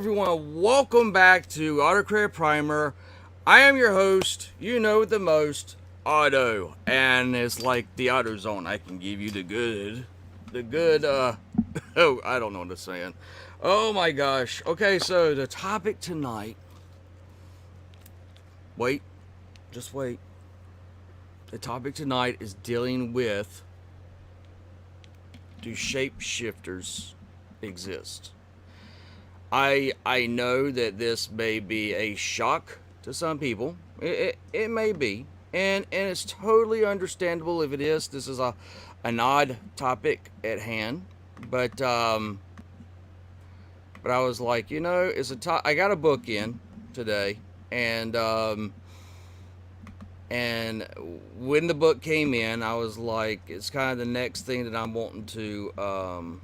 everyone, welcome back to Autocorrect Primer. I am your host, you know the most, Auto. And it's like the Auto Zone. I can give you oh, I don't know what I'm saying. Oh my gosh. Okay, so the topic tonight, wait, just wait. The topic tonight is dealing with, do shapeshifters exist? I know that this may be a shock to some people. It may be, and it's totally understandable if it is. This is an odd topic at hand, but I was like, it's I got a book in today, and when the book came in, I was like, it's kind of the next thing that I'm wanting to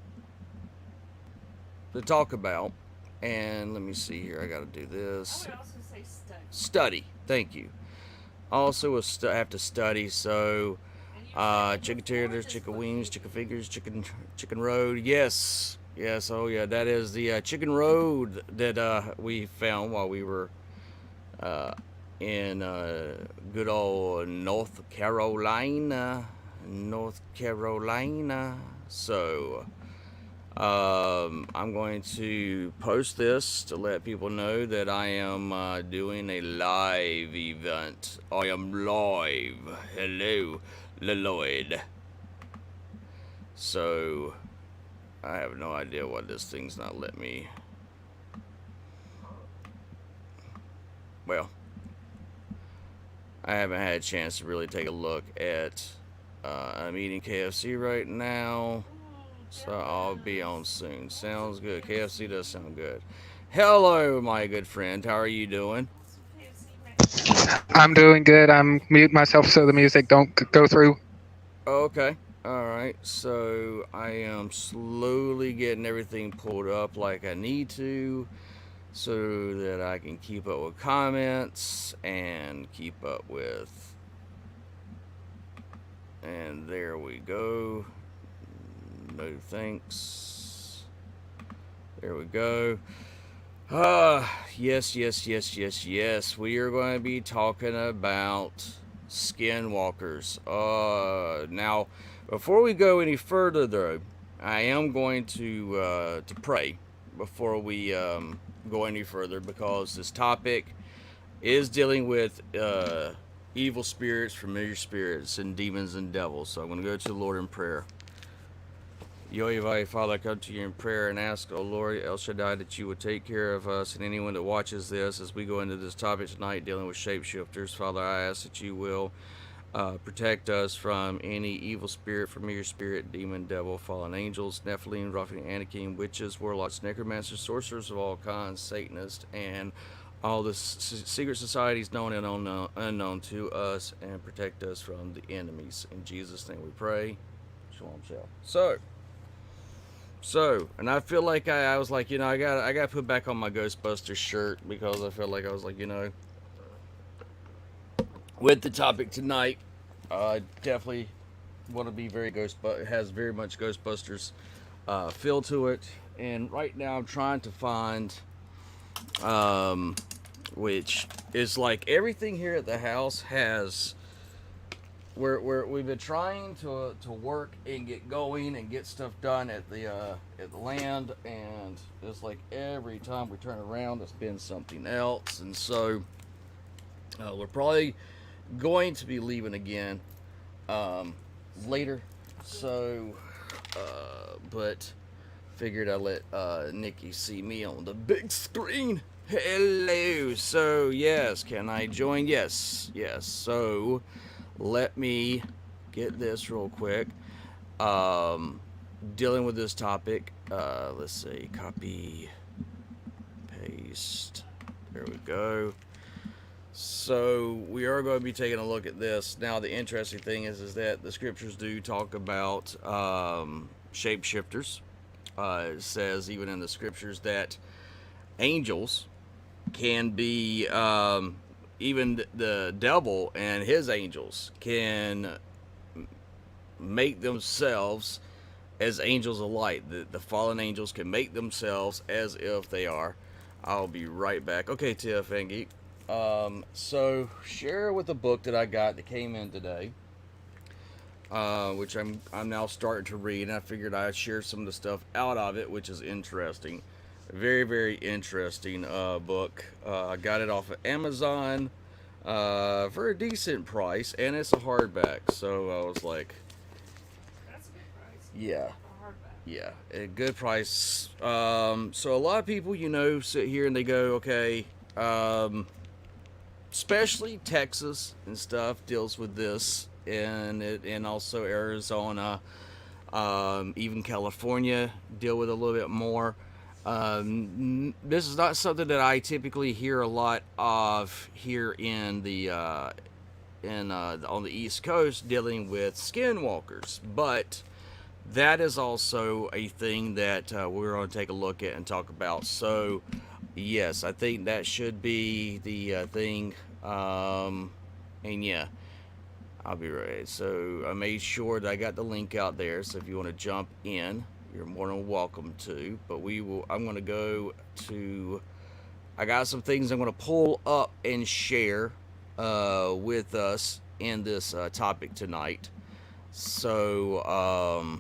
talk about. And let me see here. I got to do this. I would also say Study. Thank you. Also, I have to study. So, chicken tenders, chicken wings, chicken fingers, chicken road. Yes, yes. Oh yeah, that is the chicken road that we found while we were in good old North Carolina. So. I'm going to post this to let people know that I am doing a live event. I am live. Hello, Lloyd. So, I have no idea why this thing's not letting me. Well, I haven't had a chance to really take a look at. I'm eating KFC right now. So I'll be on soon. Sounds good. KFC does sound good. Hello, my good friend. How are you doing? I'm doing good. I'm mute myself so the music don't go through. Okay. All right. So I am slowly getting everything pulled up like I need to so that I can keep up with comments and keep up with. And there we go. No thanks. There we go. Yes. We are going to be talking about skinwalkers. Now, before we go any further, though, I am going to pray before we go any further, because this topic is dealing with evil spirits, familiar spirits, and demons and devils. So I'm going to go to the Lord in prayer. Yohevai, Father, I come to you in prayer and ask, O Lord, El Shaddai, that you would take care of us and anyone that watches this as we go into this topic tonight dealing with shapeshifters. Father, I ask that you will protect us from any evil spirit, familiar spirit, demon, devil, fallen angels, Nephilim, Raphaim, Anakim, witches, warlocks, necromancers, sorcerers of all kinds, Satanists, and all the secret societies known and unknown to us, and protect us from the enemies. In Jesus' name we pray. Shalom, shalom. So, and I feel like I was like, I got to put back on my Ghostbusters shirt, because I felt like I was like, with the topic tonight, I definitely want to be it has very much Ghostbusters feel to it. And right now I'm trying to find, which is like everything here at the house has. We've been trying to work and get going and get stuff done at the land, and it's like every time we turn around, it's been something else, and so we're probably going to be leaving again later. So, but figured I'd let Nikki see me on the big screen. Hello. So yes, can I join? Yes. So. Let me get this real quick. Dealing with this topic. Let's see. Copy. Paste. There we go. So we are going to be taking a look at this. Now the interesting thing is that the scriptures do talk about shapeshifters. It says even in the scriptures that angels can be even the devil and his angels can make themselves as angels of light. The fallen angels can make themselves as if they are I'll be right back. Okay, Tiff and Geek. So share with the book that I got that came in today, which I'm now starting to read, and I figured I'd share some of the stuff out of it, which is interesting. Very, very interesting book. I got it off of Amazon for a decent price, and it's a hardback. So I was like, That's a good price. yeah, A hardback. yeah, a good price. So a lot of people, sit here and they go, okay, especially Texas and stuff deals with this, and also Arizona, even California deal with a little bit more. This is not something that I typically hear a lot of here in the on the East Coast dealing with skinwalkers, but that is also a thing that we're going to take a look at and talk about. So, yes, I think that should be the thing. And yeah, I'll be ready. So I made sure that I got the link out there. So if you want to jump in, you're more than welcome to. But we will. I'm going to go to. I got some things I'm going to pull up and share with us in this topic tonight. So.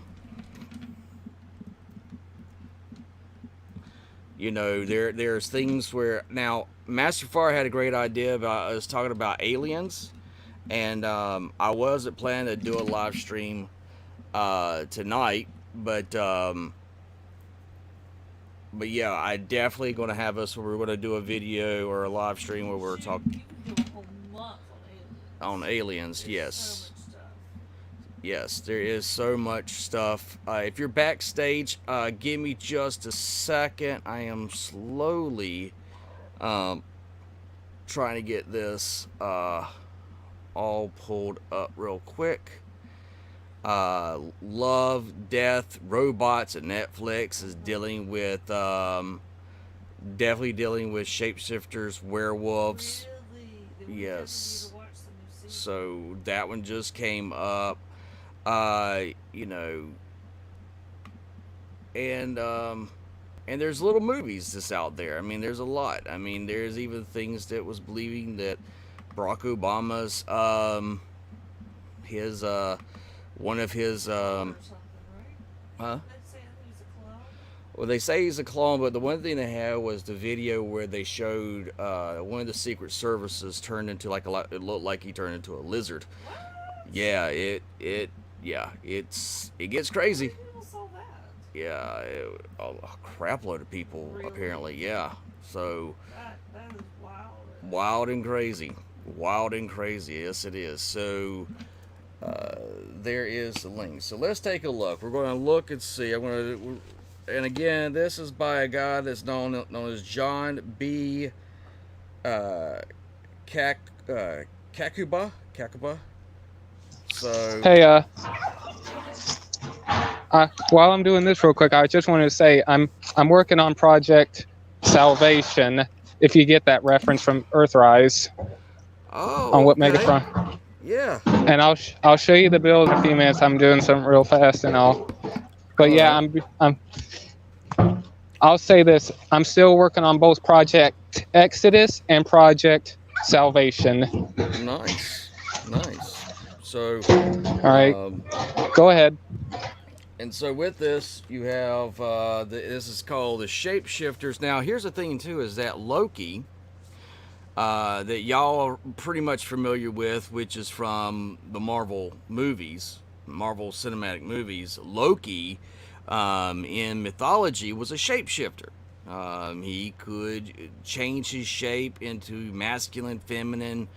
There's things where now Master Far had a great idea about us talking about aliens, and I wasn't planning to do a live stream tonight, but yeah, I definitely going to have us where we're going to do a video or a live stream where we're talking You could do a whole month on aliens. on aliens. There's Yes, so much stuff. yes, there is so much stuff. If you're backstage, give me just a second. I am slowly um, trying to get this all pulled up real quick. Love, Death, Robots at Netflix is dealing with definitely dealing with shapeshifters, werewolves. Really? Then we Yes. definitely need to watch the new season. So that one just came up. Uh, you know, and and there's little movies that's out there. I mean, there's a lot. I mean, there's even things that was believing that Barack Obama's his one of his Or something, right? huh? Let's say he's a clone. Well, they say he's a clone, but the one thing they had was the video where they showed one of the Secret Services turned into like it looked like he turned into a lizard. What? Yeah, it gets crazy. How many people saw that? Yeah, a crap load of people Really? apparently. Yeah, so That is wild. wild and crazy, wild and crazy. Yes, it is. So there is the link. So let's take a look. We're going to look and see. And again, this is by a guy that's known as John B. Kakuba. So Hey, while I'm doing this real quick, I just wanted to say I'm working on Project Salvation. If you get that reference from Earthrise on what okay. Megatron, Yeah. and I'll show you the build in a few minutes. I'm doing something real fast, and But yeah, I'll say this: I'm still working on both Project Exodus and Project Salvation. Nice. So, All right, um, go ahead. and so with this, you have this is called the Shapeshifters. Now, here's the thing too: is that Loki, that y'all are pretty much familiar with, which is from the Marvel movies, Marvel cinematic movies. Loki, in mythology, was a shapeshifter. He could change his shape into masculine, feminine.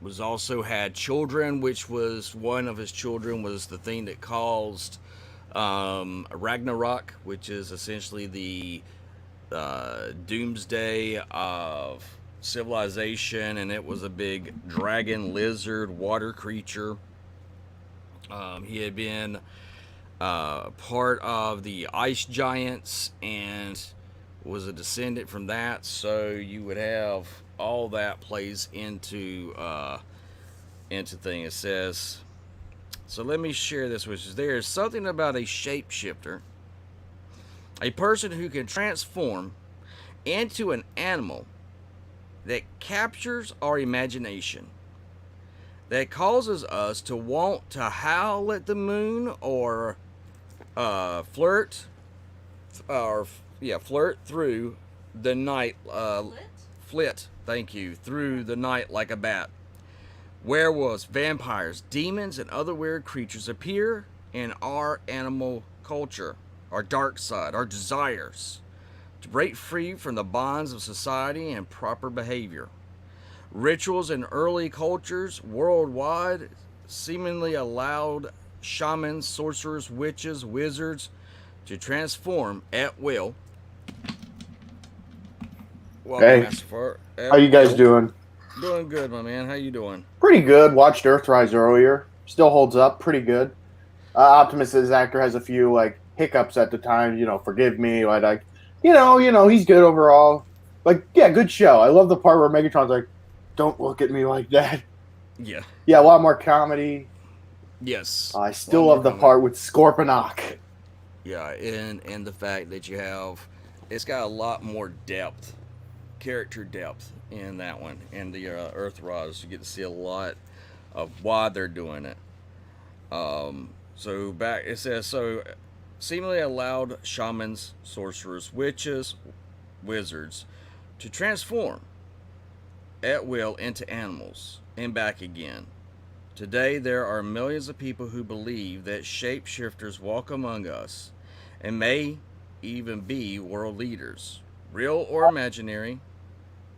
Was also had children, which was one of his children was the thing that caused Ragnarok, which is essentially the doomsday of civilization, and it was a big dragon, lizard, water creature. He had been part of the ice giants and was a descendant from that. So you would have all that plays into thing. It says, so let me share this with you. There is something about a shapeshifter, a person who can transform into an animal that captures our imagination, that causes us to want to howl at the moon or flirt through the night. Lit? Flit, thank you, through the night like a bat. Werewolves, vampires, demons, and other weird creatures appear in our animal culture, our dark side, our desires to break free from the bonds of society and proper behavior. Rituals in early cultures worldwide seemingly allowed shamans, sorcerers, witches, wizards to transform at will. Welcome, Hey, Master Fart. how you guys doing? Doing good, my man. How you doing? Pretty good. Watched Earthrise earlier. Still holds up. Pretty good. Optimus as actor has a few like hiccups at the time. Forgive me. He's good overall. Yeah, good show. I love the part where Megatron's like, "Don't look at me like that." Yeah. Yeah, a lot more comedy. Yes. I still love the part with Scorponok. Yeah, and the fact that it's got a lot more depth, character depth in that one. In the Earthrise, you get to see a lot of why they're doing it. It says seemingly allowed shamans, sorcerers, witches, wizards to transform at will into animals and back again. Today, there are millions of people who believe that shapeshifters walk among us and may even be world leaders. Real or imaginary,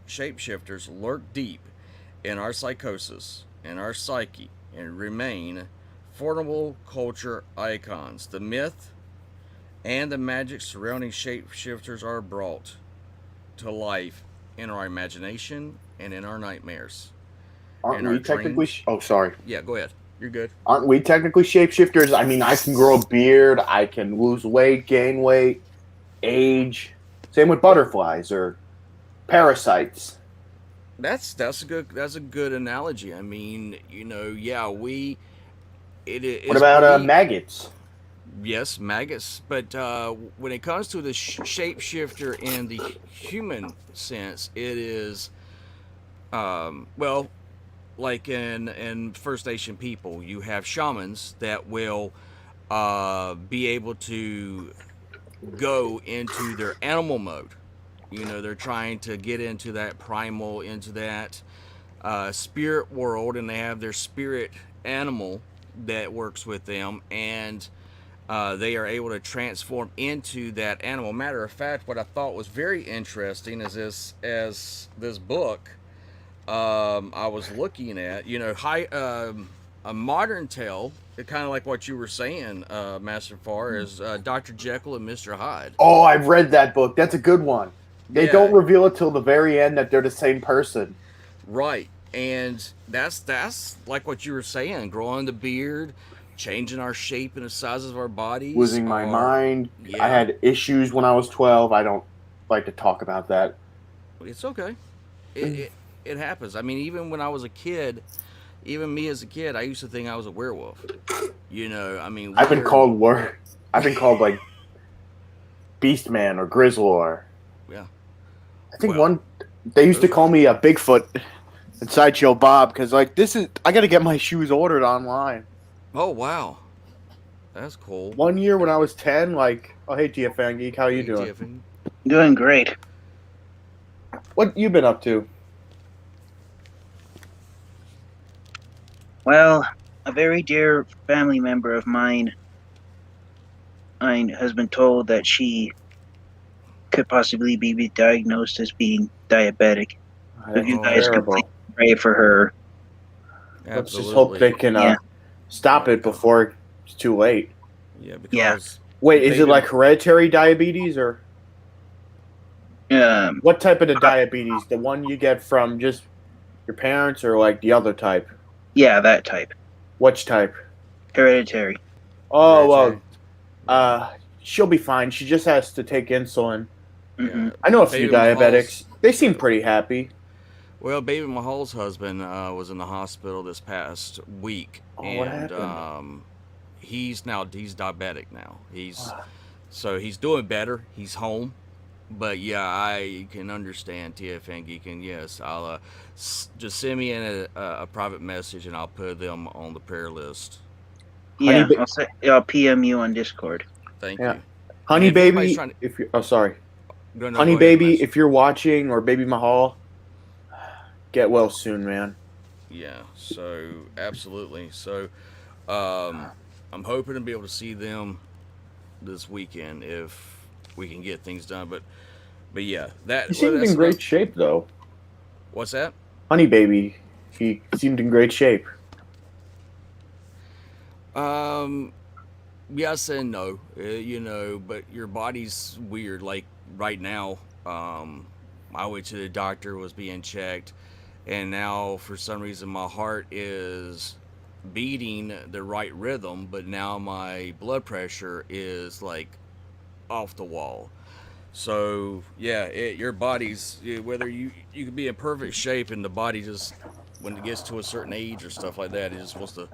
shapeshifters lurk deep in our psychosis and our psyche and remain formidable culture icons. The myth and the magic surrounding shapeshifters are brought to life in our imagination and in our nightmares. Aren't we technically? Oh, sorry. Yeah, go ahead. You're good. Aren't we technically shapeshifters? I mean, I can grow a beard. I can lose weight, gain weight, age. Same with butterflies or parasites. That's a good analogy. I mean, What about maggots? Yes, maggots. But when it comes to the shapeshifter in the human sense, it is, like in First Nation people, you have shamans that will be able to go into their animal mode. They're trying to get into that primal, into that spirit world, and they have their spirit animal that works with them, and they are able to transform into that animal. Matter of fact, what I thought was very interesting is this book I was looking at. A modern tale, kind of like what you were saying, Master Farr, is Dr. Jekyll and Mr. Hyde. Oh, I've read that book. That's a good one. They don't reveal it till the very end that they're the same person. Right. And that's like what you were saying, growing the beard, changing our shape and the sizes of our bodies. Losing my mind. Yeah. I had issues when I was 12. I don't like to talk about that. It's okay. It happens. I mean, even when I was a kid, even me as a kid, I used to think I was a werewolf. I've been called like Beast Man or Grizzlor. Yeah. I think they used to call me a Bigfoot and Sideshow Bob because I got to get my shoes ordered online. Oh, wow. That's cool. One year when I was 10, hey, TFN Geek, how you doing? TFN. Doing great. What you been up to? Well, a very dear family member of mine has been told that she could possibly be diagnosed as being diabetic. If you guys could please pray for her. Absolutely. Let's just hope they can stop it before it's too late. Yeah, because... Wait, is it like hereditary diabetes or... what type of the diabetes? The one you get from just your parents or like the other type? Yeah, that type. Which type? Hereditary. Oh, well, she'll be fine. She just has to take insulin. Mm-hmm. I know a few diabetics. They seem pretty happy. Well, Baby Mahal's husband was in the hospital this past week. What happened? He's diabetic now. So he's doing better. He's home. But yeah, I can understand TFN Geek, and yes, I'll just send me in a private message, and I'll put them on the prayer list. Honey Yeah, ba- I'll PM you on Discord. Thank yeah, you. And honey if anybody's baby. trying to, If you, oh sorry, no, honey go ahead, baby, Master. if you're watching, or baby Mahal, get well soon, man. Yeah, so absolutely. So um, I'm hoping to be able to see them this weekend if we can get things done. But yeah, He that well, seemed in that's enough. great shape, though. What's that? Honey baby, he seemed in great shape. Um, yes and no. But your body's weird. Like right now, I went to the doctor, was being checked, and now for some reason my heart is beating the right rhythm, but now my blood pressure is like off the wall. So yeah, your body's whether you could be in perfect shape and the body just when it gets to a certain age or stuff like that, it just wants to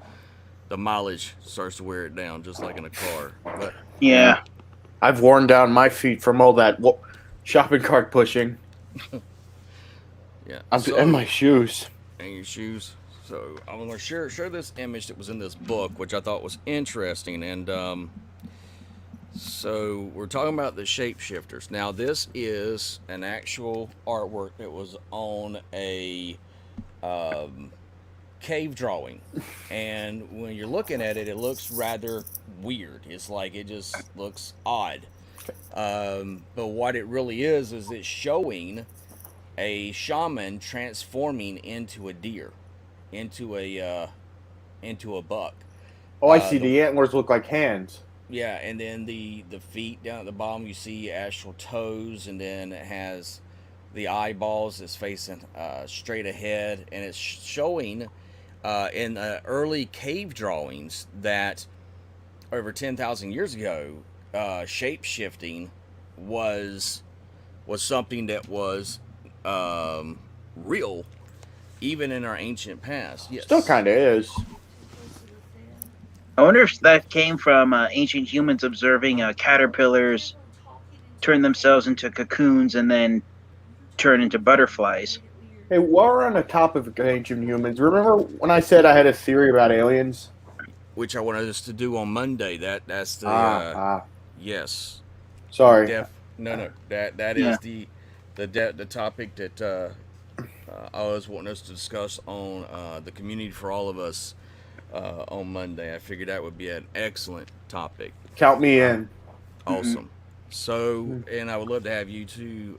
the mileage starts to wear it down, just like in a car. But Yeah, Yeah. I've worn down my feet from all that shopping cart pushing. yeah, And my shoes. and your shoes. So I'm gonna share this image that was in this book, which I thought was interesting, and so we're talking about the shapeshifters. Now this is an actual artwork that was on a um, cave drawing, and when you're looking at it, it looks rather weird. It's like it just looks odd. But what it really is it's showing a shaman transforming into a deer, into a buck. Oh, I see. The The antlers look like hands. Yeah, and then the feet down at the bottom, you see actual toes, and then it has the eyeballs is facing straight ahead, and it's showing in early cave drawings that over 10,000 years ago, shape shifting was something that was um, real, even in our ancient past. Still Yes. kind of is. I wonder if that came from ancient humans observing caterpillars turn themselves into cocoons and then turn into butterflies. Hey, while we're on the topic of ancient humans, remember when I said I had a theory about aliens? Which I wanted us to do on Monday. That's the Ah. yes. Sorry. No. That Yeah. is the topic that I was wanting us to discuss on the community for all of us on Monday. I figured that would be an excellent topic. Count me in. Awesome. So, and I would love to have you too,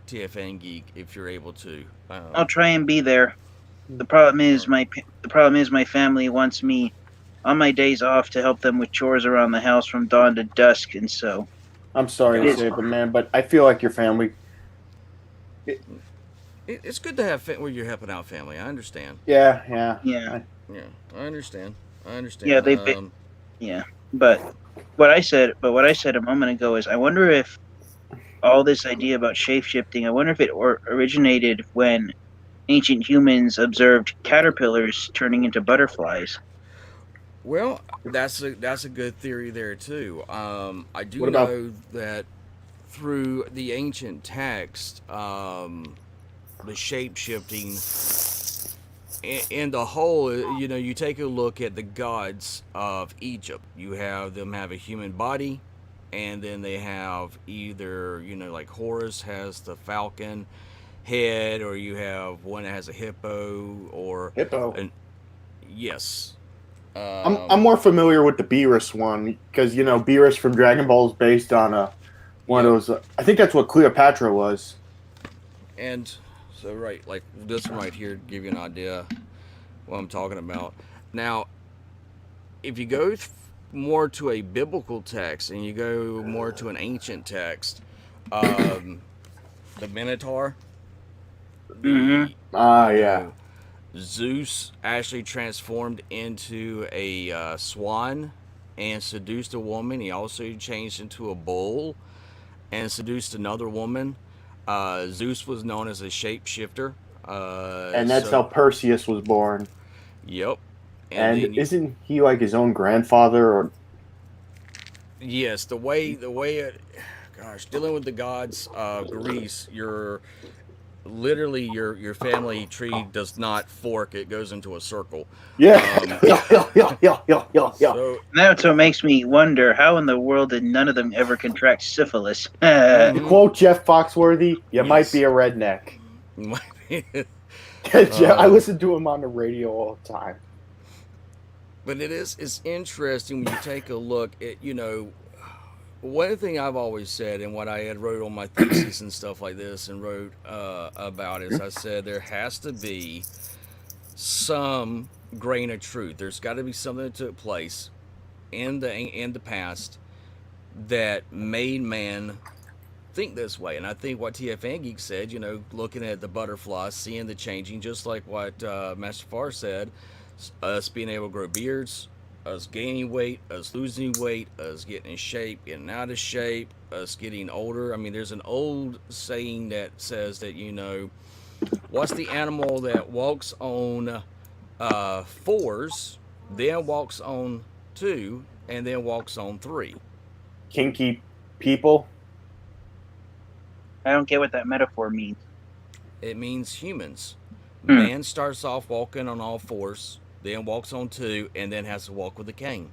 TFN Geek, if you're able to. I'll try and be there. The problem is my family wants me on my days off to help them with chores around the house from dawn to dusk, and so I'm sorry Got to it. say it, but man, but I feel like your family. It's good to have where you're helping out family. I understand. Yeah. yeah, Yeah, I understand. yeah, yeah. But what I said a moment ago is, I wonder if all this idea about shape shifting, I wonder if it originated when ancient humans observed caterpillars turning into butterflies. Well, that's a good theory there too. I do What about- know that through the ancient text, the shape shifting in the whole, you take a look at the gods of Egypt. You have them have a human body, and then they have either like Horus has the falcon head, or you have one that has a hippo, or Hippo. yes. I'm more familiar with the Beerus one because Beerus from Dragon Ball is based on one of those. I think that's what Cleopatra was. And so, right, like this one right here, to give you an idea what I'm talking about. Now, if you go more to a biblical text and you go more to an ancient text, the Minotaur, the Yeah. Zeus actually transformed into a swan and seduced a woman. He also changed into a bull and seduced another woman. Zeus was known as a shapeshifter. And that's how Perseus was born. Yep. And isn't he like his own grandfather? Or yes, the way it. gosh, dealing with the gods, Greece, your family tree does not fork; it goes into a circle. Yeah. Um, Yeah. so That's what makes me wonder how in the world did none of them ever contract syphilis? To quote Jeff Foxworthy, you might Yes. be a redneck. I listen to him on the radio all the time. But it's interesting when you take a look at, one thing I've always said and what I had wrote on my thesis and stuff like this and wrote about is I said there has to be some grain of truth. There's got to be something that took place in the past that made man think this way. And I think what T.E.A. Geek said, looking at the butterfly, seeing the changing, just like what Master Farr said, us being able to grow beards, us gaining weight, us losing weight, us getting in shape, getting out of shape, us getting older. I mean, there's an old saying that says that, what's the animal that walks on fours, then walks on two, and then walks on three? Kinky people. I don't get what that metaphor means. It means humans. Man starts off walking on all fours, then walks on two, and then has to walk with a cane.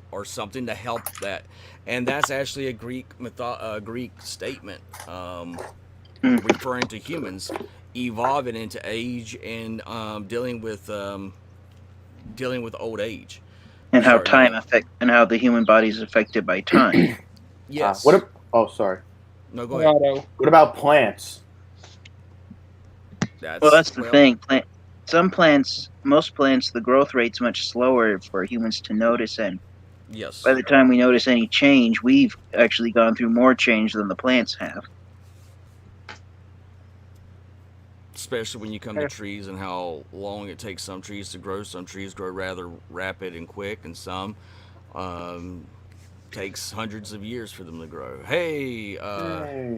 Or something to help that. And that's actually a Greek statement referring to humans evolving into age and dealing with old age. And how how the human body is affected by time. Yes. Sorry. No, go ahead. What about plants? That's the thing. Most plants, the growth rate's much slower for humans to notice, and yes, by the time we notice any change, we've actually gone through more change than the plants have. Especially when you come to trees and how long it takes some trees to grow. Some trees grow rather rapid and quick, and some takes hundreds of years for them to grow. Hey,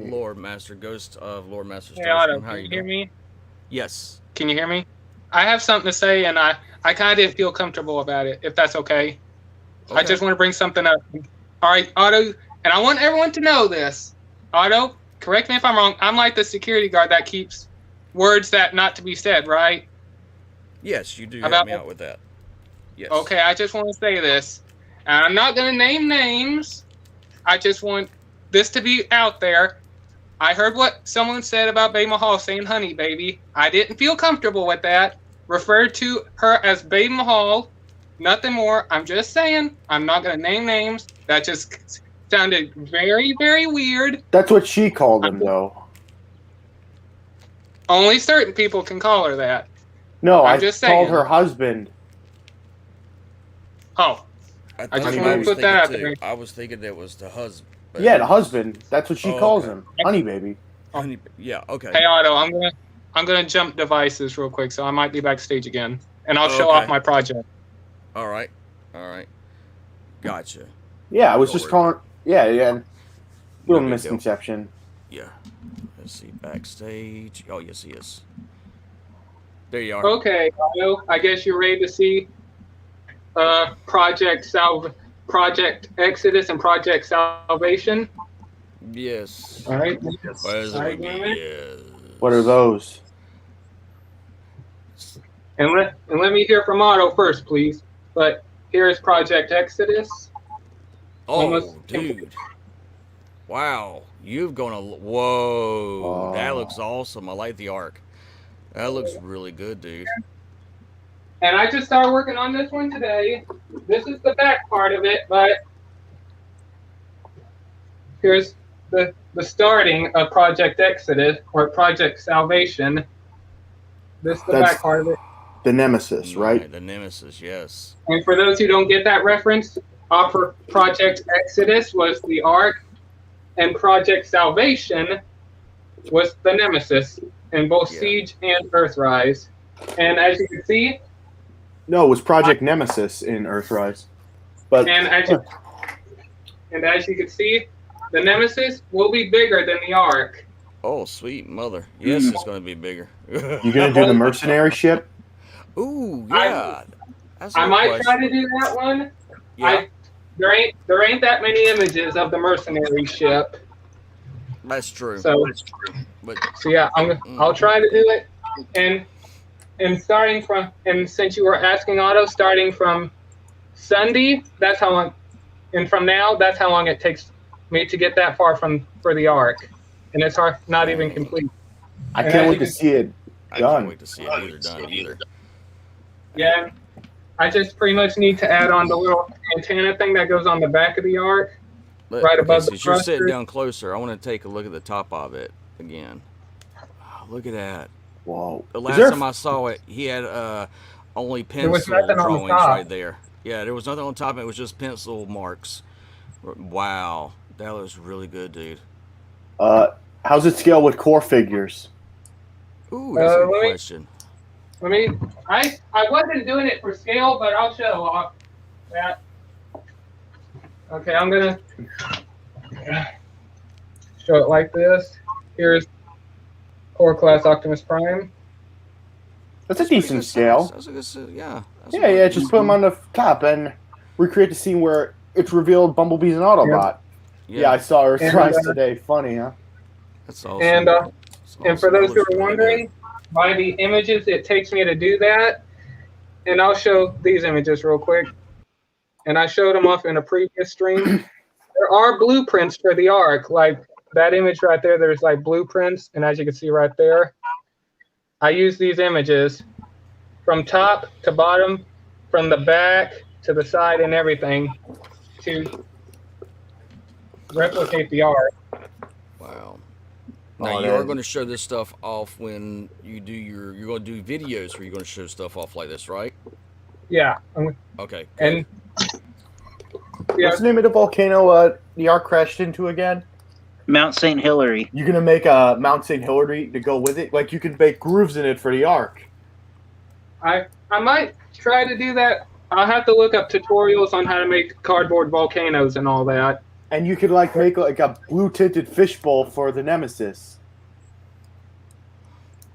Lord Master Ghost of Lord Master Stars. Hey, Otto, how can you you hear doing? me? Yes. Can you hear me? I have something to say, and I kind of didn't feel comfortable about it, if that's okay. I just want to bring something up. All right, Otto, and I want everyone to know this. Otto, correct me if I'm wrong. I'm like the security guard that keeps words that not to be said, right? Yes, you do help me out with that. Yes. Okay, I just want to say this. And I'm not going to name names. I just want this to be out there. I heard what someone said about Babe Mahal saying honey baby. I didn't feel comfortable with that. Refer to her as Babe Mahal. Nothing more. I'm just saying. I'm not going to name names. That just sounded very, very weird. That's what she called him, though. Only certain people can call her that. No, I'm I just called saying. her husband. Oh. I just want to put that out there. I was thinking that was the husband. Yeah, the husband. That's what she calls him. Honey baby. Honey, yeah, okay. Hey Otto, I'm gonna jump devices real quick, so I might be backstage again, and I'll show off my project. All right. Gotcha. Yeah, I was just calling. Yeah. Little No misconception. Yeah. Let's see, backstage. Oh yes, he is. There you are. Okay, Otto, I guess you're ready to see Project Exodus and Project Salvation. Yes. All right. What are those? And let me hear from Otto first, please. But here is Project Exodus. Oh, dude! Wow, you've gone whoa! That looks awesome. I like the arc. That looks really good, dude. And I just started working on this one today. This is the back part of it, but here's the starting of Project Exodus or Project Salvation. This is the back part of it. The Nemesis, right? The Nemesis, yes. And for those who don't get that reference, Project Exodus was the Ark, and Project Salvation was the Nemesis in both Siege and Earthrise. And as you can see, no, it was Project Nemesis in Earthrise. But as you can see, the Nemesis will be bigger than the Ark. Oh, sweet mother! Yes, it's going to be bigger. You gonna do the mercenary ship? Ooh, yeah. I might try to do that one. Yeah. there ain't that many images of the mercenary ship. That's true. So But yeah, I'll try to do it. And since you were asking Otto, starting from Sunday, that's how long, and from now, that's how long it takes me to get that far for the arc, and it's not even complete. I can't wait to see it I can't done. wait to see it done either. Yeah, I just pretty much need to add on the little antenna thing that goes on the back of the arc, But, right okay, above the since you're sitting thruster. down closer, I want to take a look at the top of it again. Oh, look at that. Whoa. The Is last there- time I saw it, he had only There was pencil nothing on the drawings top. right there. Yeah, there was nothing on top. It was just pencil marks. Wow, that looks really good, dude. How's it scale with core figures? Ooh, that's a let good me- question. I wasn't doing it for scale, but I'll show off that. Okay, I'm gonna show it like this. Here's Core Class Optimus Prime. That's a decent scale. That's a good, yeah. That's Yeah, yeah. Just put them on the top and recreate the scene where it's revealed Bumblebee's an Autobot. Yeah, I saw Earthrise today. Funny, huh? That's awesome. And That's and for awesome. those That who looks are really wondering, by the images it takes me to do that, and I'll show these images real quick. And I showed them off in a previous stream. There are blueprints for the arc, like that image right there. There's like blueprints, and as you can see right there, I use these images from top to bottom, from the back to the side, and everything to replicate the arc. Wow. Oh, Now you that are is- going to show this stuff off when you do you're going to do videos where you're going to show stuff off like this, right? Yeah, Okay. Good. and yeah, What's the name of the volcano the ark crashed into again? Mount St. Hilary. You gonna make a Mount St. Hilary to go with it? Like you can make grooves in it for the ark. I might try to do that. I'll have to look up tutorials on how to make cardboard volcanoes and all that. And you could like make like a blue tinted fishbowl for the Nemesis.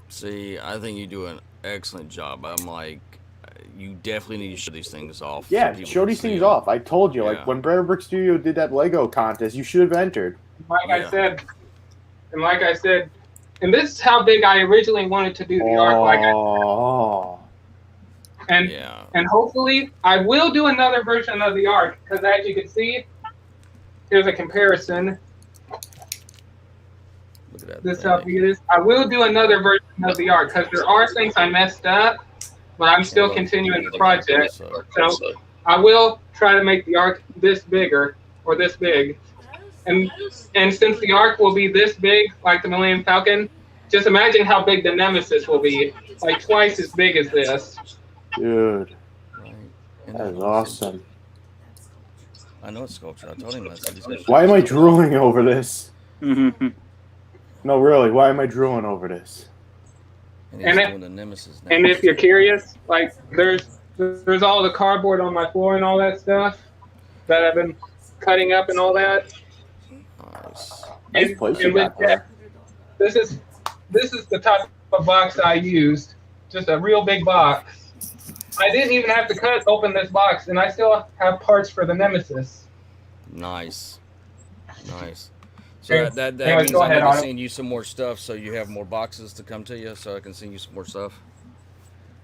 See, I think you do an excellent job. I'm like, you definitely need to show these things off. so Yeah, people show can these see things them. off. I told you, Yeah. like when Brenner Brick Studio did that Lego contest, you should have entered. Like Yeah. I said, and this is how big I originally wanted to do the arc. And Yeah. and hopefully I will do another version of the arc, because as you can see, here's a comparison. Look at that. This is how big it is. I will do another version of the arc, because there are things I messed up, but I'm still continuing the project. So I will try to make the arc this bigger, or this big. And since the arc will be this big, like the Millennium Falcon, just imagine how big the Nemesis will be, like twice as big as this. Dude, Right. And that is then- awesome. I know it's sculpture. I told him that. So he's gonna- Why am I drooling over this? Mm-hmm. No, really, why am I drooling over this? And he's And doing the Nemesis now. And if you're curious, like there's all the cardboard on my floor and all that stuff that I've been cutting up and all that. Nice. Nice place you with got there. This is the type of box I used, just a real big box. I didn't even have to open this box, and I still have parts for the Nemesis. Nice. Nice. So Okay. that Anyways, means go I ahead, need to Otto. send you some more stuff so you have more boxes to come to you so I can send you some more stuff.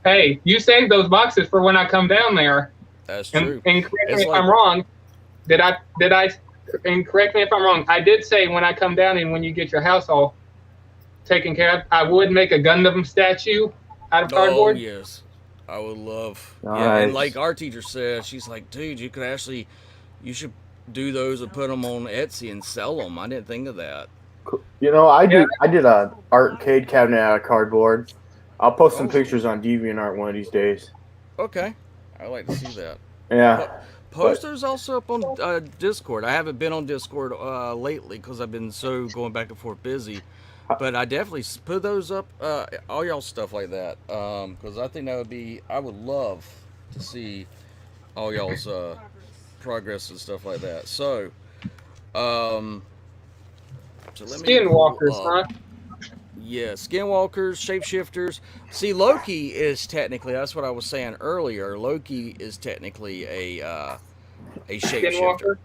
Hey, you saved those boxes for when I come down there. That's And, true. and correct It's me if like- I'm wrong. Did I? And correct me if I'm wrong. I did say when I come down and when you get your house all taken care of, I would make a Gundam statue out of Oh, cardboard. yes. I would love. Yeah, Nice. and like our teacher said, she's like, dude, you should do those and put them on Etsy and sell them. I didn't think of that. You know, I did a arcade cabinet out of cardboard. I'll post some Oh. pictures on DeviantArt one of these days. Okay. I'd like to see that. Yeah. Post those also up on Discord. I haven't been on Discord lately because I've been so going back and forth busy. But I definitely put those up, all y'all stuff like that, because I think I would love to see all y'all's progress and stuff like that. So, so let me Skinwalkers, pull up. huh? Yeah, Skinwalkers, Shapeshifters. See, Loki is technically, that's what I was saying earlier. Loki is technically a A shapeshifter. Skinwalker?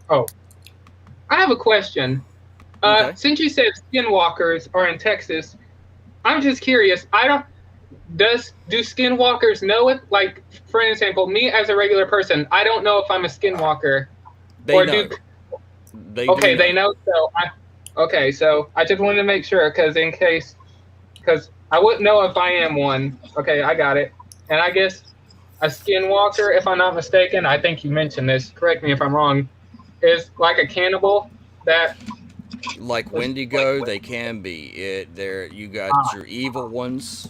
Oh. I have a question. Okay. Since you said skinwalkers are in Texas, I'm just curious. Do skinwalkers know it? Like, for example, me as a regular person, I don't know if I'm a skinwalker. They know. Okay, they know. So I just wanted to make sure, because I wouldn't know if I am one. Okay, I got it. And I guess a skinwalker, if I'm not mistaken, I think you mentioned this. Correct me if I'm wrong. Is like a cannibal that. Like Wendigo, they can be. You got your evil ones,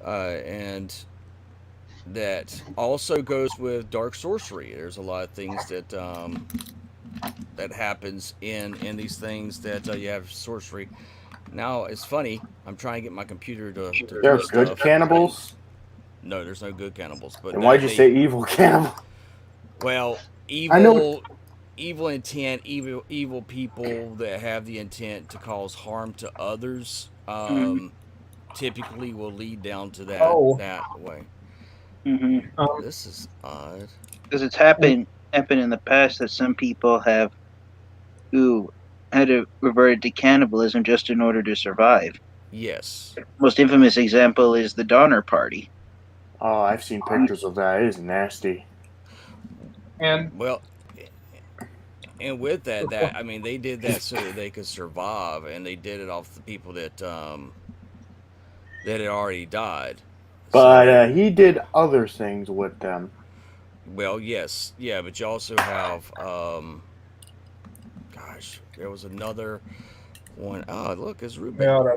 and that also goes with dark sorcery. There's a lot of things that happens in these things that you have sorcery. Now it's funny. I'm trying to get my computer to There are do good stuff. cannibals. No, there's no good cannibals. But And why'd you say evil cannibal? Well, I know. evil intent, evil people that have the intent to cause harm to others, typically will lead down to that way. Mm-hmm. This is odd. Because it's happened in the past that some people have who had to revert to cannibalism just in order to survive. Yes. Most infamous example is the Donner Party. Oh, I've seen pictures of that. It is nasty. And with that I mean, they did that so that they could survive, and they did it off the people that had already died. But he did other things with them. Well, yes, yeah, but you also have there was another one. Oh, look, it's Ruben. Yeah.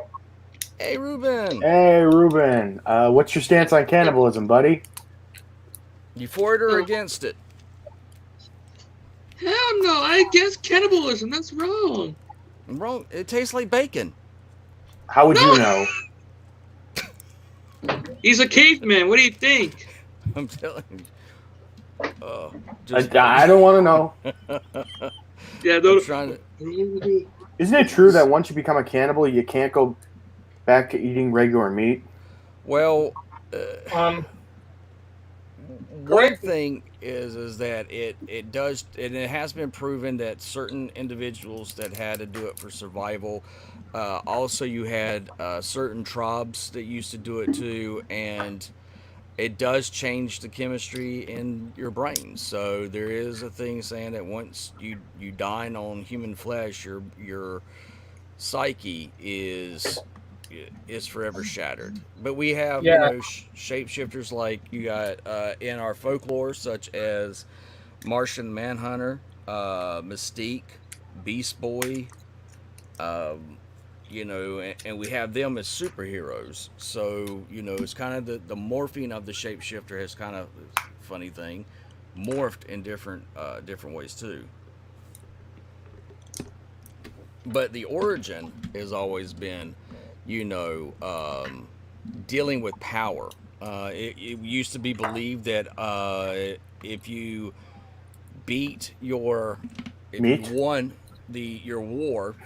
Hey, Ruben. Hey, Ruben. What's your stance on cannibalism, buddy? You for it or against it? Hell no, I against cannibalism. That's wrong. Wrong. It tastes like bacon. How would you know? He's a caveman. What do you think? I'm telling you. I don't want to know. Yeah, Isn't it true that once you become a cannibal, you can't go back to eating regular meat? Well, one thing is that it does, and it has been proven that certain individuals that had to do it for survival. Also, you had certain tribes that used to do it too, and it does change the chemistry in your brain. So there is a thing saying that once you dine on human flesh, your psyche is forever shattered. But we have shapeshifters like you got in our folklore, such as Martian Manhunter, Mystique, Beast Boy, and we have them as superheroes. So, it's kind of the morphing of the shapeshifter has kind of, funny thing, morphed in different ways too. But the origin has always been, dealing with power. It used to be believed that if you beat you won your war,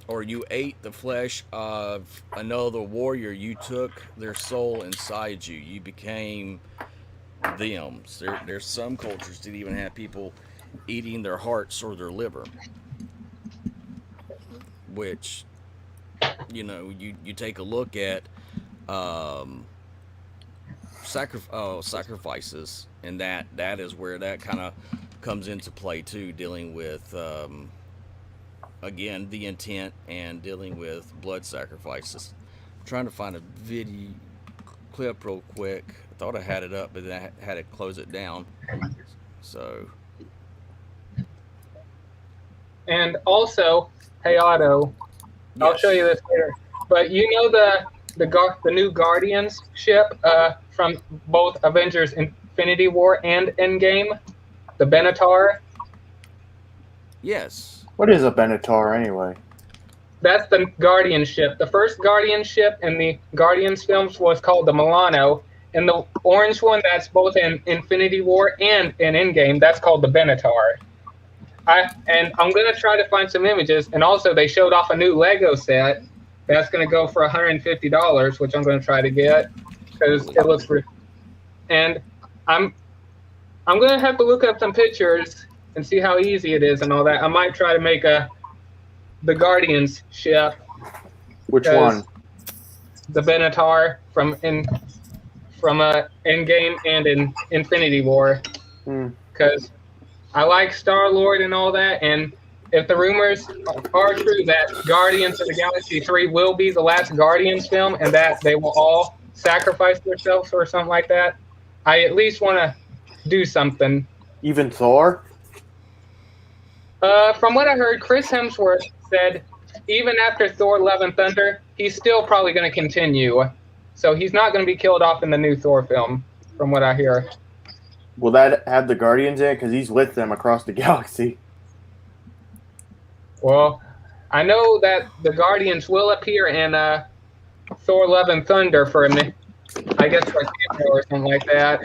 or you ate the flesh of another warrior, you took their soul inside you. You became them. There's some cultures that even have people eating their hearts or their liver, which, you take a look at sacrifices, and that is where that kind of comes into play too, dealing with again, the intent and dealing with blood sacrifices. I'm trying to find a video clip real quick. I thought I had it up, but then I had to close it down. So. And also, hey Otto, I'll show you this later. But the new Guardians ship from both Avengers Infinity War and Endgame, the Benatar. Yes. What is a Benatar anyway? That's the Guardian ship. The first Guardian ship in the Guardians films was called the Milano, and the orange one that's both in Infinity War and in Endgame, that's called the Benatar. And I'm gonna try to find some images, and also they showed off a new Lego set that's gonna go for $150, which I'm gonna try to get because it looks. And I'm I'm gonna have to look up some pictures and see how easy it is and all that. I might try to make the Guardians ship. Which one? The Benatar from Endgame and in Infinity War. Because I like Star-Lord and all that, and if the rumors are true that Guardians of the Galaxy 3 will be the last Guardians film and that they will all sacrifice themselves or something like that, I at least want to do something. Even Thor? From what I heard, Chris Hemsworth said even after Thor Love and Thunder, he's still probably going to continue. So he's not going to be killed off in the new Thor film, from what I hear. Will that have the Guardians in it? Because he's with them across the galaxy. Well, I know that the Guardians will appear in Thor Love and Thunder for a minute. I guess for a cameo or something like that.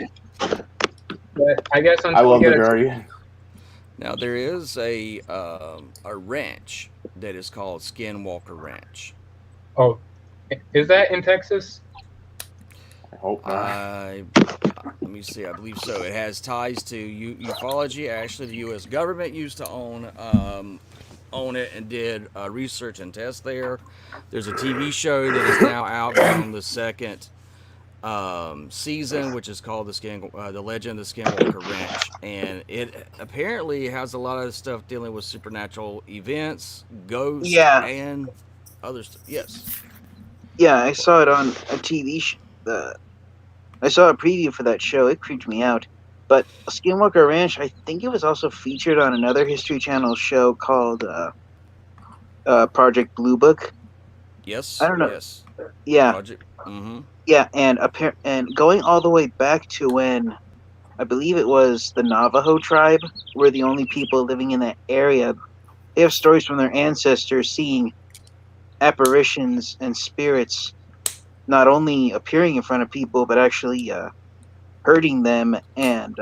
But I guess until I love we the get Guardian. Now there is a ranch that is called Skinwalker Ranch. Oh, is that in Texas? I hope not. Let me see. I believe so. It has ties to ufology. Actually, the U.S. government used to own it and did research and tests there. There's a TV show that is now out on the second season, which is called the Legend of the Skinwalker Ranch, and it apparently has a lot of stuff dealing with supernatural events, ghosts, and other stuff. Yes. Yeah, I saw it on a TV. I saw a preview for that show. It creeped me out. But Skinwalker Ranch, I think it was also featured on another History Channel show called Project Blue Book. Yes. I don't know. Yes. Yeah. Project. Mm-hmm. Yeah, and going all the way back to when I believe it was the Navajo tribe were the only people living in that area. They have stories from their ancestors seeing apparitions and spirits not only appearing in front of people but actually hurting them and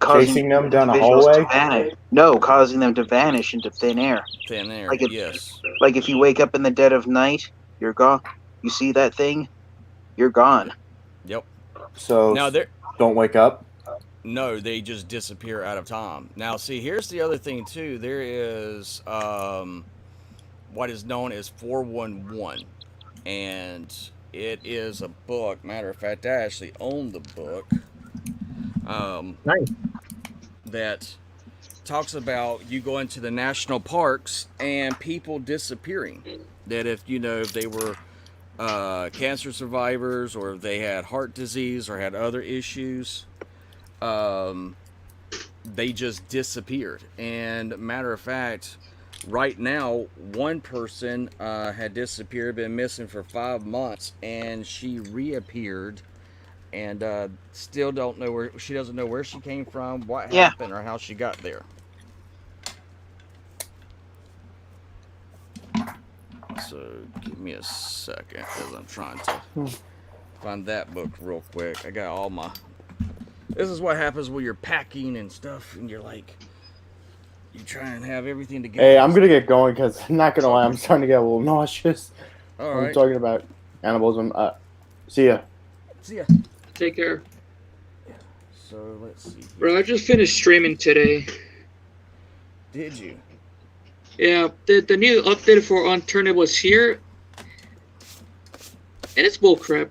Chasing them down a hallway? No, causing them to vanish into thin air. Thin air, yes. Like if you wake up in the dead of night, you're gone. You see that thing, you're gone. Yep. So now don't wake up? No, they just disappear out of time. Now, see, here's the other thing, too. There is what is known as 411, and it is a book. Matter of fact, I actually own the book. Nice. That talks about you going to the national parks and people disappearing. That if they were cancer survivors or if they had heart disease or had other issues, they just disappeared. And matter of fact, right now, one person had disappeared, been missing for 5 months, and she reappeared. And still don't know where she doesn't know where she came from, what happened, or how she got there. So give me a second as I'm trying to find that book real quick. I got all my. This is what happens when you're packing and stuff, and you're like, you try and have everything together. Hey, I'm gonna get going because I'm not gonna lie, I'm starting to get a little nauseous. All right. I'm talking about cannibalism. See ya. See ya. Take care. So let's see. Bro, I just finished streaming today. Did you? Yeah, the new update for Unturned was here. And it's bullcrap.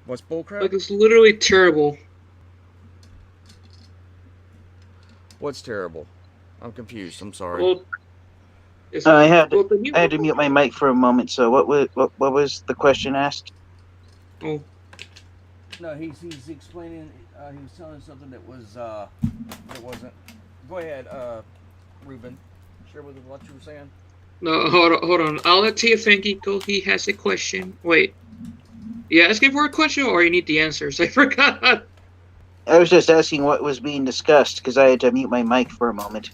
What's bullcrap? Like, it's literally terrible. What's terrible? I'm confused. I'm sorry. Well, I had to mute my mic for a moment. So what was the question asked? Oh. No, he's explaining. He was telling something that was it wasn't. Go ahead, Ruben. Share with us what you were saying. No, hold on. I'll let T.E.A go. He has a question. Wait. You asking for a question or you need the answers? I forgot. I was just asking what was being discussed because I had to mute my mic for a moment.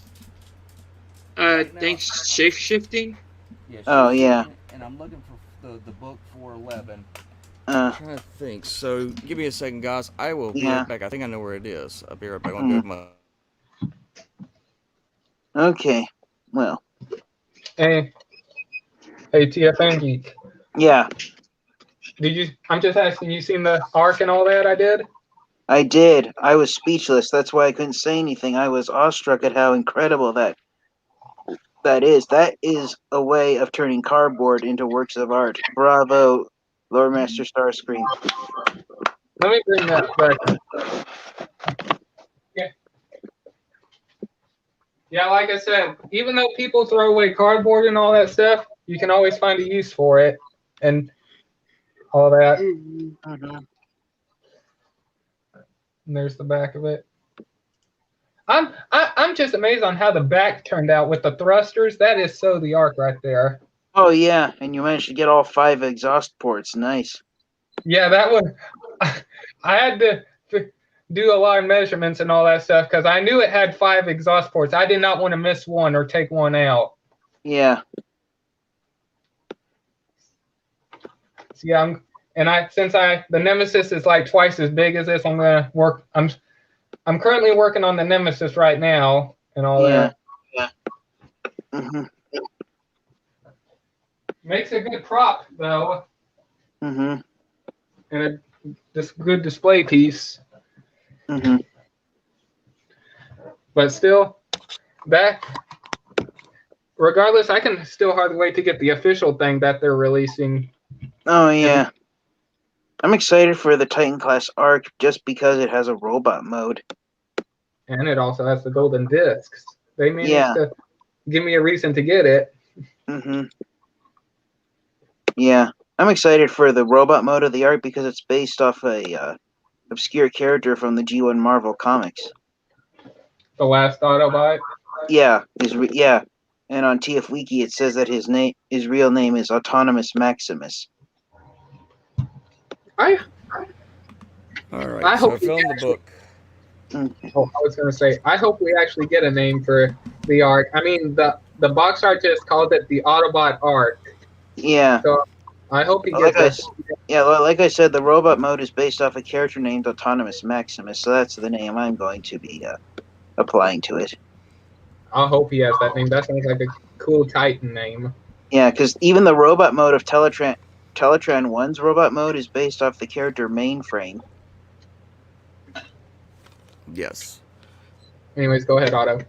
Thanks, shapeshifting. Yeah, oh yeah. And I'm looking for the book 411. I'm trying to think. So give me a second, guys. I will be right back. I think I know where it is. I'll be right back. I'm gonna go Okay. Well. Hey, T.E.A. Yeah. I'm just asking. You seen the arc and all that I did? I did. I was speechless. That's why I couldn't say anything. I was awestruck at how incredible that is. That is a way of turning cardboard into works of art. Bravo, Lord Master Starscream. Let me bring that back. Yeah. Yeah, like I said, even though people throw away cardboard and all that stuff, you can always find a use for it and all that. Mm-hmm. And there's the back of it. I'm just amazed on how the back turned out with the thrusters. That is so the Ark right there. Oh yeah, and you managed to get all 5 exhaust ports. Nice. Yeah, that was. I had to do a lot of measurements and all that stuff because I knew it had 5 exhaust ports. I did not want to miss one or take one out. Yeah. So yeah, the Nemesis is like twice as big as this, I'm gonna work. I'm currently working on the Nemesis right now and all that. Yeah. Mm-hmm. Makes a good prop though, Mm-hmm. and this good display piece. Mm-hmm. But still, that regardless, I can still hardly wait to get the official thing that they're releasing. Oh yeah. I'm excited for the Titan class Ark just because it has a robot mode. And it also has the golden discs. They managed Yeah. to give me a reason to get it. Mm-hmm. Yeah. I'm excited for the robot mode of the Ark because it's based off a obscure character from the G1 Marvel comics. The last Autobot. Yeah. Yeah. And on TF Wiki it says that his real name is Autonomous Maximus. All I right, so I hope we found the book. Oh, I was gonna say, I hope we actually get a name for the Ark. I mean, the box art just called it the Autobot Ark. Yeah. So I hope he Like gets like I said, the robot mode is based off a character named Autonomous Maximus, so that's the name I'm going to be applying to it. I hope he has that name. That sounds like a cool Titan name. Yeah, because even the robot mode of Teletran 1's robot mode is based off the character Mainframe. Yes. Anyways, go ahead, Otto.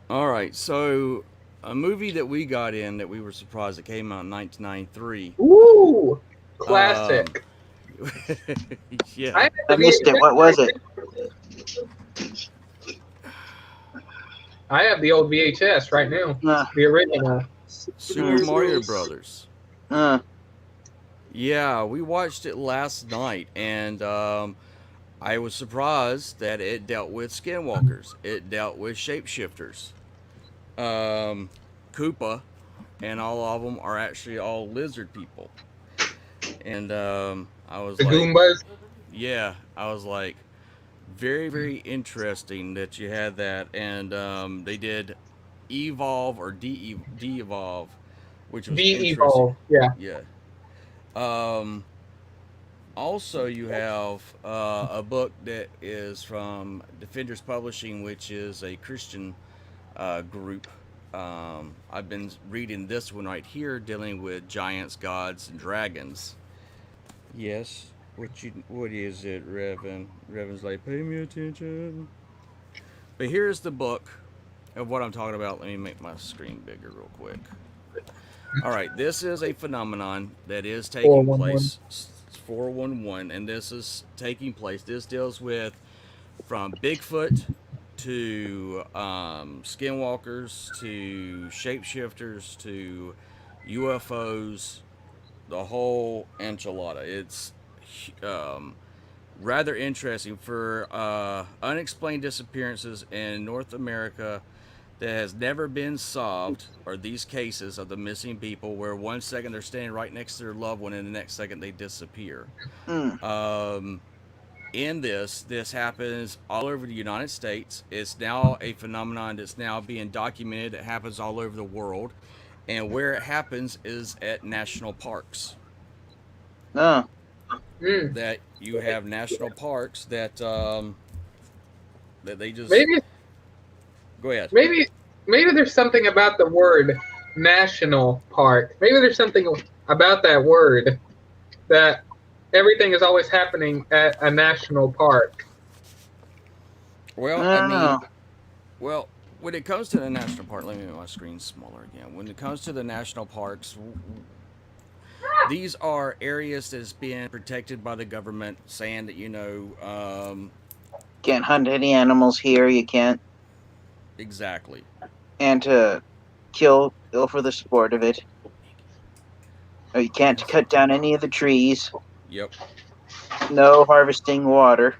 All right, so a movie that we got in that we were surprised it came out in 1993. Ooh, classic. Yeah. I missed it. What was it? I have the old VHS right now. The original. Super Mario Brothers. Uh, Yeah, we watched it last night, and I was surprised that it dealt with skinwalkers. It dealt with shapeshifters. Koopa, and all of them are actually all lizard people. And I was The like, Goombas. yeah, I was like, very, very interesting that you had that. And they did evolve or de-evolve, which was De-evolve. Yeah. yeah. Also, you have a book that is from Defenders Publishing, which is a Christian group. I've been reading this one right here, dealing with giants, gods, and dragons. Yes. What is it, Revan? Revan's like, pay me attention. But here's the book of what I'm talking about. Let me make my screen bigger real quick. All right, this is a phenomenon that is taking place. 411, and this is taking place. This deals with from Bigfoot to skinwalkers to shapeshifters to UFOs, the whole enchilada. It's rather interesting for unexplained disappearances in North America that has never been solved are these cases of the missing people where 1 second they're standing right next to their loved one and the next second they disappear. In this happens all over the United States. It's now a phenomenon that's now being documented. It happens all over the world. And where it happens is at national parks. That you have national parks that they just... Go ahead. Maybe there's something about the word national park. Maybe there's something about that word that everything is always happening at a national park. Well, I I don't mean, know. well, when it comes to the national park, let me make my screen smaller again. When it comes to the national parks, these are areas that's been protected by the government, saying that Can't hunt any animals here. You can't, exactly. and to kill for the sport of it. Or you can't Yes. cut down any of the trees. Yep. No harvesting water.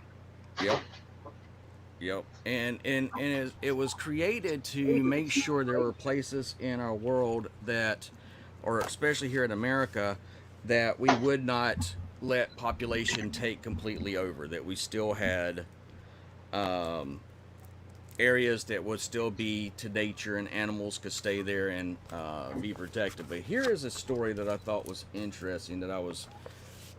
Yep. Yep. And it was created to make sure there were places in our world that, or especially here in America, that we would not let population take completely over. That we still had um, areas that would still be to nature and animals could stay there and be protected. But here is a story that I thought was interesting that I was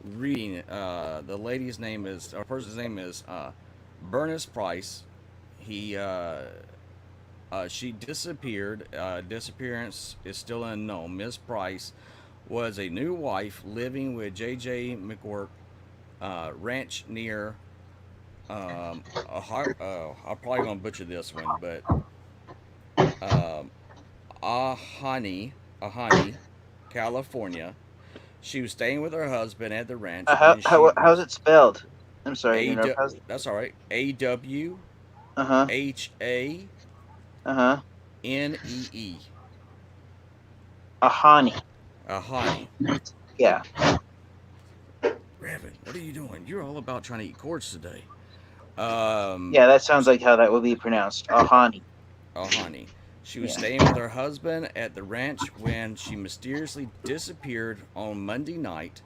reading. The lady's name is, or person's name is Bernice Price. He she disappeared. Disappearance is still unknown. Miss Price was a new wife living with J.J. McWork ranch near. I'm probably gonna butcher this one, but um, Ahani, California. She was staying with her husband at the ranch when she How's was it spelled? I'm sorry to A. interrupt. How's That's all right. A. uh-huh. WHANEE. Uh-huh. Ahani. Ahani. Yeah. Raven, what are you doing? You're all about trying to eat cords today. Yeah, that sounds like how that would be pronounced. Ahani. Ahani. She was Yeah. staying with her husband at the ranch when she mysteriously disappeared on Monday night.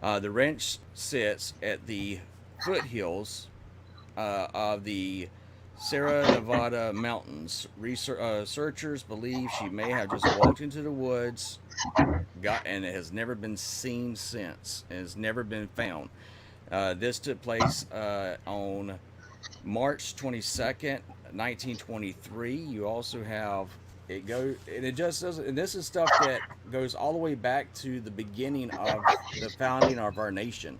The ranch sits at the foothills of the Sierra Nevada mountains. Researchers believe she may have just walked into the woods, and it has never been seen since. It has never been found. This took place on March 22nd, 1923. You also have it go, and it just doesn't. And this is stuff that goes all the way back to the beginning of the founding of our nation,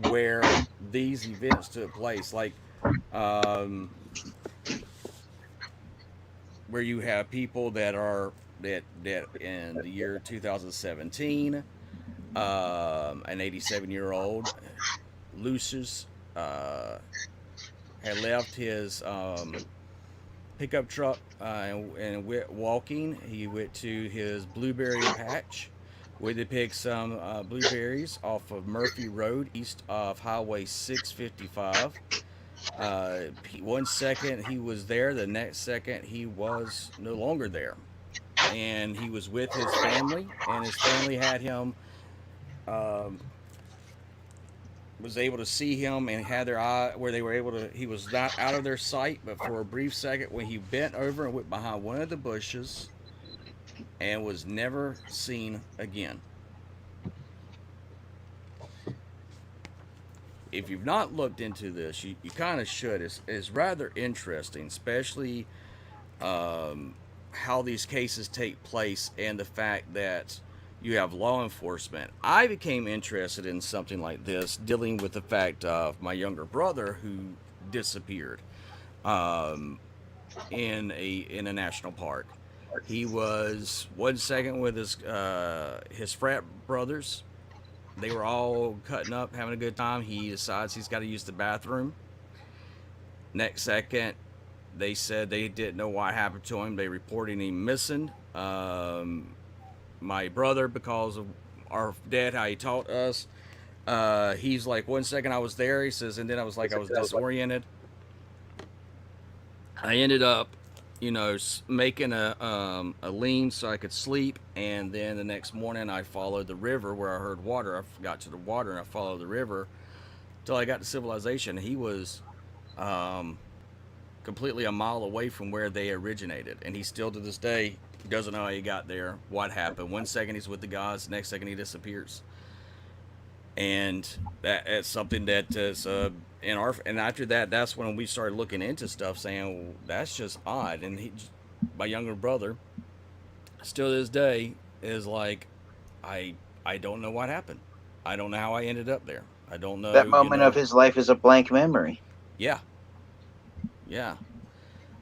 where these events took place. Like, um, where you have people that in the year 2017, an 87-year-old Lucius had left his pickup truck and went walking. He went to his blueberry patch where they picked some blueberries off of Murphy Road east of Highway 655. One second he was there, the next second he was no longer there. And he was with his family, and his family had him, um, was able to see him and had their eye where they were able to. He was not out of their sight, but for a brief second, when he bent over and went behind one of the bushes, and was never seen again. If you've not looked into this, you kind of should. It's rather interesting, especially how these cases take place and the fact that you have law enforcement. I became interested in something like this, dealing with the fact of my younger brother who disappeared um, in a national park. He was one second with his frat brothers. They were all cutting up, having a good time. He decides he's got to use the bathroom. Next second, they said they didn't know what happened to him. They reported him missing. My brother, because of our dad, how he taught us, he's like, one second I was there, he says, and then I was like, I was disoriented. I ended up, making a lean so I could sleep, and then the next morning I followed the river where I heard water. I got to the water and I followed the river till I got to civilization. He was completely a mile away from where they originated, and he still to this day doesn't know how he got there, what happened. One second he's with the gods, next second he disappears. And that's something that is and after that, that's when we started looking into stuff, saying, well, that's just odd. And my younger brother, still to this day, is like, I don't know what happened. I don't know how I ended up there. I don't know. That moment of his life is a blank memory. Yeah. Yeah.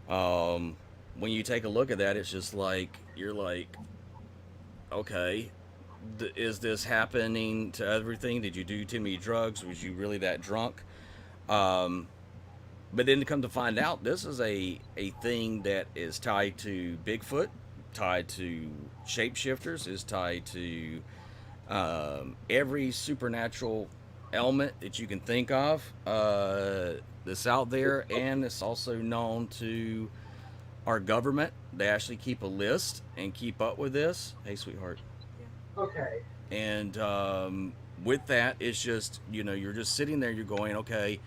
Um, when you take a look at that, it's just like you're like, okay, is this happening to everything? Did you do too many drugs? Was you really that drunk? Um, but then to come to find out, this is a thing that is tied to Bigfoot, tied to shapeshifters, is tied to every supernatural element that you can think of that's out there, and it's also known to our government. They actually keep a list and keep up with this. Hey, sweetheart. Okay. And with that, it's just, you're just sitting there, you're going, okay,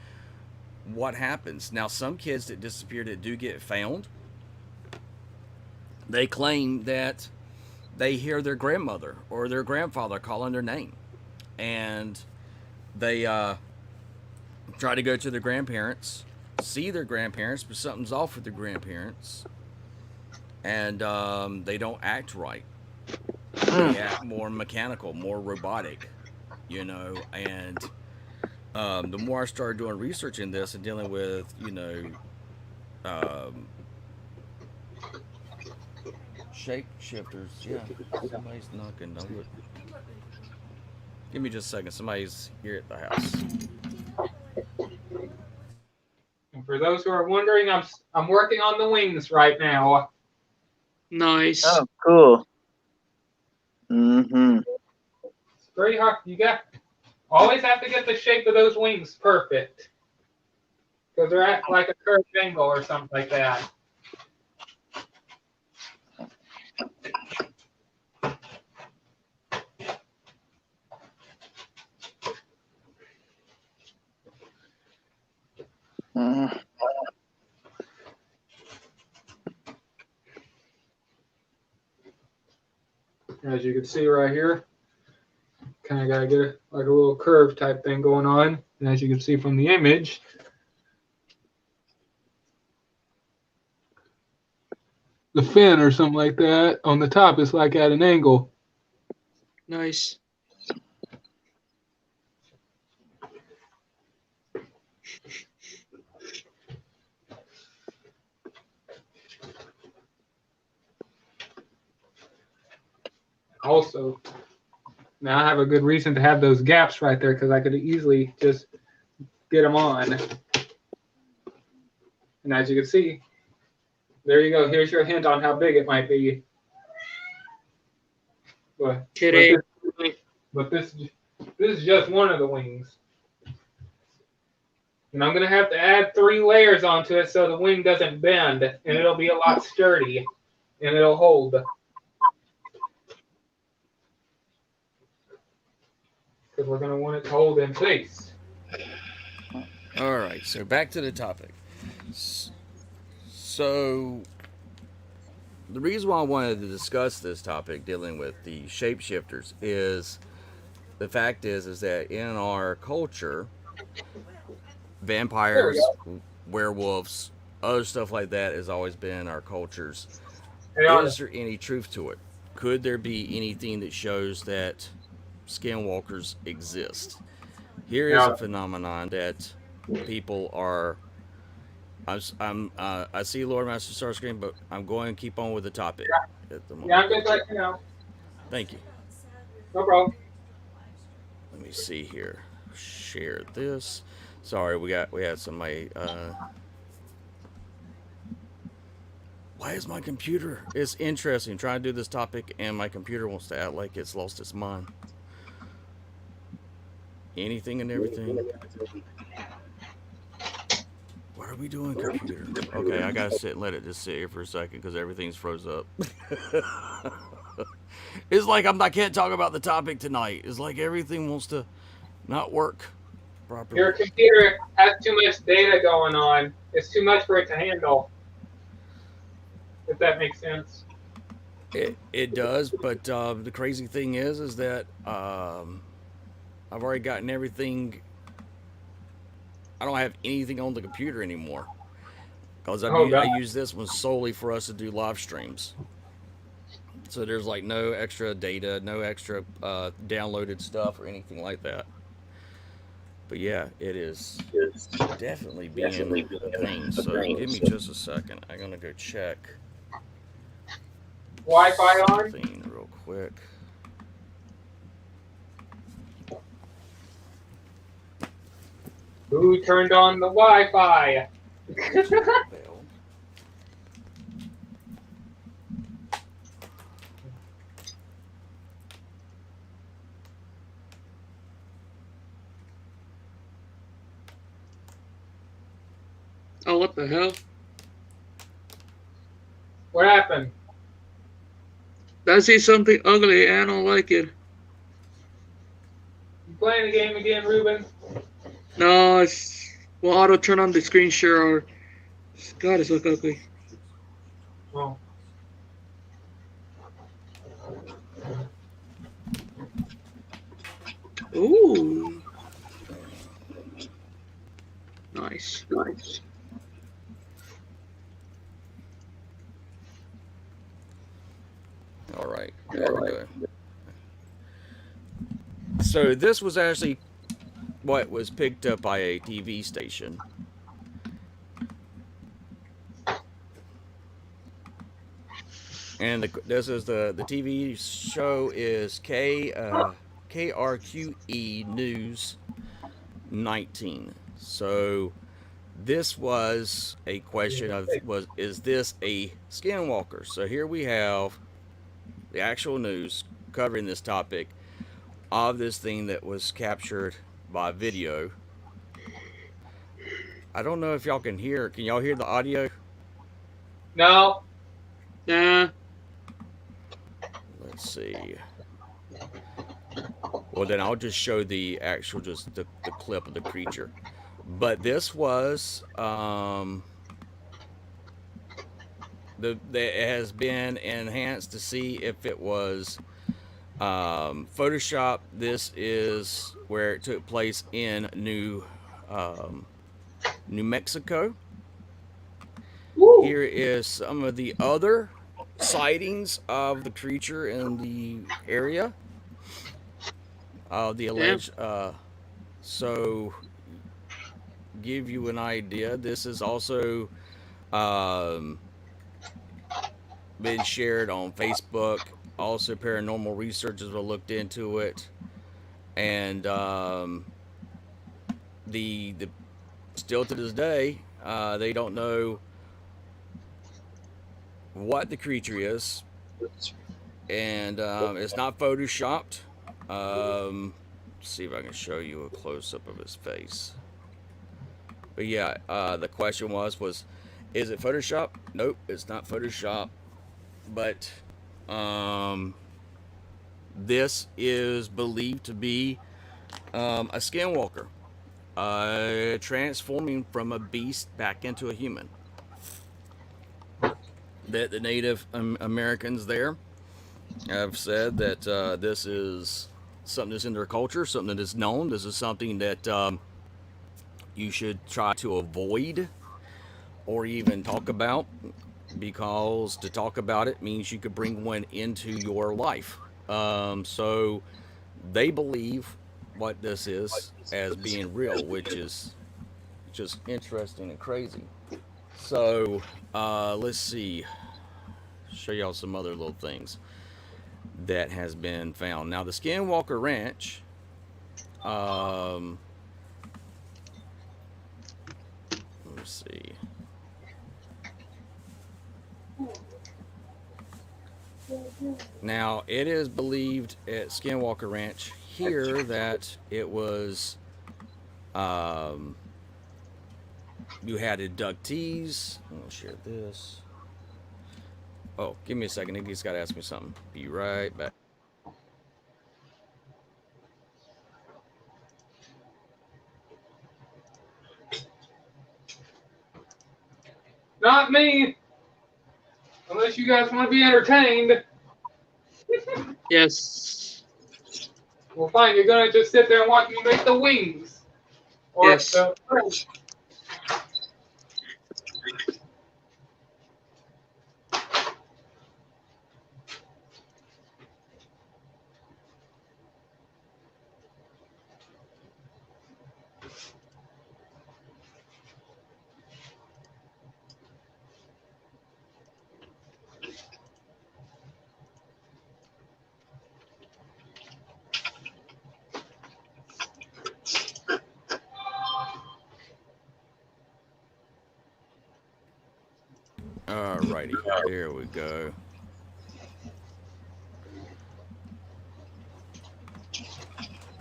what happens? Now, some kids that disappear that do get found, they claim that they hear their grandmother or their grandfather calling their name. And they try to go to their grandparents, see their grandparents, but something's off with their grandparents. And they don't act right. They act more mechanical, more robotic, and the more I started doing research in this and dealing with, um, shapeshifters. Yeah, somebody's knocking. Give me just a second. Somebody's here at the house. And for those who are wondering, I'm working on the wings right now. Nice. Oh, cool. Mm-hmm. It's very hard. You always have to get the shape of those wings perfect, because they're at like a curved angle or something like that. Mm-hmm. As you can see right here, kind of gotta get like a little curve type thing going on. And as you can see from the image, the fin or something like that on the top is like at an angle. Nice. Also, now I have a good reason to have those gaps right there, because I could easily just get them on. And as you can see, there you go. Here's your hint on how big it might be. But this is just one of the wings. And I'm going to have to add 3 layers onto it so the wing doesn't bend, and it'll be a lot sturdy, and it'll hold. Because we're going to want it to hold in place. All right, so back to the topic. So, the reason why I wanted to discuss this topic dealing with the shapeshifters is the fact is that in our culture, There we vampires, go. werewolves, other stuff like that has always been in our cultures. Hey, on. Is there any truth to it? Could there be anything that shows that skinwalkers exist? Here is Yeah. a phenomenon that people are. I see Lord Master Starscream, but I'm going to keep on with the topic at the moment. Yeah, I'm just letting you know. Thank you. No problem. Let me see here. Share this. Sorry, we had somebody. Why is my computer? It's interesting. Trying to do this topic, and my computer wants to act like it's lost its mind. Anything and everything. What are we doing, computer? Okay, I gotta sit and let it just sit here for a second because everything's froze up. It's like I can't talk about the topic tonight. It's like everything wants to not work properly. Your computer has too much data going on. It's too much for it to handle. If that makes sense. It does, but the crazy thing is that I've already gotten everything. I don't have anything on the computer anymore because I use this one solely for us to do live streams. So there's like no extra data, no extra downloaded stuff or anything like that. But yeah, it is definitely being a pain. So give me just a second. I'm gonna go check Wi-Fi on? something real quick. Who turned on the Wi-Fi? Bell. Oh, what the hell? What happened? I see something ugly and I don't like it. You playing the game again, Ruben? No, it's well, auto turn on the screen share. Or God, it's look ugly. Oh. Ooh, nice, nice. All right, there we go. So this was actually what was picked up by a TV station. And this is the TV show is KRQE News 19. So this was a question of is this a skinwalker? So here we have the actual news covering this topic of this thing that was captured by video. I don't know if y'all can hear. Can y'all hear the audio? No. Nah, Let's see. Well, then I'll just show the actual, just the clip of the creature. But this was it has been enhanced to see if it was Photoshop. This is where it took place in New Mexico. Woo. Here is some of the other sightings of the creature in the area. The alleged. So, give you an idea. This is also um, been shared on Facebook. Also, paranormal researchers have looked into it, and the still to this day they don't know what the creature is, and it's not photoshopped. See if I can show you a close up of his face. But yeah, the question was is it Photoshop? Nope, it's not Photoshop. But this is believed to be a skinwalker, transforming from a beast back into a human. That the Native Americans there have said that this is something that's in their culture, something that is known. This is something that you should try to avoid or even talk about, because to talk about it means you could bring one into your life. So they believe what this is as being real, which is just interesting and crazy. So let's see, show y'all some other little things that has been found. Now the Skinwalker Ranch, let's see. Now it is believed at Skinwalker Ranch here that it was you had inductees. I'll share this. Oh, give me a second. He's got to ask me something. Be right back. Not me. Unless you guys want to be entertained. yes, Well, fine. You're gonna just sit there and watch me make the wings. Or yes. the Alrighty, there we go.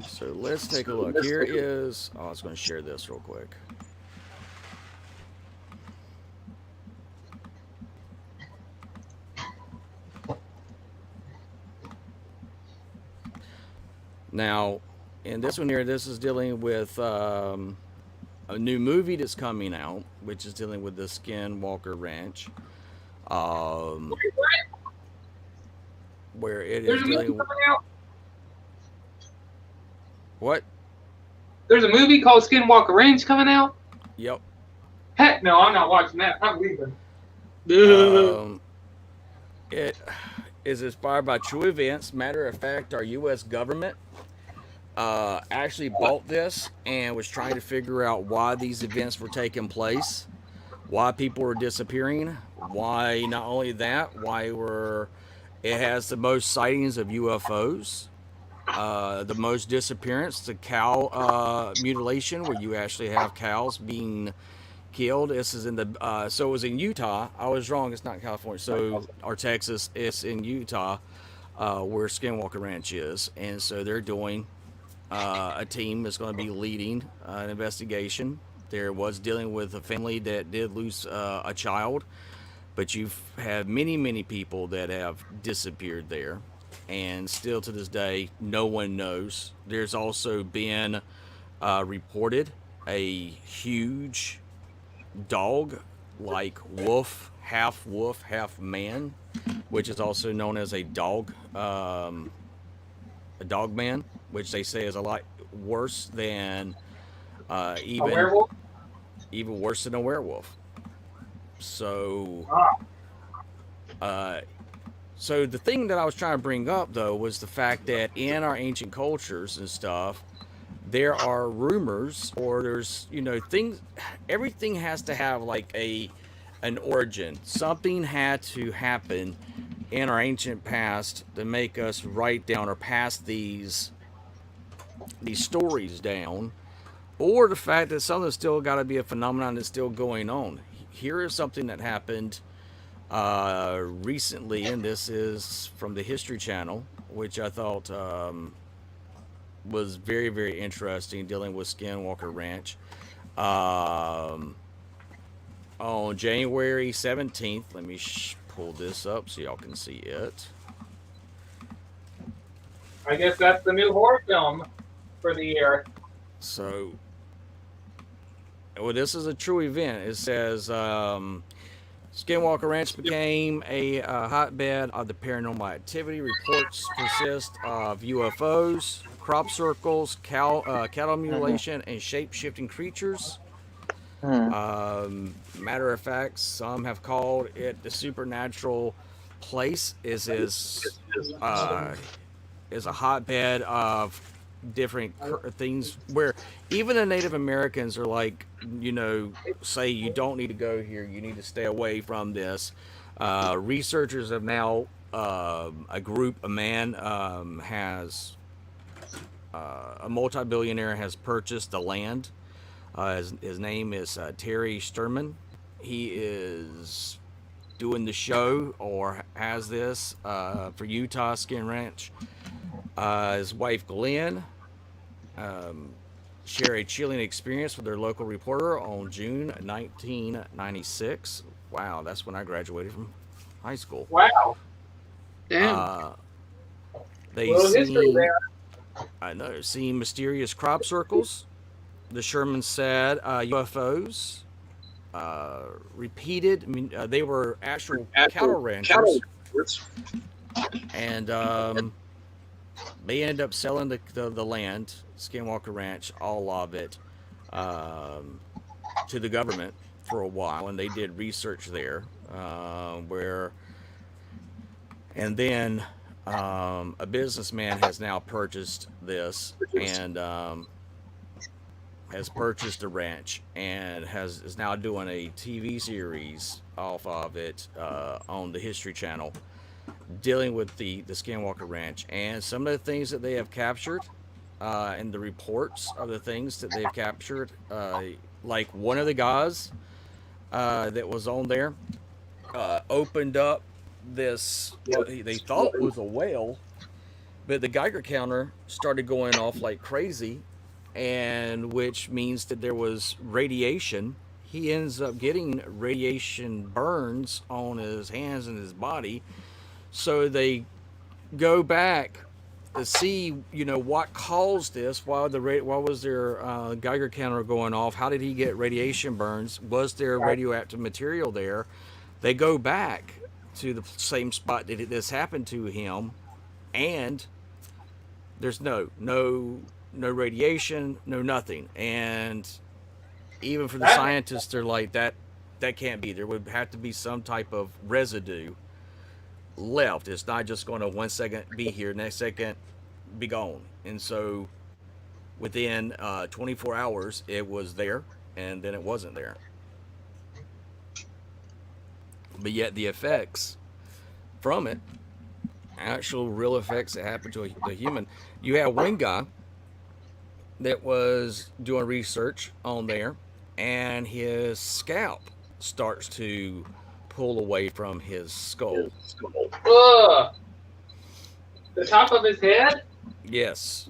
So let's take a look. Here is. Oh, I was going to share this real quick. Now, in this one here, this is dealing with a new movie that's coming out, which is dealing with the Skinwalker Ranch. Where it There's is a movie dealing. coming out. What? There's a movie called Skinwalker Ranch coming out. Yep. Heck no, I'm not watching that. I'm leaving. It is inspired by true events. Matter of fact, our U.S. government actually bought this and was trying to figure out why these events were taking place, why people were disappearing, why not only that, why were it has the most sightings of UFOs, the most disappearance, the cow mutilation, where you actually have cows being killed. This is in the so it was in Utah. I was wrong. It's not California. So or Texas. It's in Utah, where Skinwalker Ranch is, and so they're doing a team that's going to be leading an investigation. There was dealing with a family that did lose a child, but you've had many people that have disappeared there, and still to this day, no one knows. There's also been reported a huge dog, like wolf, half man, which is also known as a dog man, which they say is a lot worse than even A werewolf? even worse than a werewolf. So, so the thing that I was trying to bring up though was the fact that in our ancient cultures and stuff, there are rumors, or there's things. Everything has to have like an origin. Something had to happen in our ancient past to make us write down or pass these stories down, or the fact that something's still got to be a phenomenon that's still going on. Here is something that happened recently, and this is from the History Channel, which I thought was very interesting, dealing with Skinwalker Ranch. On January 17th, let me pull this up so y'all can see it. I guess that's the new horror film for the year. So, well, this is a true event. It says Skinwalker Ranch became a hotbed of the paranormal activity. Reports persist of UFOs, crop circles, cattle mutilation, and shape-shifting creatures. Matter of fact, some have called it the supernatural place. Is a hotbed of different things where even the Native Americans are like, say you don't need to go here, you need to stay away from this. Researchers have now, a man has, a multi-billionaire has purchased the land. His name is Terry Sturman. He is doing the show, or has this, for Utah Skin Ranch. His wife Glenn share a chilling experience with their local reporter on June 1996. Wow, that's when I graduated from high school. Wow. Damn. They history seen, there. I know, seen mysterious crop circles. The Sherman said UFOs. Repeated. I mean, they were actual cattle ranchers, and they ended up selling the land, Skinwalker Ranch, all of it, to the government for a while, and they did research there, and then a businessman has now purchased this and has purchased a ranch and is now doing a TV series off of it on the History Channel, dealing with the Skinwalker Ranch and some of the things that they have captured, and the reports of the things that they've captured. Like one of the guys that was on there, opened up this, what they thought was a whale, but the Geiger counter started going off like crazy, and which means that there was radiation. He ends up getting radiation burns on his hands and his body. So they go back to see, what caused this. Why was their Geiger counter going off? How did he get radiation burns? Was there radioactive material there? They go back to the same spot that this happened to him, and there's no radiation, no nothing. And even for the scientists, they're like that can't be. There would have to be some type of residue left. It's not just going to 1 second be here, next second be gone. And so within 24 hours, it was there, and then it wasn't there. But yet the effects from it, actual real effects that happen to the human. You have one guy that was doing research on there, and his scalp starts to pull away from his skull. Ugh. The top of his head? Yes.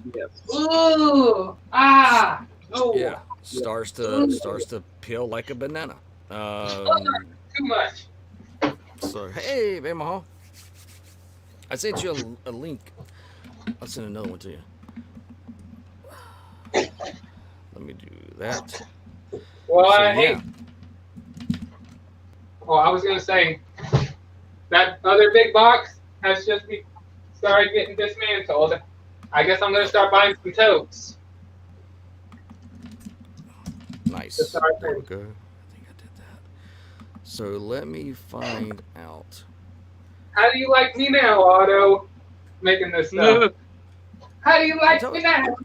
Ooh. Ah. Oh. Yeah. Starts to peel like a banana. Too much. So hey, baby Mahal, I sent you a link. I'll send another one to you. Let me do that. Well, So, I hate. Well, I was gonna say that other big box has just started getting dismantled. I guess I'm gonna start buying some totes. Nice. There we go. I think I did that. So let me find out. How do you like me now, Otto? Making this stuff. How do you like me now?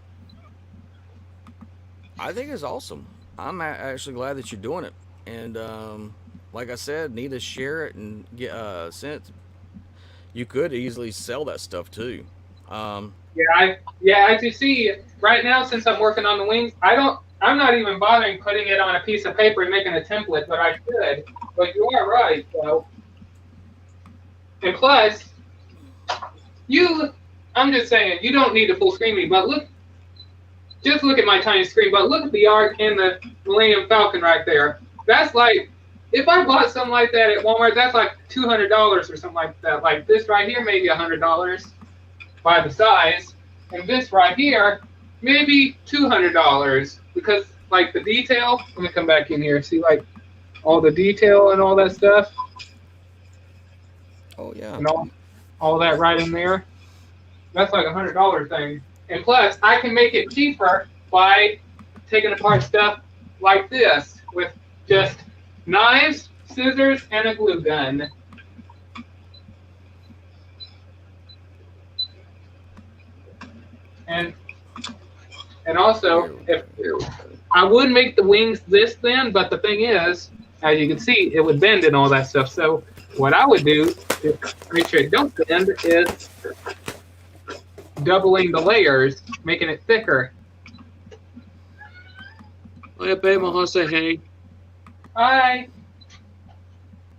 I think it's awesome. I'm actually glad that you're doing it. And like I said, need to share it and get send it. You could easily sell that stuff too. As you see, right now since I'm working on the wings, I'm not even bothering putting it on a piece of paper and making a template, but I should. But you are right, though. And plus, I'm just saying, you don't need to full screen me, but just look at my tiny screen, but look at the Ark and the Millennium Falcon right there. That's like, if I bought something like that at Walmart, that's like $200 or something like that. Like this right here, maybe $100 by the size. And this right here, maybe $200 because like the detail, let me come back in here, see like all the detail and all that stuff. Oh yeah. And all that right in there. That's like $100 thing. And plus, I can make it cheaper by taking apart stuff like this with just knives, scissors, and a glue gun. And also, if I would make the wings this thin, but the thing is, as you can see, it would bend and all that stuff. So what I would do to make sure it don't bend is doubling the layers, making it thicker. Oh, yeah, babe, I'll say hey. Hi.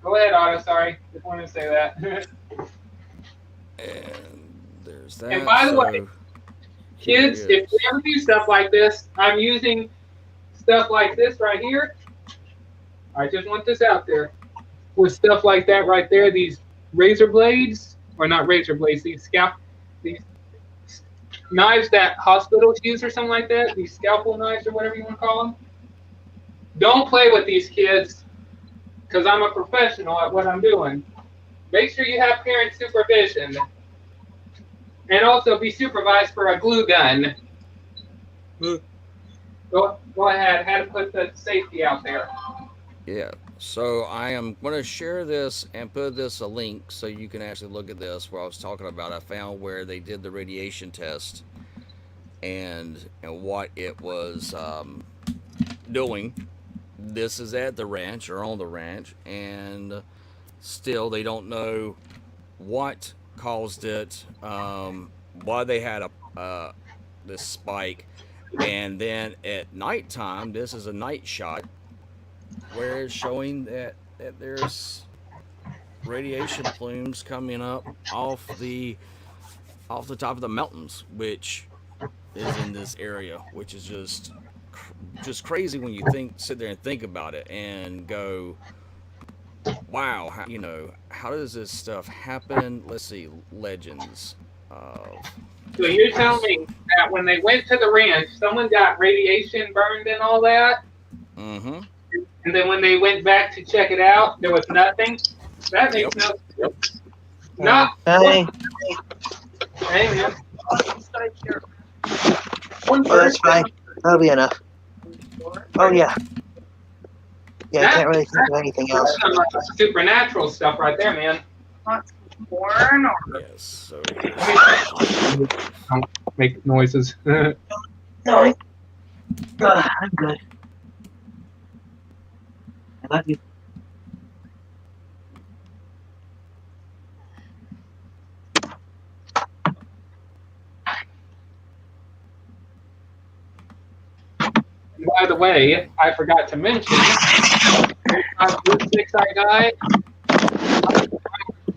Go ahead, Otto. Sorry, just wanted to say that. And there's that. And by the way, kids, if you ever do stuff like this, I'm using stuff like this right here. I just want this out there. With stuff like that right there, these razor blades, or not razor blades, these knives that hospitals use or something like that, these scalpel knives or whatever you want to call them. Don't play with these kids, because I'm a professional at what I'm doing. Make sure you have parent supervision. And also be supervised for a glue gun. Go ahead, how to put the safety out there. Yeah. So I am going to share this and put this a link so you can actually look at this. Where I was talking about, I found where they did the radiation test and what it was doing. This is at the ranch or on the ranch, and still they don't know what caused it, why they had this spike. And then at nighttime, this is a night shot where it's showing that there's radiation plumes coming up off the top of the mountains, which is in this area, which is just crazy when you sit there and think about it and go, wow, how does this stuff happen? Let's see, legends of So you're telling this. me that when they went to the ranch, someone got radiation burned and all that, Mm-hmm. and then when they went back to check it out, there was nothing? That makes Yep. no sense. Not Hey, hey, man. oh, that's fine. That'll be enough. Oh yeah. Yeah, I can't really think of anything else. That's some supernatural stuff right there, man. Born or Yes. So don't make noises. No, I'm good. I love you. By the way, I forgot to mention, glue sticks I got.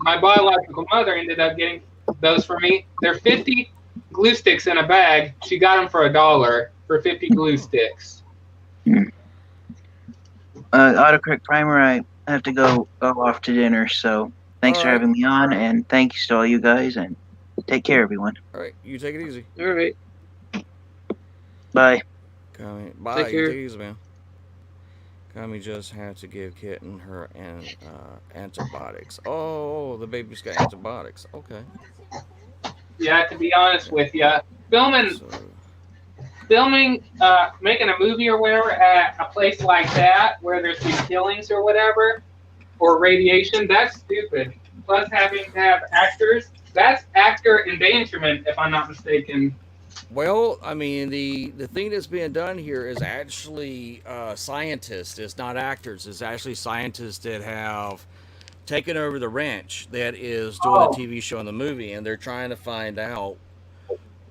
My biological mother ended up getting those for me. They're 50 glue sticks in a bag. She got them for $1 for 50 glue sticks. Autocorrect Primer, I have to go off to dinner, so thanks for Alright. having me on, and thanks to all you guys, and take care, everyone. all right, you take it easy. All right. Bye. Bye. Take You care. take it easy, man. Kami just had to give kitten her antibiotics. Oh, the baby's got antibiotics. Okay. Yeah, to be honest with you, filming, So, making a movie or whatever at a place like that where there's these killings or whatever, or radiation, that's stupid. Plus having to have actors, that's actor endangerment, if I'm not mistaken. well, I mean, the thing that's being done here is actually scientists. It's not actors. It's actually scientists that have taken over the ranch that is doing the Oh, TV show and the movie, and they're trying to find out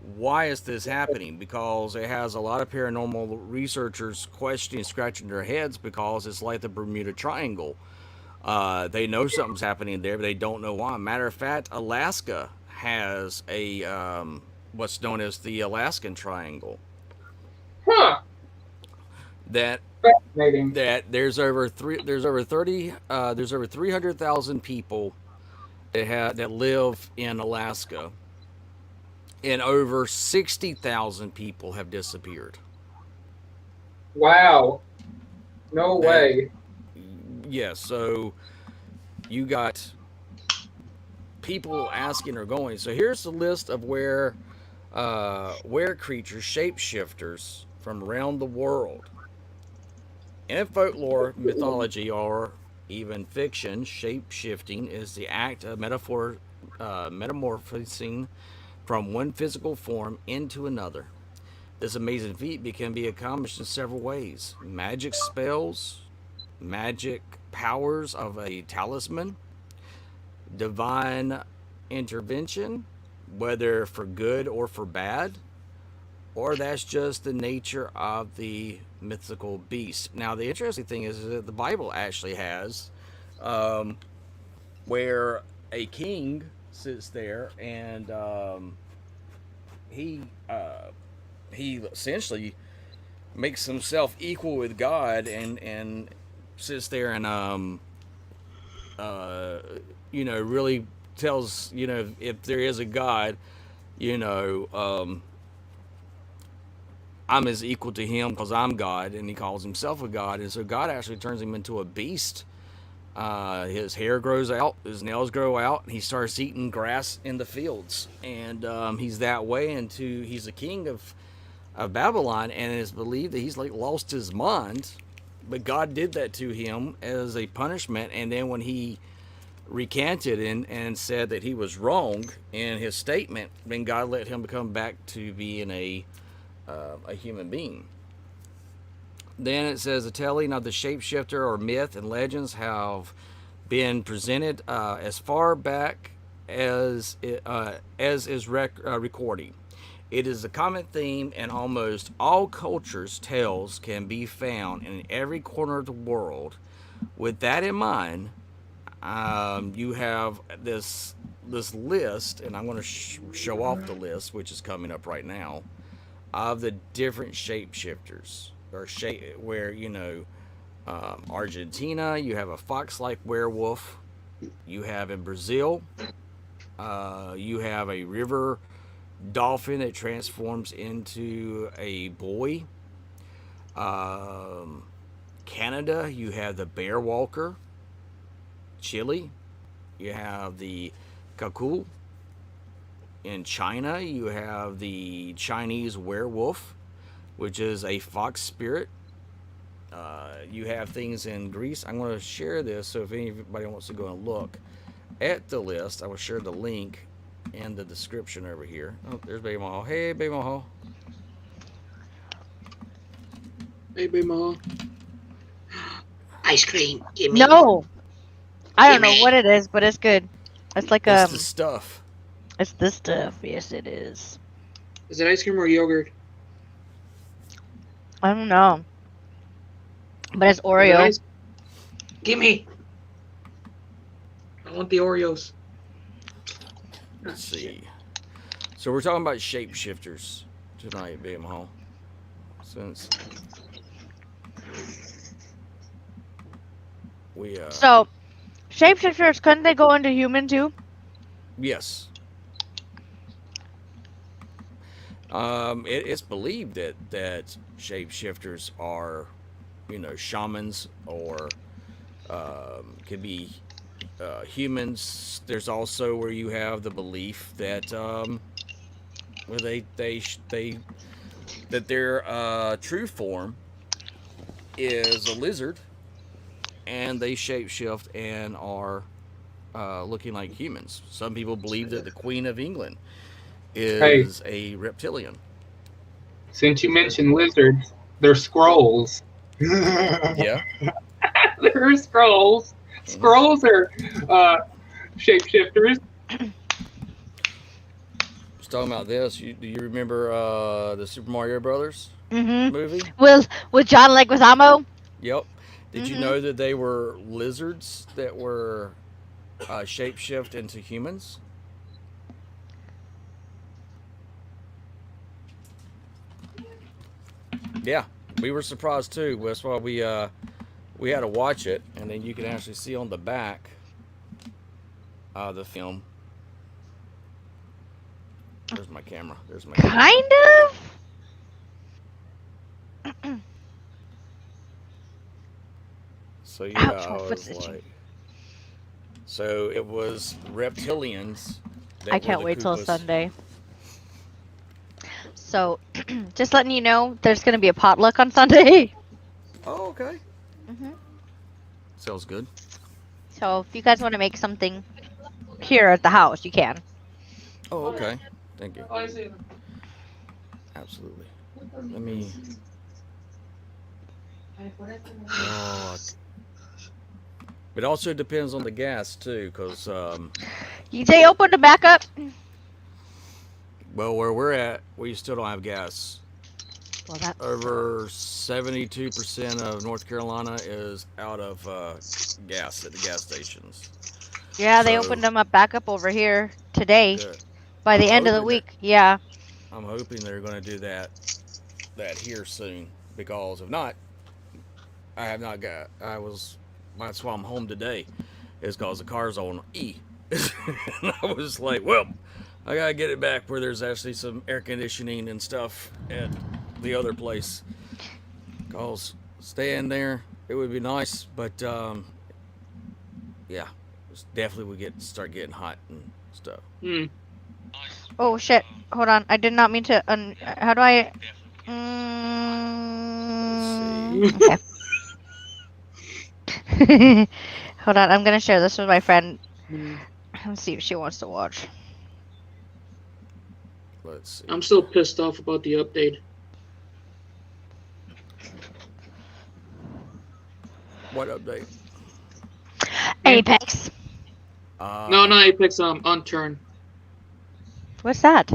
why is this happening, because it has a lot of paranormal researchers questioning, scratching their heads, because it's like the Bermuda Triangle. They know something's happening there, but they don't know why. Matter of fact, Alaska has a what's known as the Alaskan Triangle. huh. That Fascinating. there's over 300,000 people that live in Alaska, and over 60,000 people have disappeared. Wow. No That way. Yes, so you got people asking or going. So here's the list of where creatures, shapeshifters from around the world. In folklore, mythology, or even fiction, shape-shifting is the act of metamorphosing from one physical form into another. This amazing feat can be accomplished in several ways: magic spells, magic powers of a talisman, divine intervention, whether for good or for bad, or that's just the nature of the mythical beast. Now, the interesting thing is that the Bible actually has um, where a king sits there and he he essentially makes himself equal with God and sits there and uh, really tells if there is a God, you know I'm as equal to him because I'm God, and he calls himself a God, and so God actually turns him into a beast. His hair grows out, his nails grow out, and he starts eating grass in the fields, and he's that way. He's the king of Babylon, and it's believed that he's like lost his mind, but God did that to him as a punishment. And then when he recanted and said that he was wrong in his statement, then God let him come back to being a human being. Then it says the telling of the shapeshifter or myth and legends have been presented as far back as is recording. It is a common theme in almost all cultures. Tales can be found in every corner of the world. With that in mind, You have this list, and I'm going to show off the list, which is coming up right now, of the different shapeshifters or where Argentina, you have a fox-like werewolf. You have in Brazil, you have a river dolphin that transforms into a boy. Canada, you have the bear walker. Chile, you have the kakul. In China, you have the Chinese werewolf, which is a fox spirit. You have things in Greece. I'm going to share this, so if anybody wants to go and look at the list, I will share the link in the description over here. Oh, there's Baby Mahal. Hey, Baby Mahal. Hey, Baby Mahal. Ice cream. Give me. No, I don't know Gimme. what it is, but it's good. It's like It's the stuff. it's this stuff. Yes, it is. Is it ice cream or yogurt? I don't know, but it's Is it Oreo. ice- Give me. I want the Oreos. Let's see. So we're talking about shapeshifters tonight, Baby Mahal. Since we So, shapeshifters, couldn't they go into human too? yes. It's believed that shapeshifters are, shamans or could be humans. There's also where you have the belief that where that their true form is a lizard, and they shapeshift and are looking like humans. Some people believe that the Queen of England is a reptilian. Since you mentioned lizards, they're scrolls. Yeah. They're scrolls. Scrolls are shapeshifters. Just talking about this. Do you remember the Super Mario Brothers Mm-hmm. movie? With John Leguizamo. Yep. Did you Mhm. know that they were lizards that were shapeshift into humans? Yeah, we were surprised too. That's why we had to watch it, and then you can actually see on the back of the film. There's my camera. There's my camera. Kind of. So Ouch, yeah, my I foot's was itching. like, so it was reptilians. That I were can't the wait till Koopas. Sunday. So, just letting you know, there's gonna be a potluck on Sunday. Oh, okay. hmm Sounds good. So, if you guys want to make something here at the house, you can. Oh, okay. Thank you. Oh, I see. Absolutely. Let me. Oh, it also depends on the gas too, because They opened a backup. well, where we're at, we still don't have gas. Well, that's Over 72% of North Carolina is out of gas at the gas stations. yeah. They So- opened them up back up over here today. Good. By the I'm end of the hoping week, yeah. I'm hoping they're going to do that here soon, because if not, I have not got. That's why I'm home today, is because the car's on E. And I was like, well, I gotta get it back where there's actually some air conditioning and stuff at the other place. Cause staying there, it would be nice, but yeah, it's definitely would start getting hot and stuff. Hmm. Oh shit! Hold on. I did not mean to. How do I? Okay. Hold on. I'm gonna share this with my friend. Let's see if she wants to watch. Let's see. I'm still pissed off about the update. What update? Apex. No, not Apex. Unturned. What's that?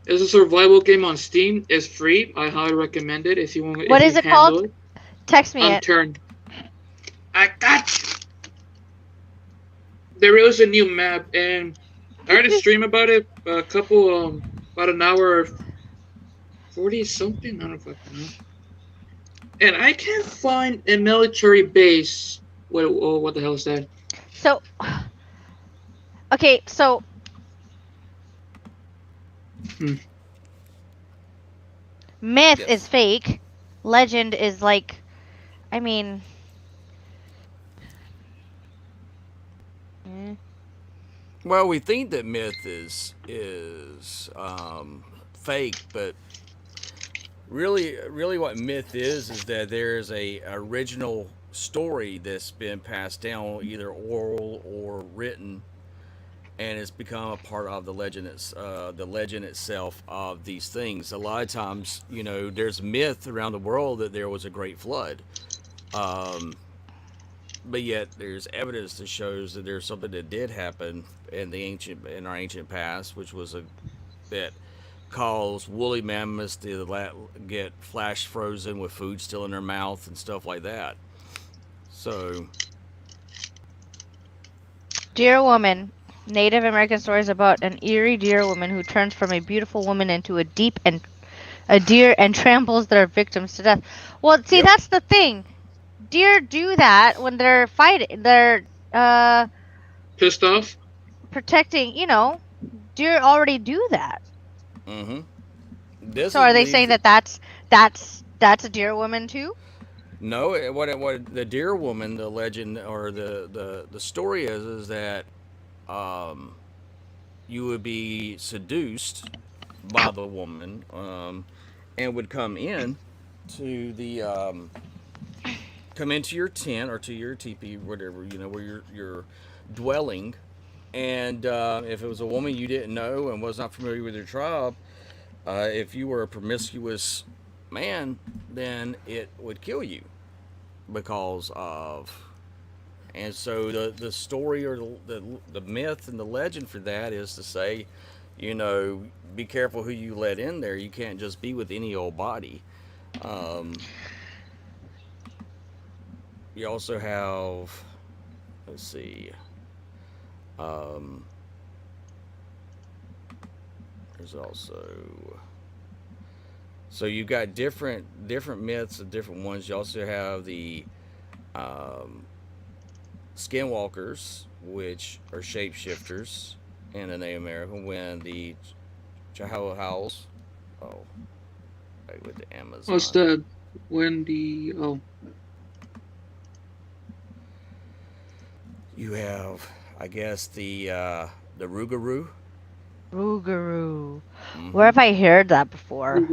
It's a survival game on Steam. It's free. I highly recommend it if you want. What if is you it handle called? it. Text me it. Unturned. I got. There is a new map, and I heard a stream about it. A couple, about an hour, 40 something. I don't fucking know. And I can't find a military base. What the hell is that? So, okay, so Hmm. myth Yes. is fake. Legend is like, I mean, mm, Well, we think that myth fake, but really, what myth is that there's a original story that's been passed down, either oral or written, and it's become a part of the legend itself of these things. A lot of times, there's myth around the world that there was a great flood. Um, but yet there's evidence that shows that there's something that did happen in our ancient past, which was that caused woolly mammoths to get flash frozen with food still in their mouth and stuff like that. So, dear woman. Native American stories about an eerie deer woman who turns from a beautiful woman into a deer and tramples their victims to death. Well, see, yep. that's the thing. Deer do that when they're fighting. They're Pissed off? protecting. Deer already do that. Mm-hmm. This So is are they saying believed. that's a deer woman too? No, what the deer woman, the legend or the story is that um, you would be seduced by the woman, and would to the come into your tent or to your teepee, whatever where you're dwelling, and if it was a woman you didn't know and was not familiar with your tribe, if you were a promiscuous man, then it would kill you because of. And so the story or the myth and the legend for that is to say, be careful who you let in there. You can't just be with any old body. Um, you also have, let's see, um, there's also, so you've got different myths and different ones. You also have the um, skinwalkers, which are shapeshifters in the Native American. When the Chihuahuas, oh, right with the What's Amazon. the when the You have, I guess, the Rougarou. Rougarou. Where have Mm-hmm. I heard that before?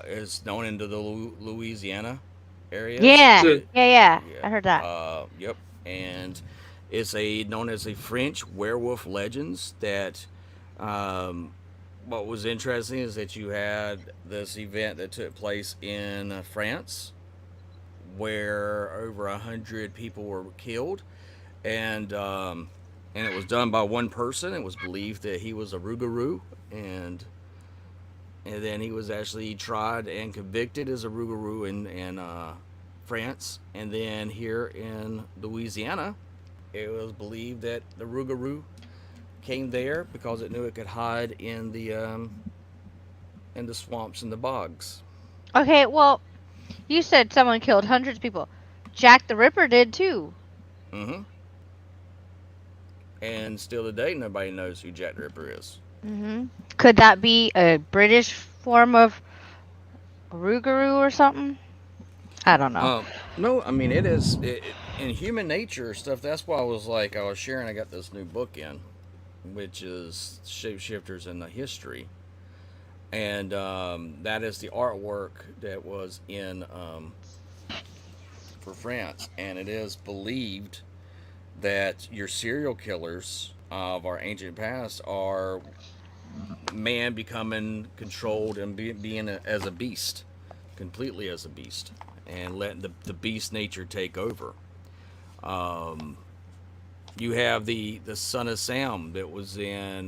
Is known into the Louisiana areas. Yeah, the yeah. I heard Yeah. that. Yep. And it's a known as a French werewolf legends that. Um, what was interesting is that you had this event that took place in France, where over 100 people were killed, and and it was done by one person. It was believed that he was a Rougarou, and then he was actually tried and convicted as a Rougarou in France, and then here in Louisiana, it was believed that the Rougarou came there because it knew it could hide in the swamps and the bogs. Okay, well, you said someone killed hundreds of people. Jack the Ripper did too. Mm-hmm. And still today, nobody knows who Jack the Ripper is. Could that be a British form of Rougarou or something? I don't know. No, I mean it is in human nature stuff. That's why I was sharing. I got this new book in, which is Shapeshifters in the History, and that is the artwork that was in for France, and it is believed that your serial killers of our ancient past are man becoming controlled and being as a beast, completely as a beast, and letting the beast nature take over. Um, you have the son of Sam that was in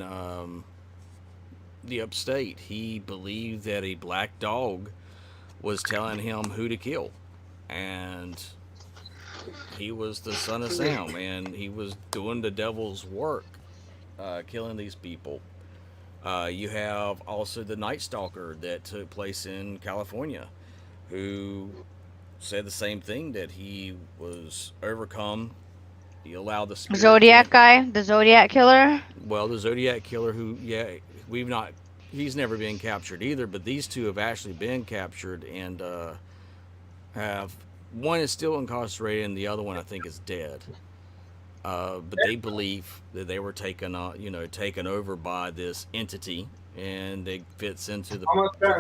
the upstate. He believed that a black dog was telling him who to kill, and he was the son of Sam, and he was doing the devil's work, killing these people. You have also the Night Stalker that took place in California, who said the same thing, that he was overcome. He allowed the spirit. Zodiac guy, the Zodiac killer. Well, the Zodiac killer, who, yeah, we've not. He's never been captured either, but these two have actually been captured and have. One is still incarcerated, and the other one I think is dead. But they believe that they were taken over by this entity, and it fits into the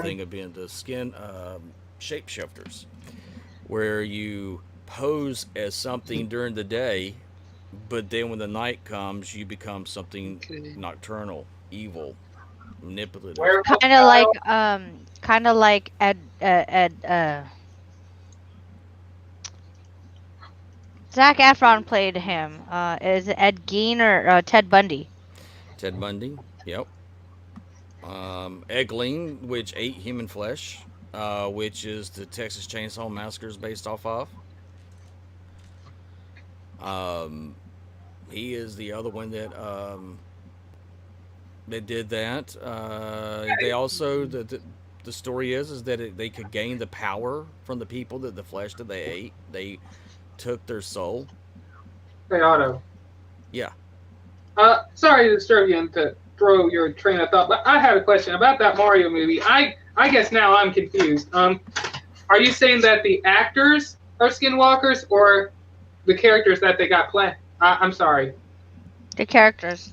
thing of being the skin shapeshifters, where you pose as something during the day, but then when the night comes, you become something nocturnal, evil, manipulative. Kind of like Ed. Zac Efron played him. Is it Ed Gein or Ted Bundy? Ted Bundy, yep. Ed Gein, which ate human flesh, which is the Texas Chainsaw Massacre is based off of. He is the other one that did that. They also the story is that they could gain the power from the people, that the flesh that they ate. They took their soul. Hey, Otto. Yeah. Sorry to disturb you and to throw your train of thought, but I have a question about that Mario movie. I guess now I'm confused. Are you saying that the actors are skinwalkers or the characters that they got playing? I'm sorry. The characters.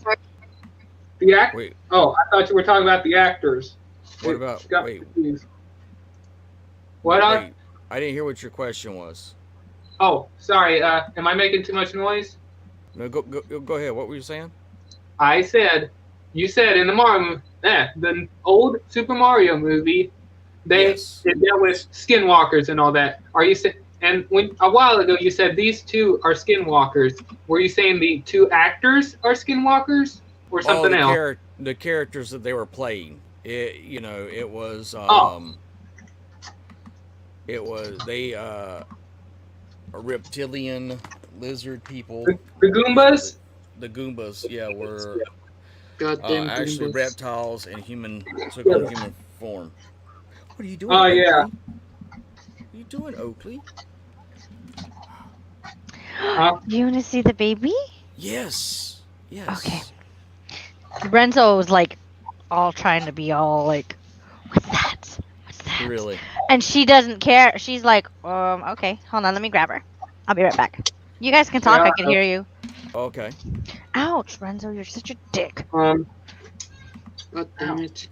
The act. Wait. Oh, I thought you were talking about the actors. What about? Wait. Confused. What? Wait, I didn't hear what your question was. Oh, sorry. Am I making too much noise? No, go ahead. What were you saying? You said in the old Super Mario movie, they dealt with skinwalkers and all that. Are you saying? And a while ago you said these two are skinwalkers. Were you saying the two actors are skinwalkers or something else? The characters that they were playing. It was they a reptilian lizard people. The Goombas? The Goombas, yeah, were Goddamn actually Goombas. reptiles in took on human form. What are you doing? Oh, yeah. What are you doing, Oakley? You want to see the baby? Yes. Yes. Okay. Renzo was like all trying to be all like, what's that? What's that? Really? And she doesn't care. She's like, okay, hold on, let me grab her. I'll be right back. You guys can talk, I can hear you. Okay. Ouch, Renzo, you're such a dick. God damn it.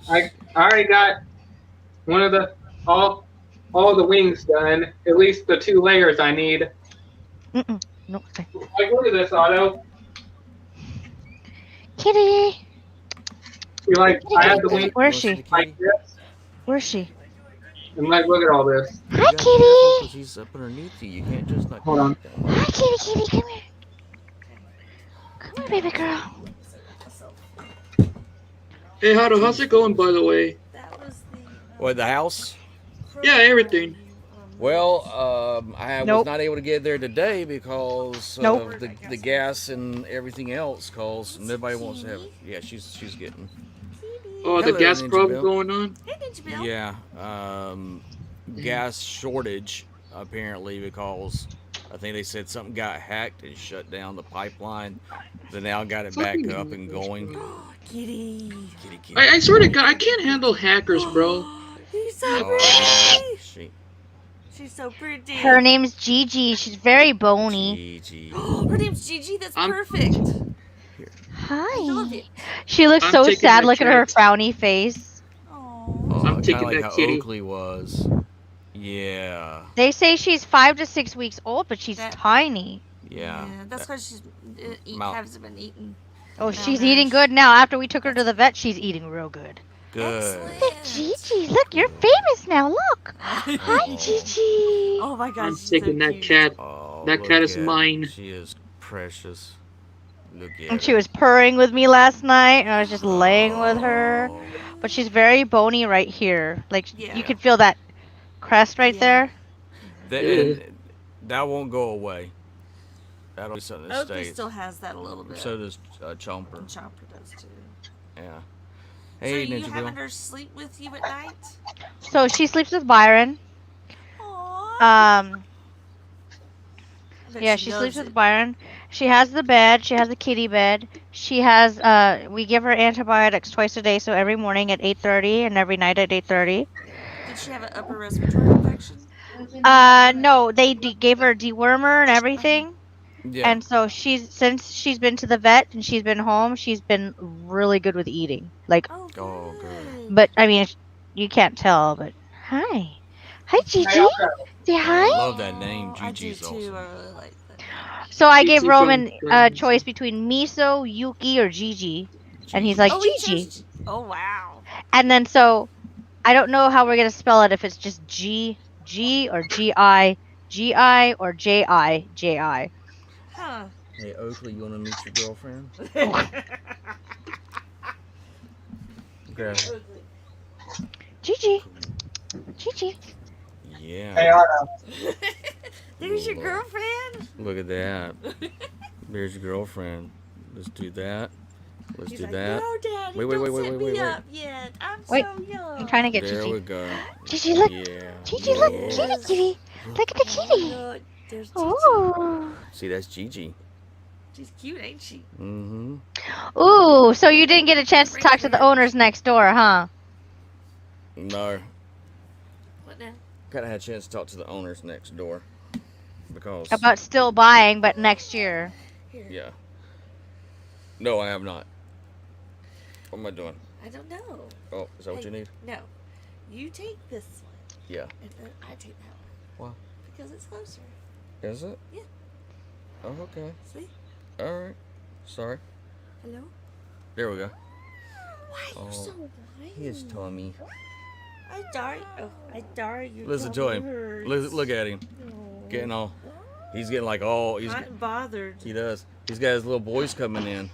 I already got one of the all the wings done. At least the 2 layers I need. No. Okay. Like, look at this, Otto. Kitty. See, like, I have the wings Where's she? like this, Where's she? and like, look at all this. Hi, Kitty. She's up underneath you. You can't just not. Hold on. Hi, Kitty. Come here. Come here, baby girl. Hey, how's it going, by the way? That was the. What, the house? Yeah, everything. Well, I Nope. was not able to get there today because Nope. of the gas and everything else. Cause nobody wants to have. Yeah, she's getting. Oh, the Hello, gas Ninja problem Bill. going on? Hey, Ninja Bill. Yeah, gas shortage apparently because I think they said something got hacked and shut down the pipeline. They now got it back up and going. Kitty. Kitty. I swear to God, I can't handle hackers, bro. He's so Oh, pretty. she. She's so pretty. Her name's Gigi. She's very bony. Gigi. Her name's Gigi. That's I'm- perfect. I love Hi. it. She looks I'm so taking sad. that Look at her cat. frowny face. Oh. Oh, I'm kinda taking like that how kitty. Oakley was. Yeah. They say she's 5 to 6 weeks old, but she's That- tiny. Yeah. That's why she's Mouth. hasn't been eating. Oh, No, she's no, eating she- good now. After we took her to the vet, she's eating real good. Good. Look, Gigi. Look, you're famous now. Look. Hi, Oh. Gigi. Oh my gosh. I'm she's taking so that cute. cat. Oh, That look cat is at- mine. She is precious. Look at And she her. was purring with me last night, and I was just laying with her. Oh. But she's very bony right here. Like, Yeah. you can feel that crest right Yeah. there. That, Yeah. that won't go away. That'll be something that Oakley stays. still has that a little bit. So does Chomper. And Chomper does too. Yeah. So Hey, you Ninja having Bill. her sleep with you at night? So she sleeps with Byron. Aww. Um, I bet yeah, she knows sleeps it. with Byron. She has the bed. She has the kitty bed. She has we give her antibiotics twice a day, so every morning at 8:30 and every night at 8:30. Did she have an upper respiratory infection? No, they gave her a dewormer and everything. Yeah. And so since she's been to the vet and she's been home, she's been really good with eating. Like, Oh, good. Oh, good. but I mean, you can't tell. But hi, Gigi. Hey, Say I hi. love that name. I do Gigi's too. awesome. I really like that. So I Gigi gave from Roman a Friends. choice between Miso, Yuki, or Gigi, and he's like Oh, he Gigi. chose. Oh, wow. And then so I don't know how we're gonna spell it. If it's just G or Gi, or Ji. Huh. Hey, Oakley, you want to meet your girlfriend? Grab her. Gigi. Hey, Yeah. Otto. There's your Lord. girlfriend. Look at that. There's your girlfriend. Let's do that. Let's He's do like, that. no, Daddy, Wait, don't wait, set wait, me wait. up yet. I'm Wait, so young. I'm trying to get There Gigi. we go. Gigi, look. Yeah. Gigi, look. Yes. Kitty. Look at the kitty. Look, there's Gigi. Ooh. See, that's Gigi. She's cute, ain't she? Mm-hmm. Ooh, so you didn't get a chance to talk to the owners next door, huh? No. What now? Kind of had a chance to talk to the owners next door. Because. About still buying, but next year. Here. Yeah. No, I have not. What am I doing? I don't know. Oh, is that what you need? No. You take this one. Yeah. And then I take that one. Why? Because it's closer. Is it? Yeah. Oh, okay. See? All right. Sorry. Hello? There we go. Why are you so whiny? His tummy. I darn. Oh, I darn you. Listen to him. Look at him. Getting all. He's getting like all. He's. Hot and bothered. He does. He's got his little boys coming in.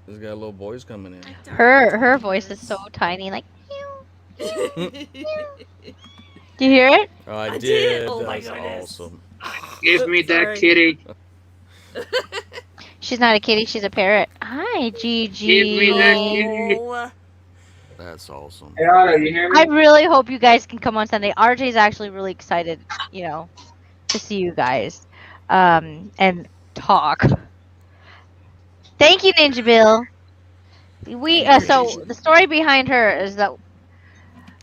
He's got little boys coming in. Her voice is so tiny, like. Do you hear it? Oh, I I did. did. Oh, my That's goodness. awesome. Give me Sorry. that kitty. She's not a kitty, she's a parrot. Hi, Gigi. Give me that kitty. Oh, That's awesome. Hey, Otto, you hear me? I really hope you guys can come on Sunday. RJ's actually really excited, to see you guys, and talk. Thank you, Ninja Bill. So the story behind her is that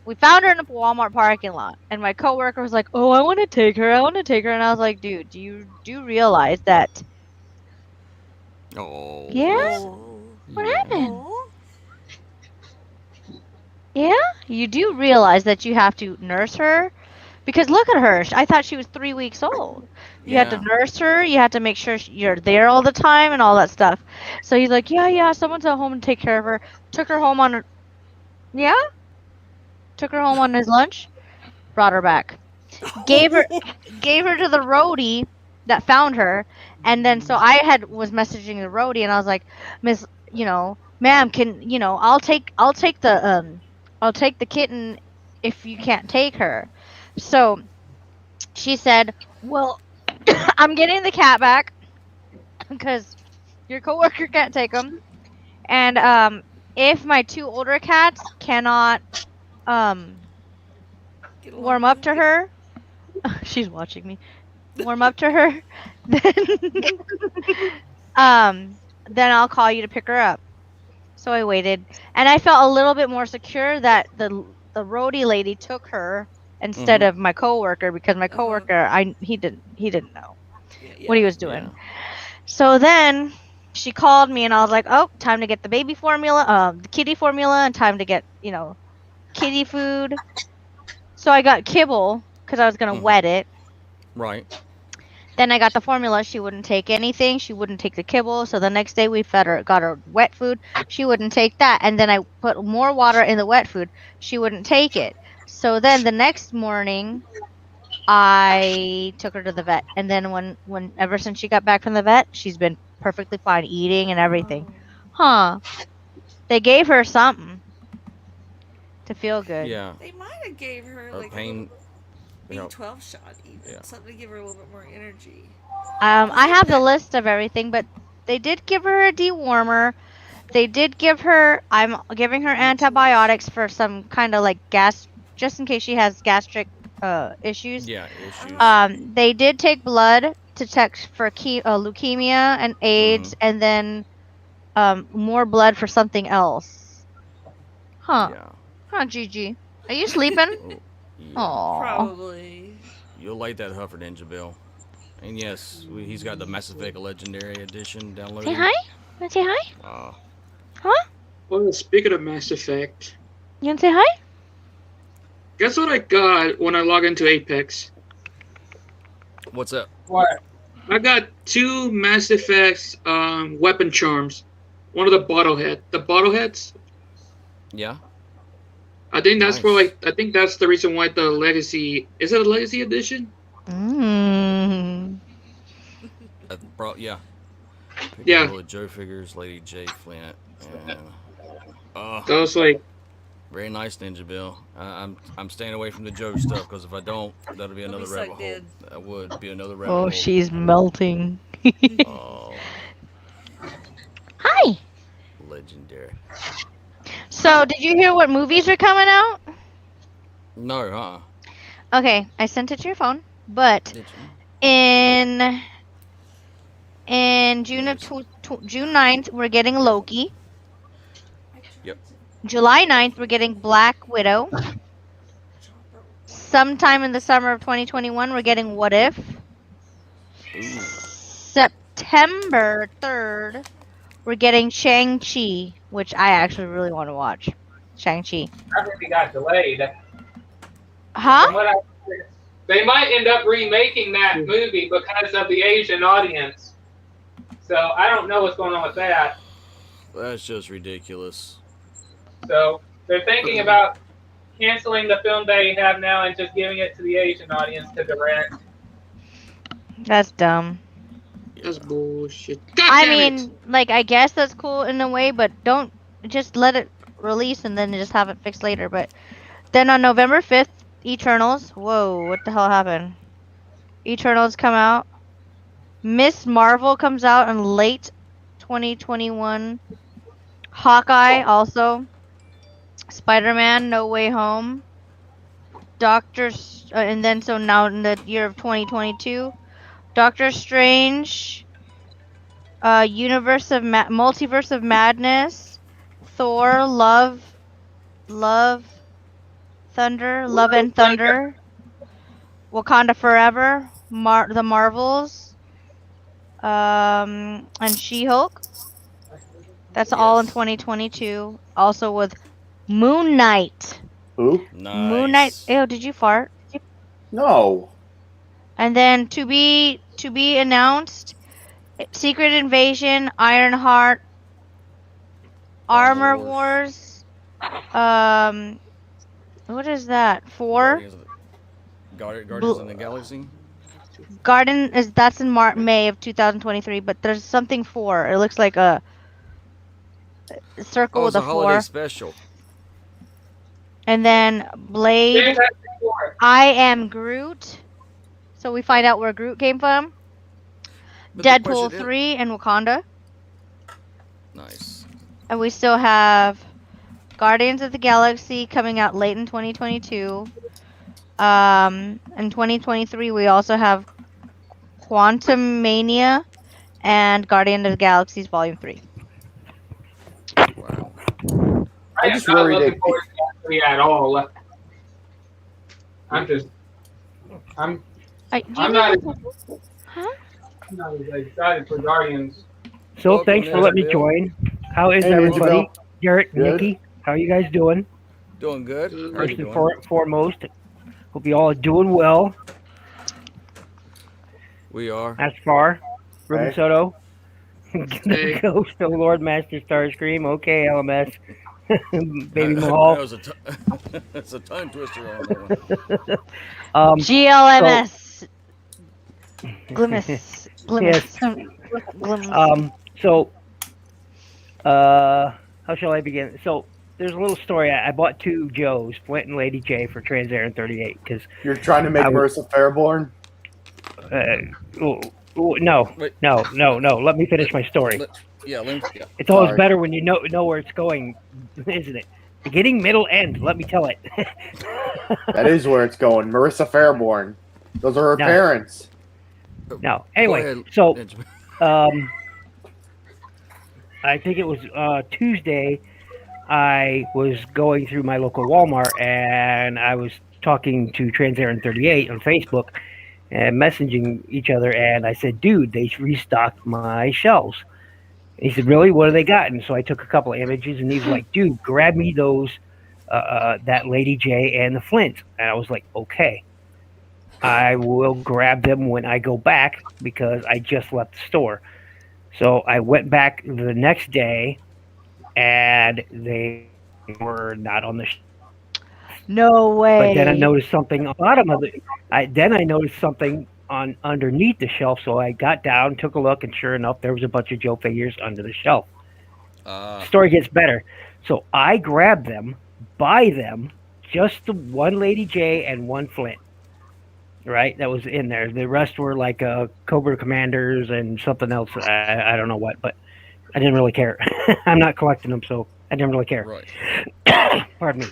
we found her in a Walmart parking lot, and my coworker was like, "Oh, I want to take her. And I was like, "Dude, do you realize that?" Oh. Yeah. oh. What happened? Oh. Yeah, you do realize that you have to nurse her, because look at her. I thought she was 3 weeks old. You had to nurse her. You had to make sure you're there all the time and all that stuff. So he's like, yeah, someone's at home and take care of her. Took her home on his lunch. Brought her back. Gave her to the roadie that found her, and then so I was messaging the roadie, and I was like, Miss, ma'am, can I'll take the kitten if you can't take her. So she said, well, I'm getting the cat back because your coworker can't take him, and if my 2 older cats cannot warm up to her, she's watching me. Warm up to her, then I'll call you to pick her up. So I waited, and I felt a little bit more secure that the roadie lady took her instead of my coworker, because my coworker, he didn't know what he was doing. Yeah. So then she called me, and I was like, "Oh, time to get the baby formula, the kitty formula, and time to get kitty food." So I got kibble because I was gonna wet it. Right. Then I got the formula. She wouldn't take anything. She wouldn't take the kibble. So the next day we got her wet food. She wouldn't take that. And then I put more water in the wet food. She wouldn't take it. So then the next morning, I took her to the vet. And then ever since she got back from the vet, she's been perfectly fine eating and everything. Huh. They gave her something to feel good. Yeah. They might have gave her Or like pain. Yep. B12 shot, even Yeah. something to give her a little bit more energy. I have the list of everything, but they did give her a dewormer. They did give her. I'm giving her antibiotics for some kind of like gas, just in case she has gastric issues. Yeah, issues. They did take blood to check for leukemia and AIDS, and then more blood for something else. Huh? Yeah. Huh, Gigi? Are you sleeping? Oh, yeah. Aw. Probably. You'll like that Huffer Ninja Bill. And yes, he's got the Mass Effect Legendary Edition downloaded. Say hi. Wanna say hi? Huh? Well, speaking of Mass Effect, You wanna say hi? guess what I got when I log into Apex? What's up? What? I got 2 Mass Effects weapon charms. One of the bottleheads. Yeah. I think that's for Nice. I think that's the reason why the Legacy is it a Legacy edition? Mmm. Yeah. Yeah. With Joe Figures, Lady J Flint, and So I was like, very nice Ninja Bill. I'm staying away from the Joe stuff because if I don't, that'll be another be rabbit sucked hole. in. That would be another rabbit Oh, hole. she's melting. Oh, Hi. legendary. So, did you hear what movies are coming out? No, Okay, I sent it to your phone, but Did in June of June 9th, we're getting Loki. Yep. July 9th, we're getting Black Widow. Sometime in the summer of 2021, we're getting What If. Ooh. September 3rd, we're getting Shang-Chi, which I actually really want to watch. Shang-Chi. I think it got delayed. From Huh? what I- they might end up remaking that movie because of the Asian audience. So I don't know what's going on with that. That's just ridiculous. So they're thinking about canceling the film they have now and just giving it to the Asian audience to direct. That's dumb. that's bullshit. God I damn mean, it. like, I guess that's cool in a way, but don't just let it release and then just have it fixed later. But then on November 5th, Eternals. Whoa, what the hell happened? Eternals come out. Miss Marvel comes out in late 2021. Hawkeye also. Spider-Man No Way Home. And then so now in the year of 2022, Doctor Strange, Multiverse of Madness, Thor, Love and Thunder, Wakanda Forever, The Marvels, and She-Hulk. That's all in 2022. Also with Moon Knight. Who? Nice. Moon Knight. Ew, did you fart? No. And then to be announced, Secret Invasion, Ironheart, Armor Wars. What is that? 4. Guardians of the Galaxy. That's in May of 2023, but there's something 4. It looks like a circle with It's a a holiday 4. special. And then Blade, I Am Groot. So we find out where Groot came from. But the Deadpool question is- 3 and Wakanda. Nice. And we still have Guardians of the Galaxy coming out late in 2022. In 2023, we also have Quantum Mania and Guardian of the Galaxies Volume 3. Wow. I just am not worried looking it- forward to that movie at all. I'm not as excited for Guardians. So Welcome, thanks for Ninja letting me Bill. join. How is Hey, Ninja everybody? Bill. Garrett, Good. Nikki, how are you guys doing? Doing good. How are you First doing? and foremost, hope you all are doing well. We are. As far, Ruben Hey. Soto, Hey. Ghost of Lord Master Starscream. Okay, LMS, Baby That Mahal. was that's a tongue twister on that one. GLMS. Glimus. Yes. Glimus. So, how shall I begin? So, there's a little story. I bought two Joes, Flint and Lady J, for Transair 38 because You're trying to make I was Marissa Fairborn? no, Wait, no. Let me finish my story. Yeah. It's always Sorry. better when you know where it's going, isn't it? Beginning, middle, end. Let me tell it. That is where it's going. Marissa Fairborn. Those are her No. parents. No. Go Anyway, ahead, so Benjamin. I think it was Tuesday. I was going through my local Walmart and I was talking to Transair 38 on Facebook and messaging each other. And I said, dude, they restocked my shelves. And he said, really? What do they got? And so I took a couple of images and he was like, dude, grab me those, that Lady J and the Flint. And I was like, okay. I will grab them when I go back because I just left the store. So I went back the next day and they were not on the No way. but then I noticed something on the bottom of the then I noticed something on underneath the shelf, so I got down, took a look, and sure enough there was a bunch of Joe figures under the shelf. Story gets better. So I grabbed them, buy them, just the one Lady J and one Flint. Right? That was in there. The rest were like Cobra Commanders and something else. I don't know what, but I didn't really care. I'm not collecting them, so I didn't really care. Right. Pardon me.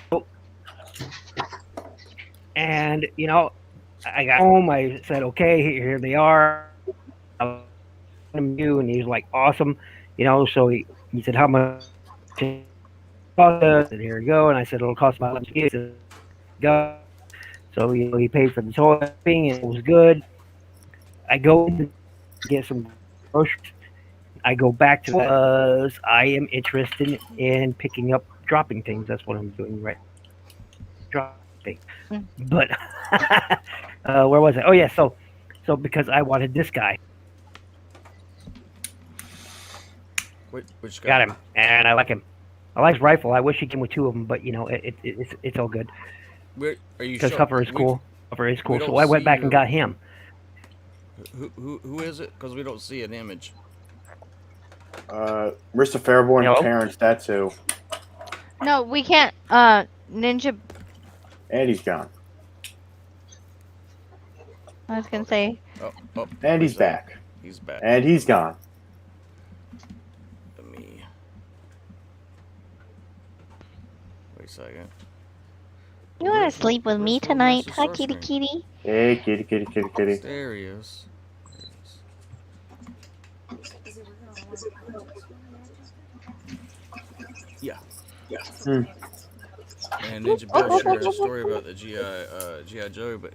So, and I got home. I said, "Okay, here they are." And he's like, "Awesome," So he said, "How much?" I said, "Here you go." And I said, "It'll cost about $11." He said, "Go." So he paid for the toiling, and it was good. I go to get some groceries. I go back to because I am interested in picking up dropping things. That's what I'm doing right. Dropping. But where was I? Oh yeah, so because I wanted this guy. Which guy? Got him, and I like him. I like his rifle. I wish he came with two of them, but it's all good. Are you Because sure? Huffer is cool. Huffer is cool. don't So I went see back and your- got him. Who is it? Because we don't see an image. Marissa Fairborn, Hello? Terrence, that's who. No, we can't. Ninja. And he's gone. I was gonna say. Oh, And he's back. He's back. And he's gone. Let me. Wait a second. You want to sleep with me where's tonight, Master huh, Source kitty Screen? kitty? Hey, kitty, kitty, kitty, kitty. There he is. Yeah. Hmm. And Ninja Bill shared a story about the GI Joe, but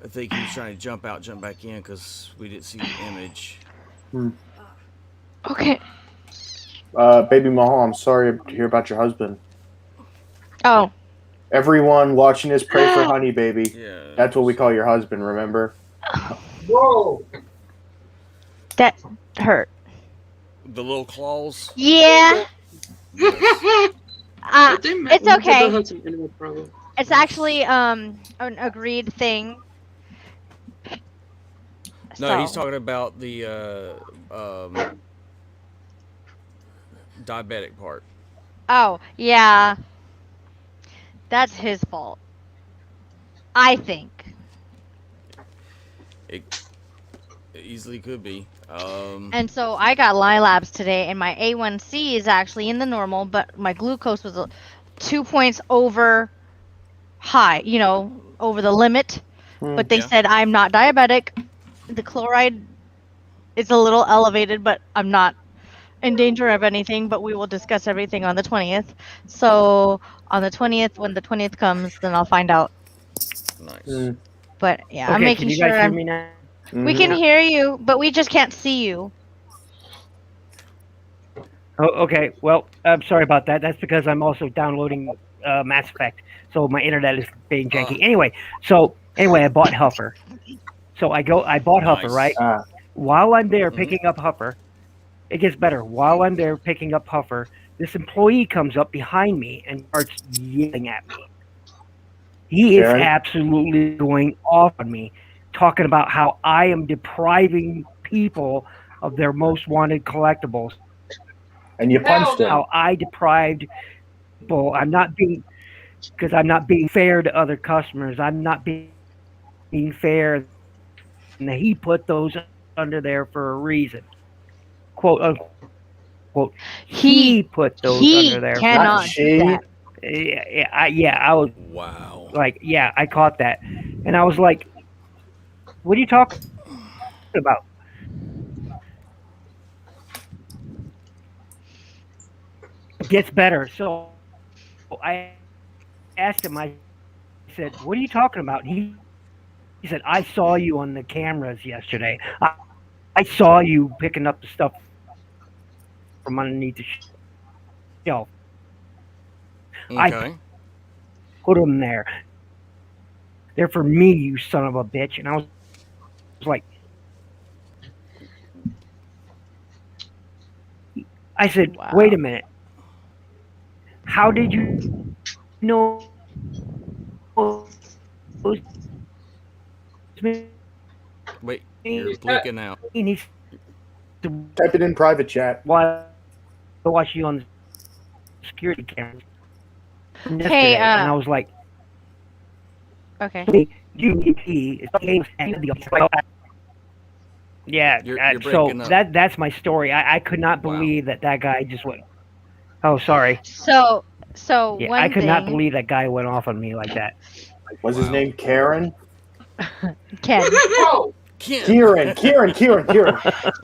I think he was trying to jump back in because we didn't see the image. Okay. Baby Mahal, I'm sorry to hear about your husband. Oh. Everyone watching this, pray for Honey Baby. Yeah. That's what we call your husband, remember? Whoa! That hurt. The little claws. Yeah. It's okay. Had some internet problem. It's actually an agreed thing. No, he's talking about the diabetic part. Oh, yeah. That's his fault. I think. It easily could be. And so I got Lilabs today, and my A1C is actually in the normal, but my glucose was 2 points over high, over the limit. But they said I'm not diabetic. The chloride is a little elevated, but I'm not in danger of anything, but we will discuss everything on the 20th. So on the 20th, when the 20th comes, then I'll find out. Nice. But yeah, Okay, I'm making can you sure guys hear me now? we can hear you, but we just can't see you. Oh, okay. Well, I'm sorry about that. That's because I'm also downloading Mass Effect, so my internet is being janky. Anyway, I bought Huffer. So I bought Huffer, right? While I'm there picking up Huffer, it gets better. While I'm there picking up Huffer, this employee comes up behind me and starts yelling at me. He is absolutely going off on me, talking about how I am depriving people of their most wanted collectibles. And you punched him. how I deprived people. I'm not being fair to other customers. I'm not being fair. And he put those under there for a reason, quote unquote. He put those under there. Cannot do that. I was Wow. like, yeah, I caught that, and I was like, what are you talking about? It gets better. So I asked him. I said, "What are you talking about?" And he said, "I saw you on the cameras yesterday. I saw you picking up the stuff from underneath the shelf. Okay. Put them there. They're for me, you son of a bitch." And I was like, I said, Wow. "Wait a minute. How did you know Wait, you're blinking out. he needs to Type it in private chat. watch you on the security cameras yesterday?" Hey, and I was like, Okay. yeah. You're So breaking up. that's my story. I could not Wow. believe that guy just went. Oh, sorry. So Yeah, one I could not thing- believe that guy went off on me like that. Was his Wow. name Karen? Ken. Oh, Ken. Kieran.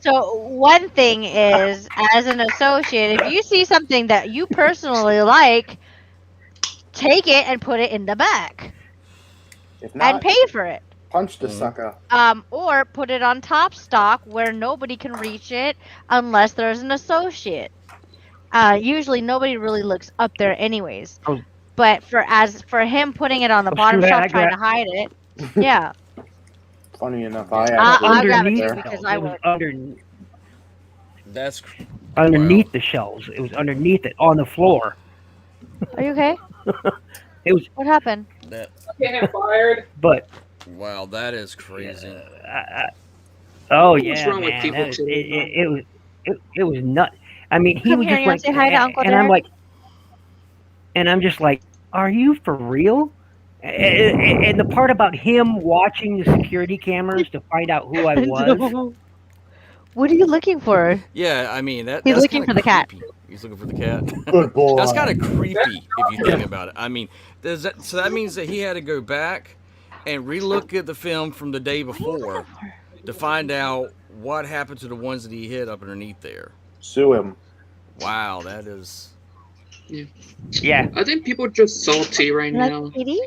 So one thing is, as an associate, if you see something that you personally like, take it and put it in the back If and not, pay for it. punch the sucker. Or put it on top stock where nobody can reach it unless there's an associate. Usually nobody really looks up there anyways. Oh. But for him putting it on the Oh, bottom screw that, shelf I trying got- to hide it, yeah. Funny enough, I I'll actually grab it underneath too the because shelves. I It was would. That's underneath the shelves. It was underneath it on the floor. Are you okay? It was, What happened? that. getting fired. but Wow, that is crazy. oh What's yeah, wrong with man, people that was, today, it was nuts. I mean, he Come was here, just you wanna like, say hi to Uncle and I'm Derek? like, and I'm just like, are you for real? And the part about him watching the security cameras to find out who I was. What are you looking for? Yeah, I mean He's that's looking kinda for the cat. creepy. He's looking for the cat. Good boy. That's kind of creepy if you think about it. I mean, so that means that he had to go back and relook at the film from the day before to find out what happened to the ones that he hit up underneath there. Sue him. Wow, that is. Yeah. I think people are just salty right now. Like kitty?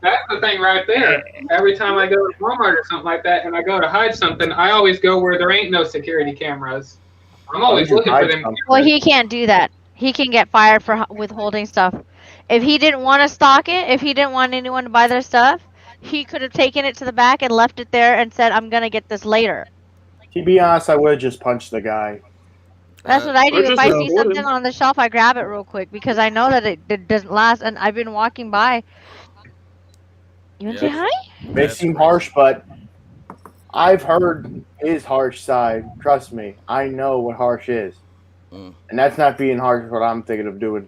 That's the thing right there. Every time I go to Walmart or something like that and I go to hide something, I always go where there ain't no security cameras. I'm always looking for them. Well, he can't do that. He can get fired for withholding stuff. If he didn't want to stock it, if he didn't want anyone to buy their stuff, he could have taken it to the back and left it there and said, "I'm gonna get this later." To be honest, I would have just punched the guy. That's what I do. or If just I see report something him. on the shelf, I grab it real quick because I know that it doesn't last. And I've been walking by. You want to say Yeah. hi? May That's seem crazy. harsh, but I've heard his harsh side. Trust me, I know what harsh is. Mm. And that's not being harsh is what I'm thinking of doing.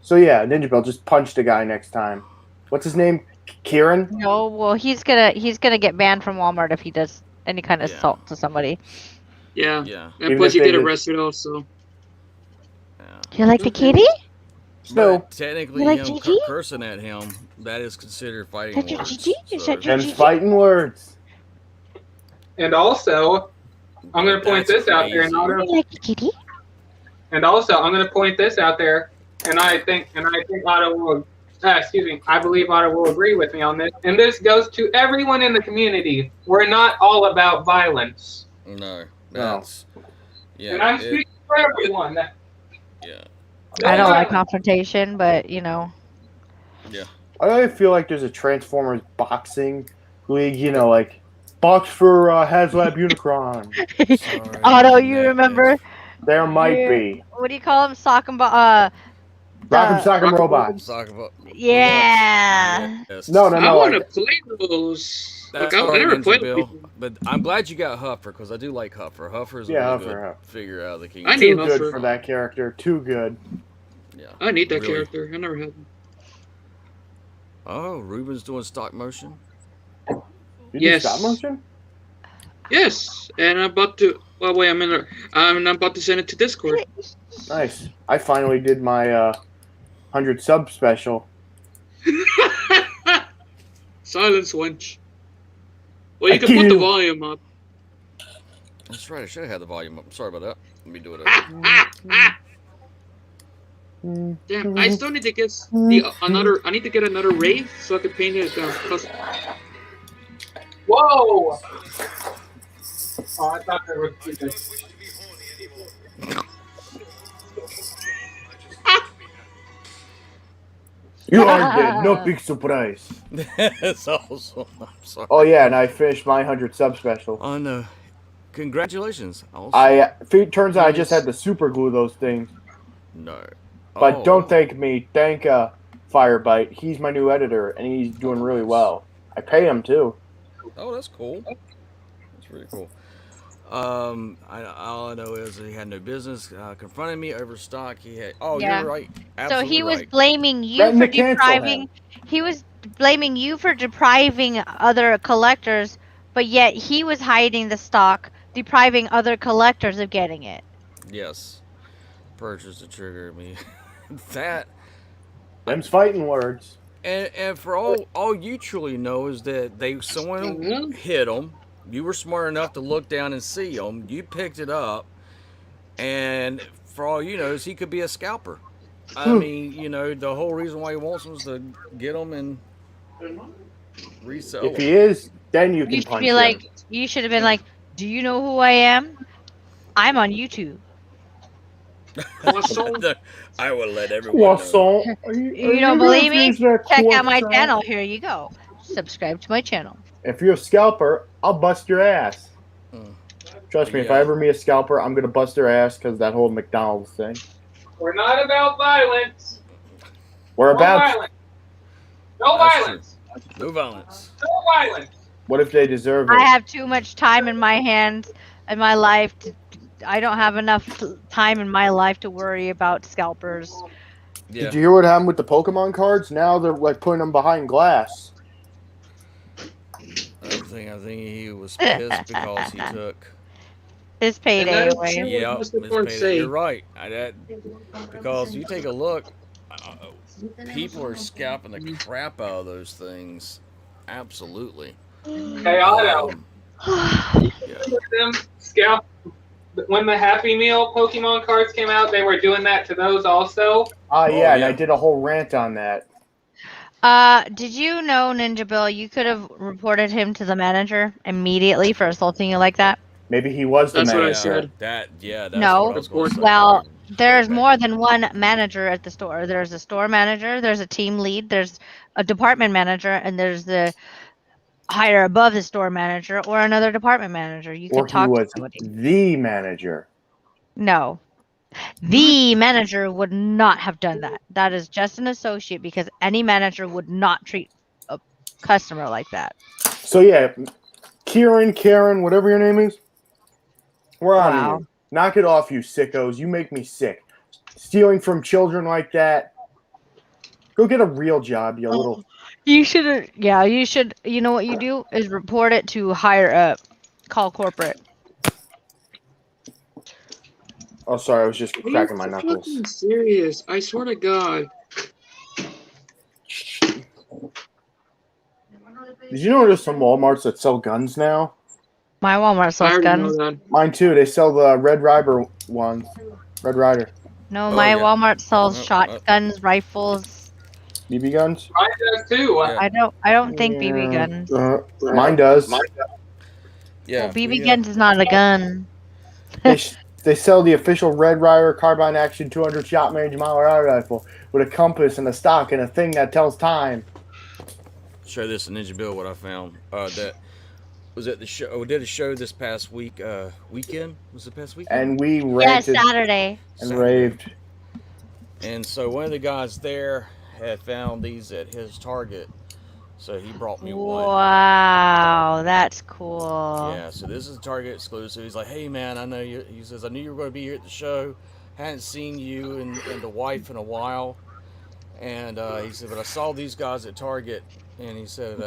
So yeah, Ninja Bell, just punch the guy next time. What's his name? Kieran? No. Well, he's gonna get banned from Walmart if he does any kind of Yeah. assault to somebody. Yeah. Yeah. And Even plus if you they get did- arrested also. Yeah. You like the kitty? Still, But technically, You like him Gigi? cursing at him, that is considered fighting Is that your words. Gigi? Is so- that your- him's fighting words. And also, I'm going to point That's this out there, and crazy. You like the kitty? And also, I'm going to point this out there, and I think Otto will, I believe Otto will agree with me on this. And this goes to everyone in the community. We're not all about violence. No, that's yeah. And I'm it- speaking for everyone. yeah. I don't like confrontation, but you know. I feel like there's a Transformers boxing league, you know, like box for HasLab Unicron. Sorry, Otto, you that remember? is- There might Yeah. be. What do you call him? Sock'em Rock'em Sock'em Rock'em Robots. Talk about Yeah. yes. No, I want to like, play those. Look, That's I all right, never Ninja played Bill. with. But I'm glad you got Huffer because I do like Huffer. Huffer is a Yeah, really Huffer, good Huffer. figure out of the I kingdom. need Too good Huffer. for that character. Too good. Yeah, I need that really. character. I never had him. Oh, Ruben's doing stop motion. You do stop Yes. motion? Yes, and I'm about to. Well, wait a minute. I'm about to send it to Discord. Nice. I finally did my 100 sub special. Silence wench. Well, you I can put the kill. volume up. That's right. I should have had the volume up. Sorry about that. Let me do it. Damn, I still need to get the another. I need to get another rave so I can paint it down. Whoa! Oh, I thought there was. You are dead. No big surprise. That's awesome. I'm sorry. Oh yeah, and I finished my 100 sub special. Oh no! Congratulations. Also, Turns out I just had to super glue those things. no. But Oh. don't thank me. Thank Firebite. He's my new editor, and he's doing really well. I pay him too. Oh, that's cool. That's really cool. All I know is that he had no business confronting me over stock. He had. Oh, Yeah. you're right. So Absolutely he was right. blaming you Threatened for to cancel depriving. him. He was blaming you for depriving other collectors, but yet he was hiding the stock, depriving other collectors of getting it. Yes. Purchase to trigger me. That Them's fighting words. and for all you truly know is that someone hit him. You were smart enough to look down and see him. You picked it up, and for all you know, is he could be a scalper. I mean, the whole reason why he wants him is to get them and resell If them. he is, then you You can should punch be him. like, you should have been like, do you know who I am? I'm on YouTube. I will let everyone know. Croissant. You don't believe me? Check out my channel. Here you go. Subscribe to my channel. If you're a scalper, I'll bust your ass. Mm. Trust me, if Yeah. I ever meet a scalper, I'm gonna bust their ass because that whole McDonald's thing. We're not about violence. We're No about. violence. No That's violence. No violence. No violence. What if they deserve I it? have too much time in my hands in my life. I don't have enough time in my life to worry about scalpers. Yeah. Did you hear what happened with the Pokemon cards? Now they're like putting them behind glass. I think he was pissed because he took. His payday And away. Yeah, What's the point say? you're right. Because you take a look, people are scalping the crap out of those things. Absolutely. Hey, I know. Them scalp. When the Happy Meal Pokemon cards came out, they were doing that to those also. Yeah, and yeah. I did a whole rant on that. Did you know, Ninja Bill, you could have reported him to the manager immediately for assaulting you like that? Maybe he was the That's what I manager. said. That's No. what I was going to say. Well, there's more than one manager at the store. There's a store manager, there's a team lead, there's a department manager, and there's the higher above the store manager or another department manager. You Or could he talk to was somebody. the manager. No. The manager would not have done that. That is just an associate because any manager would not treat a customer like that. So yeah, Karen, whatever your name is, we're on Wow. you. Knock it off, you sickos. You make me sick. Stealing from children like that. Go get a real job, you little. You should, yeah, you should. You know what you do is report it to higher up. Call corporate. Oh, sorry, I was just Are you cracking my knuckles. fucking serious? I swear to God. Did you know there's some Walmarts that sell guns now? My Walmart I sells already guns. know that. Mine too. They sell the Red Rider ones. Red Rider. No, Oh, my yeah. Walmart sells Oh, shotguns, rifles. BB guns? Mine does too. Yeah. I don't think BB guns. Mine does. Yeah. Well, BB we, guns is not a gun. They sell the official Red Rider carbine action 200 shot range mile rifle with a compass and a stock and a thing that tells time. show this to Ninja Bill what I found. That was at the show. Oh, did a show this past weekend. Was it past weekend? And we Yeah, ranted Saturday. and Saturday. raved. And so one of the guys there had found these at his Target So he brought me one. Wow, that's cool. Yeah, so this is Target exclusive. He's like, hey man, I know you. He says, I knew you were going to be here at the show. Hadn't seen you and the wife in a while. And he said, but I saw these guys at Target. And he said,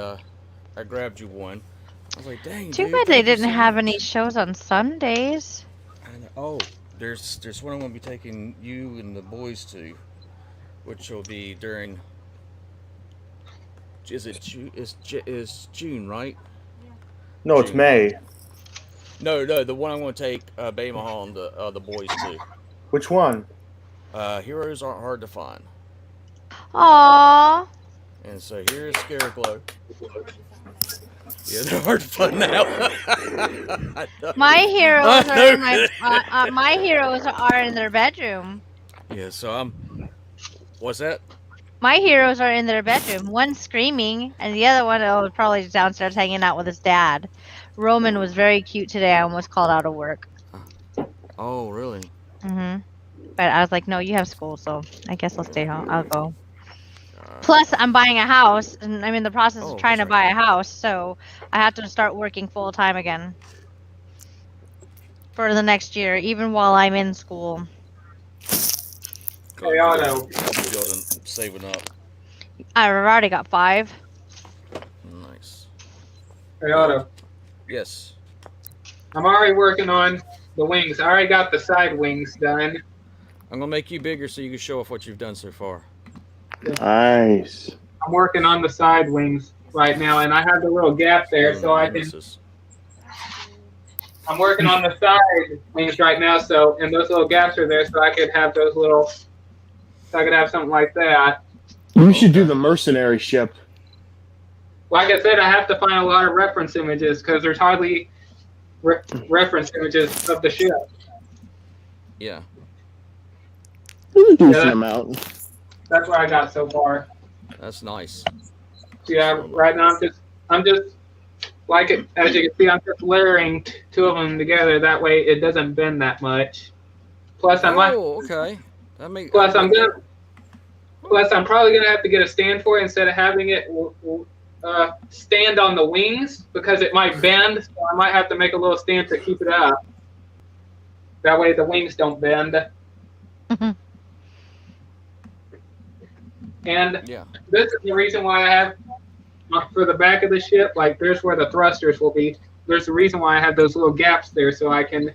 I grabbed you one. I was like, dang, Too dude, bad they thank you didn't so have much. any shows on Sundays. And, oh, there's one I'm going to be taking you and the boys to, which will be during. Is it June? Is June, right? No, it's June. May. No, the one I'm going to take Baymaha and the boys to. Which one? Heroes aren't hard to find. Aww. And so here's Scareglow. Yeah, they're hard to find now. My heroes are in my heroes are in their bedroom. Yeah, so what's that? My heroes are in their bedroom. One's screaming, and the other one was probably downstairs hanging out with his dad. Roman was very cute today. I almost called out of work. Oh, really? But I was like, no, you have school, so I guess I'll stay home. I'll go. Plus, I'm buying a house, and I'm in the process of trying to buy a house, so I have to start working full time again for the next year, even while I'm in school. Hey, Otto. I'll be building, saving up. I've already got 5. Nice. Hey, Otto. Yes. I'm already working on the wings. I already got the side wings done. I'm gonna make you bigger so you can show off what you've done so far. Nice. I'm working on the side wings right now, and I have the little gap there, so I can. I'm working on the side wings right now, so and those little gaps are there, so I could have those little. So I could have something like that. We should do the mercenary ship. Like I said, I have to find a lot of reference images because there's hardly reference images of the ship. Yeah. There's a decent amount. That's what I got so far. That's nice. Yeah, right now I'm just like it. As you can see, I'm just layering 2 of them together. That way, it doesn't bend that much. Plus, I'm okay. Plus, I'm probably gonna have to get a stand for it instead of having it stand on the wings because it might bend. So I might have to make a little stand to keep it up. That way, the wings don't bend. And this is the reason why I have, for the back of the ship, like there's where the thrusters will be. There's the reason why I have those little gaps there so I can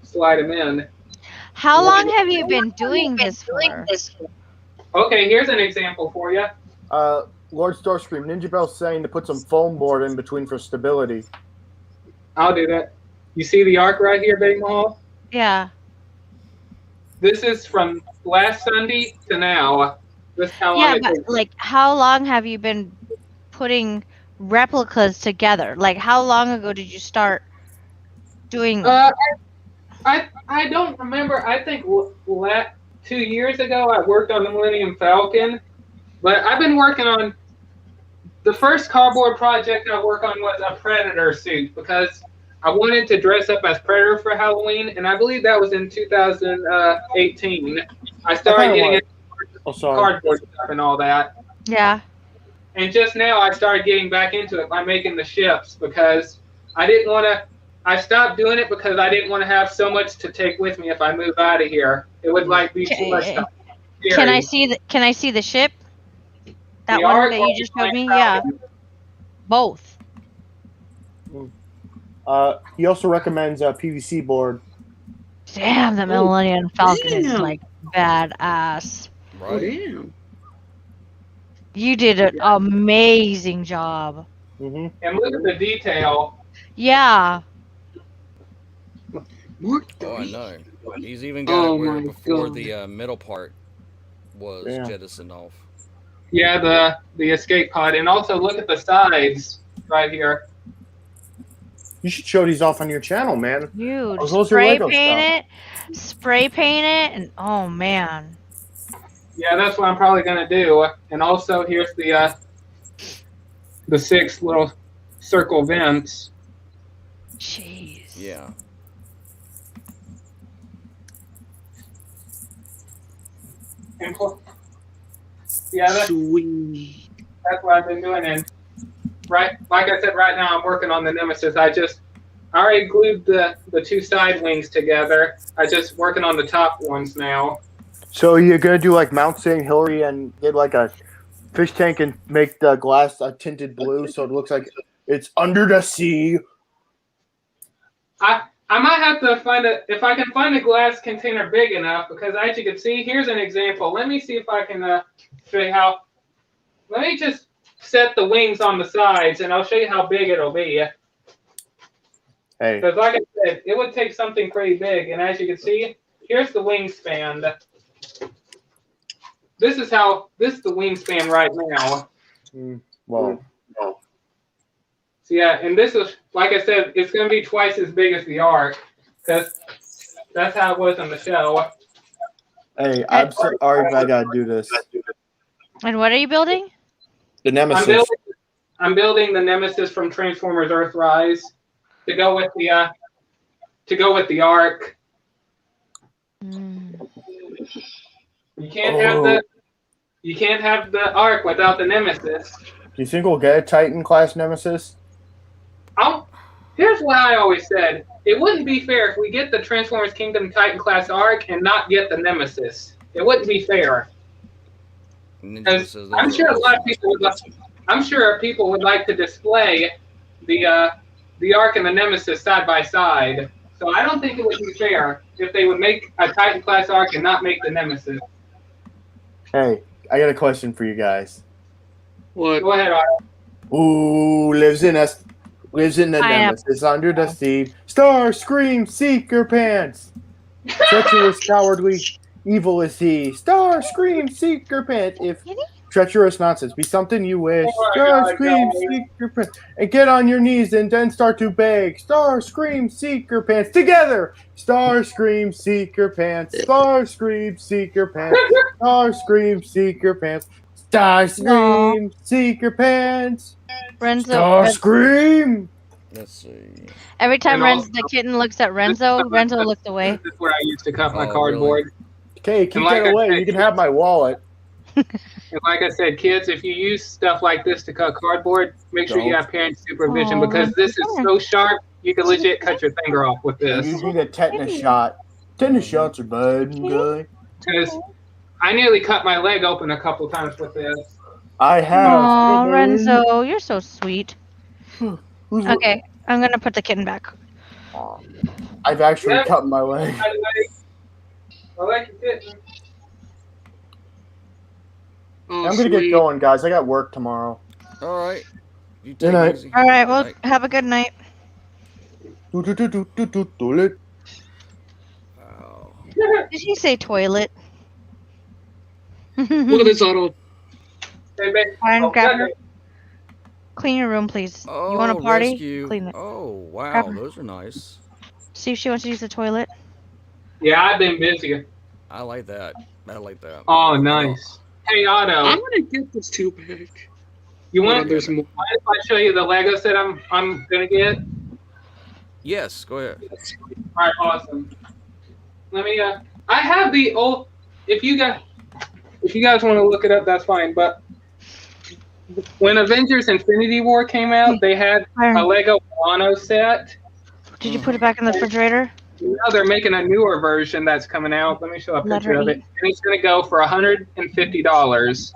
slide them in. How long have you been doing this for? Okay, here's an example for you. Lord Starscream, Ninja Bell's saying to put some foam board in between for stability. I'll do that. You see the arc right here, Big Mahal? Yeah. This is from last Sunday to now. This is how long it but takes. like, how long have you been putting replicas together? Like, how long ago did you start doing? I don't remember. I think 2 years ago I worked on the Millennium Falcon, but I've been working on the first cardboard project I worked on was a Predator suit because I wanted to dress up as Predator for Halloween, and I believe that was in 2018. I started getting into cardboard stuff and all that. Yeah. And just now I started getting back into it by making the ships because I didn't want to. I stopped doing it because I didn't want to have so much to take with me if I move out of here. It would be too much stuff. Can I see the ship? That one that you just showed me? Yeah. Both. He also recommends a PVC board. Damn, the Millennium Falcon is like badass. Oh, damn. You did an amazing job. And look at the detail. Yeah. Oh, I know. He's even got it where before the middle part was jettisoned off. Yeah, the escape pod. And also look at the sides right here. You should show these off on your channel, man. Dude, Those spray Lego paint it, and oh man. Yeah, that's what I'm probably gonna do. And also here's the 6 little circle vents. Jeez. Yeah. And yeah, that's sweet. That's what I've been doing. And right, like I said, right now I'm working on the Nemesis. I already glued the two side wings together. I just working on the top ones now. So you're gonna do like Mount St. Hilary and get like a fish tank and make the glass tinted blue so it looks like it's under the sea. I might have to find if I can find a glass container big enough, because as you can see, here's an example. Let me see if I can show you how. Let me just set the wings on the sides, and I'll show you how big it'll be. Hey. Because like I said, it would take something pretty big, and as you can see, here's the wingspan. This is the wingspan right now. Well. So yeah, and this is, like I said, it's going to be twice as big as the Ark, because that's how it was in the show. Hey, I'm sorry I gotta do this. And what are you building? The Nemesis. I'm building the Nemesis from Transformers Earthrise to go with the Ark. You can't have the Ark without the Nemesis. Do you think we'll get a Titan class Nemesis? Here's what I always said. It wouldn't be fair if we get the Transformers Kingdom Titan class Ark and not get the Nemesis. It wouldn't be fair. I'm sure a lot of people would like. I'm sure people would like to display the Ark and the Nemesis side by side. So I don't think it would be fair if they would make a Titan class Ark and not make the Nemesis. Hey, I got a question for you guys. What? Go ahead, Otto. Who lives in the Nemesis under the sea? Star Scream Seeker Pants. Treacherous, cowardly, evil is he. Star Scream Seeker Pants. If treacherous nonsense be something you wish, Star Scream Seeker Pants. And get on your knees and then start to beg. Star Scream Seeker Pants. Together. Star Scream Seeker Pants. Star Scream Seeker Pants. Star Scream Seeker Pants. Star Scream Seeker Pants. Star Scream. Let's see. Every time the kitten looks at Renzo looks away. This is where I used to cut my cardboard. Really? Okay, keep that away. You can have my wallet. And like I said, kids, if you use stuff like this to cut cardboard, make sure you have parent supervision, because this is so sharp, you can legit cut your finger off with this. You need a tetanus shot. Tetanus shots are bad, guy. Because I nearly cut my leg open a couple times with this. I have. Oh, Renzo, you're so sweet. Okay, I'm gonna put the kitten back. I've actually cut my leg. I like your kitten. Oh, I'm gonna get going, guys. I got work tomorrow. All right. You Good take night. it easy. All right, well, Night. have a good night. Toilet. Oh. Did he say toilet? Look at this, Otto. Hey, babe. Fine, Oh, grab yeah, her. Clean your room, please. Oh, You want a party? rescue. Clean it. Oh, wow. Grab her. Those are nice. See if she wants to use the toilet. Yeah, I've been busy. I like that. I like that. Oh, nice. Hey, Otto. I'm gonna get this 2-pack. You want? There's more. Mind if I show you the Legos that I'm gonna get? Yes, go ahead. All right, awesome. Let me. I have the old. If you guys want to look it up, that's fine. But when Avengers Infinity War came out, they had a Lego Milano set. Did you put it back in the refrigerator? Now they're making a newer version that's coming out. Let me show a picture of it. And it's gonna go for $150.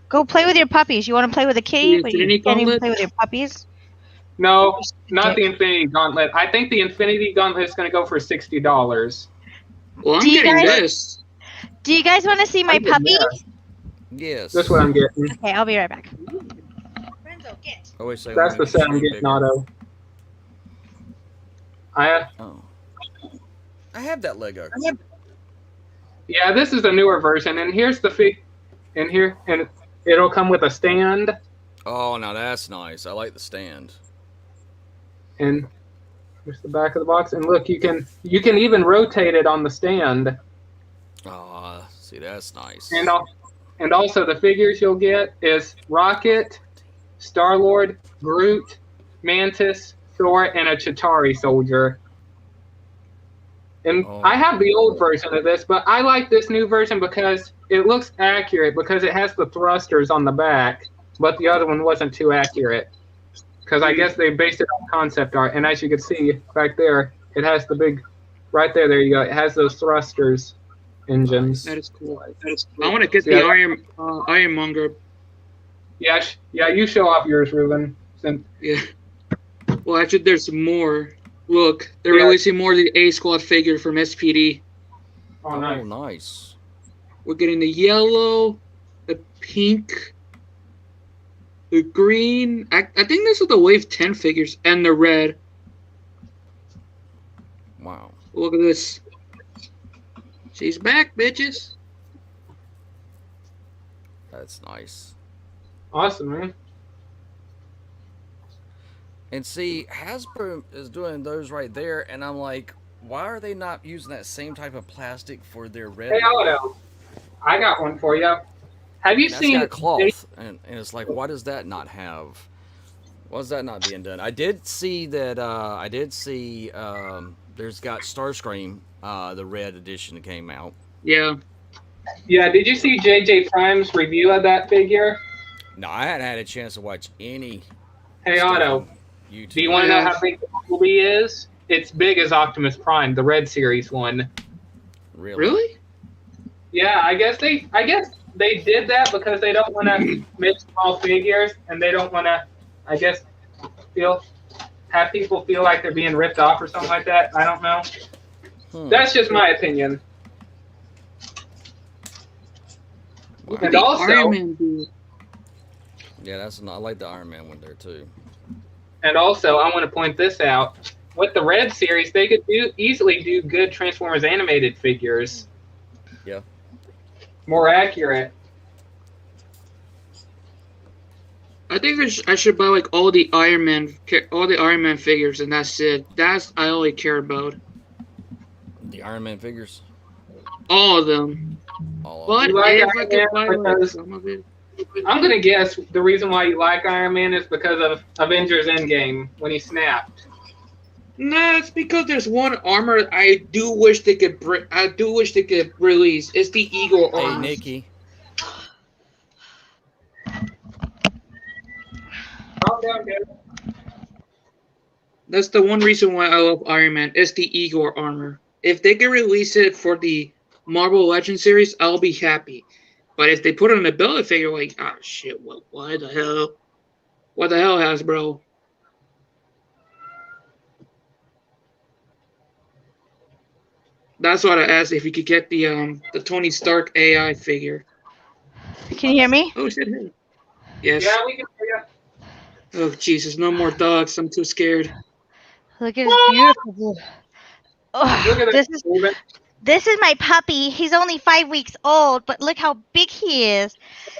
Go play with your puppies. You want to play with a kitty, but you Infinity can't even Gauntlet? play with your puppies? No, not the Infinity Gauntlet. I think the Infinity Gauntlet is gonna go for $60. Well, I'm Do you getting guys- this. Do you guys want to see my puppy? Yes. That's what I'm getting. Okay, I'll be right back. Renzo, get. Oh, wait, say That's the set I'm getting, Otto. Oh. I have that Lego. Yeah, this is a newer version, and here's the and it'll come with a stand, Oh, now that's nice. I like the stand. and here's the back of the box. And look, you can even rotate it on the stand, Oh, see, that's nice. and also the figures you'll get is Rocket, Star-Lord, Groot, Mantis, Thor, and a Chitauri soldier. And Oh. I have the old version of this, but I like this new version because it looks accurate, because it has the thrusters on the back. but the other one wasn't too accurate. Because I guess they based it on concept art, and as you can see right there, it has the big, right there. There you go. It has those thrusters engines. That is cool. I want to get the Ironmonger. Yeah, you show off yours, Ruben. Yeah. Well, actually, there's more. Look, they're releasing more of the A Squad figure from SPD. Oh, nice. Oh, nice. We're getting the yellow, the pink, the green. I think this is the Wave 10 figures, and the red. Wow. Look at this. She's back, bitches. That's nice. Awesome, man. And see, Hasbro is doing those right there, and I'm like, why are they not using that same type of plastic for their red? Hey, Otto, I got one for you. Have you That's seen got cloth, and it's like, why does that not have? Why is that not being done? I did see that. There's got Starscream, the red edition that came out. Yeah. Yeah, did you see JJ Prime's review of that figure? No, I hadn't had a chance to watch any. Hey, stuff Otto, on YouTube. do you want to know how big the Bumblebee is? It's big as Optimus Prime, the Red Series one. Really? Yeah, I guess they did that because they don't want to make small figures, and they don't want to, I guess, have people feel like they're being ripped off or something like that. I don't know. That's just my opinion. Look And at the also, Iron Man dude. Yeah, I like the Iron Man one there too. and also, I want to point this out. With the Red Series, they could easily do good Transformers animated figures. Yeah. More accurate. I think I should buy like all the Iron Man figures, and that's it. That's I only care about. The Iron Man figures. All of them. All of But them. like if I Iron could Man buy like because- some of it. I'm gonna guess the reason why you like Iron Man is because of Avengers Endgame when he snapped. Nah, it's because there's one armor I do wish they could release. It's the Eagle Hey, armor. Nikki. Calm down, dude. That's the one reason why I love Iron Man. It's the Igor armor. If they can release it for the Marvel Legends series, I'll be happy. But if they put it on a build figure, like, ah, shit, what the hell? What the hell, Hasbro? That's what I asked if you could get the Tony Stark AI figure. Can you hear me? Oh shit! Yes. Yeah, we can hear you. Oh Jesus! No more dogs. I'm too scared. Look at his beautiful blue. Oh, Look at this this. is this is my puppy. He's only 5 weeks old, but look how big he is.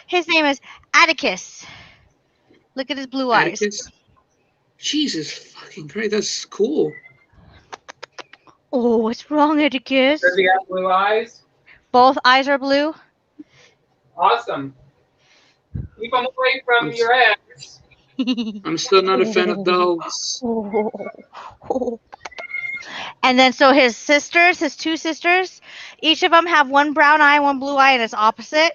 His name is Atticus. Look at his blue eyes. Atticus? Jesus fucking Christ! That's cool. Oh, what's wrong, Atticus? Does he have blue eyes? Both eyes are blue. Awesome. Keep them away from your ass. I'm still not a fan of dogs. And then so his two sisters, each of them have one brown eye, one blue eye, and it's opposite.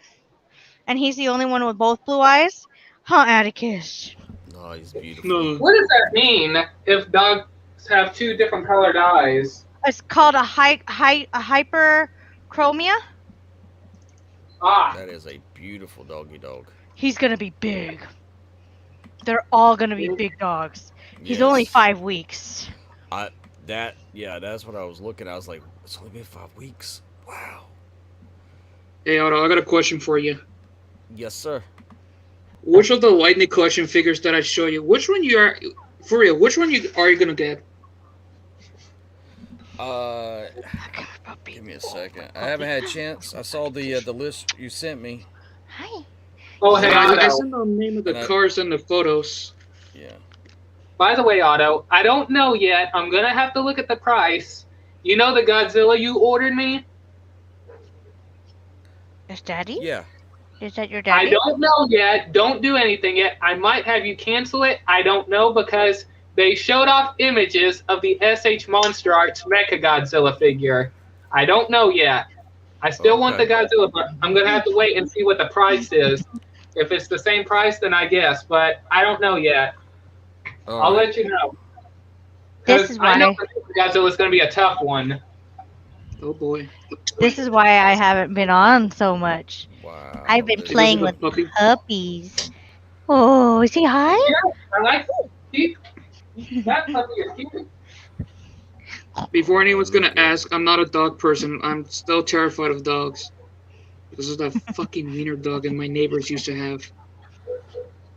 And he's the only one with both blue eyes. Huh, Atticus? Oh, he's beautiful. No. What does that mean if dogs have two different colored eyes? It's called a hyperchromia. Ah, That is a beautiful doggy dog. He's gonna be big. They're all gonna be big dogs. He's only 5 weeks. That's what I was looking at. I was like, it's only been 5 weeks. Wow. Hey, Otto, I got a question for you. Yes, sir. Which of the Lightning Collection figures that I showed you, which one you are, for real, which one are you gonna get? Give me a second. I haven't had a chance. I saw the list you sent me. Hi. oh hey, I Otto. sent the name of the And I- cars and the photos. Yeah. By the way, Otto, I don't know yet. I'm gonna have to look at the price. You know the Godzilla you ordered me? Is Daddy? Yeah. Is that your I daddy? don't know yet. Don't do anything yet. I might have you cancel it. I don't know because they showed off images of the SH Monster Arts Mecha Godzilla figure. I don't know yet. I still want the Okay. Godzilla, but I'm gonna have to wait and see what the price is. If it's the same price, then I guess, but I don't know yet. I'll let you know. This is I know why. Godzilla is going to be a tough one. Oh boy. This is why I haven't been on so much. Wow. I've been this- playing Because with of the puppy. puppies. Oh, is he high? Yeah, I like it. That puppy is cute. Before anyone's gonna Look at- ask, I'm not a dog person. I'm still terrified of dogs. Because of that fucking wiener dog that my neighbors used to have.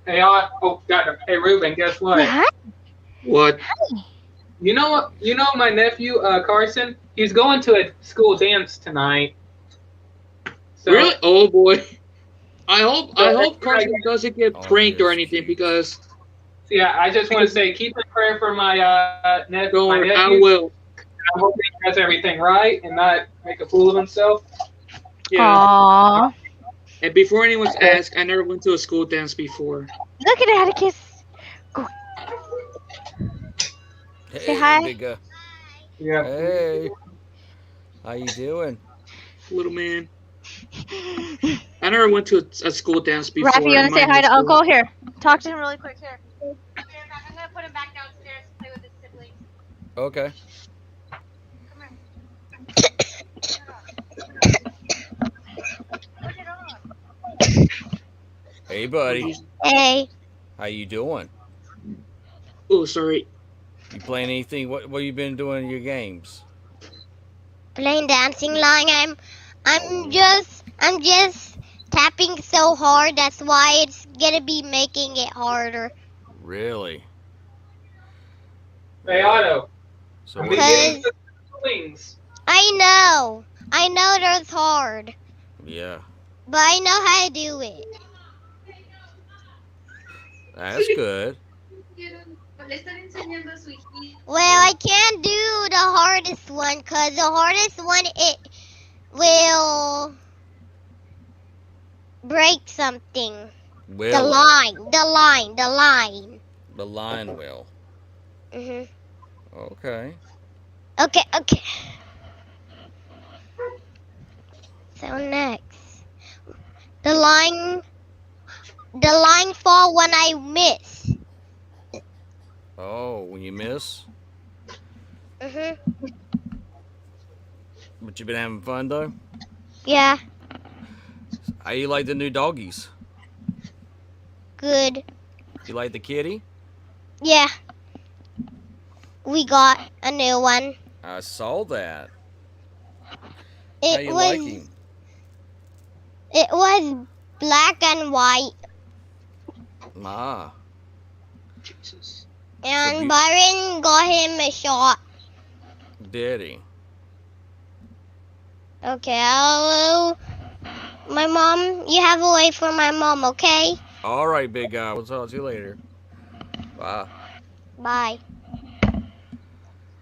Hey, hey, Ruben, guess what? Hi. What? You know what? You know my nephew Carson. He's going to a school dance tonight. So, Really? Oh boy. I hope So, Carson doesn't get Oh, pranked or yes, anything geez. because Yeah, I just want to say keep in prayer for my nephew. don't My worry, I nephew. will. I'm hoping he does everything right and not make a fool of himself. Yeah. Aww. And before anyone's asked, I never went to a school dance before. Look at Atticus. Hey, Say hi. big guy. Yeah. Hey. How you doing? Little man. I never went to a school dance before. Rafi, you want in to say my hi to high school. Uncle? Here. Talk to him really quick. Here. I'm going to put him back downstairs to play with his siblings. Okay. Put it on. Hey, buddy. Hey. How you doing? Oh, sorry. You playing anything? What you been doing in your games? Playing dancing line. I'm just tapping so hard. That's why it's gonna be making it harder. Really? Hey, Otto. So I'm what beginning to wings. I know that's hard, Yeah. but I know how to do it. That's good. Well, I can't do the hardest one because the hardest one it will break something. Will The line. The line will. Mhm. Okay. Okay. So next, the line fall when I miss. Oh, when you miss? Mhm. But you been having fun though? Yeah. How you like the new doggies? Good. You like the kitty? Yeah. We got a new one. I saw that. How It you was like him? it was black and white, Ah. Jesus. and you- Byron got him a shot. Did he? Okay, my mom, you have to wait for my mom, okay? All right, big guy. We'll talk to you later. Bye. Bye.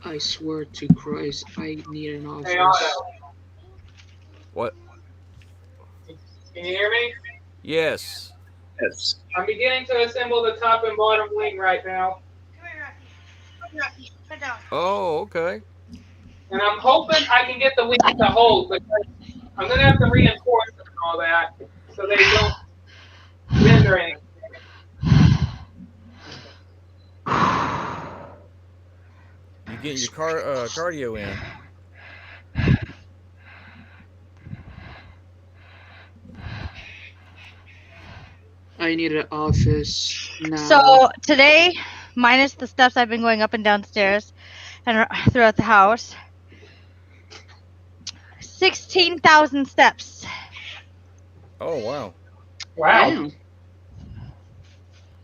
I swear to Christ, I need an office. Hey, Otto. What? Can you hear me? Yes. Yes. I'm beginning to assemble the top and bottom wing right now. Sit down. Oh, okay. And I'm hoping I can get the wings to hold, but I'm going to have to reinforce them and all that so they don't bend or anything. You getting your cardio in? I need an office now. So today, minus the steps I've been going up and downstairs and throughout the house, 16,000 steps. Oh, wow. Wow. Damn.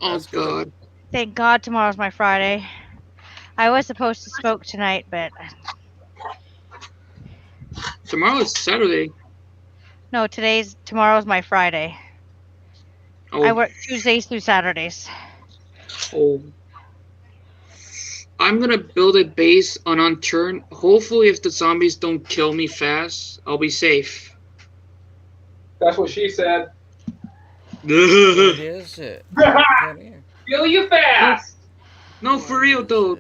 Oh That's good. God. Thank God tomorrow's my Friday. I was supposed to smoke tonight, but Tomorrow is Saturday. no, tomorrow's my Friday. Oh, I work Tuesdays through Saturdays. oh. I'm gonna build a base on Unturned. Hopefully, if the zombies don't kill me fast, I'll be safe. That's what she said. What is it? Come here. Kill you fast. No, for real though.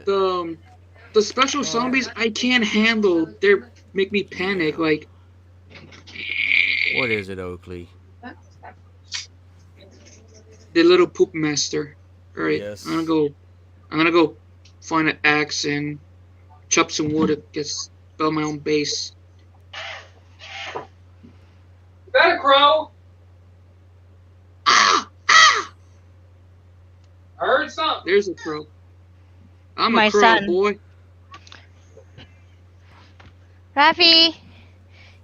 The special zombies I can't handle. They make me panic. Like, What is it, Oakley? the little poop master. All right, Yes. I'm gonna go find an axe and chop some wood to build my own base. Is that a crow? Ah! I heard something. There's a crow. I'm My a crow, son. boy. Raffy,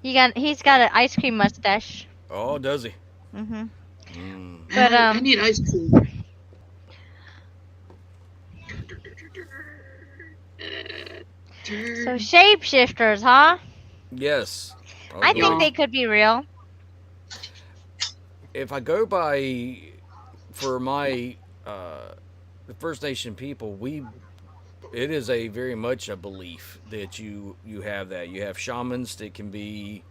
he's got an ice cream mustache. Oh, does he? Mhm. Mm. But I need ice cream. So shapeshifters, huh? Yes. I think going- they could be real. If I go by for my the First Nation people, it is a very much a belief that you have that. You have shamans that can take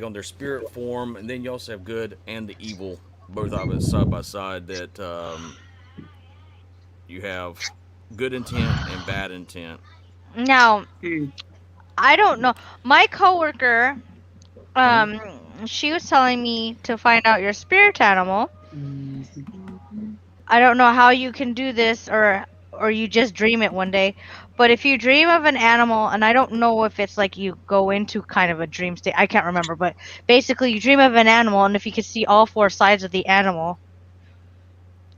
on their spirit form, and then you also have good and the evil, both of it side by side. That you have good intent and bad intent. Now, Hmm. I don't know. My coworker, she was telling me to find out your spirit animal. I don't know how you can do this, or you just dream it one day. But if you dream of an animal, and I don't know if it's like you go into kind of a dream state, I can't remember, but basically you dream of an animal, and if you could see all four sides of the animal,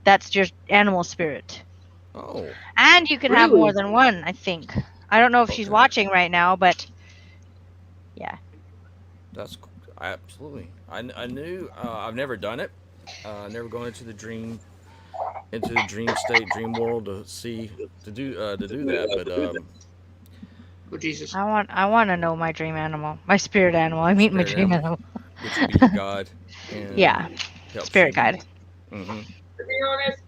that's your animal spirit. Oh, And you can have more Really? than one, I think. I don't know if she's Okay. watching right now, but yeah. that's absolutely. I knew. I've never done it. Never gone into the dream state, dream world to do that. But Oh Jesus! I want to know my dream animal, my spirit animal. I mean my Spirit dream animal. animal. which would be your god. And Yeah, helps spirit you. guide. Mm-hmm. To be honest,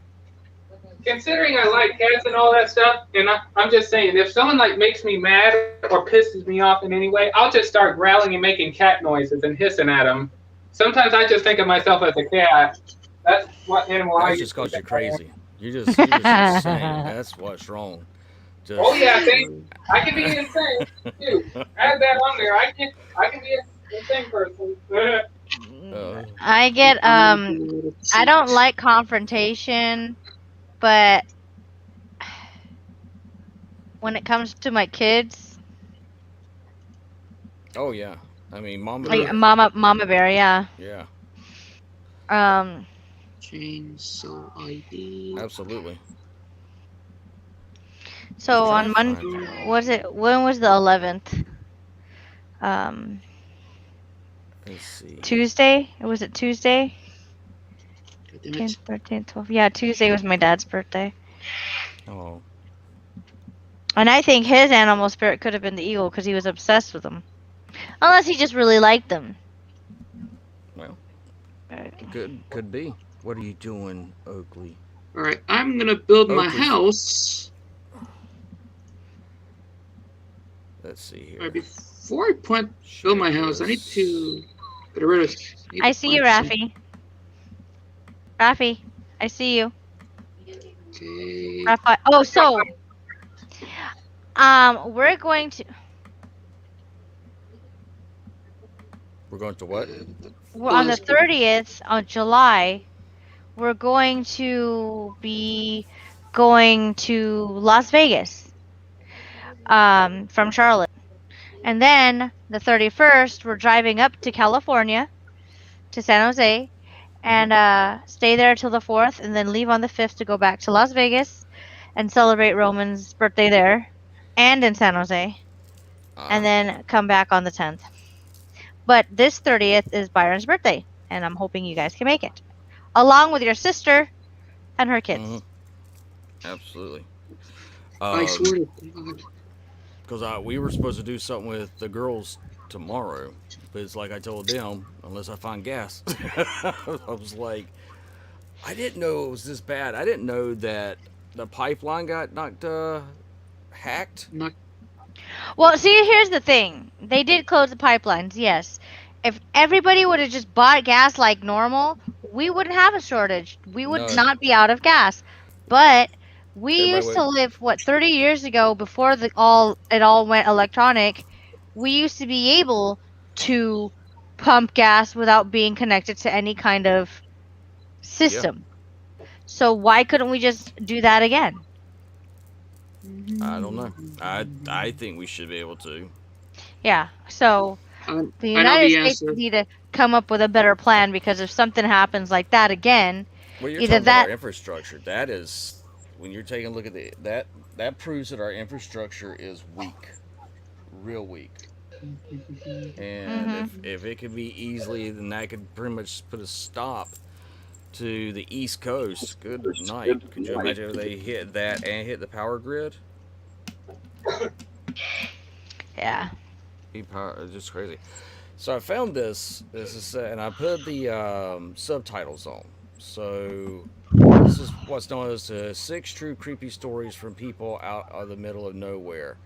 considering I like cats and all that stuff, and I'm just saying, if someone like makes me mad or pisses me off in any way, I'll just start growling and making cat noises and hissing at them. Sometimes I just think of myself as a cat. That's what animal I That's use. just cause you're crazy. You're just insane. That's what's wrong. Just, Oh yeah, I can be insane too. Add that on there. I can be an insane person. I get I don't like confrontation, but when it comes to my kids, oh yeah. I mean, Mama like Bear. Mama Bear, yeah. Yeah, Chainsaw ID. absolutely. So Just trying on to Monday, find when was the 11th? Let's see. Tuesday? Was it Tuesday? God damn 10th, it. 13th, 12th. Yeah, Tuesday was my dad's birthday. Oh, And I think his animal spirit could have been the eagle because he was obsessed with them. Unless he just really liked them. well, could be. What are you doing, Oakley? All right, I'm gonna build my Okay. house. Let's see here. All right, before I build my house, I need to get rid of. I see you, Raffy. Raffy, I see you. Okay. Raffy. Oh, so we're going to We're going to what? on the 30th of July. We're going to be going to Las Vegas from Charlotte. And then the 31st, we're driving up to California, to San Jose, and stay there till the 4th, and then leave on the 5th to go back to Las Vegas and celebrate Roman's birthday there and in San Jose, and then come back on the 10th. But this 30th is Byron's birthday, and I'm hoping you guys can make it, along with your sister and her kids. Mhm. Absolutely. I swear to God. Because we were supposed to do something with the girls tomorrow, but it's like I told them, unless I find gas. I was like, I didn't know it was this bad. I didn't know that the pipeline got hacked. Not Well, see, here's the thing. They did close the pipelines, yes. If everybody would have just bought gas like normal, we wouldn't have a shortage. We would No. not be out of gas. But we Everybody used to would- live 30 years ago before it all went electronic. We used to be able to pump gas without being connected to any kind of system. So why couldn't we just do that again? I don't know. I think we should be able to. Yeah. So the I know United the States answer. need to come up with a better plan, because if something happens like that again, Well, you're either talking about that our infrastructure. That is, when you're taking a look at that proves that our infrastructure is weak, real weak. And if it could be easily, then that could pretty much put a stop to the East Coast. Good night. Could you imagine if they hit that and hit the power grid? yeah. It's just crazy. So I found this is, and I put the subtitles on. So this is what's known as the 6 true creepy stories from people out of the middle of nowhere,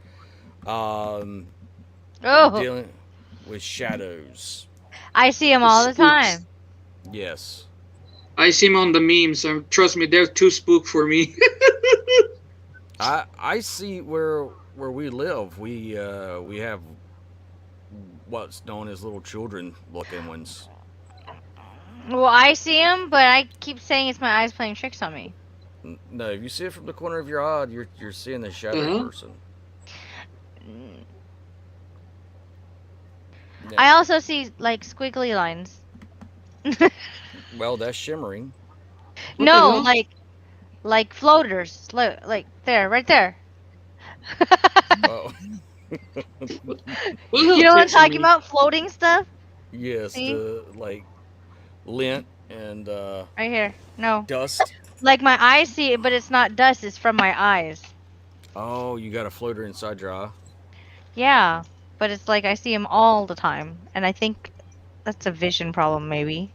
um, Oh, dealing with shadows. I see them all the Spooks. time. Yes, I see him on the memes. Trust me, they're too spook for me. I see where we live. We have what's known as little children looking ones. Well, I see them, but I keep saying it's my eyes playing tricks on me. No, if you see it from the corner of your eye, you're seeing the shadow Uh-huh. person. Yeah. I also see like squiggly lines. Well, that's shimmering. What the No, hell? like floaters, like there, right there. Oh, Who the You hell know what I'm picture talking me? about? Floating stuff. yes, See? the like lint and Right here. No, dust. like my eyes see it, but it's not dust. It's from my eyes. Oh, you got a floater inside your eye. Yeah, but it's like I see them all the time, and I think that's a vision problem, maybe.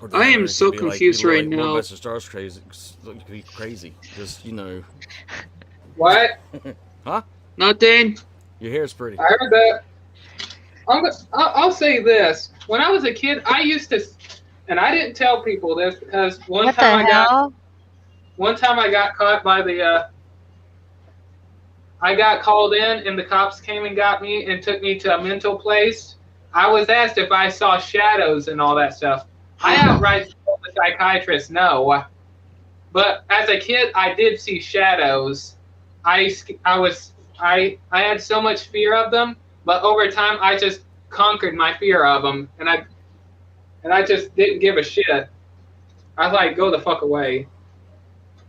Or I am it so could be like confused right What now. about the stars crazy? It could be crazy. Just What? huh? Nothing. Your hair's pretty. I heard that. I'll say this. When I was a kid, I used to, and I didn't tell people this because one What time the hell? I got caught by the. I got called in, and the cops came and got me and took me to a mental place. I was asked if I saw shadows and all that stuff. I outright told the psychiatrist no. But as a kid, I did see shadows. I had so much fear of them, but over time, I just conquered my fear of them, and I just didn't give a shit. I was like, go the fuck away.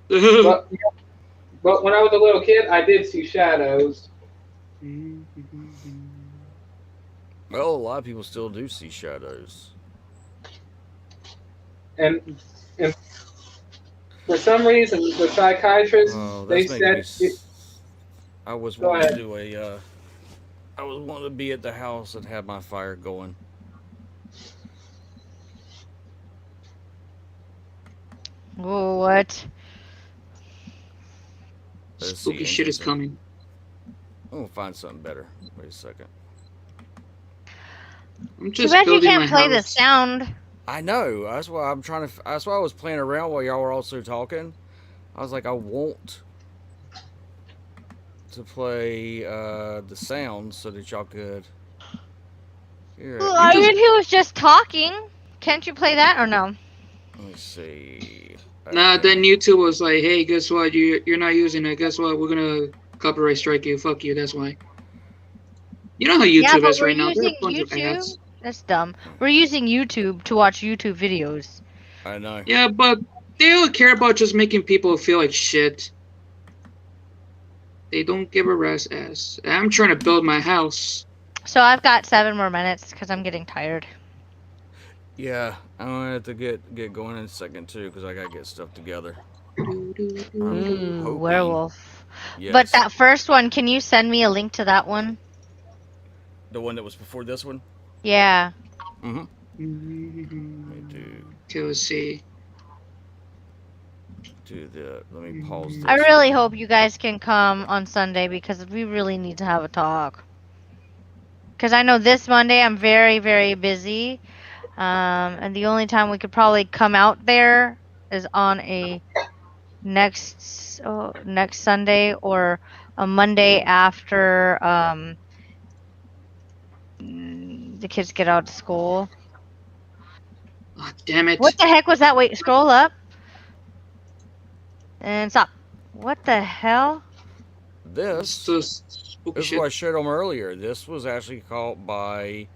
But when I was a little kid, I did see shadows. Well, a lot of people still do see shadows. And for some reason, the psychiatrist, Oh, they that's making said, me. I was Go wanting to ahead. do a. I was wanting to be at the house and have my fire going. What? Let's Spooky see, shit is interesting. coming. I'm gonna find something better. Wait a second. I'm Too just bad you building can't my play the house. sound. I know. That's why I'm trying to. That's why I was playing around while y'all were also talking. I was like, I want to play the sounds so that y'all could hear it. Well, I mean, he was just talking. Can't you play that or no? Let me see. Nah, Okay. then YouTube was like, hey, guess what? You're not using it. Guess what? We're gonna copyright strike you. Fuck you. That's why. You know how Yeah, YouTube but is we're right now. There are a using bunch of YouTube. ads. That's dumb. We're using YouTube to watch YouTube videos. I know. Yeah, but they don't care about just making people feel like shit. They don't give a rat's ass. I'm trying to build my house. So I've got 7 more minutes because I'm getting tired. Yeah, I'm gonna have to get going in a second too because I gotta get stuff together. I'm Ooh, hoping- werewolf. Yes. But that first one, can you send me a link to that one? The one that was before this one. Yeah. Mm-hmm. Let me Okay, let's see. do the. Let me pause this. I really hope you guys can come on Sunday because we really need to have a talk. Because I know this Monday I'm very, very busy. And the only time we could probably come out there is on a next Sunday or a Monday after the kids get out of school. Ah, damn it. What the heck was that? Wait, scroll up. And stop. What the hell? This Spooky is shit. what I showed them earlier. This was actually caught by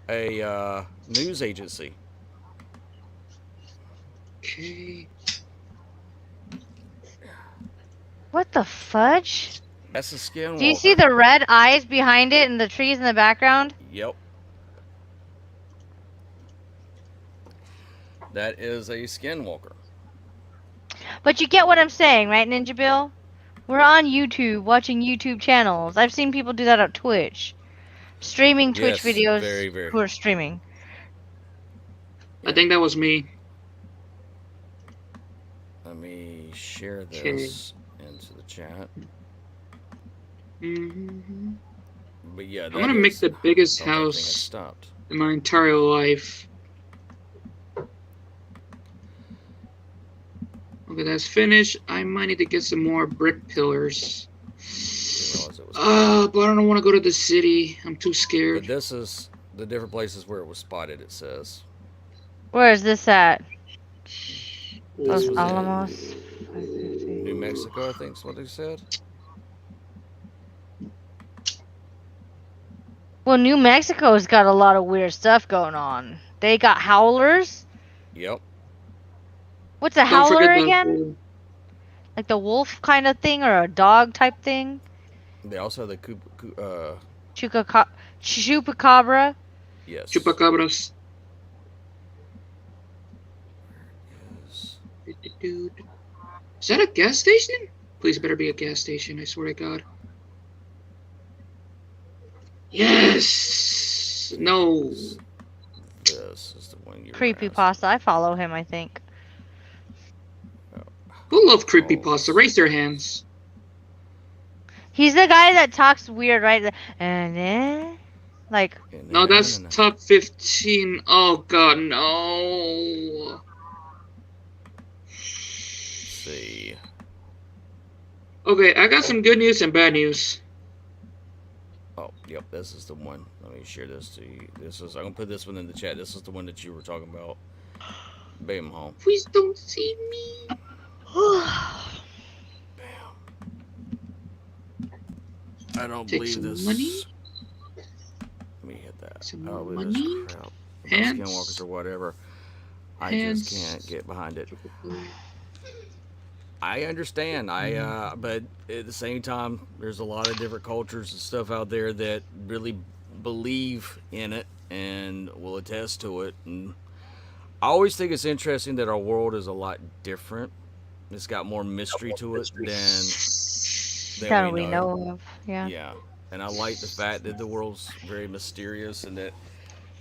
a news agency. Okay. What the fudge? That's a skinwalker. Do you see the red eyes behind it and the trees in the background? Yep. That is a skinwalker. But you get what I'm saying, right, Ninja Bill? We're on YouTube, watching YouTube channels. I've seen people do that on Twitch. Streaming Twitch Yes, videos very. who are streaming. I think that was me. Let me share this into the chat. Mm-hmm. But yeah, I'm gonna make the biggest house stopped. in my entire life. Okay, that's finished. I might need to get some more brick pillars. But I don't want to go to the city. I'm too scared. But this is the different places where it was spotted, it says. Where is this at? Los Alamos. New Mexico, I think is what they said. Well, New Mexico's got a lot of weird stuff going on. They got howlers. Yep. What's a howler again? Like the wolf kind of thing or a dog type thing? They also have the Chupacabra. Yes. Chupacabras. Is that a gas station? Please better be a gas station, I swear to God. Yes! No. This is the one you Creepypasta. I follow him, I think. Who loves creepypasta? Raise their hands. He's the guy that talks weird, right? And then, like. No, that's top 15. Oh God, no. Let's see. Okay, I got some good news and bad news. Oh, yep, this is the one. Let me share this to you. I'm gonna put this one in the chat. This is the one that you were talking about. Bam home. Please don't see me. I don't Take believe some this. money. Let me hit that. Some I don't more believe money. this crap. Hands. Skinwalkers or whatever. I Hands. just can't get behind it. I understand. But at the same time, there's a lot of different cultures and stuff out there that really believe in it and will attest to it. And I always think it's interesting that our world is a lot different. It's got more mystery to it than we know of. Yeah. Yeah. And I like the fact that the world's very mysterious and that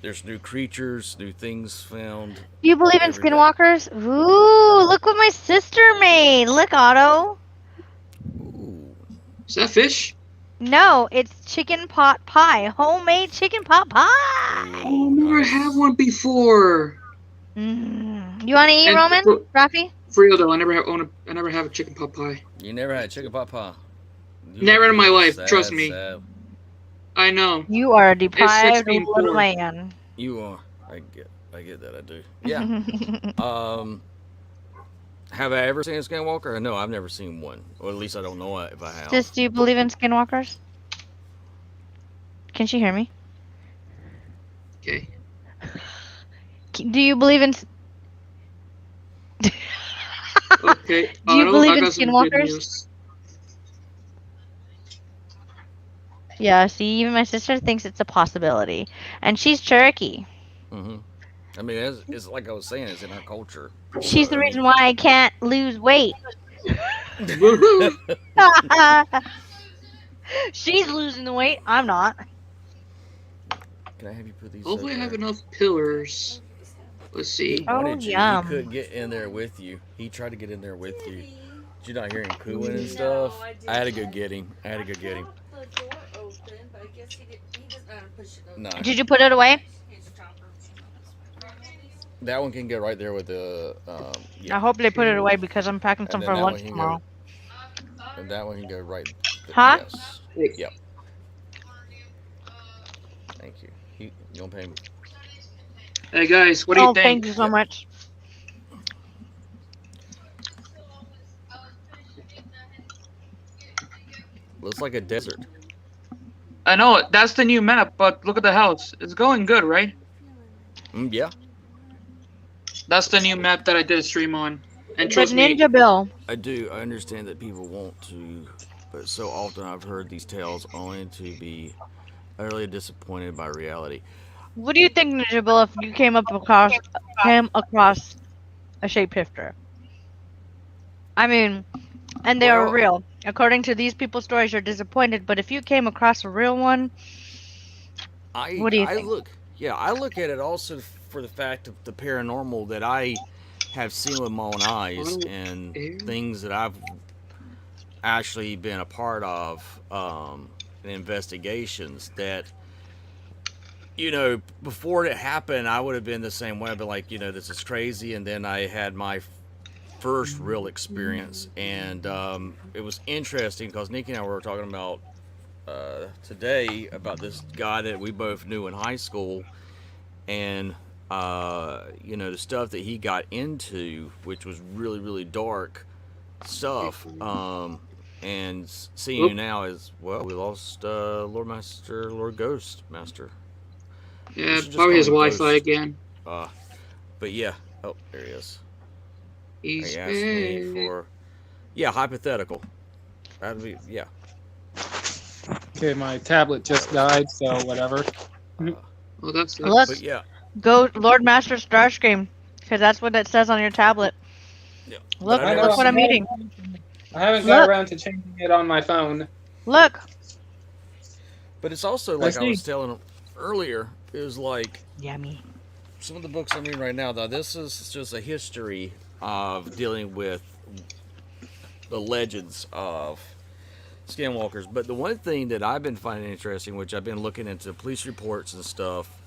there's new creatures, new things found. Do you believe in every day. skinwalkers? Ooh, look what my sister made. Look, Otto. Ooh. Is that fish? No, it's chicken pot pie. Homemade chicken pot pie. Oh, I've never had one before. You want to eat, And Roman? Rafi? For real though, I never have a chicken pot pie. You never had chicken pot pie? Never in my life, trust me. Sad. I know. You are a deprived being little poor. man. You are. I get that. I do. Yeah. Have I ever seen a skinwalker? No, I've never seen one. Or at least I don't know if I have. Sis, do you believe in skinwalkers? Can she hear me? Okay. Do you believe in... Okay. Do you believe I in got some good skinwalkers? news. Yeah, see, even my sister thinks it's a possibility. And she's Cherokee. Mm-hmm. I mean, it's like I was saying, it's in our culture. She's the reason why I can't lose weight. She's losing the weight. I'm not. Can I have you put these? Hopefully I have enough pillars. Let's see. Yum. He could get in there with you. He tried to get in there with you. Did you not hear him cooing and stuff? I had to go get him. The door open, but I guess he doesn't know how to push it open. No. Did you put it away? That one can go right there with the. I hope they put it away because I'm packing some And for then that lunch one can tomorrow. And that one can go right. Huh? Yes. Yep. Thank you. You don't pay me. Hey guys, what do you Oh, think? thank you so much. Looks like a desert. I know that's the new map, but look at the house. It's going good, right? Yeah, That's the new map that I did a stream on. And But trust me, Ninja Bill, I do. I understand that people want to, but so often I've heard these tales only to be utterly disappointed by reality. what do you think, Ninja Bill, if you came across a shapeshifter? I mean, and they are Well, real. According to these people's stories, you're disappointed, but if you came across a real one, I what do you I think? look yeah I look at it also for the fact of the paranormal that I have seen with my own eyes auto and air. things that I've actually been a part of in investigations that before it happened I would have been the same way. I'd be like, this is crazy, and then I had my first real experience, and it was interesting because Nikki and I were talking about today about this guy that we both knew in high school, and the stuff that he got into, which was really really dark stuff. And seeing you Oop. now as well, we lost Lord Master, Lord Ghost Master. We Yeah, should just probably call his him Wi-Fi Ghost. again. Uh, but yeah, oh, there he is. He's He asked me back. for, yeah, hypothetical. That'd be, yeah. Okay, my tablet just died, so whatever. Uh, Oh, that sucks. but Let's yeah, go Lord Master Starscream, because that's what it says on your tablet. yeah. But Look, I've I never know look what I I'm seen. eating. haven't got Look, around to changing it on my phone. look. But it's also I like I see. was telling him earlier. It was like Yummy. some of the books I'm reading right now. Though this is just a history of dealing with the legends of skinwalkers. But the one thing that I've been finding interesting, which I've been looking into police reports and stuff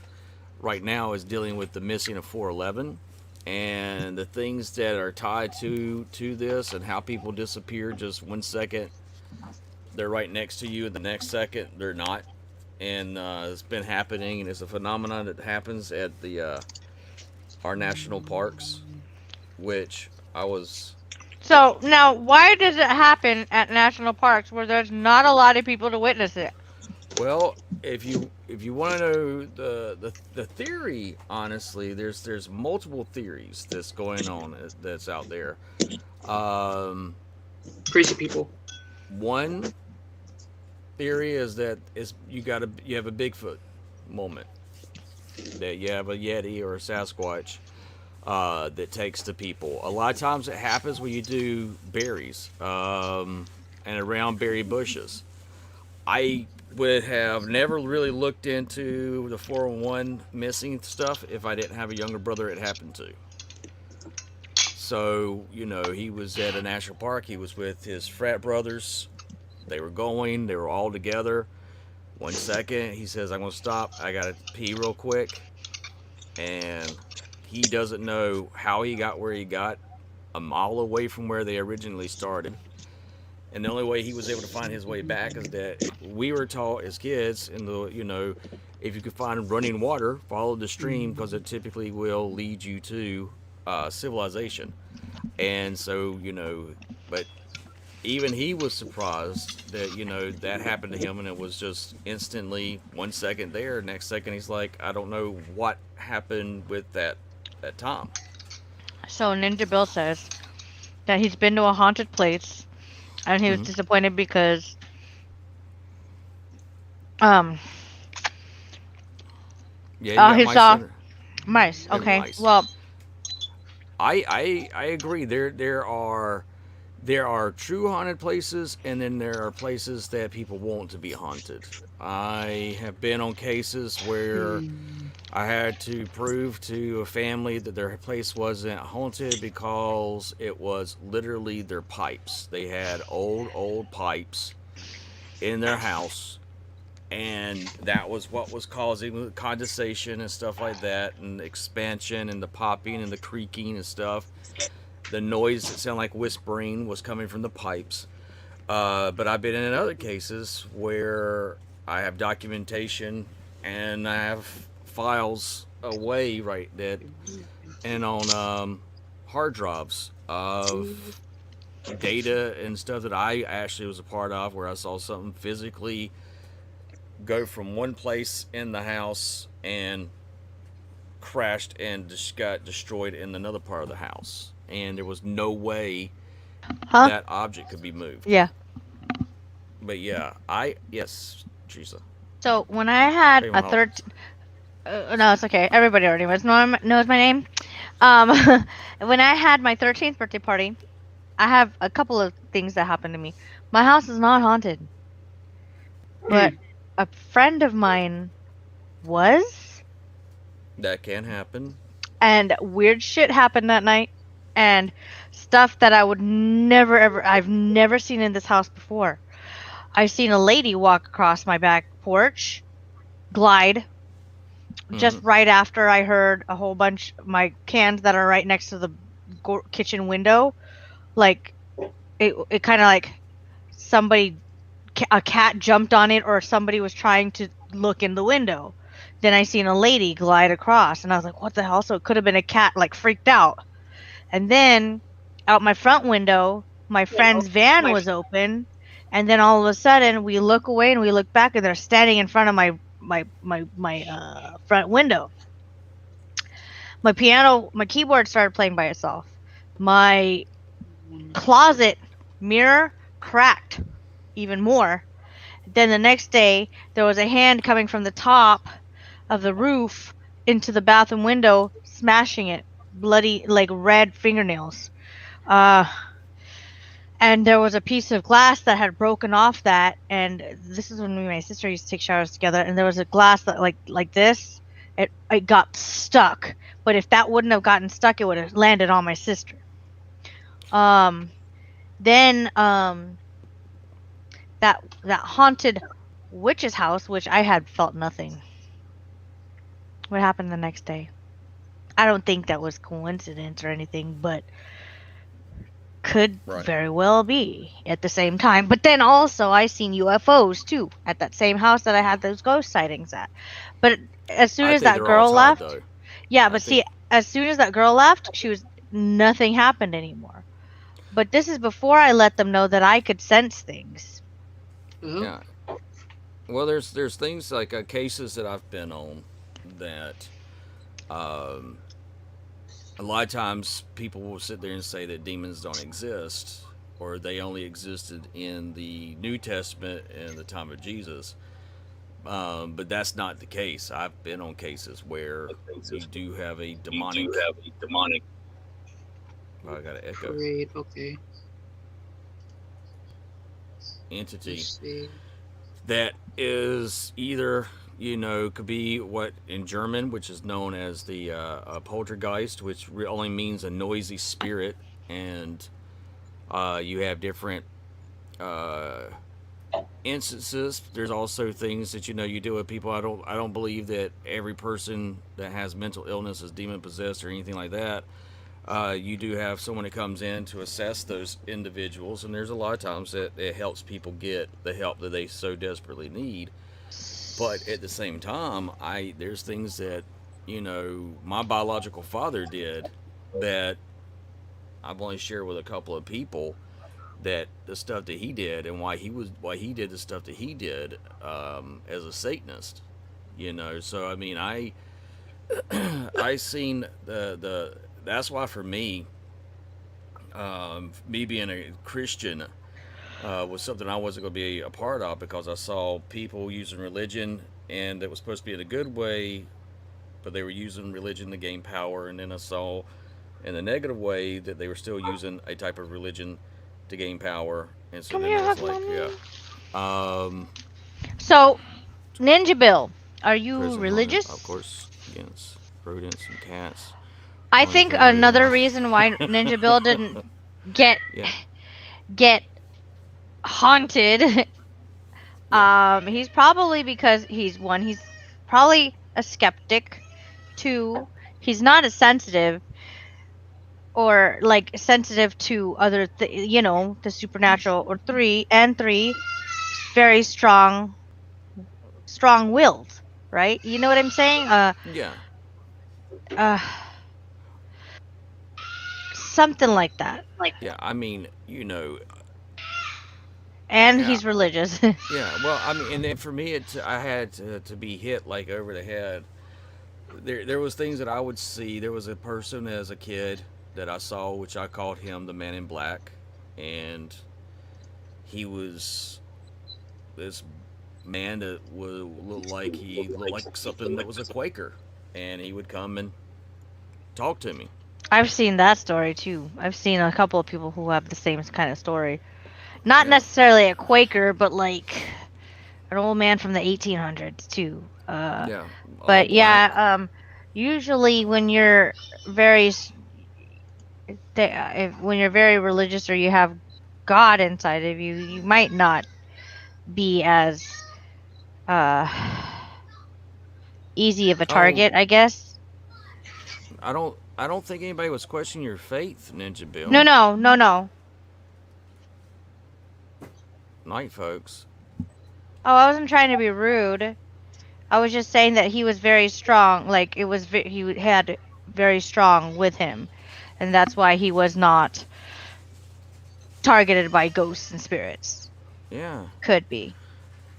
right now, is dealing with the missing of 411 and the things that are tied to this and how people disappear just 1 second they're right next to you and the next second they're not. And it's been happening, and it's a phenomenon that happens at the our national parks, which I was. So now, why does it happen at national parks where there's not a lot of people to witness it? Well, if you want to know the theory, honestly, there's multiple theories that's going on that's out there. Um, Crazy people. One theory is that you have a Bigfoot moment, that you have a Yeti or a Sasquatch that takes to people. A lot of times it happens when you do berries and around berry bushes. I would have never really looked into the 401 missing stuff if I didn't have a younger brother it happened to. So, he was at a national park. He was with his frat brothers. They were all together. 1 second, he says, I'm going to stop. I got to pee real quick. And he doesn't know how he got where he got, a mile away from where they originally started. And the only way he was able to find his way back is that we were taught as kids, if you could find running water, follow the stream because it typically will lead you to civilization. And so, but even he was surprised that that happened to him, and it was just instantly 1 second there. Next second, he's like, I don't know what happened with that time. So Ninja Bill says that he's been to a haunted place, and he was Mhm. disappointed because um Yeah, you got he mice saw in mice. and Okay, lice. well, I agree. There are true haunted places, and then there are places that people want to be haunted. I have been on cases where I had to prove to a family that their place wasn't haunted because it was literally their pipes. They had old pipes in their house, and that was what was causing condensation and stuff like that, and expansion and the popping and the creaking and stuff. The noise that sounded like whispering was coming from the pipes. But I've been in other cases where I have documentation and I have files away right that and on hard drives of data and stuff that I actually was a part of, where I saw something physically go from one place in the house and crashed and just got destroyed in another part of the house, and there was no way Huh? that object could be moved. Yeah. But yeah, yes, Teresa. So when I had Hey, a Mahal. third, no, it's okay. Everybody already knows my name. When I had my 13th birthday party, I have a couple of things that happened to me. My house is not haunted, but a friend of mine was, That can happen. and weird shit happened that night, and stuff that I would never ever, I've never seen in this house before. I seen a lady walk across my back porch, glide, just right after I heard a whole bunch of my cans that are right next to the kitchen window, like it kind of like a cat jumped on it, or somebody was trying to look in the window. Then I seen a lady glide across, and I was like, what the hell? So it could have been a cat, like, freaked out. And then out my front window, my friend's van was open, and then all of a sudden we look away and we look back, and they're standing in front of my front window. My keyboard started playing by itself. My closet mirror cracked even more. Then the next day, there was a hand coming from the top of the roof into the bathroom window, smashing it, bloody, like, red fingernails. And there was a piece of glass that had broken off that, and this is when me and my sister used to take showers together, and there was a glass that, like this, it got stuck. But if that wouldn't have gotten stuck, it would have landed on my sister. Then that haunted witch's house, which I had felt nothing. What happened the next day? I don't think that was coincidence or anything, but could very well be at the same time. But then also I seen UFOs too at that same house that I had those ghost sightings at. But as soon as that girl left, as soon as that girl left, nothing happened anymore. But this is before I let them know that I could sense things. Yeah. Well, there's things like cases that I've been on that a lot of times people will sit there and say that demons don't exist, or they only existed in the New Testament in the time of Jesus. But that's not the case. I've been on cases where you do have a demonic. Oh, I got an echo. Great. Okay. Entity that is either, could be what in German, which is known as the poltergeist, which only means a noisy spirit, and you have different instances. There's also things that you deal with people. I don't believe that every person that has mental illness is demon possessed or anything like that. You do have someone that comes in to assess those individuals, and there's a lot of times that it helps people get the help that they so desperately need. But at the same time, there's things that my biological father did that I've only shared with a couple of people, that the stuff that he did and why he did the stuff that he did as a Satanist. So I mean, I seen the that's why for me, me being a Christian was something I wasn't going to be a part of, because I saw people using religion, and it was supposed to be in a good way, but they were using religion to gain power. And then I saw in a negative way that they were still using a type of religion to gain power. And so then it was like, So, Ninja Bill, are you prison religious? Of course, against rodents and cats. I think another reason why Ninja Bill didn't get haunted, he's probably because he's probably a skeptic. 2, he's not as sensitive, or like sensitive to other the supernatural. Or 3, very strong-willed. right? You know what I'm saying? Yeah. Uh, something like that. Yeah. I mean, And yeah. he's religious. Yeah. Well, I mean, and then for me, I had to be hit like over the head. There was things that I would see. There was a person as a kid that I saw, which I called him the Man in Black, and he was this man that looked like something that was a Quaker, and he would come and talk to me. I've seen that story too. I've seen a couple of people who have the same kind of story. Not Yeah. necessarily a Quaker, but like an old man from the 1800s too. Yeah. All But black. yeah, usually when you're very when you're very religious or you have God inside of you, you might not be as uh easy of a Oh, target, I guess. I don't think anybody was questioning your faith, Ninja No, Bill. no, no, no. Night, folks. Oh, I wasn't trying to be rude. I was just saying that he was very strong. Like he had very strong with him, and that's why he was not targeted by ghosts and spirits. Yeah. Could be.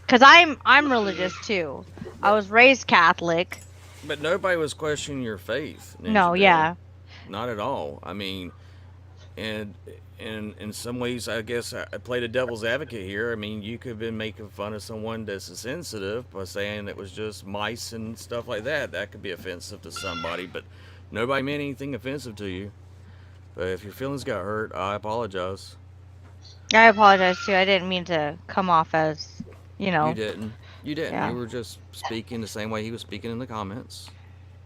Cuz I'm religious too. I But was raised Catholic. but nobody was questioning your faith, No, Ninja Bill. yeah. Not at all. I mean, and in some ways, I guess I played a devil's advocate here. I mean, you could have been making fun of someone that's sensitive by saying it was just mice and stuff like that. That could be offensive to somebody, but nobody meant anything offensive to you. But if your feelings got hurt, I apologize. I apologize too. I didn't mean to come off as, you You know. didn't. You didn't. Yeah. You were just speaking the same way he was speaking in the comments.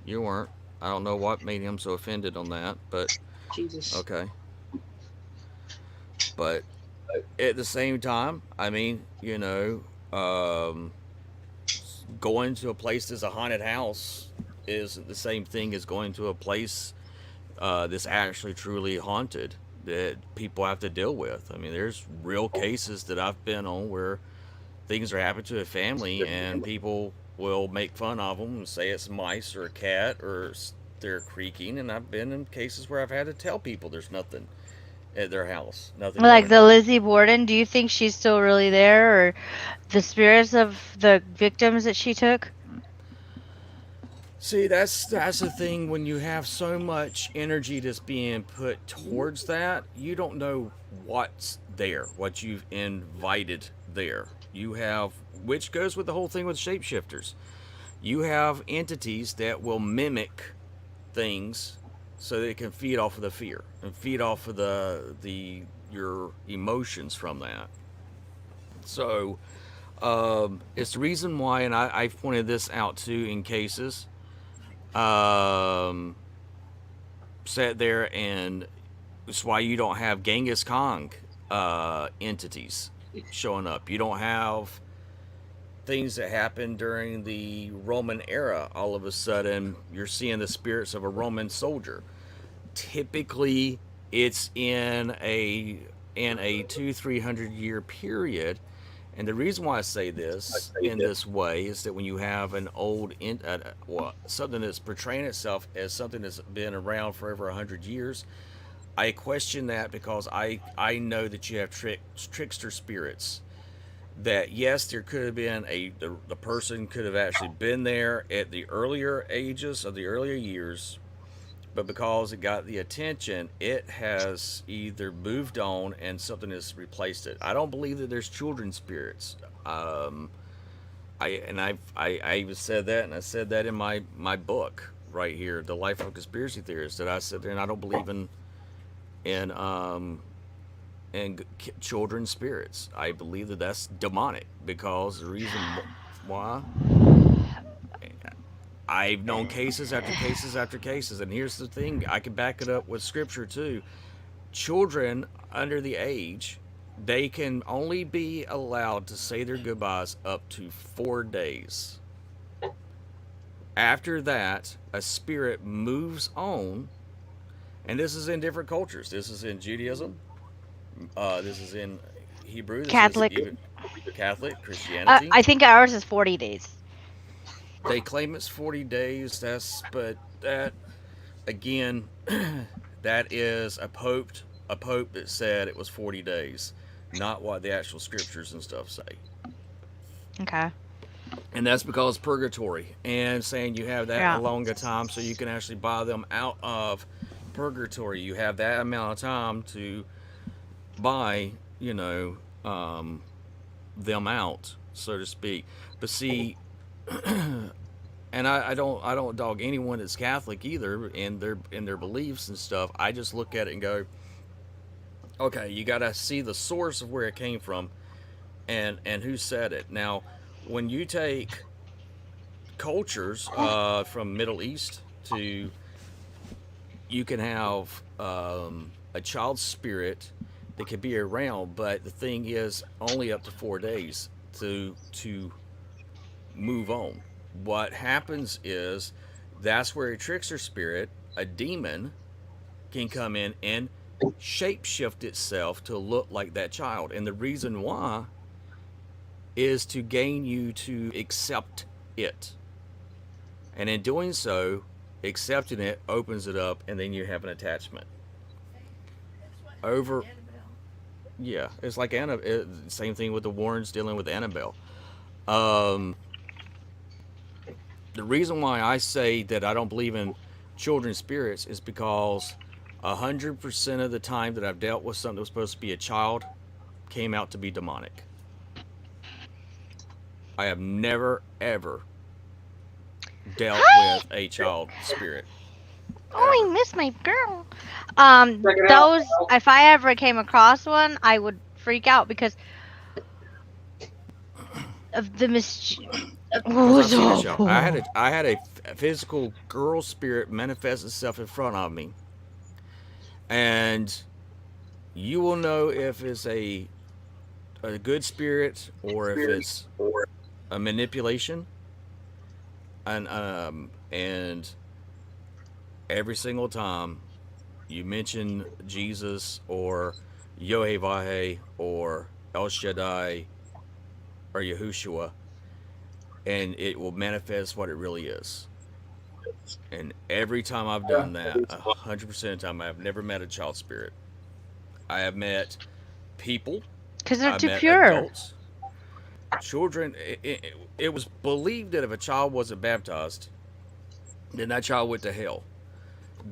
You weren't. I don't know what made him so offended on that, but Jesus. okay. But at the same time, I mean, going to a place that's a haunted house is the same thing as going to a place that's actually truly haunted that people have to deal with. I mean, there's real cases that I've been on where things are happening to a family and people will make fun of them and say it's mice or a cat or they're creaking. And I've been in cases where I've had to tell people there's nothing at their house, nothing Like going the on. Lizzie Borden, do you think she's still really there, or the spirits of the victims that she took? See, that's the thing when you have so much energy that's being put towards that, you don't know what's there, what you've invited there. You have, which goes with the whole thing with shapeshifters. You have entities that will mimic things so they can feed off of the fear and feed off of the your emotions from that. So it's the reason why, and I've pointed this out too in cases. Um, Sat there, and it's why you don't have Genghis Khan entities showing up. You don't have things that happened during the Roman era. All of a sudden, you're seeing the spirits of a Roman soldier. Typically, it's in a 200-300 year period. And the reason why I say this in this way is that when you have an something that's portraying itself as something that's been around for over 100 years, I question that because I know that you have trickster spirits. That yes, there could have been the person could have actually been there at the earlier ages of the earlier years, but because it got the attention, it has either moved on and something has replaced it. I don't believe that there's children spirits. I even said that, and I said that in my book right here, The Life of Conspiracy Theorists. That I said there, and I don't believe in children spirits. I believe that that's demonic because the reason why I've known cases after cases after cases, and here's the thing: I can back it up with scripture too. Children under the age, they can only be allowed to say their goodbyes up to 4 days. After that, a spirit moves on, and this is in different cultures. This is in Judaism. This is in Hebrew. This is Catholic. even Catholic Christianity. I think ours is 40 days. They claim it's 40 days. But that again, that is a pope that said it was 40 days, not what the actual scriptures and stuff say. Okay. And that's because purgatory and saying you have that Yeah. longer time so you can actually buy them out of purgatory. You have that amount of time to buy, them out, so to speak. But see, and I don't dog anyone that's Catholic either in their beliefs and stuff. I just look at it and go, okay, you got to see the source of where it came from and who said it. Now, when you take cultures from Middle East to, you can have a child's spirit that could be around, but the thing is only up to 4 days to move on. What happens is that's where a trickster spirit, a demon, can come in and shapeshift itself to look like that child. And the reason why is to gain you to accept it. And in doing so, accepting it opens it up, and then you have an attachment. Over, yeah, it's like same thing with the Warrens dealing with Annabelle. Um, the reason why I say that I don't believe in children's spirits is because 100% of the time that I've dealt with something that was supposed to be a child came out to be demonic. I have never ever dealt with a child spirit. Oh, I miss my girl. Check it out. Those, if I ever came across one, I would freak out because of the Because I've seen a child. I had a physical girl spirit manifest itself in front of me, and you will know if it's a good spirit or if it's a manipulation. And every single time you mention Jesus or Yohevah or El Shaddai or Yahushua, and it will manifest what it really is. And every time I've done that, 100% of the time, I've never met a child spirit. I have met people. because they're I've too met pure. adults. Children, it was believed that if a child wasn't baptized, then that child went to hell.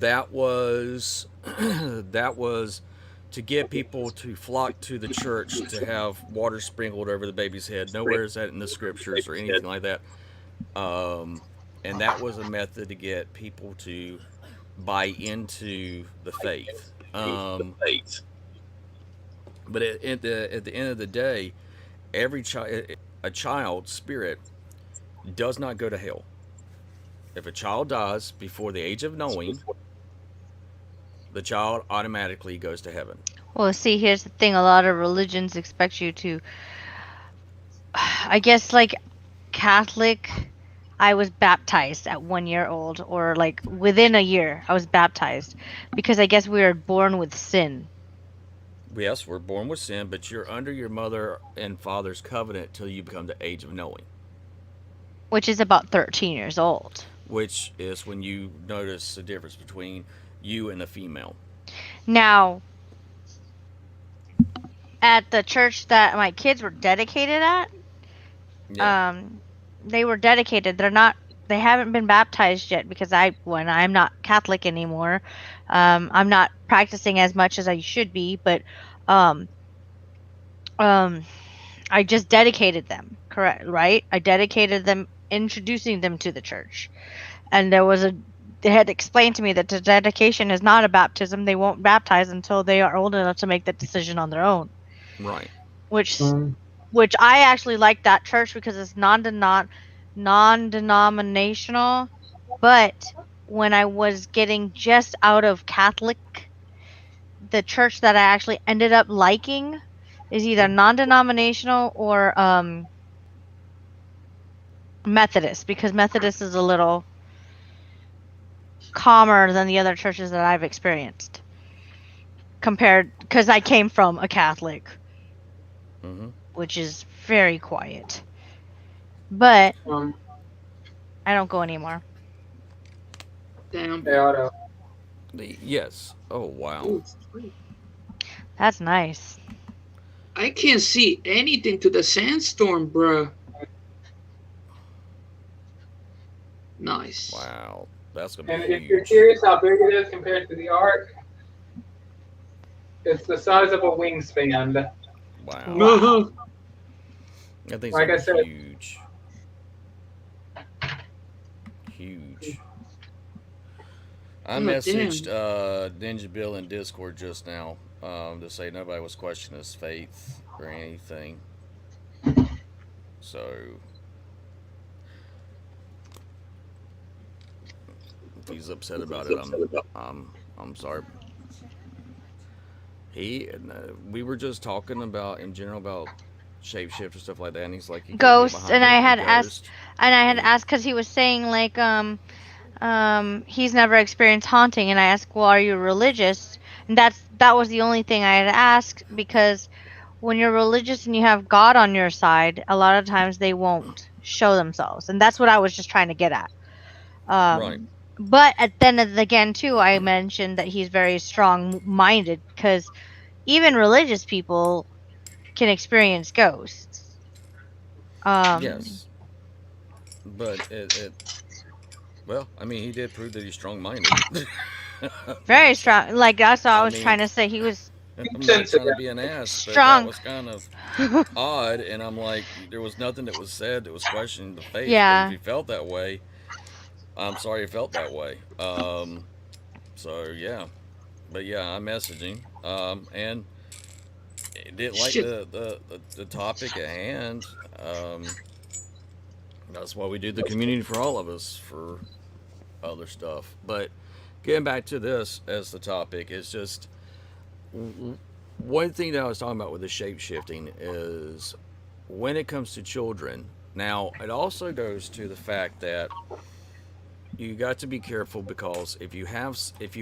That was that was to get people to flock to the church to have water sprinkled over the baby's head. Nowhere is that in the scriptures or anything like that. And that was a method to get people to buy into the faith. But at the end of the day, a child spirit does not go to hell. If a child dies before the age of knowing, the child automatically goes to heaven. Well, see, here's the thing. A lot of religions expect you to, I guess, like Catholic, I was baptized at 1 year old, or like within a year, I was baptized because I guess we were born with sin. Yes, we're born with sin, but you're under your mother and father's covenant till you become the age of knowing, Which is about 13 years old. which is when you notice the difference between you and a female. Now, at the church that my kids were dedicated at, Yeah. they were dedicated. They haven't been baptized yet because I'm not Catholic anymore. I'm not practicing as much as I should be, but I just dedicated them, correct, right? I dedicated them, introducing them to the church. And they had explained to me that the dedication is not a baptism. They won't baptize until they are old enough to make that decision on their own. Right. Which I actually like that church because it's non-denominational. But when I was getting just out of Catholic, the church that I actually ended up liking is either non-denominational or Methodist, because Methodist is a little calmer than the other churches that I've experienced. Because I came from a Catholic, which is very quiet. But I don't go anymore. Damn. Hey, Otto. Yes. Oh wow. Ooh, sweet. That's nice. I can't see anything to the sandstorm, bruh. Nice. Wow. That's gonna And be if you're huge. curious how big it is compared to the Ark, it's the size of a wingspan. Wow. Uh-huh. That thing's Like I gonna said, be huge. Huge. I Oh, messaged damn. Ninja Bill in Discord just now to say nobody was questioning his faith or anything. So if he's upset about it, I'm sorry. We were just talking about in general about shapeshift and stuff like that, and he's like, you can't get Ghost, behind and I a had asked, ghost. Yeah. because he was saying like he's never experienced haunting, and I asked, well, are you religious? And that was the only thing I had asked, because when you're religious and you have God on your side, a lot of times they won't show themselves, and that's what I was just trying to get at. Right. But then again, too, I mentioned that he's very strong-minded, because even religious people can experience ghosts. Um, Yes. But it well, I mean, he did prove that he's strong-minded. I very mean, strong. Like that's what I I was mean, trying to say. He was I'm not sense of trying to that. be an ass, but that strong. was kind of odd. And I'm like, there was nothing that was said that was questioning the faith. But if Yeah. he felt that way, I'm sorry he felt that way. So yeah, but yeah, I messaged him, and didn't like Shit. the topic at hand. Um, that's why we do the community for all of us for other stuff. But getting back to this as the topic is just one thing that I was talking about with the shape shifting is when it comes to children. Now it also goes to the fact that you got to be careful because if you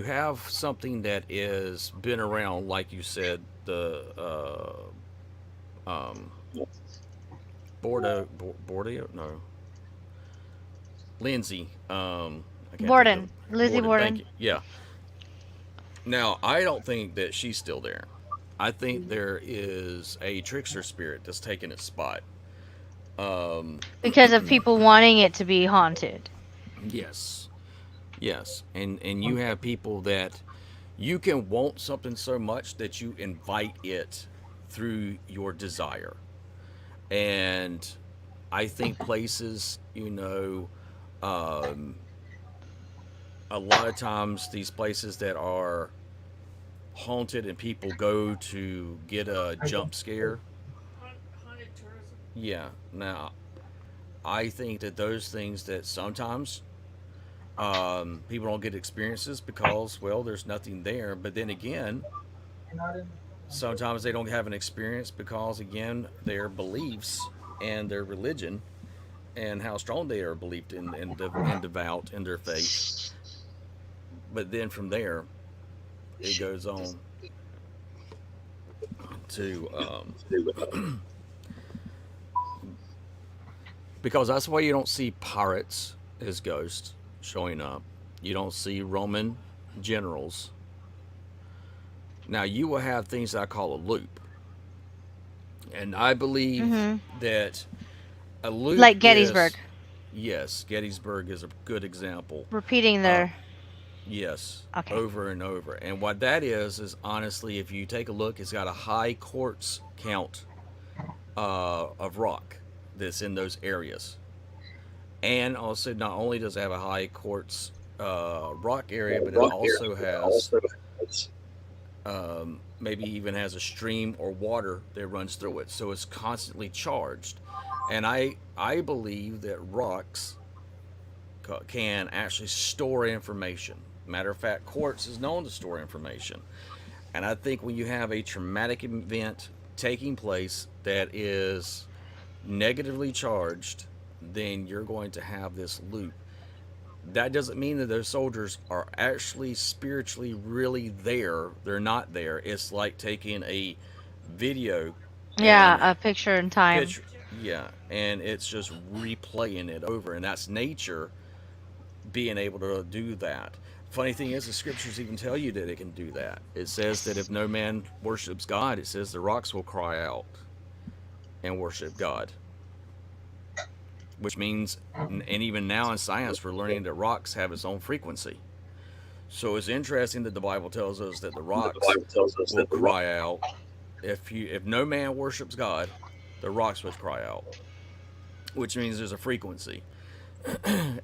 have something that is been around, like you said, the um, Bordeaux, no, Lindsay. I can't think of Borden. Lizzie Borden. Thank Borden. you. Yeah. Now I don't think that she's still there. I think there is a trickster spirit that's taking its spot. Um, Because of people wanting it to be haunted. yes, yes, and you have people that you can want something so much that you invite it through your desire. And I think places, um, a lot of times these places that are haunted and people go to get a jump scare. Haunted tourism. Yeah. Now, I think that those things that sometimes people don't get experiences because, well, there's nothing there. But then again, sometimes they don't have an experience because, again, their beliefs and their religion and how strong they are believed in and devout in their faith. But then from there, it Shit. goes on to because that's why you don't see pirates as ghosts showing up. You don't see Roman generals. Now you will have things that I call a loop, and I believe Hmm. that a loop Like is Gettysburg. yes. Gettysburg is a good example. Repeating Uh, their. yes, Okay. over and over. And what that is honestly, if you take a look, it's got a high quartz count of rock that's in those areas. And also, not only does it have a high quartz rock area, but it also has maybe even has a stream or water that runs through it. So it's constantly charged. And I believe that rocks can actually store information. Matter of fact, quartz is known to store information. And I think when you have a traumatic event taking place that is negatively charged, then you're going to have this loop. That doesn't mean that those soldiers are actually spiritually really there. They're not there. It's like taking a video Yeah, and a picture in time. picture. Yeah, and it's just replaying it over, and that's nature being able to do that. Funny thing is, the scriptures even tell you that it can do that. It says that if no man worships God, it says the rocks will cry out and worship God, which means, and even now in science, we're learning that rocks have its own frequency. So it's interesting that the Bible tells us that the rocks will cry out. If no man worships God, the rocks would cry out, which means there's a frequency.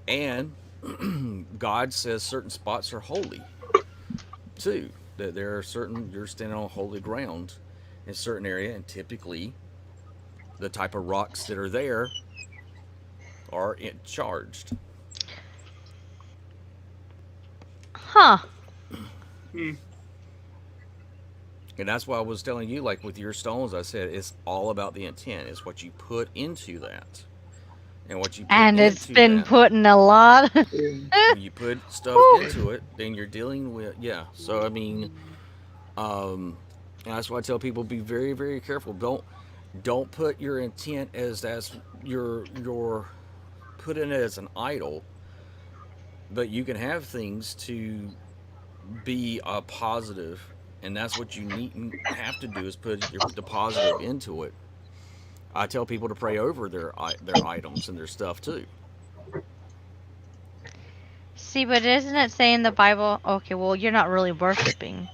And God says certain spots are holy too. That there are certain, you're standing on holy ground in a certain area, and typically the type of rocks that are there are charged. Huh. Hmm. And that's why I was telling you, like with your stones, I said it's all about the intent. It's what you put into that. And what you put And it's into been that. putting a lot. Yeah. When you put stuff into it, then you're dealing with, yeah. So I mean, and that's why I tell people, be very, very careful. Don't put your intent as your putting it as an idol, but you can have things to be a positive, and that's what you need have to do is put the positive into it. I tell people to pray over their items and their stuff too. See, but isn't it saying in the Bible? Okay, well, you're not really worshiping,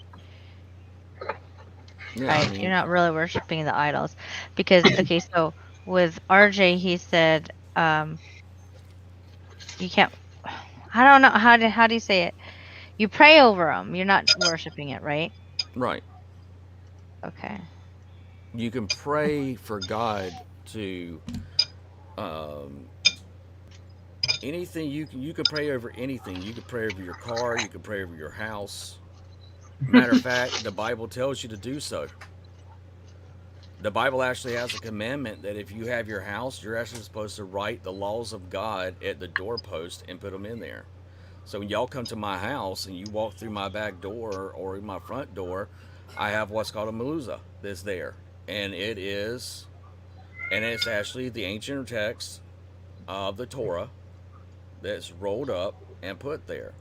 Yeah, right? I mean, You're not really worshiping the idols, because okay, so with RJ, he said, you can't. I don't know how do you say it? You pray over them. You're not worshiping it, right? right. Okay. You can pray for God to um, anything. You can pray over anything. You can pray over your car. You can pray over your house. Matter of fact, the Bible tells you to do so. The Bible actually has a commandment that if you have your house, you're actually supposed to write the laws of God at the doorpost and put them in there. So when y'all come to my house and you walk through my back door or my front door, I have what's called a mezuzah that's there, and it's actually the ancient text of the Torah that's rolled up and put there,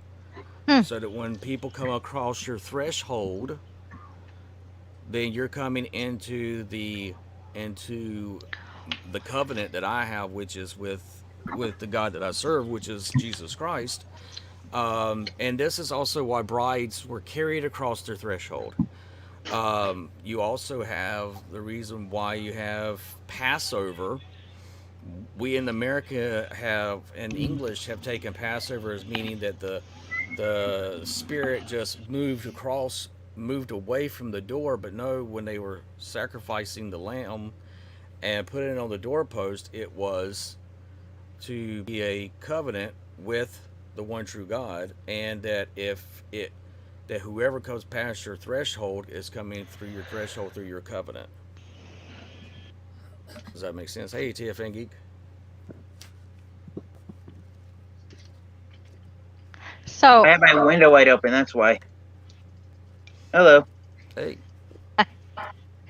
so that when people come across your threshold, then you're coming into the covenant that I have, which is with the God that I serve, which is Jesus Christ. And this is also why brides were carried across their threshold. You also have the reason why you have Passover. We in America have, in English, have taken Passover as meaning that the spirit just moved away from the door. But no, when they were sacrificing the lamb and putting it on the doorpost, it was to be a covenant with the one true God, and that that whoever comes past your threshold is coming through your threshold through your covenant. Does that make sense? Hey, TFN Geek. So I have my window wide open. That's why. Hello. Hey.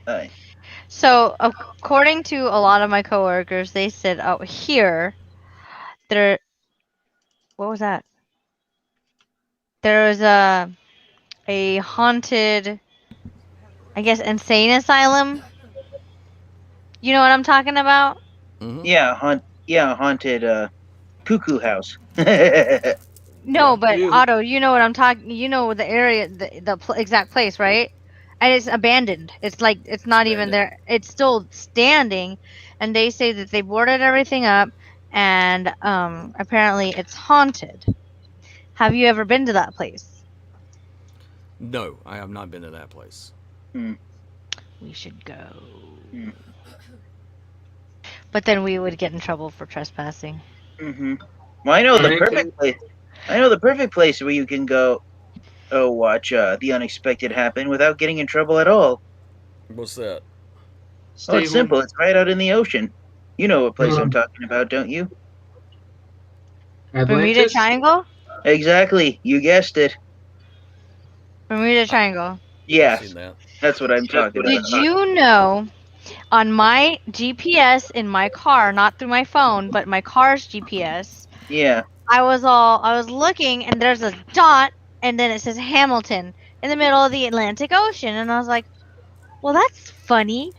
Hi. So according to a lot of my coworkers, they said out here, there. What was that? There was a haunted, I guess, insane asylum. You know what I'm talking about? Mm-hmm. Yeah, haunted cuckoo house. No, Yeah. but Ew. Otto, you know what I'm talking. You know the area, the exact place, right? And it's abandoned. It's like it's not even Abandoned. there. It's still standing, and they say that they boarded everything up, and apparently it's haunted. Have you ever been to that place? No, I have not been to that place. We should go. Hmm. But then we would get in trouble for trespassing. Mm-hmm. Well, I know the Alright, perfect place. I know the perfect place where you can go. Oh, watch the unexpected happen without getting in trouble at all. What's that? Oh, Stay it's home. simple. It's right out in the ocean. You know what place I'm Um, talking about, don't you? Bermuda Atlantis. Triangle? Exactly. You guessed it. Bermuda Triangle. I've Yeah, seen that. that's what I'm talking Did about. you know On my GPS in my car, not through my phone, but my car's GPS, Yeah. I was looking and there's a dot and then it says Hamilton in the middle of the Atlantic Ocean and I was like, "Well, that's funny.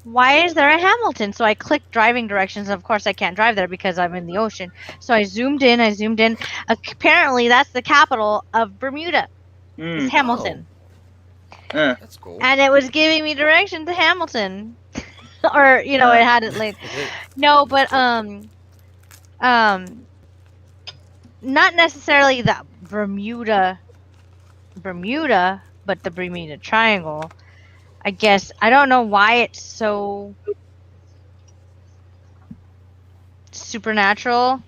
Why is there a Hamilton?" So I clicked driving directions. Of course, I can't drive there because I'm in the ocean. So I zoomed in. Apparently, that's the capital of Bermuda. It's Hamilton. That's cool. And it was giving me direction to Hamilton. Or, it had it like no, but not necessarily the Bermuda, but the Bermuda Triangle. I guess I don't know why it's so supernatural.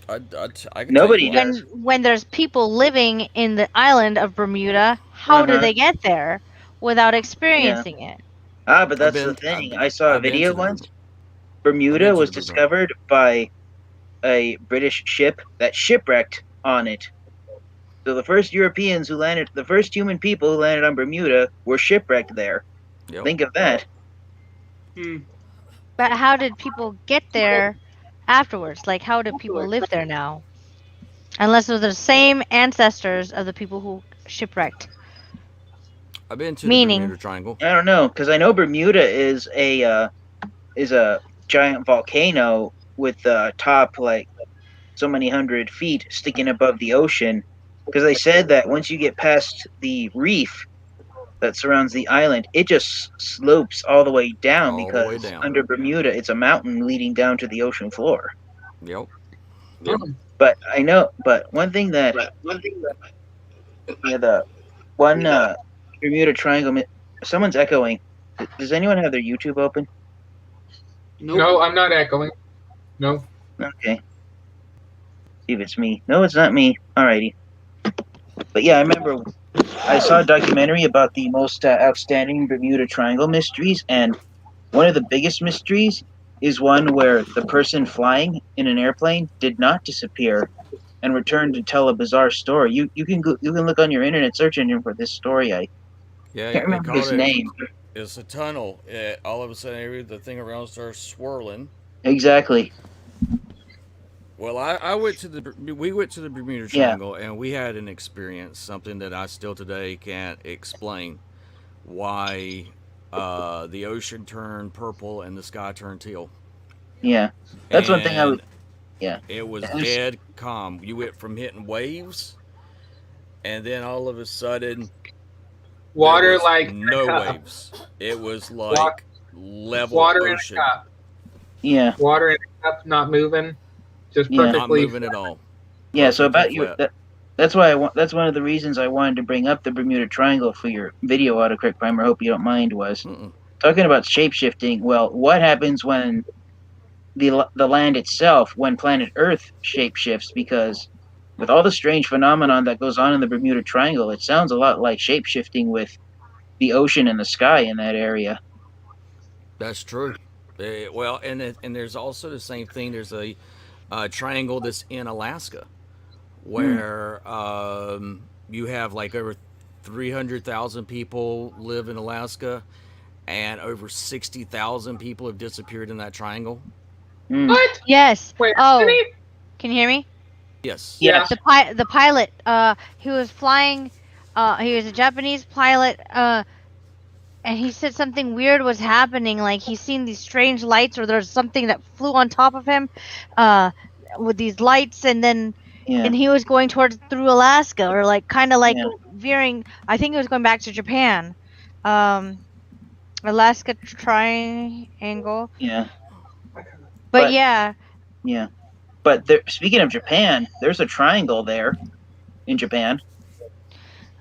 I can Nobody tell you does. When there's people living in the island of Bermuda, how do they get there without experiencing it? But that's the thing. I saw a video once. Bermuda was discovered by a British ship that shipwrecked on it. So the first Europeans who landed, the first human people who landed on Bermuda were shipwrecked there. Yep. Think of that. But how did people get there afterwards? Like, how do people live there now? Unless they're the same ancestors of the people who shipwrecked. I've been to the Bermuda Triangle. I don't know, because I know Bermuda is a giant volcano with the top like so many hundred feet sticking above the ocean. Because they said that once you get past the reef that surrounds the island, it just slopes all the way down because under Bermuda it's a mountain leading down to the ocean floor. Yep. But I know, but one thing that the one Bermuda Triangle. Someone's echoing. Does anyone have their YouTube open? No, I'm not echoing. No. Okay. See if it's me. No, it's not me. Alrighty. But yeah, I remember I saw a documentary about the most outstanding Bermuda Triangle mysteries, and one of the biggest mysteries is one where the person flying in an airplane did not disappear and returned to tell a bizarre story. You can look on your internet search engine for this story. I can't remember his name. It's a tunnel. All of a sudden, the thing around starts swirling. Exactly. Well, we went to the Bermuda Triangle, and we had an experience, something that I still today can't explain. Why the ocean turned purple and the sky turned teal. Yeah, that's one thing I would. Yeah, it was dead calm. You went from hitting waves, and then all of a sudden, water like no waves. It was like level water ocean. In a cup. Yeah, water in a cup, not moving, just perfectly not moving at all. Yeah, so about you. That's why that's one of the reasons I wanted to bring up the Bermuda Triangle for your video autocorrect primer. I hope you don't mind. Was talking about shapeshifting. Well, what happens when the land itself, when planet Earth shapeshifts? Because with all the strange phenomenon that goes on in the Bermuda Triangle, it sounds a lot like shapeshifting with the ocean and the sky in that area. That's true. Well, and there's also the same thing. There's a triangle that's in Alaska, where you have like over 300,000 people live in Alaska, and over 60,000 people have disappeared in that triangle. What? Yes. Wait, can you hear me? Yes. Yeah. The pilot, he was flying. He was a Japanese pilot. And he said something weird was happening. Like he's seen these strange lights, or there's something that flew on top of him, with these lights, and then and he was going through Alaska, or like kind of like veering. I think he was going back to Japan. Alaska Triangle. Yeah. But yeah. Yeah. But there, speaking of Japan, there's a triangle there in Japan.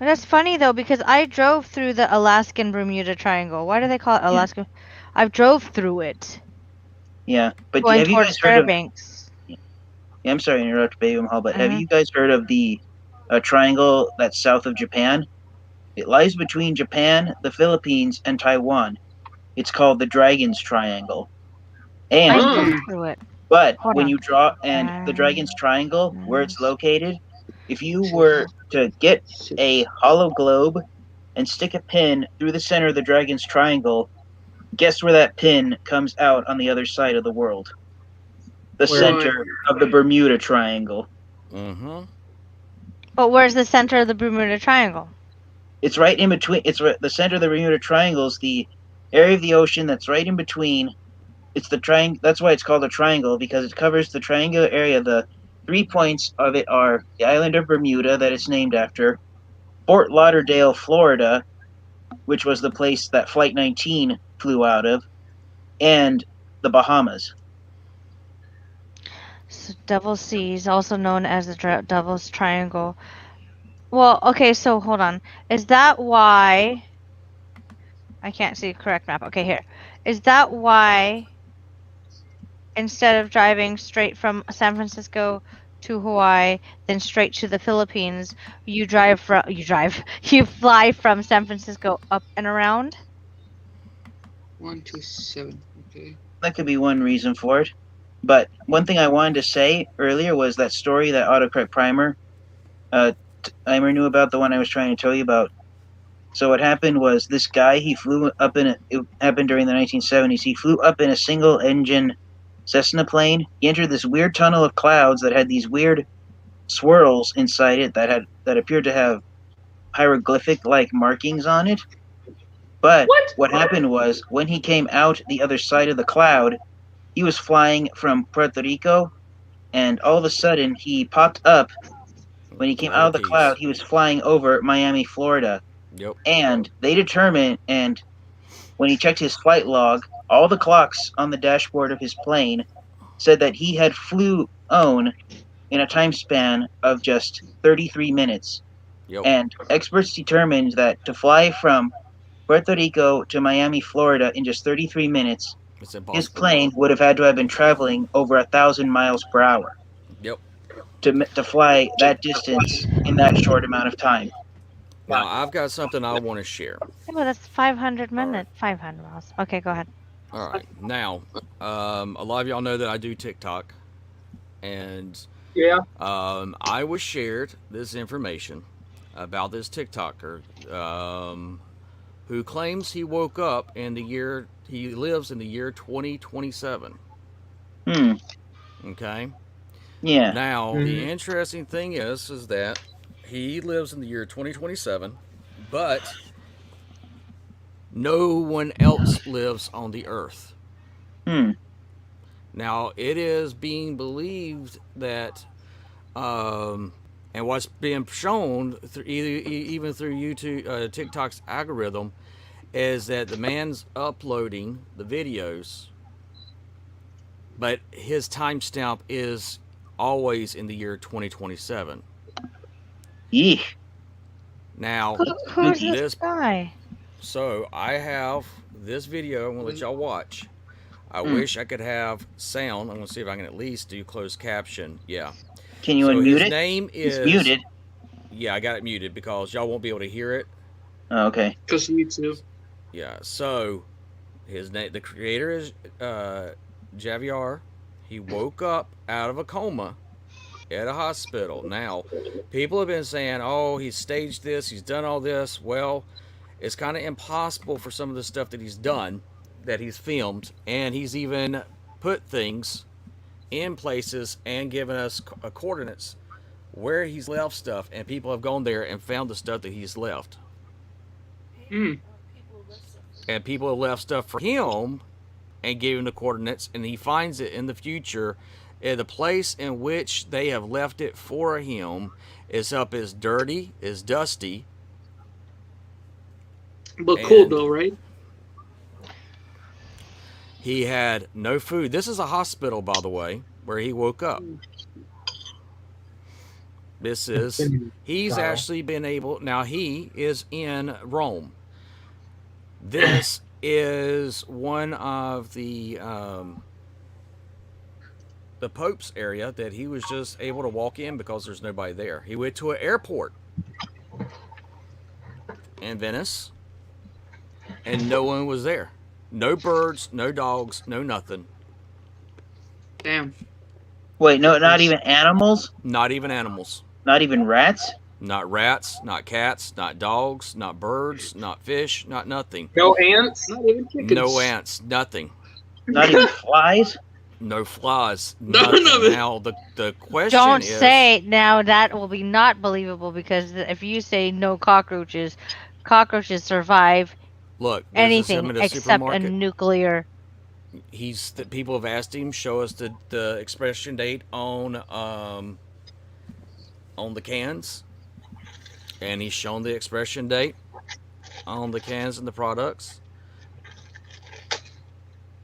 That's funny though, because I drove through the Alaskan Bermuda Triangle. Why do they call it Alaska? I drove through it. Yeah, but going have you towards guys heard Fairbanks. Yeah, I'm sorry to interrupt, Baby Mahal, but have you guys heard of the triangle that's south of Japan? It lies between Japan, the Philippines, and Taiwan. It's called the Dragon's Triangle. And I drove through it. But when you draw the Dragon's Triangle, where it's located, if you were to get a hollow globe and stick a pin through the center of the Dragon's Triangle, guess where that pin comes out on the other side of the world? The Where? center of the Bermuda Triangle. Mm-hmm. But where's the center of the Bermuda Triangle? It's right in between. The center of the Bermuda Triangle is the area of the ocean that's right in between. It's the triangle. That's why it's called a triangle, because it covers the triangular area. The 3 points of it are the island of Bermuda that it's named after, Fort Lauderdale, Florida, which was the place that Flight 19 flew out of, and the Bahamas. So Devil's Sea is also known as the Devil's Triangle. Well, okay, so hold on. Is that why... I can't see the correct map. Okay, here. Is that why instead of driving straight from San Francisco to Hawaii, then straight to the Philippines, you fly from San Francisco up and around? 127. Okay. That could be one reason for it. But one thing I wanted to say earlier was that story that Autocorrect Primer knew about, the one I was trying to tell you about. So what happened was this guy, he flew up it happened during the 1970s. He flew up in a single engine Cessna plane. He entered this weird tunnel of clouds that had these weird swirls inside it that appeared to have hieroglyphic-like markings on it. But what happened was, when he came out the other side of the cloud, he was flying from Puerto Rico, and all of a sudden he popped up. When he came out of the cloud, he was flying over Miami, Florida. Yep. And they determined, and when he checked his flight log, all the clocks on the dashboard of his plane said that he had flown in a time span of just 33 minutes. Yep. And experts determined that to fly from Puerto Rico to Miami, Florida in just 33 minutes, his plane would have had to have been traveling over 1,000 miles per hour. Yep. To fly that distance in that short amount of time. Now, I've got something I want to share. Yeah, but that's 500 minutes. 500 miles. Okay, go ahead. All right. Now, a lot of y'all know that I do TikTok. And Yeah. I was shared this information about this TikToker who claims he woke up in the year, he lives in the year 2027. Okay? Yeah. Now, the interesting thing is that he lives in the year 2027, but no one else lives on the earth. Now, it is being believed that, and what's being shown through even through YouTube, TikTok's algorithm, is that the man's uploading the videos, but his timestamp is always in the year 2027. Eek. Now, Who's this guy? So I have this video I'm going to let y'all watch. I wish I could have sound. I'm going to see if I can at least do closed caption. Yeah. Can you so unmute his it? name is... It's muted. Yeah, I got it muted because y'all won't be able to hear it. Oh, okay. Because you too. Yeah, so his name, the creator is Javier. He woke up out of a coma at a hospital. Now, people have been saying, oh, he's staged this, he's done all this. Well, it's kind of impossible for some of the stuff that he's done, that he's filmed, and he's even put things in places and given us coordinates where he's left stuff, and people have gone there and found the stuff that he's left. And people have left stuff for him and gave him the coordinates, and he finds it in the future. The place in which they have left it for him is up as dirty, as dusty. But cool though, right? He had no food. This is a hospital, by the way, where he woke up. This is, he's actually been able, now he is in Rome. This is one of the Pope's area that he was just able to walk in because there's nobody there. He went to an airport in Venice, and no one was there. No birds, no dogs, no nothing. Damn. Wait, no, not even animals? Not even animals. Not even rats? Not rats, not cats, not dogs, not birds, not fish, not nothing. No ants. Not even chickens. No ants, nothing. Not even flies. No flies, None nothing. of it. Now the question Don't is, say now that will be not believable because if you say no cockroaches, cockroaches survive look, there's this him anything in a except a supermarket. nuclear. He's the people have asked him show us the expiration date on the cans, and he's shown the expiration date on the cans and the products.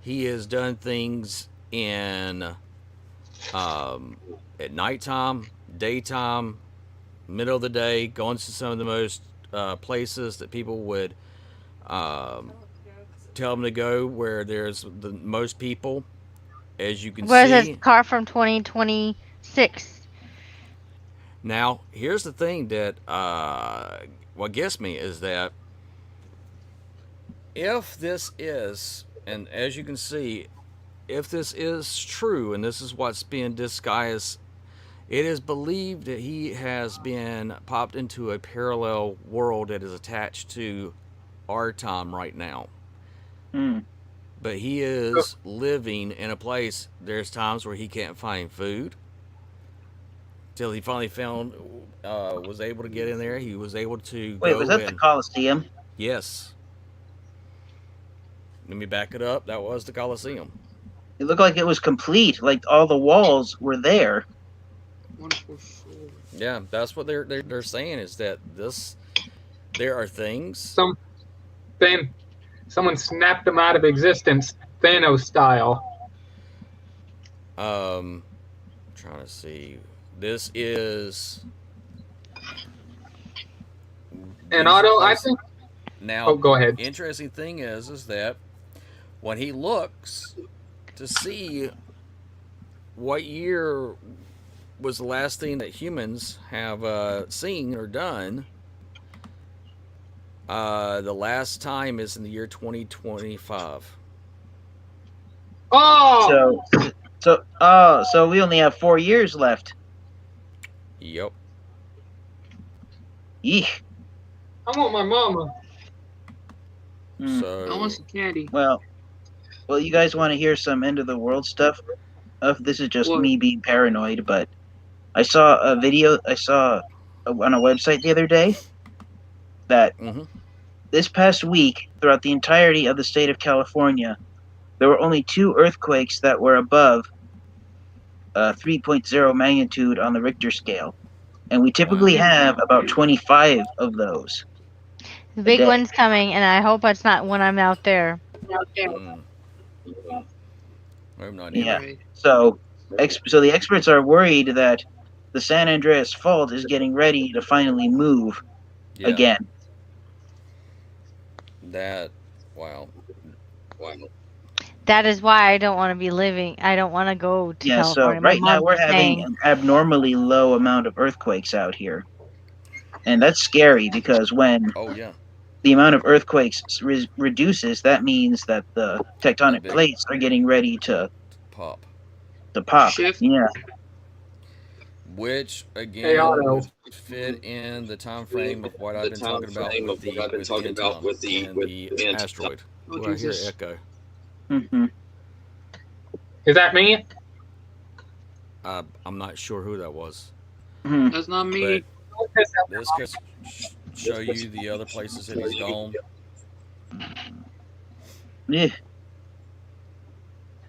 He has done things in at nighttime, daytime, middle of the day, going to some of the most places that people would um, tell them to go, where there's the most people. As you can Where's this see, car from 2026? now here's the thing that what gets me is that if this is, and as you can see, if this is true, and this is what's being disguised, it is believed that he has been popped into a parallel world that is attached to our time right now. Hmm. But he is living in a place, there's times where he can't find food. Till he finally found, was able to get in there. He was able to Wait, go was that the and, Coliseum? yes. Let me back it up. That was the Coliseum. It looked like it was complete. Like all the walls were there. 144. Yeah, that's what they're saying is that there are things. Someone snapped them out of existence, Thanos style. Trying to see. This is. And Otto, I think. Now, Oh, go ahead. Interesting thing is that when he looks to see what year was the last thing that humans have seen or done, the last time is in the year 2025. Oh, So we only have 4 years left. Yep. Yeesh. I want my mama. Hmm. So I want some candy. Well, you guys want to hear some end of the world stuff? This is just What? me being paranoid, but I saw a video. I saw on a website the other day that Mhm. this past week, throughout the entirety of the state of California, there were only 2 earthquakes that were above 3.0 magnitude on the Richter scale, and we typically have about 25 of those. The big day. one's coming, and I hope it's not when I'm out there. Mm. I'm not even. Yeah. Right. So the experts are worried that the San Andreas Fault is getting ready to finally move Yeah. again. That. Wow. That is why I don't want to be living. I don't want to go to Yeah, so California. My right now mom's we're having saying, an abnormally low amount of earthquakes out here. And that's scary because when Oh yeah. the amount of earthquakes reduces, that means that the tectonic big- plates are getting ready to Pop. pop. Shift. Yeah. Which again Hey, Otto. would fit in the time frame of what I've been talking about with the end time and the asteroid. Oh, Well, I hear Jesus. echo. Hmm. Is that me? I'm not sure who that was. Hmm. That's not me. But this could show you the other places that he's gone. Yeah.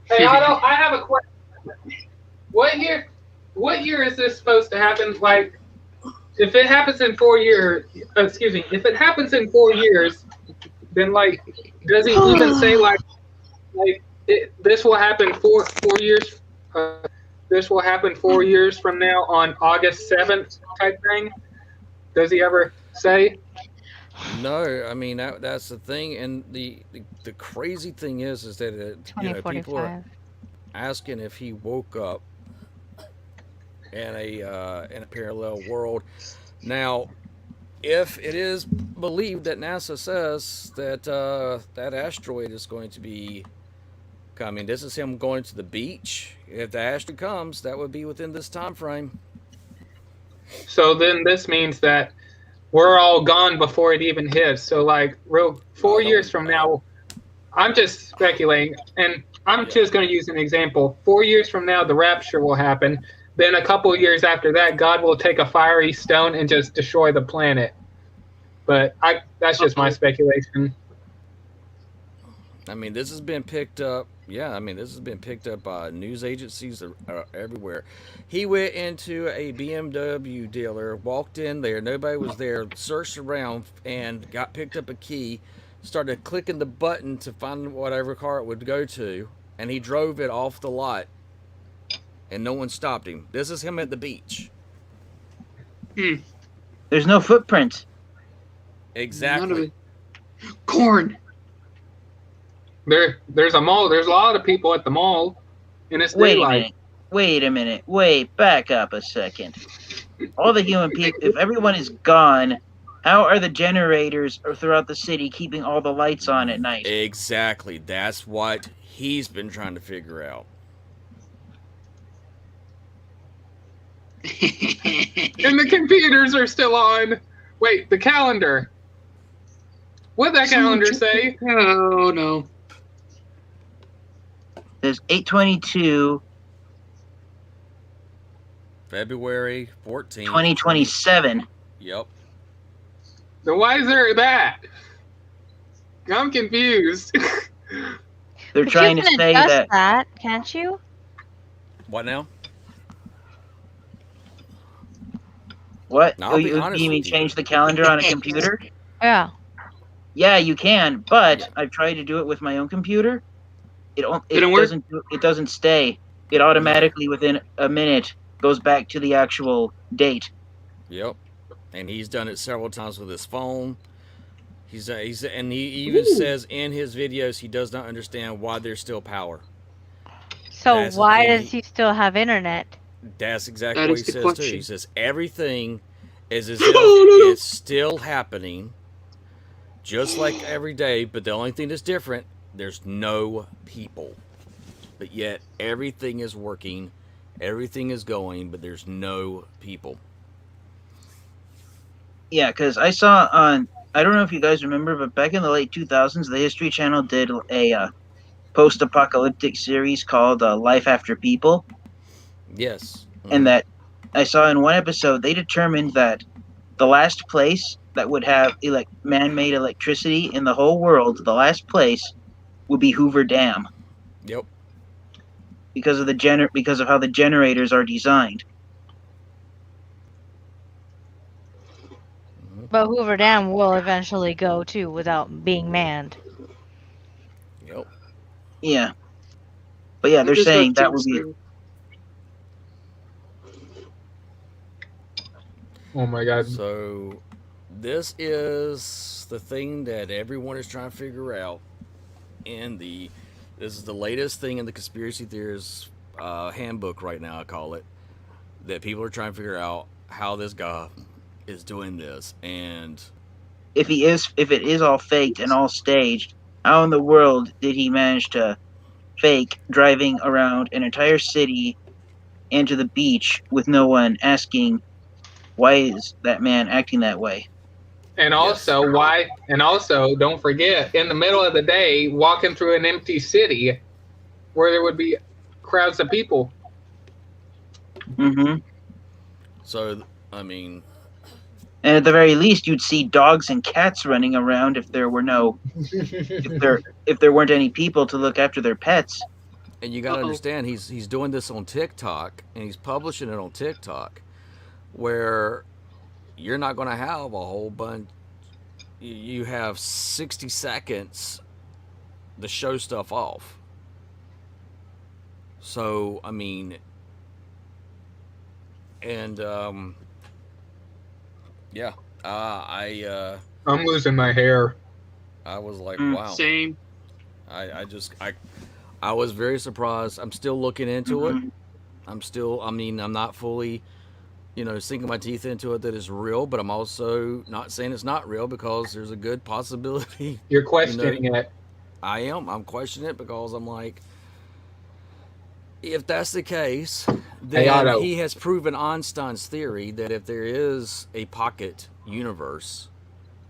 Hey, Otto, I have a question. What year is this supposed to happen? Like, if it happens in 4 years, if it happens in 4 years, then like, does he even say this will happen 4 years? This will happen 4 years from now on August 7th type thing. Does he ever say? No, I mean that's the thing, and the crazy thing is that people are 2045. asking if he woke up in a parallel world. Now, if it is believed that NASA says that that asteroid is going to be coming, this is him going to the beach. If the asteroid comes, that would be within this time frame. So then this means that we're all gone before it even hits. So like, 4 years from now, I'm just speculating, and I'm just going to use an example. 4 years from now, the rapture will happen. Then a couple of years after that, God will take a fiery stone and just destroy the planet. But that's just my speculation. I mean, this has been picked up. Yeah, I mean, this has been picked up by news agencies everywhere. He went into a BMW dealer, walked in there, nobody was there, searched around, and got picked up a key, started clicking the button to find whatever car it would go to, and he drove it off the lot, and no one stopped him. This is him at the beach. There's no footprint. Exactly. None of it. Corn. There's a mall. There's a lot of people at the mall, and it's daylight. Wait a minute. Wait, back up a second. All the human people, if everyone is gone, how are the generators throughout the city keeping all the lights on at night? Exactly. That's what he's been trying to figure out. And the computers are still on. Wait, the calendar. What'd that calendar say? Oh no. There's 8/22, February 14th. 2027. Yep. So why is there that? I'm confused. They're But trying you to can say adjust that. can't you? What now? What? Now, I'll be you honest mean with you. change the calendar on a computer? Yeah. Yeah, you can, but I've tried to do it with my own computer. It Didn't work? doesn't stay. It automatically within a minute goes back to the actual date. Yep. And he's done it several times with his phone. And he even says in his videos he does not understand why there's still power. So That's the why thing. does he still have internet? That's exactly That what is he the says too. question. He says everything is as if Oh, no. it's still happening, just like every day. But the only thing that's different, there's no people. But yet everything is working, everything is going, but there's no people. Yeah, because I saw on, I don't know if you guys remember, but back in the late 2000s, the History Channel did a post-apocalyptic series called Life After People. Yes. And that I saw in one episode, they determined that the last place that would have man-made electricity in the whole world, the last place would be Hoover Dam. Yep. Because of because of how the generators are designed. But Hoover Dam will eventually go too without being manned. Yep. Yeah. But yeah, they're Just saying got that would be jinxed. Oh my god. So this is the thing that everyone is trying to figure out. This is the latest thing in the conspiracy theorists handbook right now, I call it, that people are trying to figure out how this guy is doing this. And if it is all faked and all staged, how in the world did he manage to fake driving around an entire city and to the beach with no one asking, why is that man acting that way? And also, don't forget, in the middle of the day, walking through an empty city where there would be crowds of people. Mm-hmm. so, I mean, And at the very least, you'd see dogs and cats running around if there were if there weren't any people to look after their pets. and you got to Uh-oh. understand, he's doing this on TikTok, and he's publishing it on TikTok, where you're not going to have a whole bunch. You have 60 seconds to show stuff off. So, I mean, and yeah, I'm losing my hair. I was like, Mm. wow. Same. I was very surprised. I'm still looking into it. Mhm. I'm not fully, sinking my teeth into it that it's real, but I'm also not saying it's not real because there's a good possibility. You're questioning it. I am. I'm questioning it because I'm like, if that's the case, Hey, then Otto. he has proven Einstein's theory that if there is a pocket universe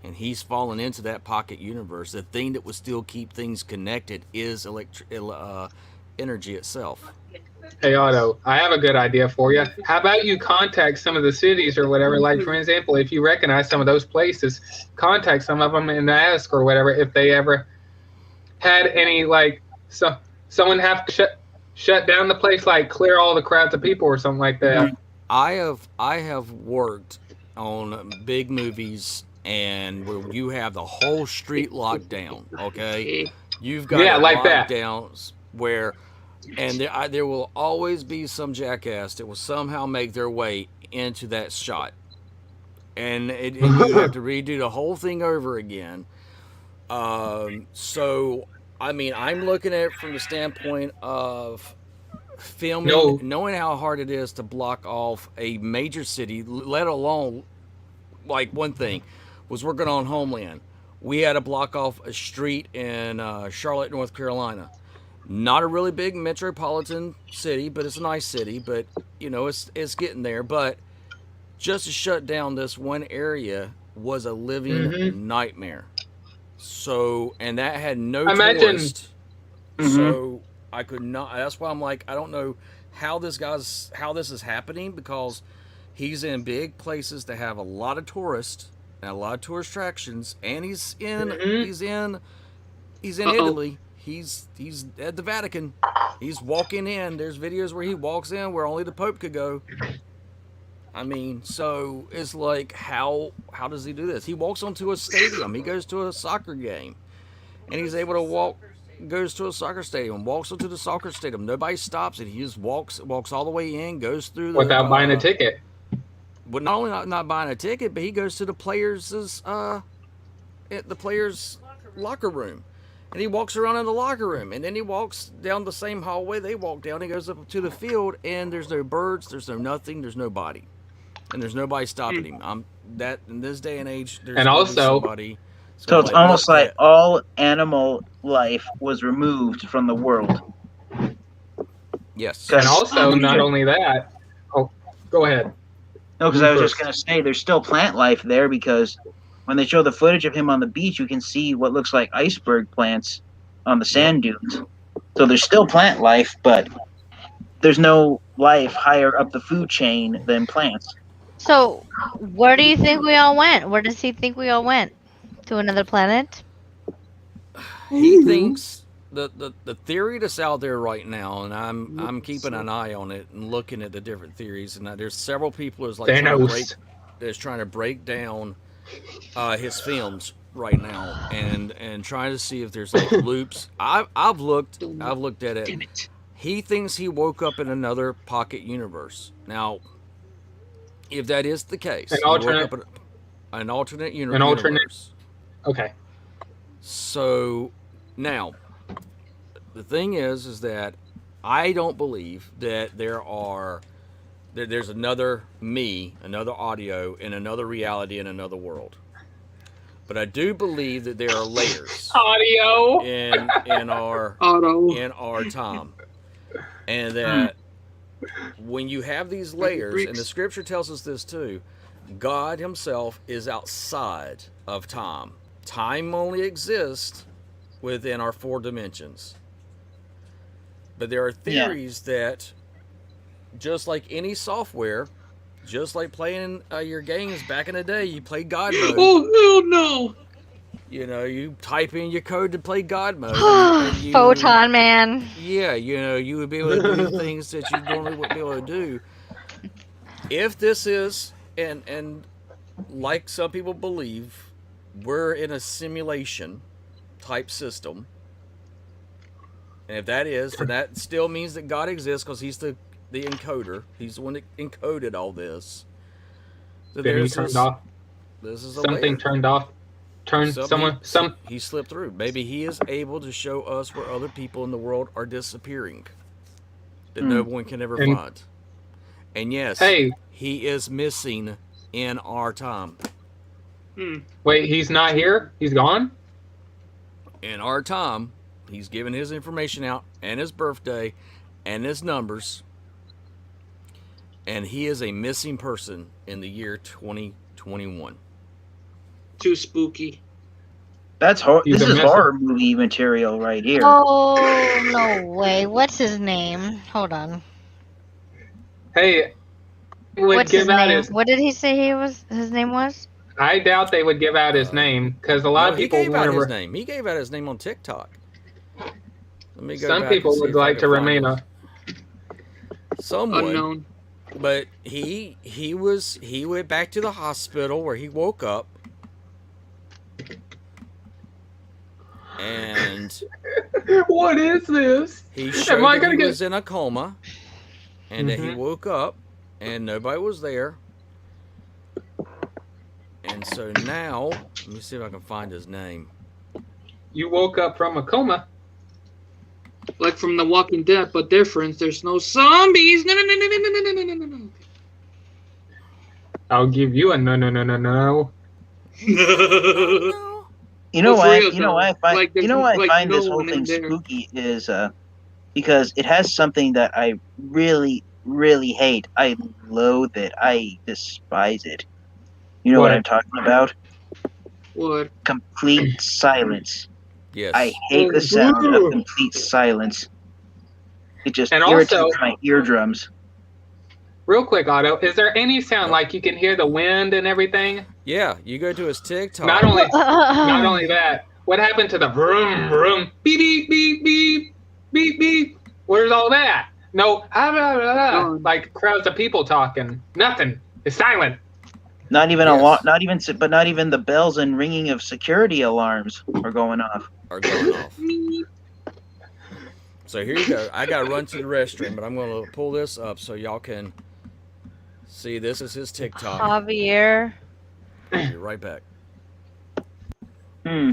and he's fallen into that pocket universe, the thing that would still keep things connected is energy itself. Hey Otto, I have a good idea for you. How about you contact some of the cities or whatever? Like for example, if you recognize some of those places, contact some of them and ask or whatever if they ever had any someone have to shut down the place, like clear all the crowds of people or something like that. I have worked on big movies and where you have the whole street locked down. Okay, you've got like that. lockdowns where, and there will always be some jackass that will somehow make their way into that shot, and you have to redo the whole thing over again. So I mean, I'm looking at it from the standpoint of filming, knowing how hard it is to block off a major city, let alone, like, one thing was working on Homeland. We had to block off a street in Charlotte, North Carolina. Not a really big metropolitan city, but it's a nice city. But it's getting there. But just to shut down this one area was a living nightmare. So, and that had no tourist. So I could not. That's why I'm like, I don't know how this is happening, because he's in big places that have a lot of tourists and a lot of tourist attractions, and he's in Italy. He's at the Vatican. He's walking in. There's videos where he walks in where only the Pope could go. I mean, so it's like, how does he do this? He walks onto a stadium. He goes to a soccer game, and he's able to walk. Goes to a soccer stadium, walks into the soccer stadium. Nobody stops it. He just walks all the way in, goes through without buying a ticket. But not only not buying a ticket, but he goes to the players' locker room, and he walks around in the locker room, and then he walks down the same hallway they walk down. He goes up to the field, and there's no birds, there's no nothing, there's nobody, and there's nobody stopping him. That in this day and age, there's and also somebody. So it's almost like all animal life was removed from the world. Yes. And also, not only that. Oh, go ahead. No, because I was just going to say there's still plant life there, because when they show the footage of him on the beach, you can see what looks like iceberg plants on the sand dunes. So there's still plant life, but there's no life higher up the food chain than plants. So where do you think we all went? Where does he think we all went? To another planet? He thinks the theory that's out there right now, and I'm keeping an eye on it and looking at the different theories, and there's several people who's like trying to break down his films right now, and trying to see if there's like loops. I've looked at it. Damn it. He thinks he woke up in another pocket universe. Now, if that is the case, an alternate universe. Okay. So now, the thing is that I don't believe that there's another me, another audio, in another reality, in another world. But I do believe that there are layers Audio in our time, and that when you have these layers, and the scripture tells us this too, God himself is outside of time. Time only exists within our 4 dimensions. But there are theories that, just like any software, just like playing your games back in the day, you play God mode. Oh, hell no. You type in your code to play God mode. Photon Man. Yeah, you would be able to do things that you normally wouldn't be able to do. If this is, and like some people believe, we're in a simulation type system, and if that is, then that still means that God exists, because he's the encoder. He's the one that encoded all this. So then he turned off. This is something turned off. He slipped through. Maybe he is able to show us where other people in the world are disappearing that no one can ever find. And yes, he is missing in our time. Wait, he's not here? He's gone? In our time, he's given his information out and his birthday, and his numbers, and he is a missing person in the year 2021. Too spooky. That's horror. He's This a is mess. horror movie material right here. Oh, no way. What's his name? Hold on. Hey, would What's give his out name? his. What did he say his name was? I doubt they would give out his name because a lot No, of he people gave out want his to. name. He gave out his name on TikTok. Let me go Some back people and see would if I like can to find remain it. Someone, Unknown. but he went back to the hospital where he woke up, and What is this? he showed Am I that gonna he get? was in a coma, and that he Mhm. woke up, and nobody was there. And so now, let me see if I can find his name. You woke up from a coma. Like from The Walking Dead, but different. There's no zombies. No, no, no, no, no, no, no, no, no, no. I'll give you a no, no, no, no, no. No. You know Well, for why? real, You know though, why I find? like, You there's know why I like find no this whole one in thing there. spooky is because it has something that I really, really hate. I loathe it. I despise it. You know what What? I'm talking about? What? Complete silence. Yes. I hate the sound of complete silence. It just And irritates also- my eardrums. Real quick, Otto, is there any sound like you can hear the wind and everything? Yeah, you go to his TikTok. Not only that. What happened to the vroom vroom beep beep beep beep beep beep? Where's all that? No, like crowds of people talking. Nothing. It's silent. Not even Yes. not even the bells and ringing of security alarms are going off. Are going off. So here you go. I gotta run to the restroom, but I'm gonna pull this up so y'all can see. This is his TikTok. Javier. I'll be right back. Hmm.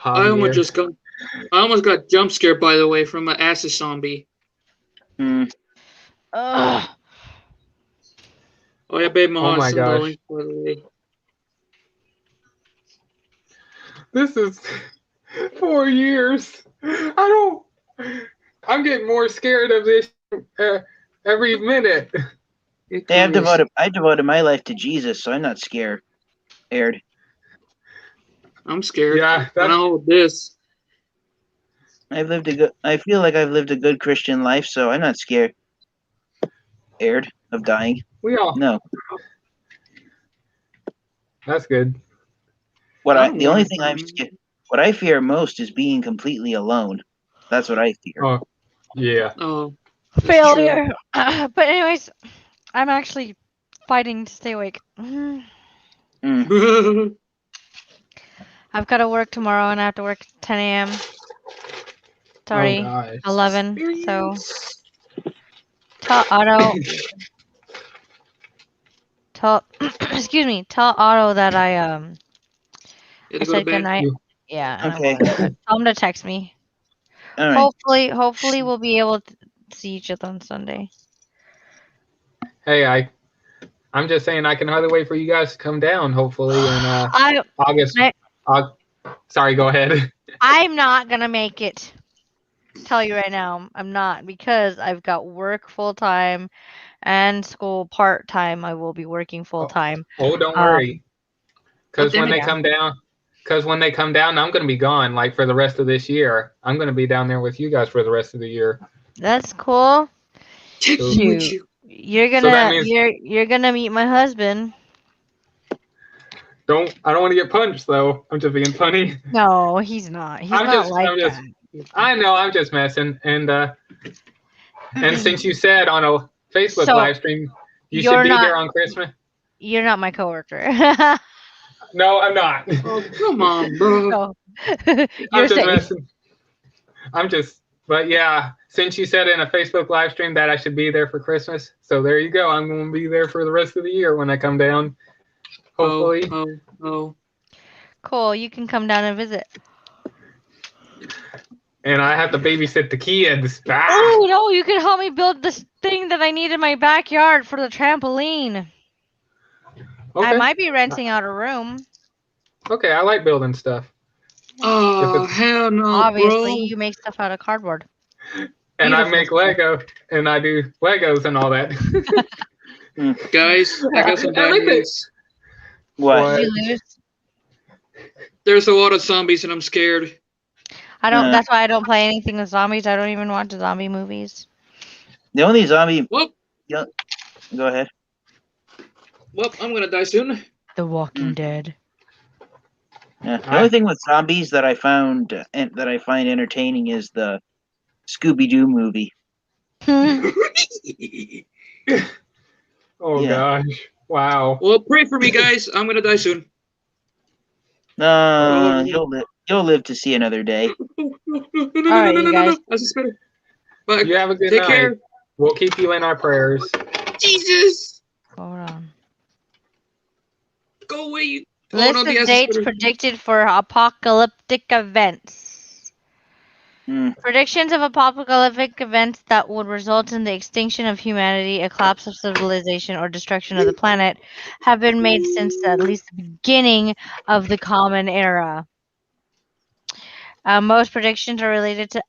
I almost got jump scared, by the way, from an acid zombie. Hmm. Ugh. Oh yeah, babe, Oh my send the gosh. link, by the way. This is 4 years. I'm getting more scared of this every minute. Hey, I devoted my life to Jesus, so I'm not scared. Ered. I'm scared. Yeah, I know this. I feel like I've lived a good Christian life, so I'm not scared. Ered of dying. We all. No. That's good. The only thing I'm scared. What I fear most is being completely alone. That's what I fear. Oh, yeah. Oh. Failure. But anyways, I'm actually fighting to stay awake. Mm. I've got to work tomorrow, and I have to work 10 a.m. It's already Oh, gosh. 11, so tell Otto. Excuse me. Tell Otto that I Gotta go to said bed. goodnight. Yeah. And Okay. I'm going to bed. Tell him to text me. All right. Hopefully we'll be able to see each other on Sunday. Hey, I'm just saying I can hardly wait for you guys to come down, hopefully, in August. Sorry, go ahead. I'm not gonna make it. Tell you right now, I'm not, because I've got work full time and school part time. I will be working full time. Oh, don't worry. Because when they yeah. come down, I'm going to be gone, like, for the rest of this year. I'm going to be down there with you guys for the rest of the year. That's cool. Shoot. You're gonna meet my husband. I don't want to get punched, though. I'm just being funny. No, he's not. He's not that. I know, I'm just messing. And since you said on a Facebook live stream you should be here on Christmas. You're not my coworker. No, I'm not. Oh, come on, bro. No. I'm just messing. But yeah, since you said in a Facebook live stream that I should be there for Christmas, so there you go. I'm going to be there for the rest of the year when I come down. Hopefully. Oh. Cool. You can come down and visit. And I have to babysit the kids. Oh no! You can help me build this thing that I need in my backyard for the trampoline. Okay. I might be renting out a room. Okay, I like building stuff. Oh, hell no, Obviously, bro. you make stuff out of cardboard. And I Beautiful. make Lego, and I do Legos and all that. Guys, I got some bad news. What? Did you lose? There's a lot of zombies and I'm scared. I don't. That's why I don't play anything with zombies. I don't even watch zombie movies. The only zombie. Well, Yeah. Go ahead. well, I'm gonna die soon. The Walking Dead. Yeah. The only thing with zombies that I found and that I find entertaining is the Scooby Doo movie. Oh Yeah. gosh! Wow. Well, pray for me, guys. I'm gonna die soon. You'll live to see another day. Guys. That's just better. But You have a good take night. care. We'll keep you in our prayers. Jesus, Hold on. go away. You. List no, the of ass is dates better. predicted for apocalyptic events. Predictions of apocalyptic events that would result in the extinction of humanity, a collapse of civilization, or destruction of the planet have been made since at least the beginning of the Common Era. Most predictions are related to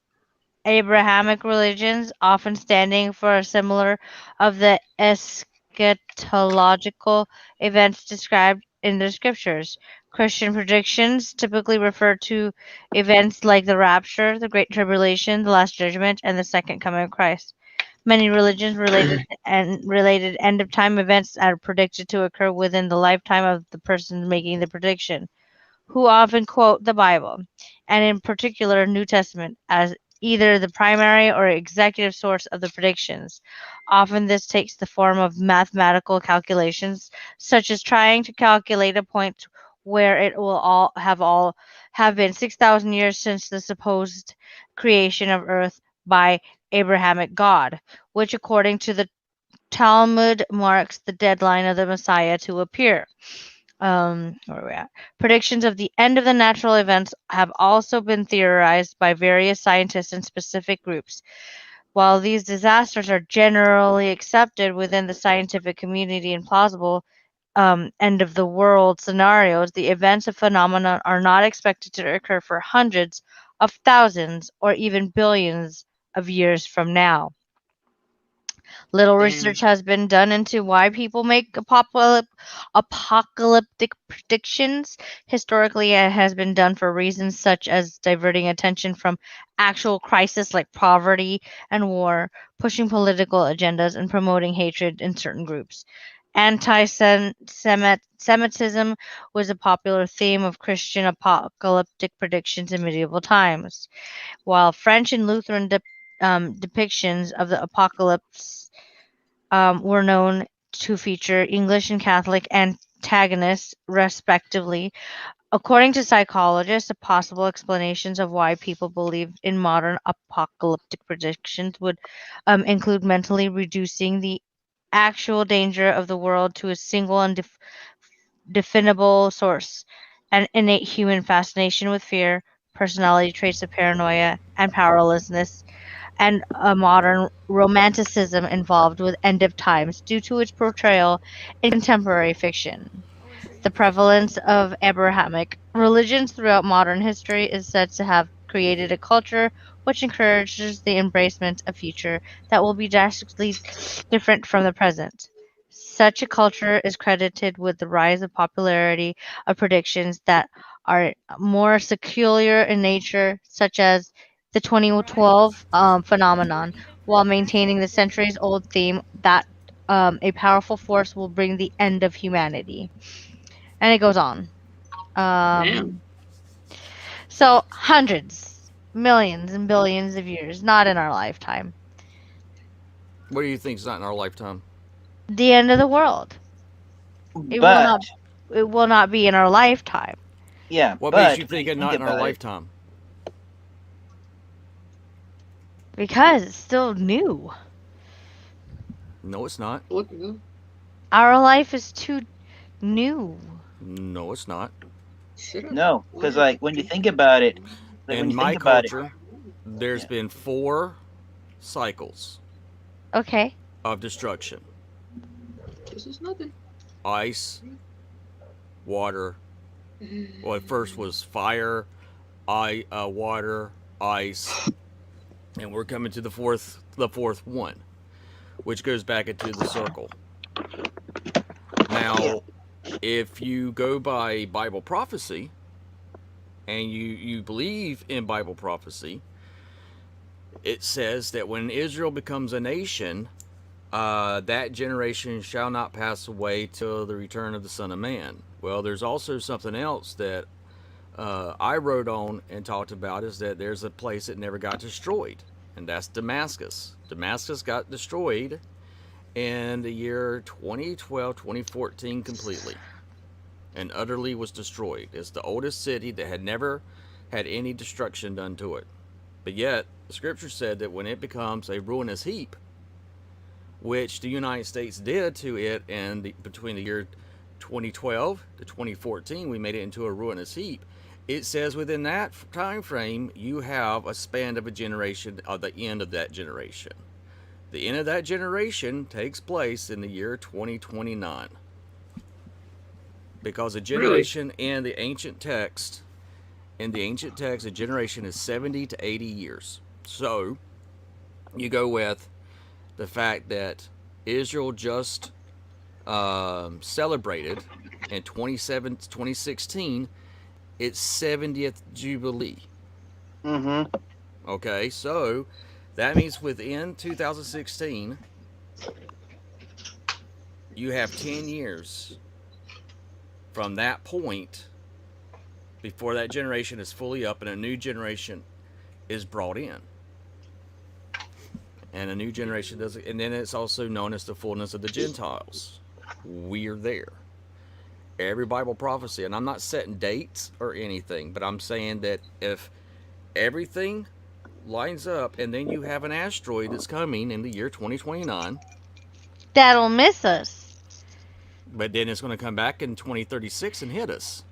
Abrahamic religions, often standing for a similar of the eschatological events described in the scriptures. Christian predictions typically refer to events like the rapture, the Great Tribulation, the Last Judgment, and the Second Coming of Christ. Many religions related end of time events are predicted to occur within the lifetime of the person making the prediction, who often quote the Bible, and in particular New Testament, as either the primary or executive source of the predictions. Often this takes the form of mathematical calculations, such as trying to calculate a point where it will all have been 6,000 years since the supposed creation of earth by Abrahamic God, which according to the Talmud marks the deadline of the Messiah to appear. Where are we at? Predictions of the end of the natural events have also been theorized by various scientists and specific groups. While these disasters are generally accepted within the scientific community and plausible end of the world scenarios, the events of phenomena are not expected to occur for hundreds of thousands or even billions of years from now. Little research has been done into why people make apocalyptic predictions. Historically, it has been done for reasons such as diverting attention from actual crisis like poverty and war, pushing political agendas, and promoting hatred in certain groups. Anti-Semitism was a popular theme of Christian apocalyptic predictions in medieval times, while French and Lutheran depictions of the apocalypse were known to feature English and Catholic antagonists, respectively. According to psychologists, the possible explanations of why people believe in modern apocalyptic predictions would include mentally reducing the actual danger of the world to a single and definable source, an innate human fascination with fear, personality traits of paranoia, and powerlessness, and a modern romanticism involved with end of times due to its portrayal in contemporary fiction. The prevalence of Abrahamic religions throughout modern history is said to have created a culture which encourages the embracement of future that will be drastically different from the present. Such a culture is credited with the rise of popularity of predictions that are more secular in nature, such as the 2012 phenomenon, while maintaining the centuries old theme that a powerful force will bring the end of humanity. And it goes on. So, hundreds, millions, and billions of years, not in our lifetime. What do you think is not in our lifetime? The end of the world. It will not be in our lifetime. Yeah. What but makes you think it's not in our lifetime? Because it's still new. No, it's not. Our life is too new. No, it's not. No, because like when you think about it, in my culture, there's been 4 cycles. Okay. Of destruction. This is nothing. Ice, water. Well, at first was fire, water, ice, and we're coming to the fourth one, which goes back into the circle. Now, if you go by Bible prophecy and you believe in Bible prophecy, it says that when Israel becomes a nation, that generation shall not pass away till the return of the Son of Man. Well, there's also something else that I wrote on and talked about, is that there's a place that never got destroyed, and that's Damascus. Damascus got destroyed in the year 2012, 2014 completely, and utterly was destroyed. It's the oldest city that had never had any destruction done to it. But yet, the scripture said that when it becomes a ruinous heap, which the United States did to it, and between the year 2012 to 2014, we made it into a ruinous heap. It says within that time frame, you have a span of a generation, of the end of that generation. The end of that generation takes place in the year 2029. Because a generation in the ancient text, a generation is 70 to 80 years. So, you go with the fact that Israel just celebrated in 2016 its 70th Jubilee. Mm-hmm. Okay, so that means within 2016, you have 10 years from that point before that generation is fully up and a new generation is brought in. And a new generation does it. And then it's also known as the fullness of the Gentiles. We're there. Every Bible prophecy, and I'm not setting dates or anything, but I'm saying that if everything lines up and then you have an asteroid that's coming in the year 2029, That'll miss us. but then it's going to come back in 2036 and hit us.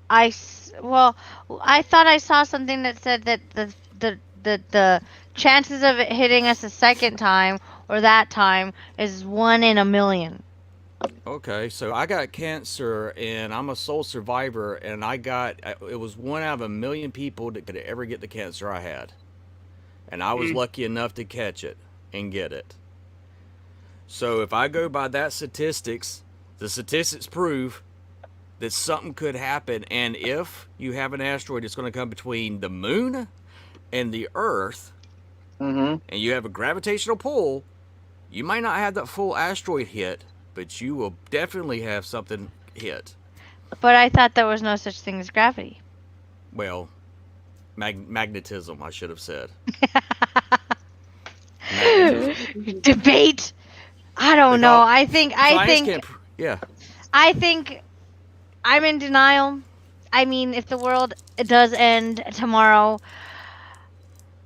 I thought I saw something that said that the chances of it hitting us a second time or that time is 1 in a million. Okay, so I got cancer and I'm a sole survivor, and it was 1 out of a million people that could ever get the cancer I had. And I was lucky enough to catch it and get it. So if I go by that statistics, the statistics prove that something could happen. And if you have an asteroid that's going to come between the moon and the earth, and you have a gravitational pull, you might not have that full asteroid hit, but you will definitely have something hit. But I thought there was no such thing as gravity. Well, magnetism, I should have said. Debate. I don't know. I think yeah. I think I'm in denial. I mean, if the world does end tomorrow,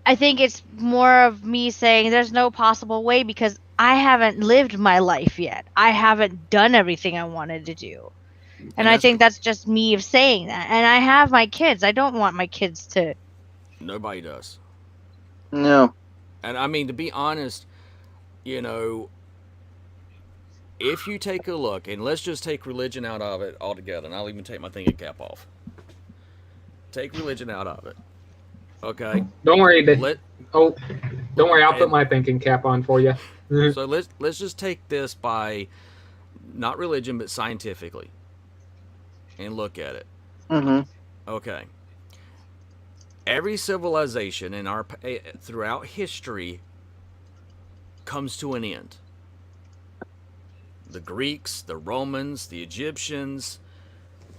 I think it's more of me saying there's no possible way because I haven't lived my life yet. I haven't done everything I wanted to do. And I think that's just me of saying that. And I have my kids. I don't want my kids to. Nobody does. No. And I mean, to be honest, you know, if you take a look, and let's just take religion out of it altogether, and I'll even take my thinking cap off. Take religion out of it. Okay. Don't worry. Don't worry. I'll put my thinking cap on for you. So let's just take this by not religion but scientifically, and look at it. Okay. Every civilization in throughout history comes to an end. The Greeks, the Romans, the Egyptians,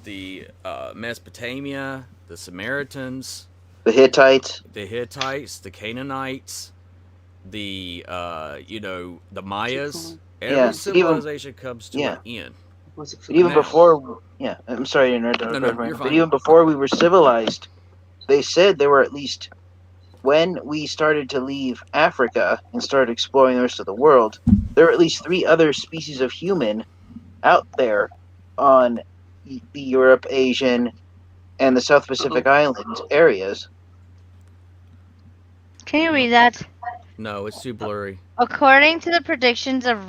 the Mesopotamia, the Samaritans, the Hittites, the Canaanites, the the Mayas. Every civilization comes to an end. Even before, I'm sorry to interrupt. But even before we were civilized, they said there were at least, when we started to leave Africa and started exploring the rest of the world, there were at least 3 other species of human out there on the Europe, Asian, and the South Pacific Islands areas. Can you read that? No, it's too blurry. According to the predictions of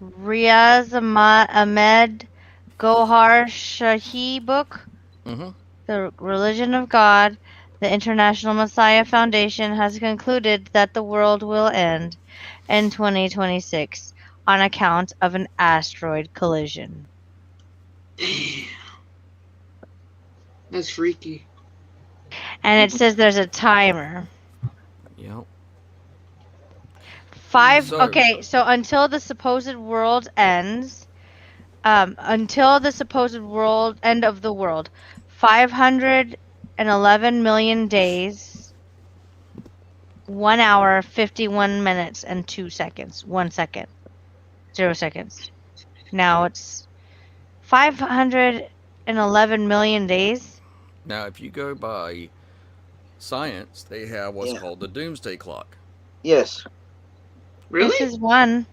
Riaz Ahmed Gohar Shahi book, The Religion of God, The International Messiah Foundation has concluded that the world will end in 2026 on account of an asteroid collision. Damn. That's freaky. And it says there's a timer. Yep. Okay, so until the supposed world ends, until the supposed world end of the world, 511 million days, 1 hour, 51 minutes, and 2 seconds. 1 second. 0 seconds. Now it's 511 million days. Now, if you go by science, they have what's Yeah. called the doomsday clock. Yes. Really? This is one.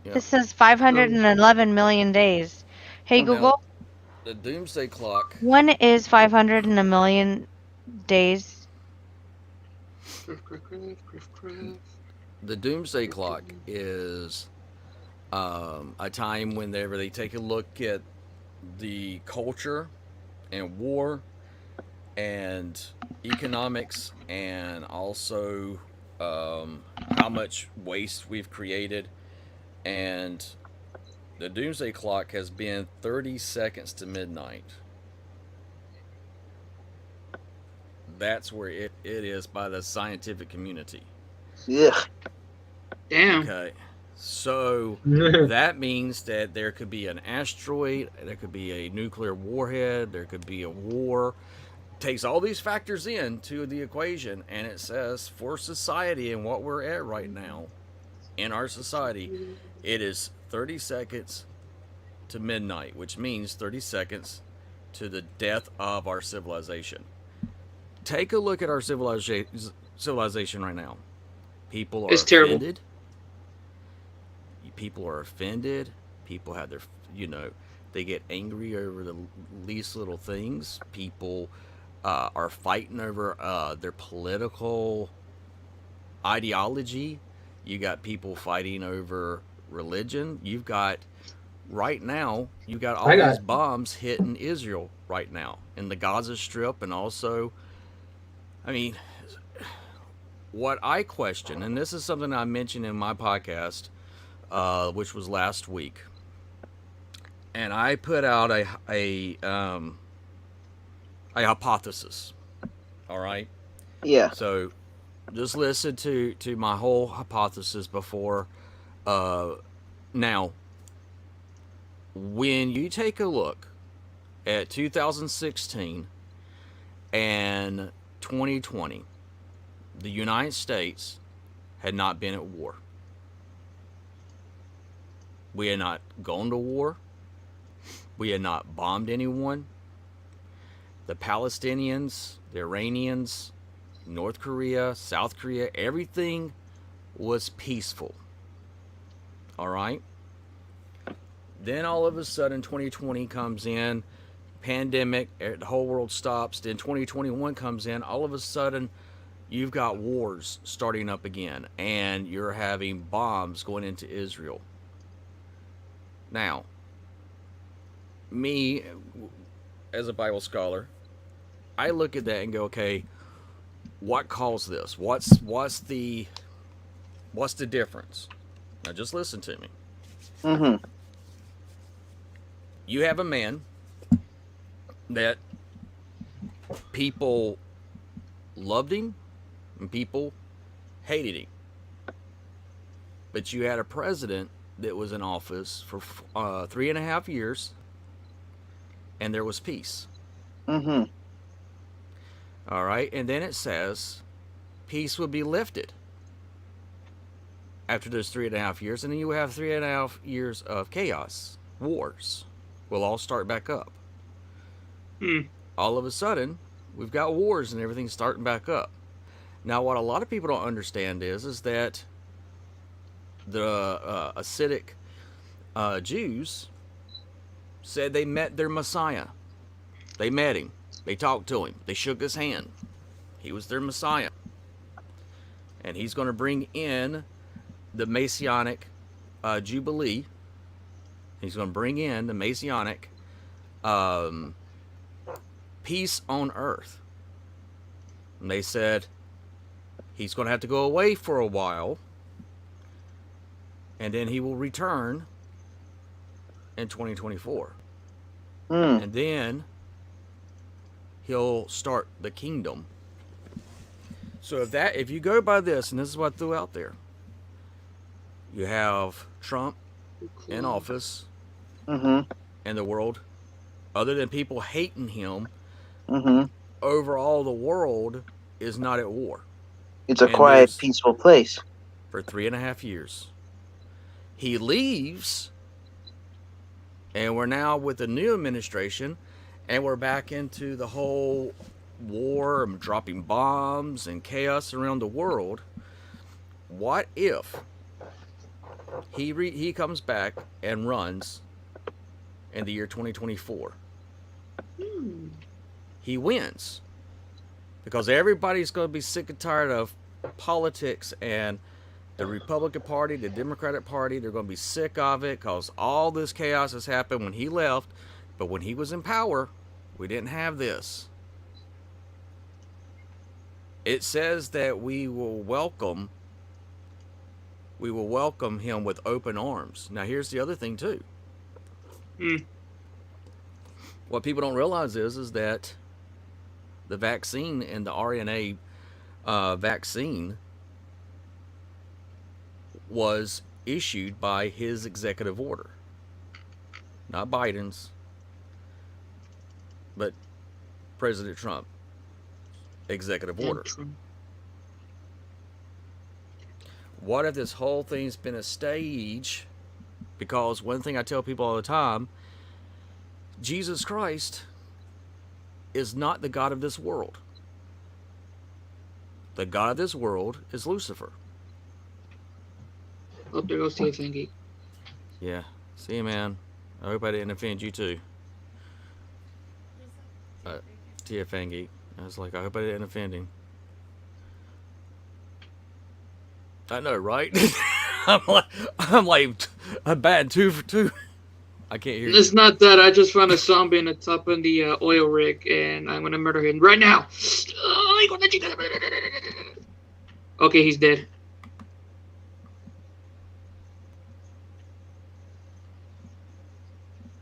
Yeah. This says 511 million days. Hey, Okay. Google, The doomsday clock. when is 500 and a million days? The doomsday clock is a time whenever they take a look at the culture and war and economics and also how much waste we've created. And the doomsday clock has been 30 seconds to midnight. That's where it is by the scientific community. Yeah. Damn. Okay. So that means that there could be an asteroid, there could be a nuclear warhead, there could be a war. Takes all these factors into the equation, and it says for society and what we're at right now in our society, it is 30 seconds to midnight, which means 30 seconds to the death of our civilization. Take a look at our civilization right now. People are It's terrible. offended. People are offended. People have their, they get angry over the least little things. People are fighting over their political ideology. You got people fighting over religion. You've got all these bombs hitting Israel right now in the Gaza Strip, and also, what I question, and this is something I mentioned in my podcast, which was last week, and I put out a hypothesis. All right. Yeah. So, just listen to my whole hypothesis before. Now, when you take a look at 2016 and 2020, the United States had not been at war. We had not gone to war. We had not bombed anyone. The Palestinians, the Iranians, North Korea, South Korea, everything was peaceful. All right? Then all of a sudden 2020 comes in, pandemic, the whole world stops. Then 2021 comes in, all of a sudden you've got wars starting up again, and you're having bombs going into Israel. Now, me, as a Bible scholar, I look at that and go, okay, what caused this? What's the difference? Now, just listen to me. Mm-hmm. You have a man that people loved him and people hated him. But you had a president that was in office for 3.5 years, and there was peace. Mm-hmm. All right, and then it says peace would be lifted after those 3.5 years, and then you have 3.5 years of chaos, wars. Will all start back up. All of a sudden, we've got wars and everything's starting back up. Now, what a lot of people don't understand is that the Hasidic Jews said they met their Messiah. They met him. They talked to him. They shook his hand. He was their Messiah. And he's going to bring in the Messianic Jubilee. He's going to bring in the Messianic peace on earth. And they said he's going to have to go away for a while, and then he will return in 2024. And then he'll start the kingdom. So if you go by this, and this is what I threw out there, you have Trump in office in the world. Other than people hating him, overall the world is not at war. It's a quiet, peaceful place. For 3.5 years. He leaves, and we're now with the new administration, and we're back into the whole war and dropping bombs and chaos around the world. What if he comes back and runs in the year 2024? He wins. Because everybody's going to be sick and tired of politics, and the Republican Party, the Democratic Party, they're going to be sick of it because all this chaos has happened when he left. But when he was in power, we didn't have this. It says that we will welcome him with open arms. Now, here's the other thing, too. What people don't realize is that the vaccine and the RNA vaccine was issued by his executive order. Not Biden's, but President Trump. Executive order. What if this whole thing's been a stage? Because one thing I tell people all the time, Jesus Christ is not the God of this world. The God of this world is Lucifer. Oh, there goes T.E.A. Yeah. See you, man. I hope I didn't offend you too. T.E.A. I was like, I hope I didn't offend him. I know, right? I'm batting 2 for 2. I can't hear you. It's not that. I just found a zombie in the top of the oil rig, and I'm gonna murder him right now. Okay, he's dead.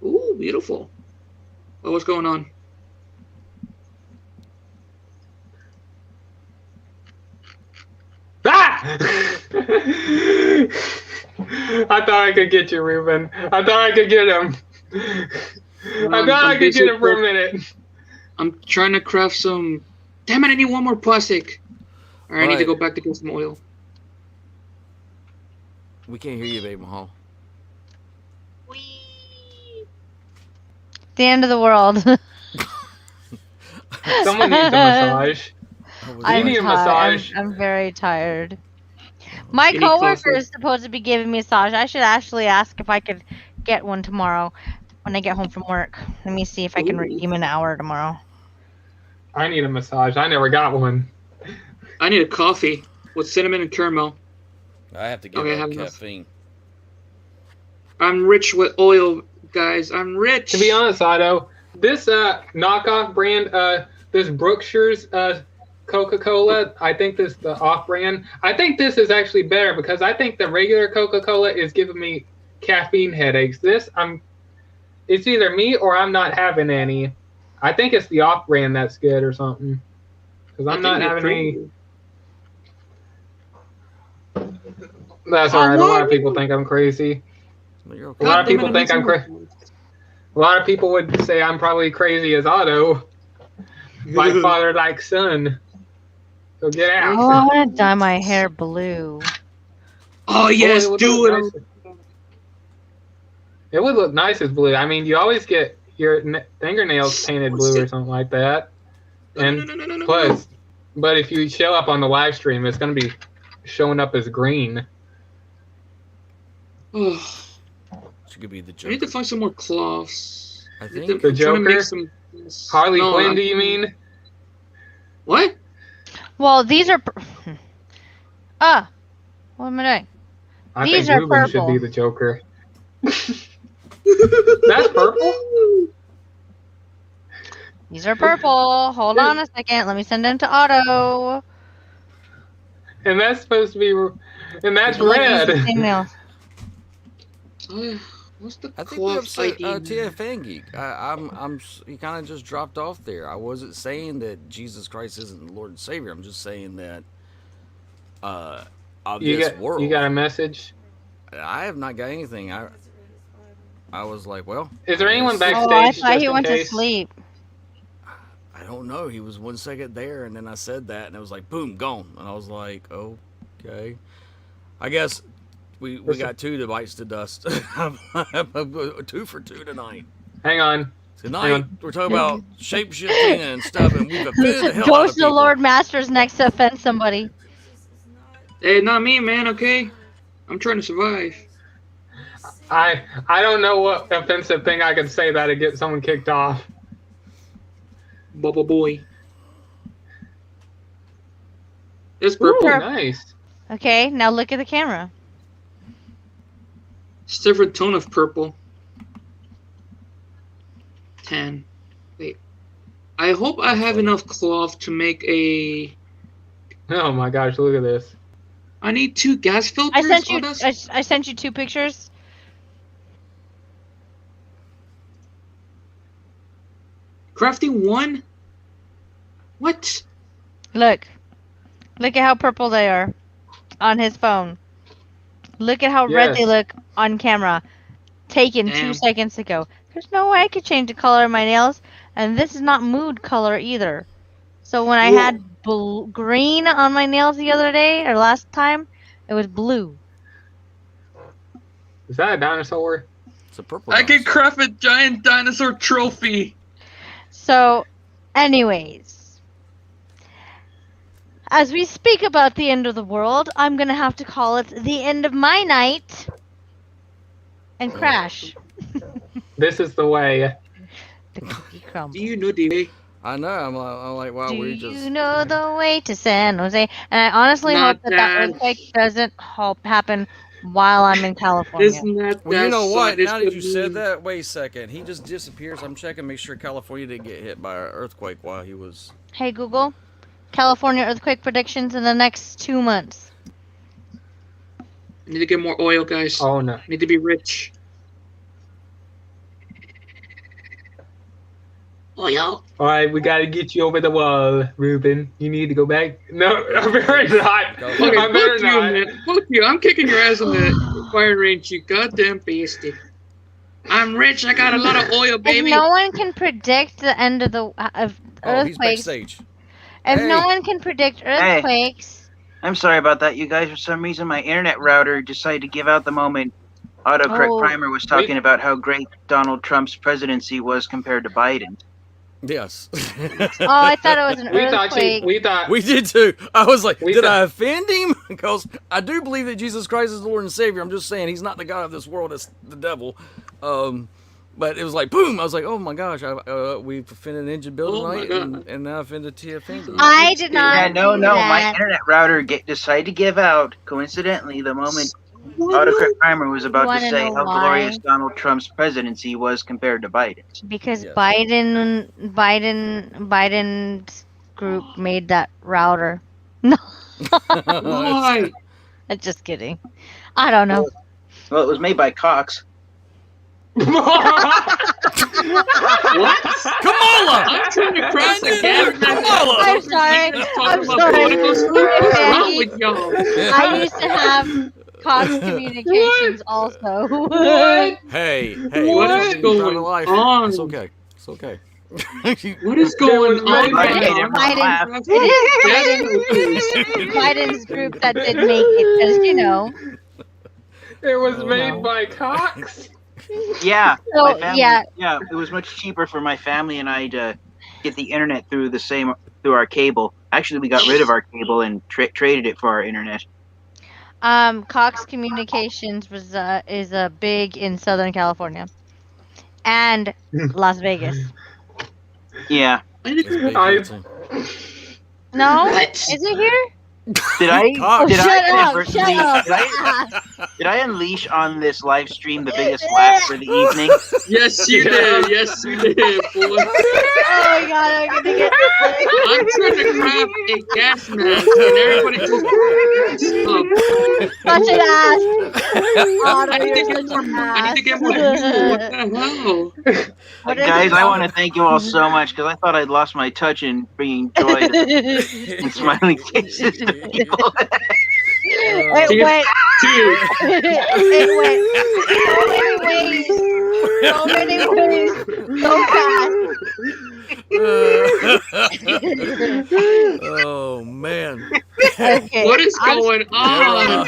Ooh, beautiful. Oh, what's going on? Ah! I thought I could get you, Ruben. I thought I could get him. I thought I could get him for a minute. I'm trying to craft some. Damn it! I need one more plastic. All right, I need to go back to get some oil. We can't hear you, Baby Mahal. The end of the world. Someone needs a massage. I need a massage. I'm very tired. My coworker is supposed to be giving me a massage. I should actually ask if I could get one tomorrow when I get home from work. Let me see if I can redeem an hour tomorrow. I need a massage. I never got one. I need a coffee with cinnamon and caramel. I have to get caffeine. I'm rich with oil, guys. I'm rich. To be honest, Otto, this knockoff brand, this Brookshire's Coca-Cola, I think this the off-brand. I think this is actually better because I think the regular Coca-Cola is giving me caffeine headaches. It's either me or I'm not having any. I think it's the off-brand that's good or something. Because I'm not having any. That's alright. A lot of people think I'm crazy. A lot of people think I'm crazy. A lot of people would say I'm probably crazy as Otto. Like father, like son. So get out. Oh, I want to dye my hair blue. Oh, yes, do it. It would look nice as blue. I mean, you always get your fingernails painted blue or something like that. And plus, but if you show up on the live stream, it's going to be showing up as green. She could be the Joker. I need to find some more cloths. I think the Joker. Harley Quinn, do you mean? What? Well, these are. What am I doing? I These think are Ruben purple. should be the Joker. That's purple? These are purple. Hold on a second. Let me send them to Otto. And that's supposed to be, and that's Look, these are the red. same nails. What's the I think we cloth upset ID? T.E.A. Fangeek. He kind of just dropped off there. I wasn't saying that Jesus Christ isn't the Lord and Savior. I'm just saying that of this world. You got a message? I have not got anything. I was like, well. Is there anyone guess- backstage? Oh, I thought just he in went to case? sleep. I don't know. He was 1 second there, and then I said that, and it was like, boom, gone. And I was like, okay. I guess we got 2 that bites the dust. 2 for 2 tonight. Hang on. Tonight, we're talking about shape-shifting and stuff, and we've offended the hell out Ghost of the people. Lord Master's next to offend somebody. Hey, not me, man. Okay, I'm trying to survive. I don't know what offensive thing I could say that'd get someone kicked off. Bubble boy. It's Ooh, purple. nice. Okay, now look at the camera. It's a different tone of purple. 10. Wait. I hope I have enough cloth to make a. Oh my gosh, look at this. I need 2 gas filters. I sent you. Oh, that's- I sent you 2 pictures. Crafting 1? What? Look at how purple they are on his phone. Look at how red Yes. they look on camera. Taken 2 Damn. seconds ago. There's no way I could change the color of my nails, and this is not mood color either. So when I Whoa. had green on my nails the other day or last time, it was blue. Is that a dinosaur? It's a purple I can dinosaur. craft a giant dinosaur trophy. So, anyways, as we speak about the end of the world, I'm gonna have to call it the end of my night and crash. This is the way. The cookie crumble. Do you know the I know. I'm like, wow, Do we you just. know the way to San Jose? And I honestly Not hope that that. earthquake doesn't happen while I'm in California. Isn't that Well, you that know what? song? It's Now that you the- said that, wait a second. He just disappears. I'm checking, make sure California didn't get hit by an earthquake while he was. Hey Google, California earthquake predictions in the next 2 months. I need to get more oil, guys. Oh no. I need to be rich. Oil. Alright, we gotta get you over the wall, Ruben. You need to go back. No, I'm very not. Go. Okay, I fuck better you, not. man. Fuck you. I'm kicking your ass on the fire range, you goddamn beastie. I'm rich. I got a lot of oil, baby. If no one can predict the end of the of Oh, he's earthquakes, backstage. if no Hey. one can predict earthquakes, I'm sorry about that, you guys. For some reason, my internet router decided to give out the moment Autocorrect Oh. Primer was talking about how great Donald Trump's presidency was compared to Biden. Yes. oh, I thought it was an earthquake. We thought We did too. I was like, We did thought- I offend him? Because I do believe that Jesus Christ is the Lord and Savior. I'm just saying he's not the God of this world. It's the devil. But it was like, boom. I was like, oh my gosh. We've offended an engine builder Oh my tonight, God. and now offended TFN. I did not. Yeah, no, do my that. internet router decided to give out, coincidentally, the moment Autocorrect Primer was about to Wanna say know how why? glorious Donald Trump's presidency was compared to Biden's. Because Yes. Biden's group made that router. No, Why? I'm just kidding. I don't know. Well, it was made by Cox. What? Kamala! I'm trying to cross the gap. Kamala! I'm sorry. I'm About sorry. political stuff. What's wrong Maggie. with y'all? I used to have Cox Communications also. What? Hey, What what's is in going private life? on? It's okay. It's okay. What is going on? Biden. man? It is Biden's group that did make it, as you know. it was Oh, made no. by Cox. Yeah, So, my family, yeah. it was much cheaper for my family and I to get the internet through our cable. Actually, we got rid of our cable and traded it for our internet. Cox Communications is big in Southern California and Las Vegas. Yeah, I need It's big I- here, too. No, What? is it here? Did I? Cock. Did I Shut up! inadvertently? Shut up! Did I unleash on this live stream the biggest laugh for the evening? Yes, you did. Yes, you did, boy. Oh my god, I'm gonna get I'm trying to craft a gas mask, and everybody just stop. such an ass. Otto, I need to you're get such more. an I need to get ass. more fuel. What the hell? What is Guys, it? I want to thank you all so much because I thought I'd lost my touch in bringing joy and smiling faces to people. It went. Dude, It went so many ways, so fast. Oh man. Okay, what is I'm going on?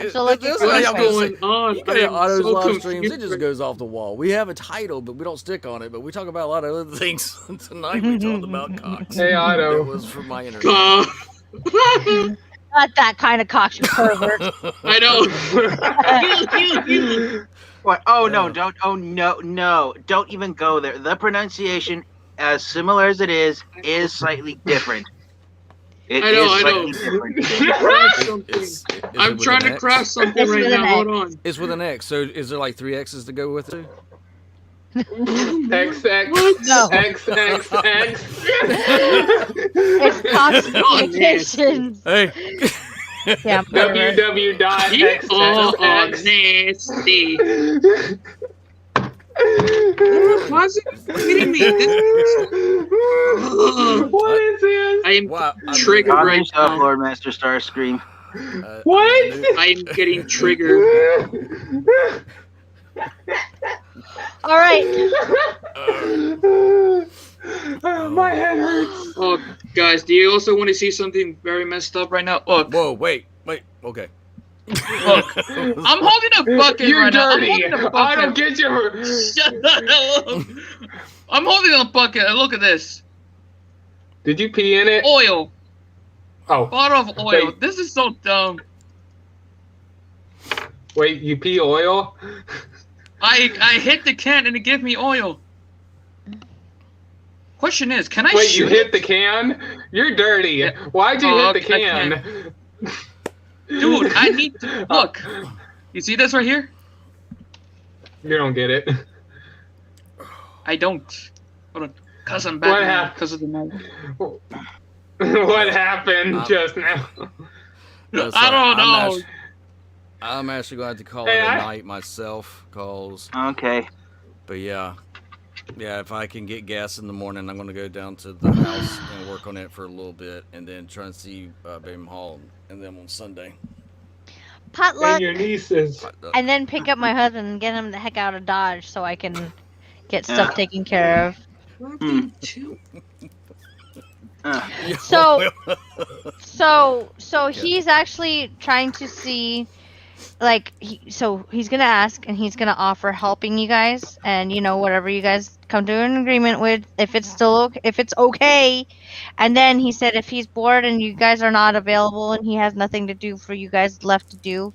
still looking This for is What is how I'm gonna say- going on? You I got am Otto's so live streams, confused. it just goes off the wall. We have a title, but we don't stick on it. But we talk about a lot of other things. Tonight we talked about cocks. Hey, Otto. That was from my internet. Not that kind of cock, you pervert. I know. What? Oh no! Don't! Oh no! Don't even go there. The pronunciation, as similar as it is slightly different. It I know, is I know. slightly different. Craft something. Is it I'm with trying an to X? craft something It's right with now. an Hold X. on. It's with an X. So is there like 3 X's to go with it? XX. No. XXX. It's cock communications. Hey. Yeah, pervert. www.xxx. Nasty. Why is it kidding me? What is this? I am Wow, I mean, triggered Calm right yourself, now. Lord Master Starscream. What? I am getting triggered. All right. My head hurts. Oh, guys, do you also want to see something very messed up right now? Look, Whoa, wait. Okay. look. I'm holding a bucket You're right now. I'm dirty. holding a I bucket. don't get your. Shut up. I'm holding a bucket. And look at this. Did you pee in it? Oil. Oh, Bottle of oil. Wait. This is so dumb. wait, you pee oil? I hit the can and it gave me oil. Question is, can I Wait, shoot you hit the can? You're dirty. Yeah. Why'd you Oh, hit the I can? Dude, I need to look. You see this right here? You don't get it. I don't. Hold on. Cause I'm What back happened? because of the night. What happened just now? No, I don't know. I'm actually going to have to call Hey, it a I- night myself. Okay. But yeah, if I can get gas in the morning, I'm going to go down to the house and work on it for a little bit, and then try and see Baby Hall, and then on Sunday. Potluck. And your nieces. And then pick up my husband and get him the heck out of Dodge so I can get stuff taken care of. So he's actually trying to see, like, he's gonna ask and he's gonna offer helping you guys, and whatever you guys come to an agreement with, if it's okay. And then he said if he's bored and you guys are not available and he has nothing to do for you guys left to do,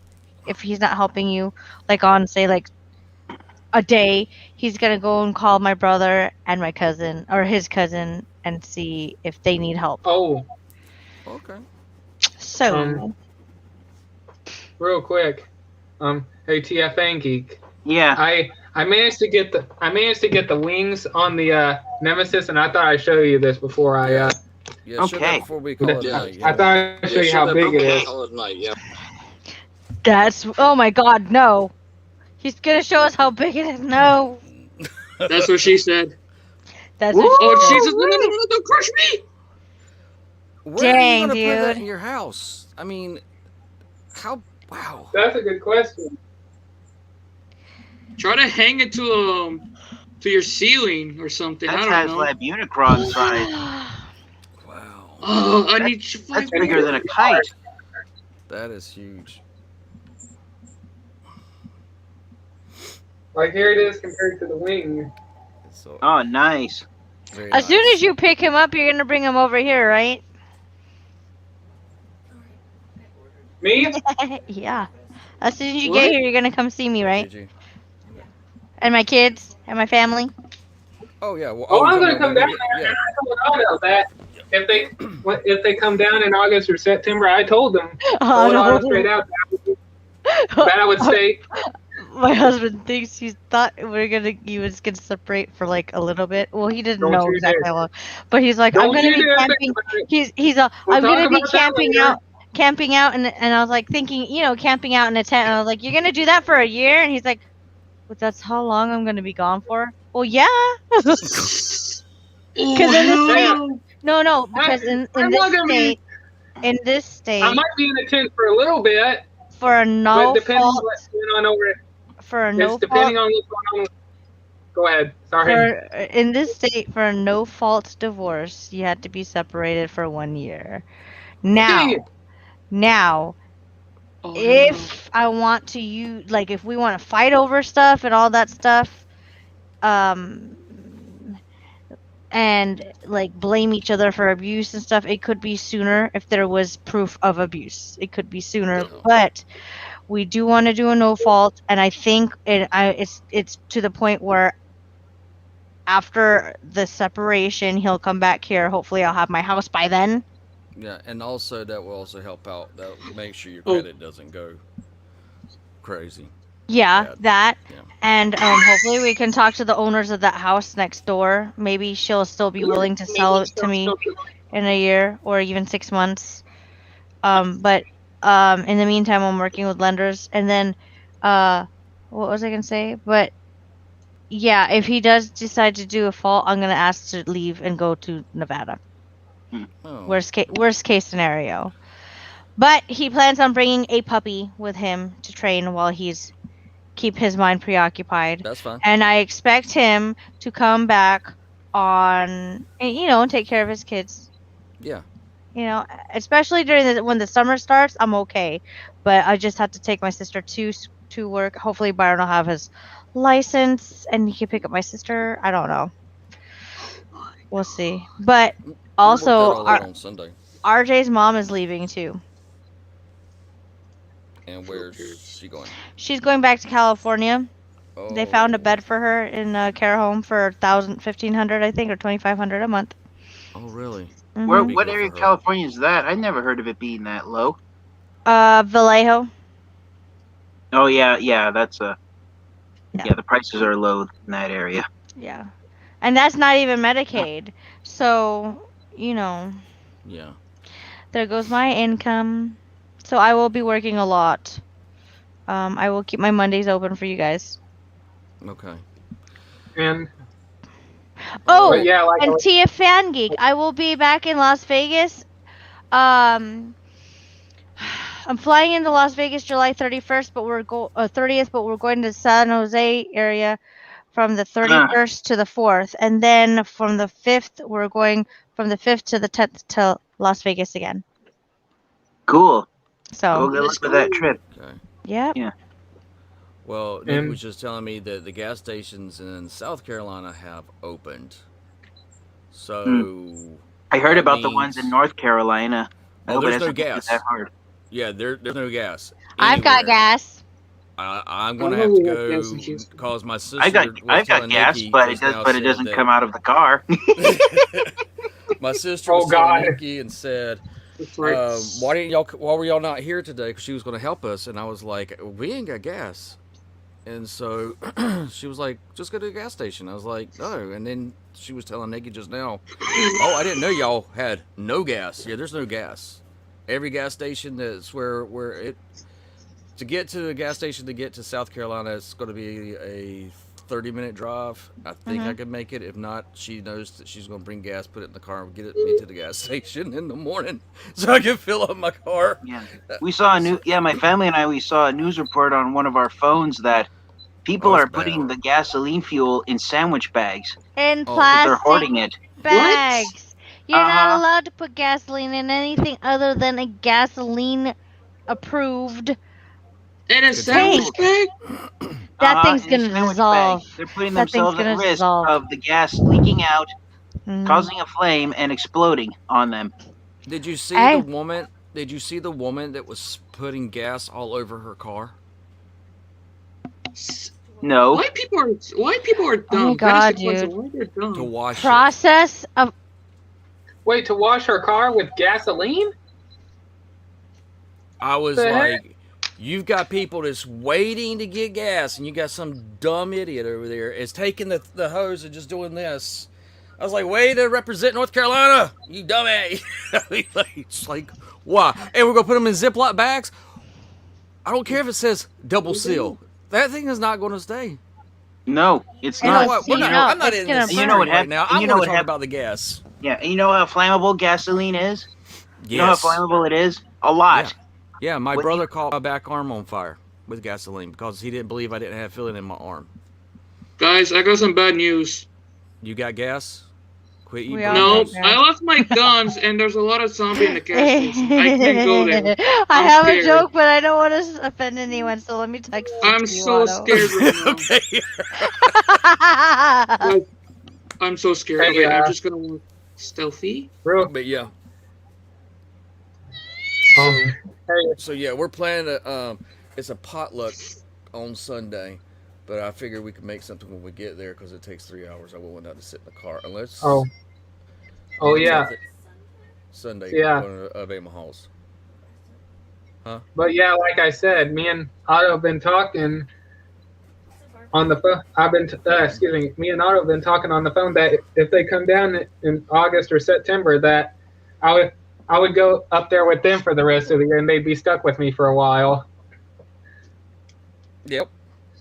if he's not helping you, like on say like a day, he's gonna go and call my brother and my cousin or his cousin and see if they need help. Oh, Okay. So real quick. Hey TF and Geek. Yeah. I managed to get the wings on the Nemesis, and I thought I'd show you this before I Yeah, show that Okay. before we call it a Yeah. night. I thought I'd show you how big it is. Solid night, yeah. that's, oh my god, no. He's gonna show us how big it is. No. That's what she said. That's Woo! what Oh Jesus! No, don't crush me! Where Dang, are you going to put that dude. in your house? I mean, how? Wow. That's a good question. Try to hang it to your ceiling or something. That I has don't know. like Unicron size. Wow. Oh, I need to That's find bigger than a kite. That is huge. Like here it is compared to the wing. So, Oh, nice. very As soon nice. as you pick him up, you're gonna bring him over here, right? Me? Yeah. As soon as you What? get here, you're gonna come see me, right? Did you? And my kids and my family. Oh yeah. Well, Oh, I'm you're gonna talking come about down when there you and I told Otto that. get- if they come down in August or September, I told them Oh, told Autumn no. straight out that I would stay. My husband thinks he was gonna separate for like a little bit. Well, he didn't Don't know you exactly dare. how long, but he's like, I'm Don't gonna you be dare think camping. about it. He's We'll I'm talk gonna be about that camping later. and I was like thinking, camping out in a tent. And I was like, you're gonna do that for a year? And he's like, but that's how long I'm gonna be gone for. Well, yeah. Because in this state, no, because in I'm this not gonna be. state, I might be in the tent for a little bit, for a but no depending on fault, what's going on over it, for a it's no fault. depending on what's going on. Go ahead. Sorry. In this state, for a no-fault divorce, you had to be separated for 1 year. Dang it. Now, Oh, if I want to use, like, if we want to fight over stuff and all that stuff, and like blame each other for abuse and stuff, it could be sooner if there was proof of abuse. It could be sooner, but we do want to do a no-fault, and I think it's to the point where after the separation, he'll come back here. Hopefully, I'll have my house by then. Yeah, and also that will also help out. That will make sure your Oh. credit doesn't go crazy. Yeah, Bad. that. Yeah. And hopefully we can talk to the owners of that house next door. Maybe she'll still be willing to sell it to me in a year or even 6 months. But in the meantime, I'm working with lenders. And then, what was I gonna say? But yeah, if he does decide to do a fault, I'm gonna ask to leave and go to Nevada. Oh. Worst case scenario. But he plans on bringing a puppy with him to train while he's keep his mind preoccupied. That's fine. And I expect him to come back on, and take care of his kids. Yeah. Especially when the summer starts, I'm okay. But I just have to take my sister to work. Hopefully Byron will have his license and he can pick up my sister. I don't know. We'll see. But We'll work that also, all out on Sunday. RJ's mom is leaving too. And where's she going? She's going back to California. Oh. They found a bed for her in a care home for $1,500, I think, or $2,500 a month. Oh, really? Mhm. Where? That'd be What good area of for her. California is that? I never heard of it being that low. Vallejo. Oh yeah, that's Yeah. yeah. The prices are low in that area. Yeah. And that's not even Medicaid. So, Yeah. there goes my income. So I will be working a lot. I will keep my Mondays open for you guys. Okay. And Oh, but yeah, like and T.E.A. Fan Geek. I will be back in Las Vegas. I'm flying into Las Vegas July 31st, but 30th, but we're going to San Jose area from the 31st to the 4th, and then from the 5th, we're going from the 5th to the 10th to Las Vegas again. Cool. So, Well, good luck with that trip. Okay. yep. Yeah. Well, Nick And- was just telling me that the gas stations in South Carolina have opened. So. I heard that about the ones in means- North Carolina. I Oh, hope it there's no hasn't been gas. that hard. Yeah, there's no gas. I've got anywhere. gas. I'm gonna I have know to we have go gas in Houston. cause my sister. I've got was telling gas, Nikki but just it now doesn't said that- come out of the car. My sister Oh, was telling God. Nikki and said, That's right. why were y'all not here today? Because she was going to help us, and I was like, we ain't got gas. And so she was like, just go to the gas station. I was like, no. And then she was telling Nikki just now, oh, I didn't know y'all had no gas. Yeah, there's no gas. Every gas station that's where it to get to the gas station to get to South Carolina, it's going to be a 30-minute drive. I think I can make it. If not, she knows that she's going to bring gas, put it in the car, and get me to the gas station in the morning so I can fill up my car. Yeah, we saw my family and we saw a news report on one of our phones that people Oh, are it's bad. putting the gasoline fuel in sandwich bags. In Oh. They're plastic hoarding it. bags. You're not Uh-huh. allowed to put gasoline in anything other than a gasoline approved. And a sandwich bag? That thing's in a gonna sandwich dissolve. bag. They're putting That thing's themselves gonna at risk dissolve. of the gas leaking out, Mhm. causing a flame, and exploding on them. Did you see Hey. the woman? Did you see the woman that was putting gas all over her car? No. Why people are dumb? Oh my God, That is the question. dude. Why they're dumb? To wash it. Process of Wait, to wash her car with gasoline? I was The like, heck? you've got people that's waiting to get gas, and you got some dumb idiot over there is taking the hose and just doing this. I was like, way to represent North Carolina, you dumbass. It's like, why? And we're going to put them in Ziploc bags? I don't care if it says double seal. That thing is not going to stay. No, it's You know not. what? We're not, I'm not It's in gonna this burn. You know what right now. hap- I'm you know going what to talk hap- about the gas. Yeah, and you know how flammable gasoline is? Yes. You know how flammable it is? A lot. Yeah, my When brother caught my back arm on fire with gasoline because he didn't believe I didn't have feeling in my arm. Guys, I got some bad news. You got gas? Quit eating We all burritos. No, got gas. I left my guns, and there's a lot of zombie in the gas station. I can't go there. I I'm have scared. a joke, but I don't want to offend anyone, so let me text it I'm to you, so Otto. scared right now. Okay. Like, I'm so scared. Hey, Okay, I'm just gonna look stealthy. Real. But yeah. Hey, So yeah, we're planning to it's a potluck on Sunday, but I figured we could make something when we get there because it takes 3 hours. I wouldn't have to sit in the car unless oh yeah, Sunday Yeah. going to Bama Halls. but yeah, like I said, me and Otto have been talking on the phone. Me and Otto have been talking on the phone that if they come down in August or September, that I would go up there with them for the rest of the year, and they'd be stuck with me for a while. Yep.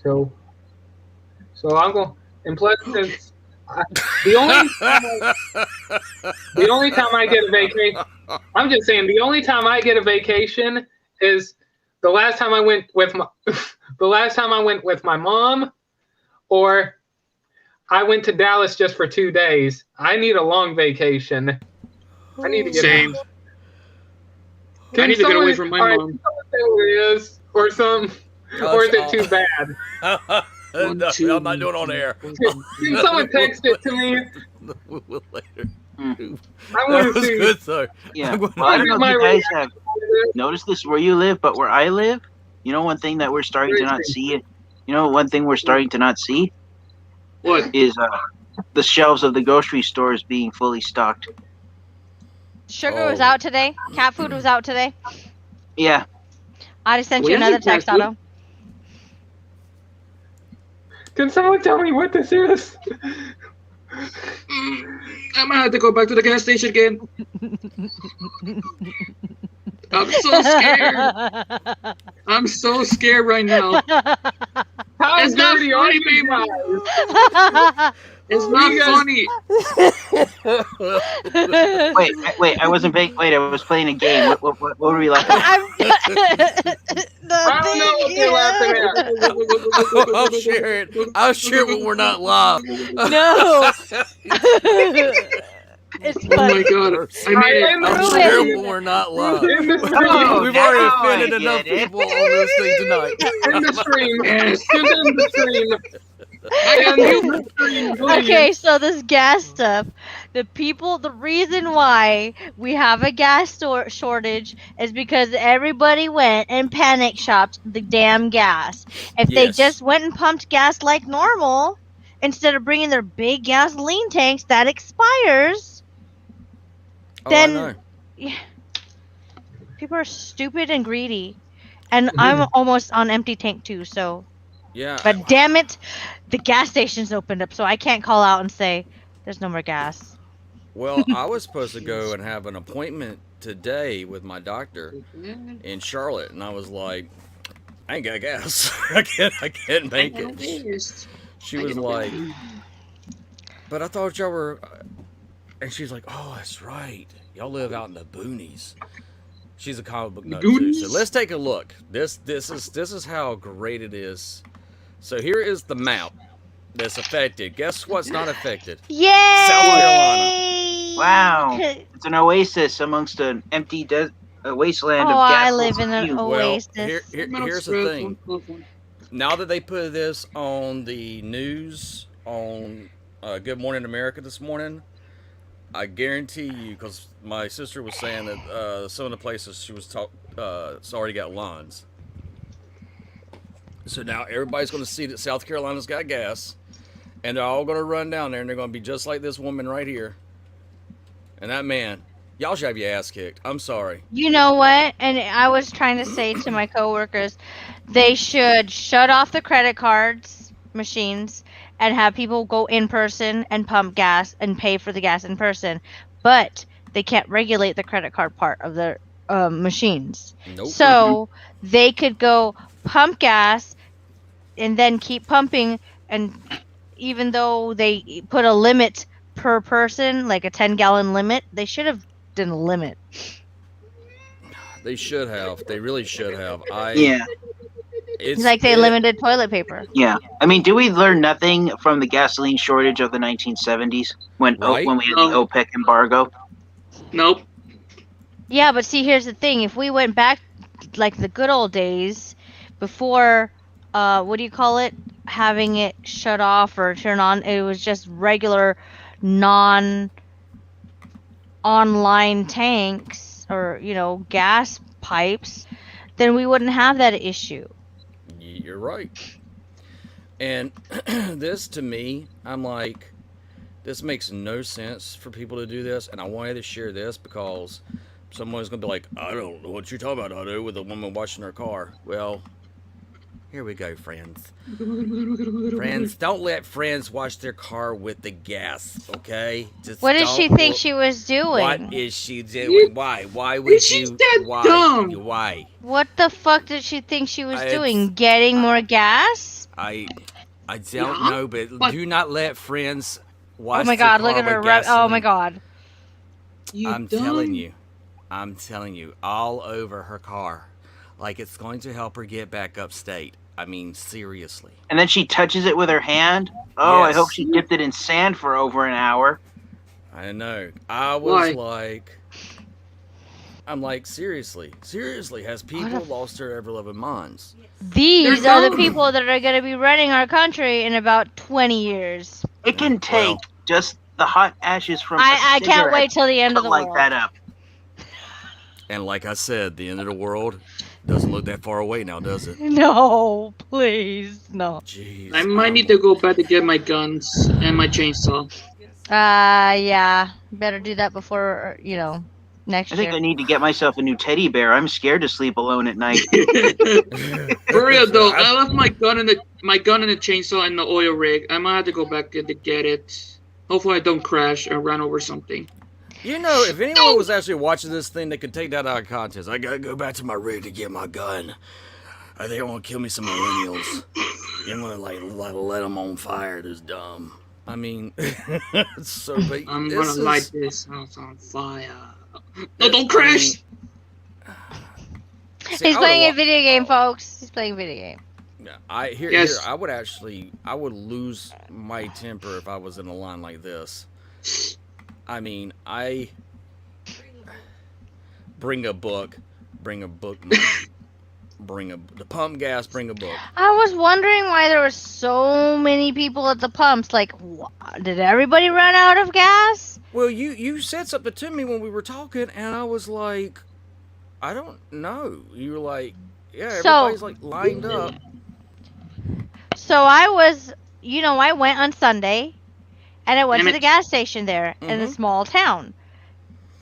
So I'm going. And plus, since the only time I get a vacation, I'm just saying the only time I get a vacation is the last time I went with my mom, or I went to Dallas just for 2 days. I need a long vacation. I need to get Same. Can I need to get away someone- from my all right, mom. can someone say who it is, or some, or is it too bad? No, I'm not doing it on air. Can someone text it to me? We will later. I That want to was see. good, though. Yeah. I'm gonna- Well, I don't know My if you guys reaction have noticed this where you live, but where I live, you know one thing that we're starting to not see. You know one thing we're starting to not see What? is the shelves of the grocery stores being fully stocked. Sugar was Oh. out today. Cat food was out today. Yeah. I just sent We you have another cat text, food. Otto. Can someone tell me what this is? I might have to go back to the gas station again. I'm so scared. I'm so scared right now. How It's not dirty are funny, you baby. guys? It's not You guys- funny. Wait. I wasn't paying. Wait, I was playing a game. What were we laughing at? I don't know what you're laughing at. I'll share it. I'll share it when we're not live. No. It's Oh my funny. god. I made it. I'll share it when we're not live. In the We've stream. already now I offended enough get it. people on this thing tonight. In the stream. Yes. Send it in the stream. I In got the stream, please. Okay, so this gas stuff, the reason why we have a gas shortage is because everybody went and panic shopped the damn gas. If they Yes. just went and pumped gas like normal, instead of bringing their big gasoline tanks that expires, Oh, Then- I know. people are stupid and greedy. And I'm almost on empty tank too, so. Yeah. But damn it, the gas station's opened up, so I can't call out and say there's no more gas. Well, I was supposed to go and have an appointment today with my doctor in Charlotte, and I was like, I ain't got gas. I can't make it. She was like, but I thought y'all were, and she's like, oh, that's right. Y'all live out in the boonies. She's a comic book nut too. So let's take a look. This is how great it is. So here is the map that's affected. Guess what's not affected? Yay! South Carolina. Wow. It's an oasis amongst an empty wasteland Oh, of I gas. live in an Well, oasis. here's the thing. Now that they put this on the news on Good Morning America this morning, I guarantee you, because my sister was saying that some of the places she was it's already got lines. So now everybody's going to see that South Carolina's got gas, and they're all going to run down there, and they're going to be just like this woman right here. And that man, y'all should have your ass kicked. I'm sorry. You know what? And I was trying to say to my coworkers, they should shut off the credit cards machines and have people go in person and pump gas and pay for the gas in person. But they can't regulate the credit card part of their machines. Nope. So they could go pump gas and then keep pumping, and even though they put a limit per person, like a 10-gallon limit, they should have done a limit. They should have. They really should have. Yeah. It's Like they limited toilet paper. Yeah. I mean, do we learn nothing from the gasoline shortage of the 1970s when Right. when we had the OPEC embargo? Nope. Yeah, but see, here's the thing. If we went back like the good old days before, what do you call it? Having it shut off or turn on, it was just regular non-online tanks or, gas pipes, then we wouldn't have that issue. You're right. And this, to me, I'm like, this makes no sense for people to do this. And I wanted to share this because someone's going to be like, I don't know what you're talking about, Otto, with a woman washing her car. Well, here we go, friends. Friends, don't let friends wash their car with the gas, okay? Just What did she think she was doing? What is she doing? Why? Why would She's you? that Why? dumb. Why? What the fuck did she think she was It's- doing? Getting more gas? I don't Yeah, know, but but- do not let friends wash Oh my their god, car look at with her. Oh gasoline. my god. You I'm dumb. telling you. I'm telling you, all over her car. Like it's going to help her get back upstate. I mean, seriously. And then she touches it with her hand. Oh, I Yes. hope she dipped it in sand for over an hour. I know. I Why? was like, I'm like, seriously, has people lost their ever-loving minds? These They're are the dumb. people that are going to be running our country in about 20 years. It can take Well- just the hot ashes from I can't cigarette wait till the end to of the light world. that up. And like I said, the end of the world doesn't look that far away now, does it? No, please, no. Jeez. I might need to go back to get my guns and my chainsaw. Yeah. Better do that before, next I think year. I need to get myself a new teddy bear. I'm scared to sleep alone at night. For real though, I left my gun and the chainsaw in the oil rig. I might have to go back in to get it. Hopefully I don't crash or run over something. You know, if anyone was actually watching this thing, they could take that out of context. I gotta go back to my rig to get my gun. I think I want to kill me some millennials. I'm gonna like let them on fire. This dumb. I mean, it's so big. I'm This gonna is- light this house on fire. No, don't crash! See, He's I would've playing a wa- video game, folks. He's playing a video game. Here, Yes. I would lose my temper if I was in a line like this. I mean, bring a book, the pump gas, bring a book. I was wondering why there were so many people at the pumps. Like, did everybody run out of gas? Well, you said something to me when we were talking, and I was like, I don't know. You were like, yeah, So- everybody's like lined up. So I went on Sunday, and I went Damn to it. the gas station there in a Mhm. small town,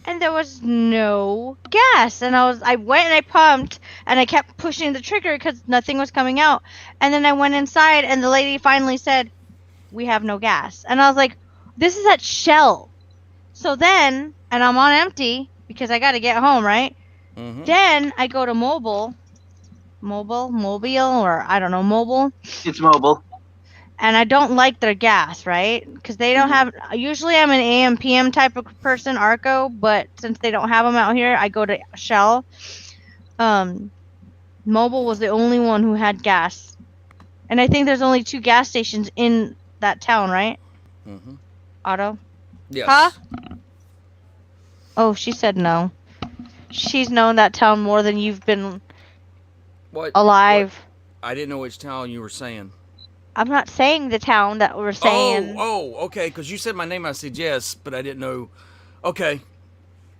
and there was no gas. And I went and I pumped, and I kept pushing the trigger because nothing was coming out. And then I went inside, and the lady finally said, "We have no gas." And I was like, "This is at Shell." So then, and I'm on empty because I got to get home, right? Mhm. Then I go to Mobile, or I don't know, Mobile. It's mobile. And I don't like their gas, right? Because they don't have. Usually, I'm an AM PM type of person, Arco, but since they don't have them out here, I go to Shell. Mobile was the only one who had gas, and I think there's only 2 gas stations in that town, right? Mhm. Otto? Yes. Huh? Oh, she said no. She's known that town more than you've been What? alive. What? I didn't know which town you were saying. I'm not saying the town that we're saying. Oh, okay. Because you said my name, I said yes, but I didn't know. Okay.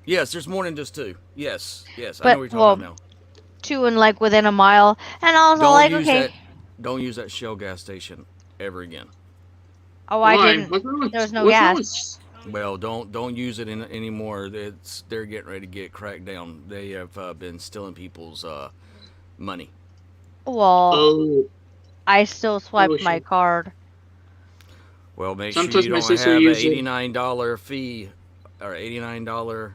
Yes, there's more than just 2. Yes. I know But, what you're talking about now. 2 and like within a mile, and I was all like, okay. Don't use that Shell gas station ever again. Oh, I Why? didn't. What's wrong with, There was no what's wrong gas. Well, don't use it anymore. They're getting ready to get cracked down. They have been stealing people's money. Well, Oh, I still swiped my shit. card. Well, make sure Sometimes you my don't sister have a uses it. $89 fee or $89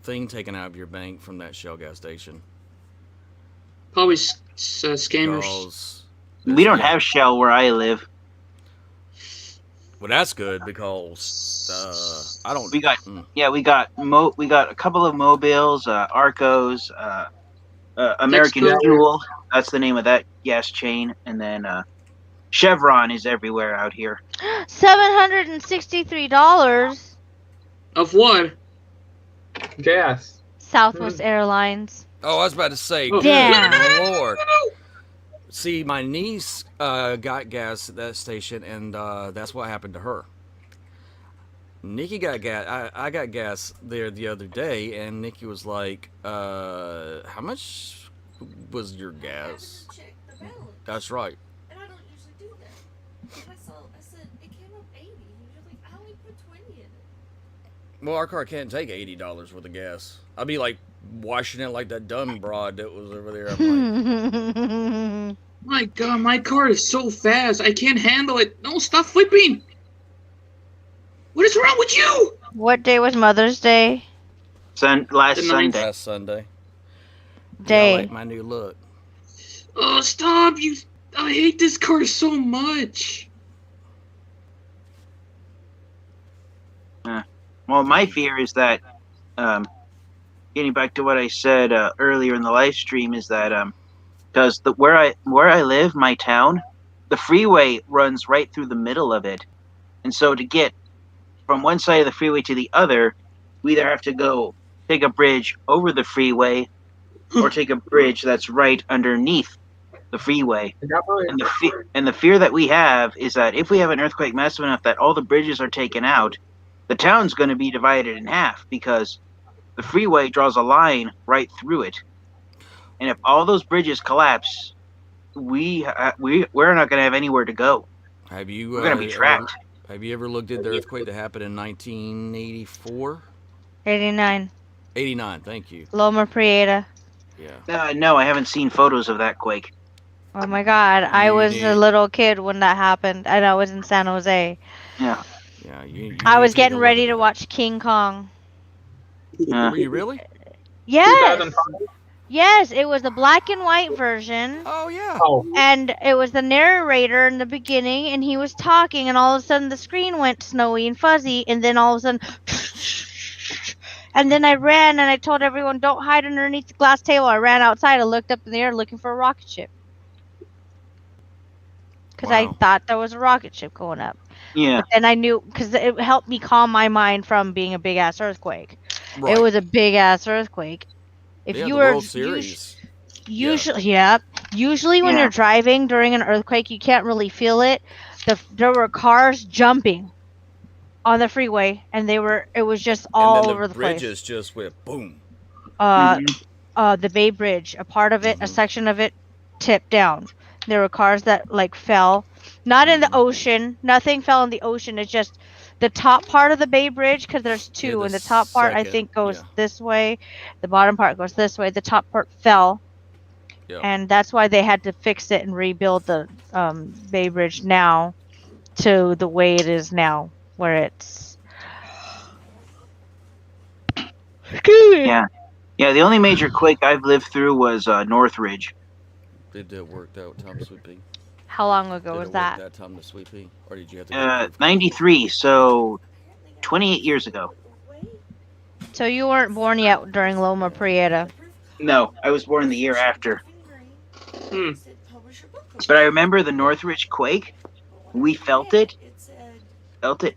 thing taken out of your bank from that Shell gas station. Probably scammers. Because We don't yeah. have Shell where I live. Well, that's good because I don't. We got we got a couple of mobiles, Arcos, American Texaco. Fuel. That's the name of that gas chain, and then Chevron is everywhere out here. $763. Of what? Gas. Southwest Airlines. Oh, I was about to say, Oh. good Damn. Lord. See, my niece got gas at that station, and that's what happened to her. Nikki got gas. I got gas there the other day, and Nikki was like, "How much was your gas?" Check the balance. That's right. And I don't usually do that. And I said, it came up 80. And you're like, I only put 20 in it. Well, our car can't take $80 worth of gas. I'd be like washing it like that dumb broad that was over there. I'm like, My God, my car is so fast. I can't handle it. No, stop flipping. What is wrong with you? What day was Mother's Day? Last The ninth. Sunday. last Sunday. Day. Yeah, I like my new look. Oh, stop. I hate this car so much. Well, my fear is that, getting back to what I said earlier in the live stream, is that because where I live, my town, the freeway runs right through the middle of it, and so to get from one side of the freeway to the other, we either have to go take a bridge over the freeway, or take a bridge that's right underneath the freeway. And the fear that we have is that if we have an earthquake massive enough that all the bridges are taken out, the town's going to be divided in half because the freeway draws a line right through it. And if all those bridges collapse, we're not going to have anywhere to go. Have you? We're going to be trapped. Have you ever looked at the earthquake that happened in 1984? 89. 89. Thank you. Loma Prieta. Yeah. No, I haven't seen photos of that quake. Oh my God. I was a little kid when that happened, and I was in San Jose. Yeah. Yeah. I was getting ready to watch King Kong. Were you really? Yes. 2005? Yes, it was the black and white version. Oh yeah. Oh, And it was the narrator in the beginning, and he was talking, and all of a sudden the screen went snowy and fuzzy, and then all of a sudden, and then I ran and I told everyone, don't hide underneath the glass table. I ran outside, I looked up in the air looking for a rocket ship. Because I Wow. thought there was a rocket ship going up. Yeah. And I knew, because it helped me calm my mind from being a big-ass earthquake. Right. It was a big-ass earthquake. If Yeah, you the were World Series. Usually when Yeah. you're driving during an earthquake, you can't really feel it. There were cars jumping on the freeway, and it was just all and then over the the place. bridges just went boom. The Bay Bridge, a part of it, a section of it tipped down. There were cars that fell, not in the ocean. Nothing fell in the ocean. It's just the top part of the Bay Bridge, because there's two, the and the top part I second, think goes yeah. this way, the bottom part goes this way. The top part fell, Yep. and that's why they had to fix it and rebuild the Bay Bridge now to the way it is now, where it's. Yeah. Yeah, the only major quake I've lived through was Northridge. Did it work that time, Sweet Pea? How long ago Did was it that? work that time, the Sweet Pea? Or did you have to go 93, so 28 years ago. So you weren't born yet during Loma Prieta. No, I was born the year after. Hmm. But I remember the Northridge quake. We felt it,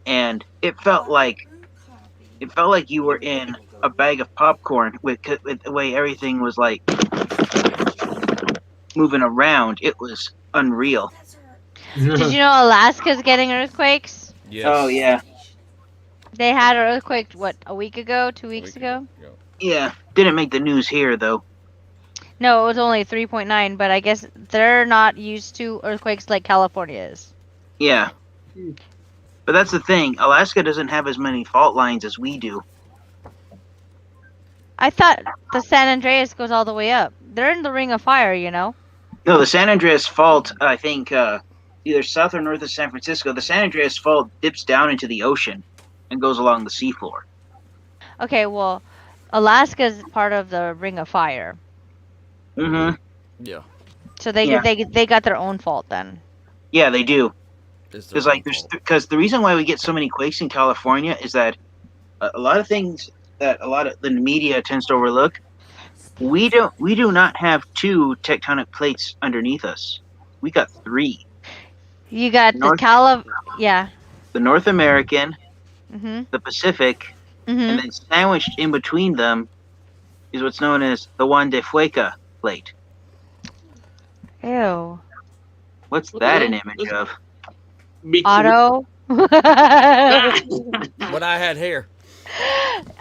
and it felt like you were in a bag of popcorn with the way everything was like moving around. It was unreal. Did you know Alaska's getting earthquakes? Yes. Oh yeah, They had an earthquake, what, a week ago, 2 weeks ago? yeah. Didn't make the news here though. No, it was only 3.9, but I guess they're not used to earthquakes like California is. Yeah. But that's the thing. Alaska doesn't have as many fault lines as we do. I thought the San Andreas goes all the way up. They're in the Ring of Fire, you know. No, the San Andreas Fault, I think, either south or north of San Francisco, the San Andreas Fault dips down into the ocean and goes along the seafloor. Okay, well, Alaska's part of the Ring of Fire. Mm-hmm. Yeah. So they Yeah. they got their own fault then. Yeah, they do. It's their Because like own there's fault. because the reason why we get so many quakes in California is that a lot of things that a lot of the media tends to overlook. We do not have 2 tectonic plates underneath us. We got 3. You got North- yeah. The North American, Mhm. the Pacific, and Mhm. then sandwiched in between them is what's known as the Juan de Fueca plate. Ew. What's What that the an hell? image of? Me too. Auto. When I had hair.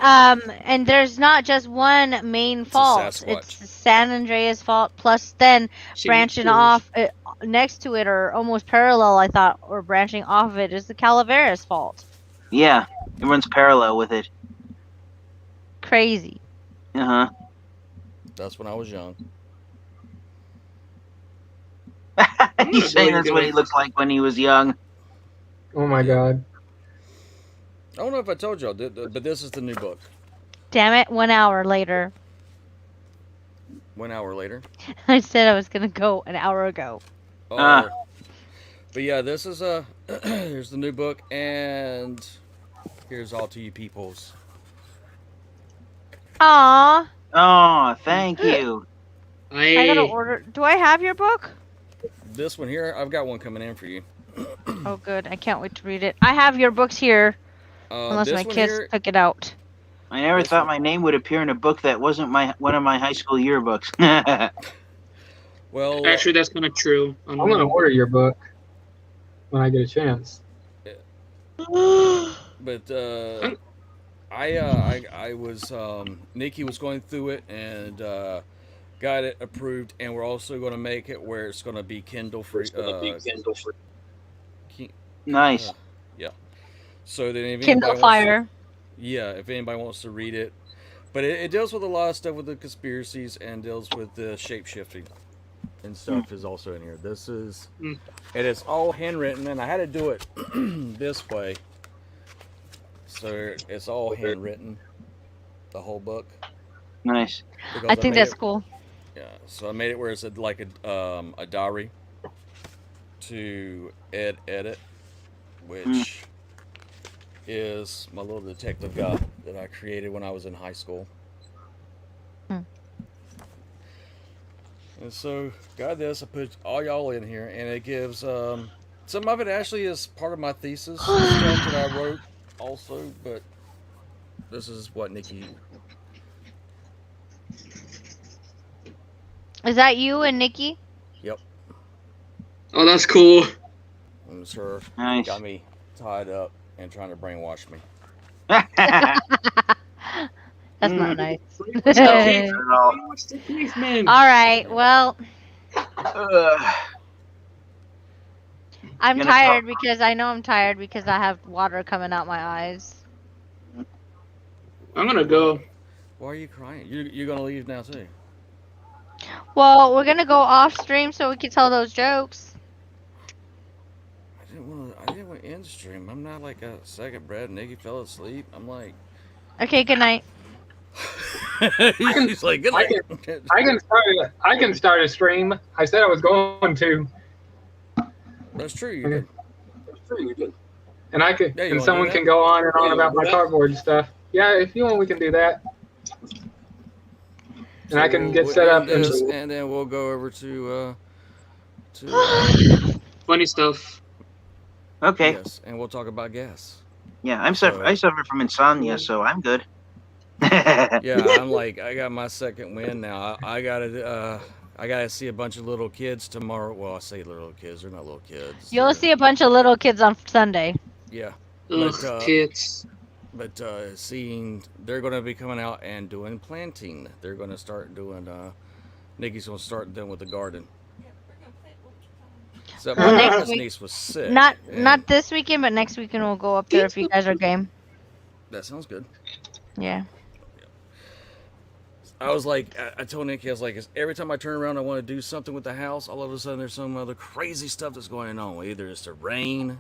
And there's not just one main a fault. Sasquatch. It's the San Andreas fault plus then branching Shapeshifters. off next to it or almost parallel, I thought, or branching off of it is the Calaveras fault. Yeah, it runs parallel with it. Crazy. Uh That's when I was young. huh. I'm He's gonna saying go that's and what get he it. looks like when he was young. Oh my god. I don't know if I told y'all, but this is the new book. Damn it, 1 hour later. 1 hour later. I said I was going to go an hour ago. Ah. But yeah, this is here's the new book, and here's all to you peoples. Aw. Oh, thank you. I gotta order. Do I have your book? This one here, I've got one coming in for you. Oh, good. I can't wait to read it. I have your books here, unless This my one kids here, took it out. I never This thought one- my name would appear in a book that wasn't one of my high school yearbooks. well, Actually, that's kind of true. I'm gonna order your book when I get a chance. but I was Nikki was going through it and got it approved, and we're also going to make it where it's going to be Kindle free. Nice. Yeah. So then if Kindle anybody wants to- Fire. yeah, if anybody wants to read it, but it deals with a lot of stuff with the conspiracies and deals with the shape shifting and stuff is also in here. This is, Mm. and it's all handwritten, and I had to do it this way, so it's all handwritten, the whole book. Nice. because I think made that's it- cool. Yeah, so I made it where it's like a diary to edit, which is my little detective guy that I created when I was in high school. Hmm. And so, got this. I put all y'all in here, and it gives some of it actually is part of my thesis stuff that I wrote also, but this is what Nikki. Is that you and Nikki? Oh, that's cool. It was her. Nice. Got me tied up and trying to brainwash me. That's not nice. Okay. all. What's the caveman? All right. Well, Ugh. I'm Gonna tired because I know I'm tired because I have water coming out my eyes. I'm gonna go. Why are you crying? You're gonna leave now too. Well, we're gonna go off stream so we can tell those jokes. I didn't want to end stream. I'm not like a second Brad. Nikki fell asleep. I'm like. Okay. Good night. He's like, good night. I can start a stream. I said I was going to, That's true. You did. and I could, Yeah, you and wanna someone do can that? go on and on Yeah, about my that- cardboard stuff. Yeah, if you want, we can do that. And I can get set up and and then we'll go over to Funny stuff. Okay. yes, and we'll talk about gas. Yeah, I suffer from insomnia, so I'm good. Yeah, I'm like, I got my second win now. I gotta see a bunch of little kids tomorrow. Well, I say little kids, they're not little kids. You'll They're- see a bunch of little kids on Sunday. Yeah, Ugh, But, kids. but seeing they're gonna be coming out and doing planting. They're gonna start doing. Nikki's gonna start them with the garden. Yeah, we're gonna play So Well, my next Grandma's week- niece was sick. Not and this weekend, but next weekend we'll go up there if you guys are game. That sounds good. Yeah. I was like, I told Nikki, I was like, every time I turn around, I want to do something with the house. All of a sudden, there's some other crazy stuff that's going on. Either it's the rain,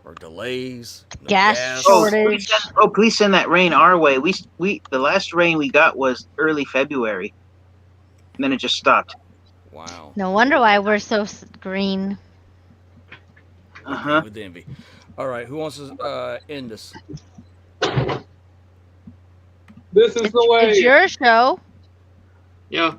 or delays, no Gas Oh, shortage. please send that rain our way. We the last rain we got was early February, and then it just stopped. Wow. No wonder why we're so green. With envy. All right, who wants to end this? This is the way. It's your show. Yeah.